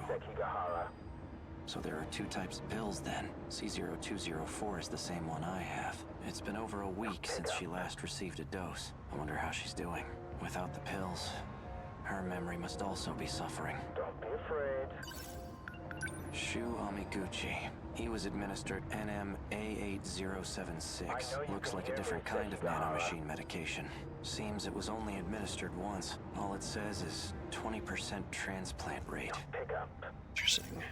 So there are 2 types of pills then. C0204 is the same one I have. It's been over a week since she last received a dose. I wonder how she's doing. Without the pills, her memory must also be suffering. Don't be afraid. Shu Amiguchi. He was administered NM-A8076. Looks like a different kind of nanomachine medication. Seems it was only administered once. All it says is 20% transplant rate. Interesting.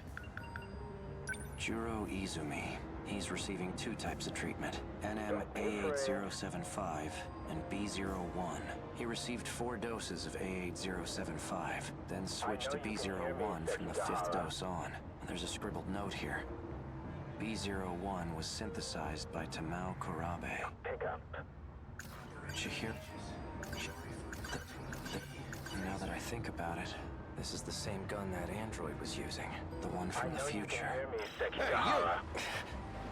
Juro Izumi. He's receiving 2 types of treatment, NM-A8075 and B01. He received 4 doses of A8075, then switched to B01 from the 5th dose on. There's a scribbled note here. B01 was synthesized by Tamao Kurabe. Chihiro. Now that I think about it, this is the same gun that android was using. The one from the future. Hey, you!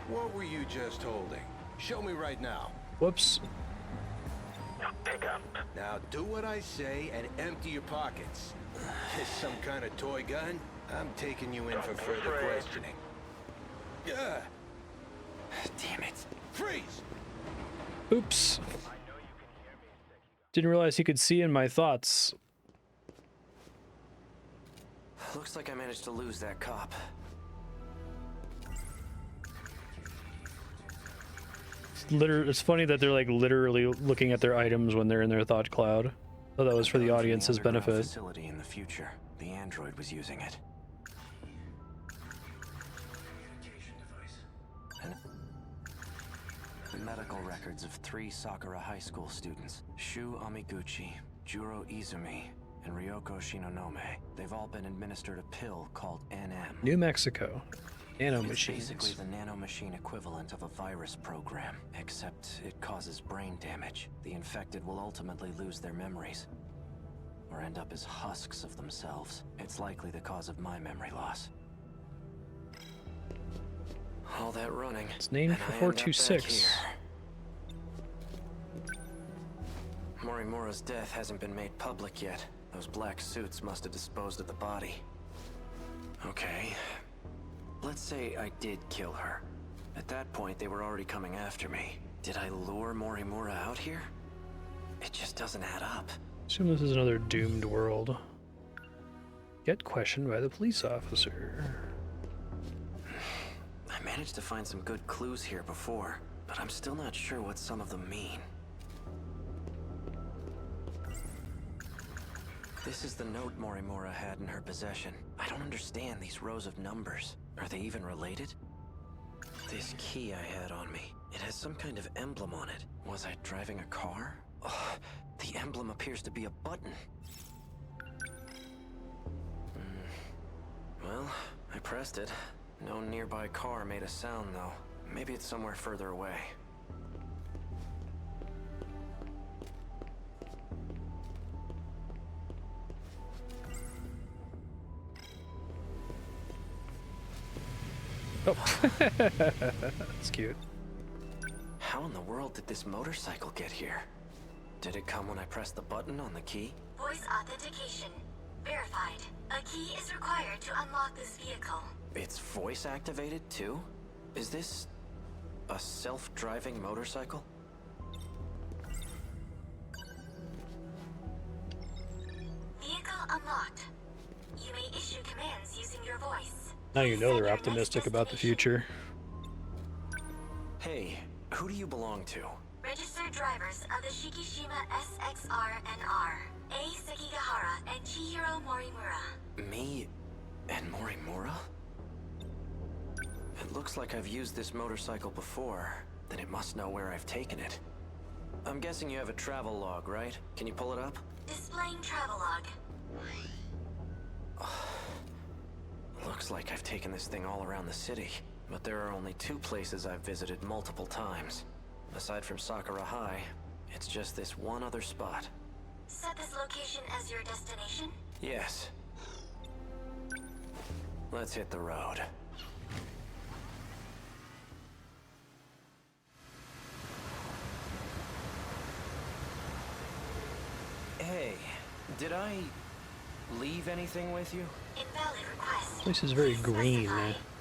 What were you just holding? Show me right now. Whoops. Pick up. Now do what I say and empty your pockets. This some kind of toy gun? I'm taking you in for further questioning. Yeah. Damn it. Freeze! Oops. Didn't realize he could see in my thoughts. Looks like I managed to lose that cop. It's funny that they're like literally looking at their items when they're in their thought cloud. Oh, that was for the audience's benefit. Facility in the future. The android was using it. And medical records of 3 Sakura High School students, Shu Amiguchi, Juro Izumi, and Ryoko Shinonome. They've all been administered a pill called NM. New Mexico. Nanomachines. It's basically the nanomachine equivalent of a virus program, except it causes brain damage. The infected will ultimately lose their memories, or end up as husks of themselves. It's likely the cause of my memory loss. All that running. It's named for 426. Morimura's death hasn't been made public yet. Those black suits must have disposed of the body. Okay. Let's say I did kill her. At that point, they were already coming after me. Did I lure Morimura out here? It just doesn't add up. Assume this is another doomed world. Get questioned by the police officer. I managed to find some good clues here before, but I'm still not sure what some of them mean. This is the note Morimura had in her possession. I don't understand these rows of numbers. Are they even related? This key I had on me, it has some kind of emblem on it. Was I driving a car? Oh, the emblem appears to be a button. Well, I pressed it. No nearby car made a sound, though. Maybe it's somewhere further away. Oh, that's cute. How in the world did this motorcycle get here? Did it come when I pressed the button on the key? Voice authentication. Verified. A key is required to unlock this vehicle. It's voice activated too? Is this a self-driving motorcycle? Vehicle unlocked. You may issue commands using your voice. Now you know they're optimistic about the future. Hey, who do you belong to? Registered drivers of the Shikishima SXR-NR, A. Sekigahara and Chihiro Morimura. Me and Morimura? It looks like I've used this motorcycle before. Then it must know where I've taken it. I'm guessing you have a travel log, right? Can you pull it up? Displaying travelogue. Looks like I've taken this thing all around the city. But there are only 2 places I've visited multiple times. Aside from Sakura High, it's just this one other spot. Set this location as your destination? Yes. Let's hit the road. Hey, did I leave anything with you? Invalid request. This place is very green.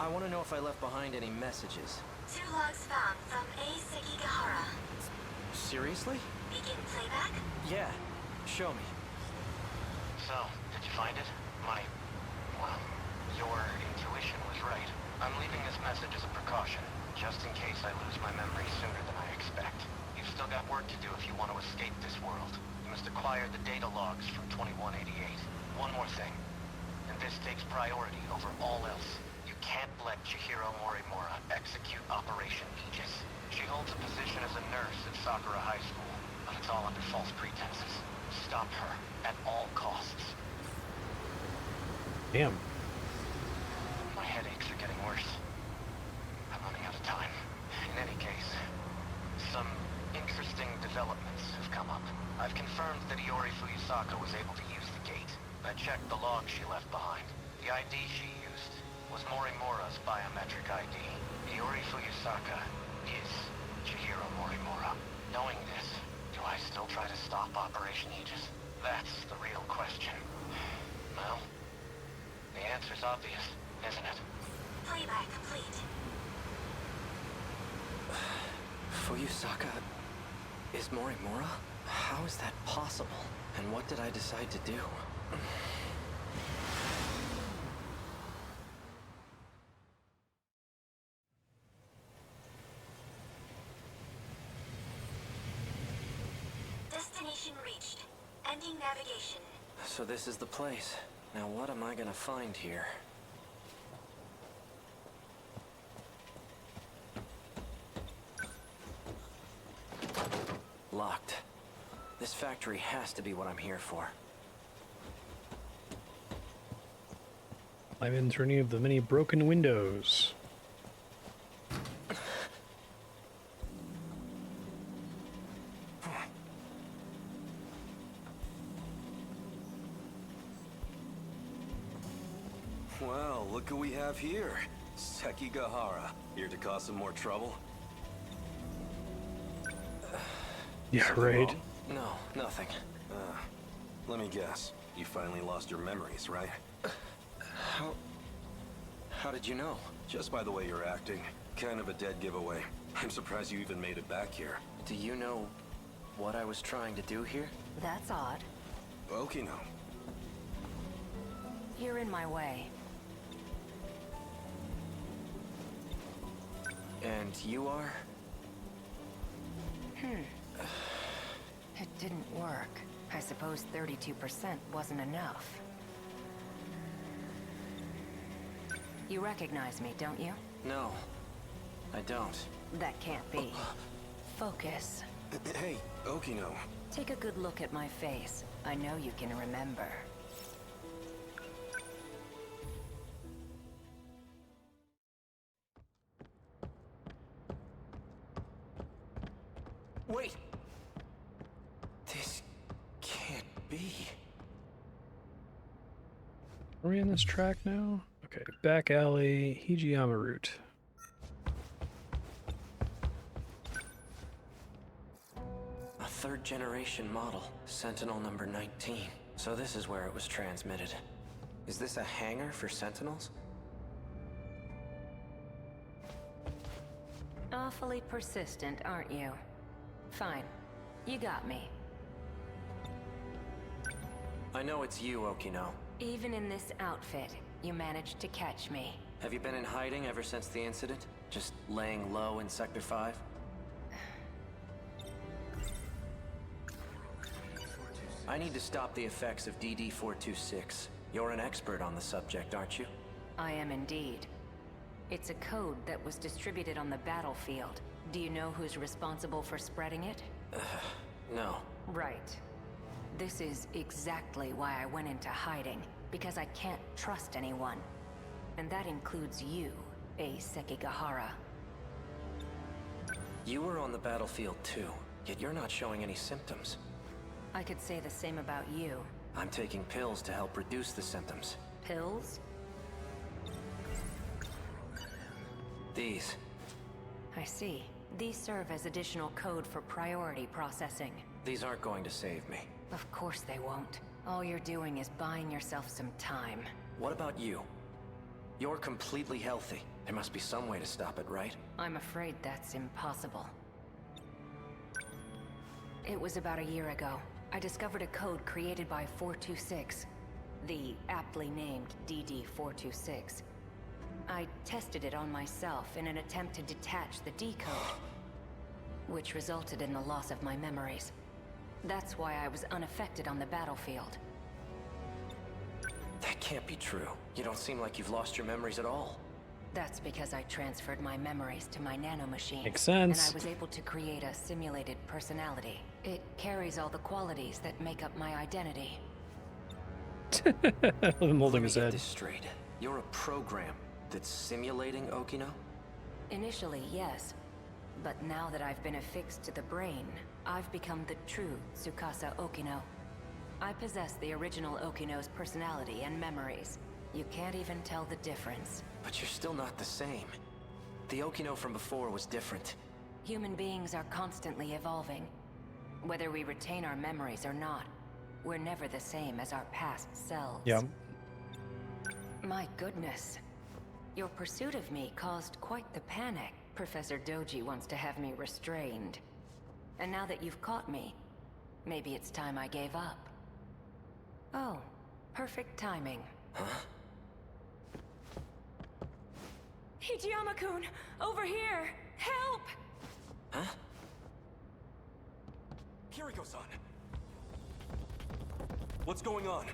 I want to know if I left behind any messages. 2 logs found from A. Sekigahara. Seriously? Begin playback? Yeah. Show me. So, did you find it? Well, your intuition was right. I'm leaving this message as a precaution, just in case I lose my memory sooner than I expect. You've still got work to do if you want to escape this world. You must acquire the data logs from 2188. One more thing, and this takes priority over all else. You can't let Chihiro Morimura execute Operation Aegis. She holds a position as a nurse at Sakura High School, but it's all under false pretenses. Stop her at all costs. Damn. My headaches are getting worse. I'm running out of time. In any case, some interesting developments have come up. I've confirmed that Iori Fuyusaka was able to use the gate. I checked the log she left behind. The ID she used was Morimura's biometric ID. Iori Fuyusaka is Chihiro Morimura. Knowing this, do I still try to stop Operation Aegis? That's the real question. Well, the answer's obvious, isn't it? Playback complete. Fuyusaka is Morimura? How is that possible? And what did I decide to do? Destination reached. Ending navigation. So this is the place. Now what am I gonna find here? Locked. This factory has to be what I'm here for. Climb in through any of the many broken windows. Well, look who we have here. Sekigahara. Here to cause some more trouble? Yeah, Something right. wrong? No, nothing. Let me guess. You finally lost your memories, right? How did you know? Just by the way you're acting. Kind of a dead giveaway. I'm surprised you even made it back here. Do you know what I was trying to do here? That's odd. Okay, no. You're in my way. And you are? It didn't work. I suppose 32% wasn't enough. You recognize me, don't you? No, I don't. That can't be. Focus. Hey, Okino. Take a good look at my face. I know you can remember. Wait! This can't be. Are we on this track now? Okay, back alley, Hijiyama route. A third-generation model, Sentinel number 19. So this is where it was transmitted. Is this a hangar for Sentinels? Awfully persistent, aren't you? Fine. You got me. I know it's you, Okino. Even in this outfit, you managed to catch me. Have you been in hiding ever since the incident? Just laying low in Sector 5? I need to stop the effects of DD-426. You're an expert on the subject, aren't you? I am indeed. It's a code that was distributed on the battlefield. Do you know who's responsible for spreading it? No. Right. This is exactly why I went into hiding, because I can't trust anyone. And that includes you, A. Sekigahara. You were on the battlefield too, yet you're not showing any symptoms. I could say the same about you. I'm taking pills to help reduce the symptoms. Pills? These. I see. These serve as additional code for priority processing. These aren't going to save me. Of course they won't. All you're doing is buying yourself some time. What about you? You're completely healthy. There must be some way to stop it, right? I'm afraid that's impossible. It was about a year ago. I discovered a code created by 426. The aptly named DD-426. I tested it on myself in an attempt to detach the decode, which resulted in the loss of my memories. That's why I was unaffected on the battlefield. That can't be true. You don't seem like you've lost your memories at all. That's because I transferred my memories to my nanomachine. Makes sense. And I was able to create a simulated personality. It carries all the qualities that make up my identity. I'm holding his Let me get head. this straight. You're a program that's simulating Okino? Initially, yes. But now that I've been affixed to the brain, I've become the true Tsukasa Okino. I possess the original Okino's personality and memories. You can't even tell the difference. But you're still not the same. The Okino from before was different. Human beings are constantly evolving. Whether we retain our memories or not, we're never the same as our past selves. Yeah. My goodness. Your pursuit of me caused quite the panic. Professor Doji wants to have me restrained. And now that you've caught me, maybe it's time I gave up. Oh, perfect timing. Huh? Hijiyama-kun! Over here! Help! Huh? Kiriko-san! What's going on?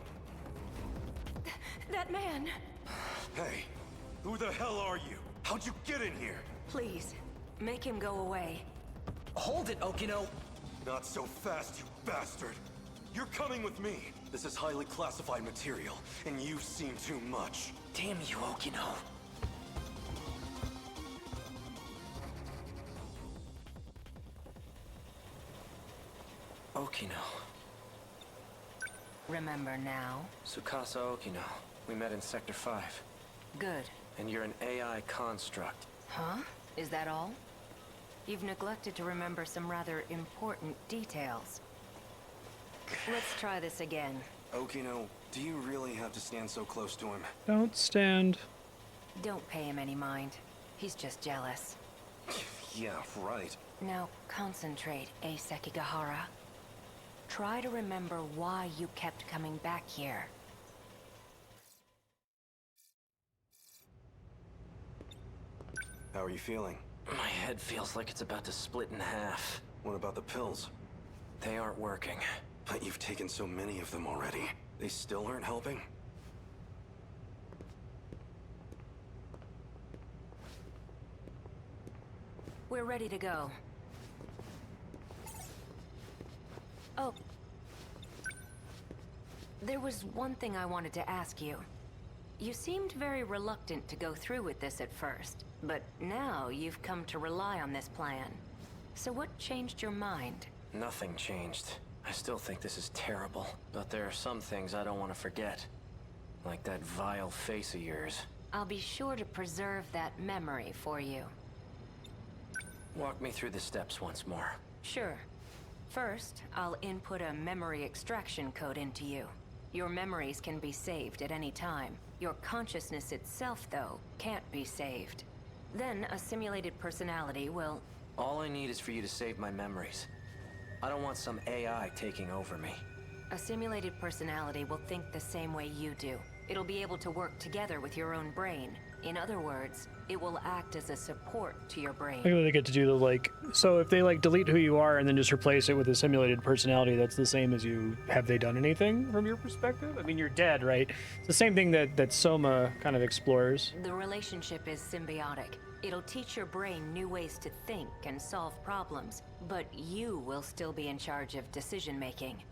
That man! Hey, who the hell are you? How'd you get in here? Please, make him go away. Hold it, Okino! Not so fast, you bastard! You're coming with me! This is highly classified material, and you've seen too much. Damn you, Okino! Okino. Remember now? Tsukasa Okino. We met in Sector 5. Good. And you're an AI construct. Huh? Is that all? You've neglected to remember some rather important details. Let's try this again. Okino, do you really have to stand so close to him? Don't stand. Don't pay him any mind. He's just jealous. Yeah, right. Now concentrate, Sekigahara. Try to remember why you kept coming back here. How are you feeling? My head feels like it's about to split in half. What about the pills? They aren't working. But you've taken so many of them already. They still aren't helping? We're ready to go. Oh. There was one thing I wanted to ask you. You seemed very reluctant to go through with this at first, but now you've come to rely on this plan. So what changed your mind? Nothing changed. I still think this is terrible, but there are some things I don't want to forget. Like that vile face of yours. I'll be sure to preserve that memory for you. Walk me through the steps once more. Sure. First, I'll input a memory extraction code into you. Your memories can be saved at any time. Your consciousness itself, though, can't be saved. Then a simulated personality will... All I need is for you to save my memories. I don't want some AI taking over me. A simulated personality will think the same way you do. It'll be able to work together with your own brain. In other words, it will act as a support to your brain. I really get to do the like, so if they like delete who you are and then just replace it with a simulated personality, that's the same as you. Have they done anything from your perspective? I mean, you're dead, right? It's the same thing that Soma kind of explores. The relationship is symbiotic. It'll teach your brain new ways to think and solve problems, but you will still be in charge of decision-making.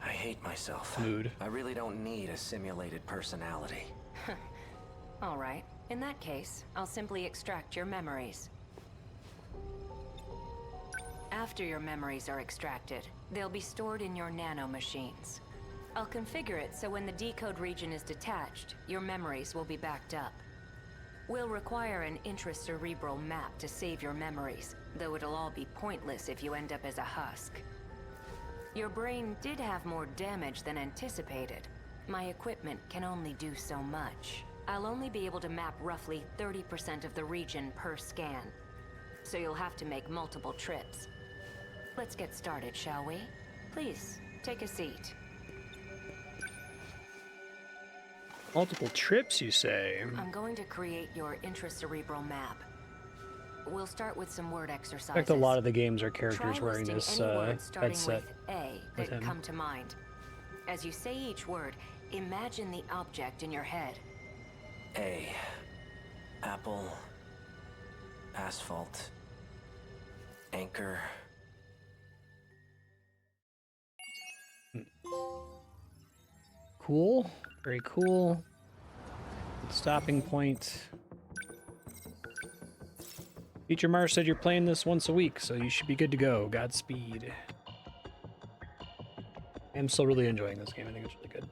I hate myself. Mood. I really don't need a simulated personality. All right. In that case, I'll simply extract your memories. After your memories are extracted, they'll be stored in your nanomachines. I'll configure it so when the decode region is detached, your memories will be backed up. We'll require an intracerebral map to save your memories, though it'll all be pointless if you end up as a husk. Your brain did have more damage than anticipated. My equipment can only do so much. I'll only be able to map roughly 30% of the region per scan, so you'll have to make multiple trips. Let's get started, shall we? Please, take a seat. Multiple trips, you say? I'm going to create your intracerebral map. We'll start with some word I exercises. expect a lot of the games are characters Try wearing listing this any words starting headset with A with that him. come to mind. As you say each word, imagine the object in your head. A. Apple. Asphalt. Anchor. Cool. Very cool. Stopping point. Teacher Mars said you're playing this once a week, so you should be good to go. Godspeed. I'm still really enjoying this game. I think it's really good.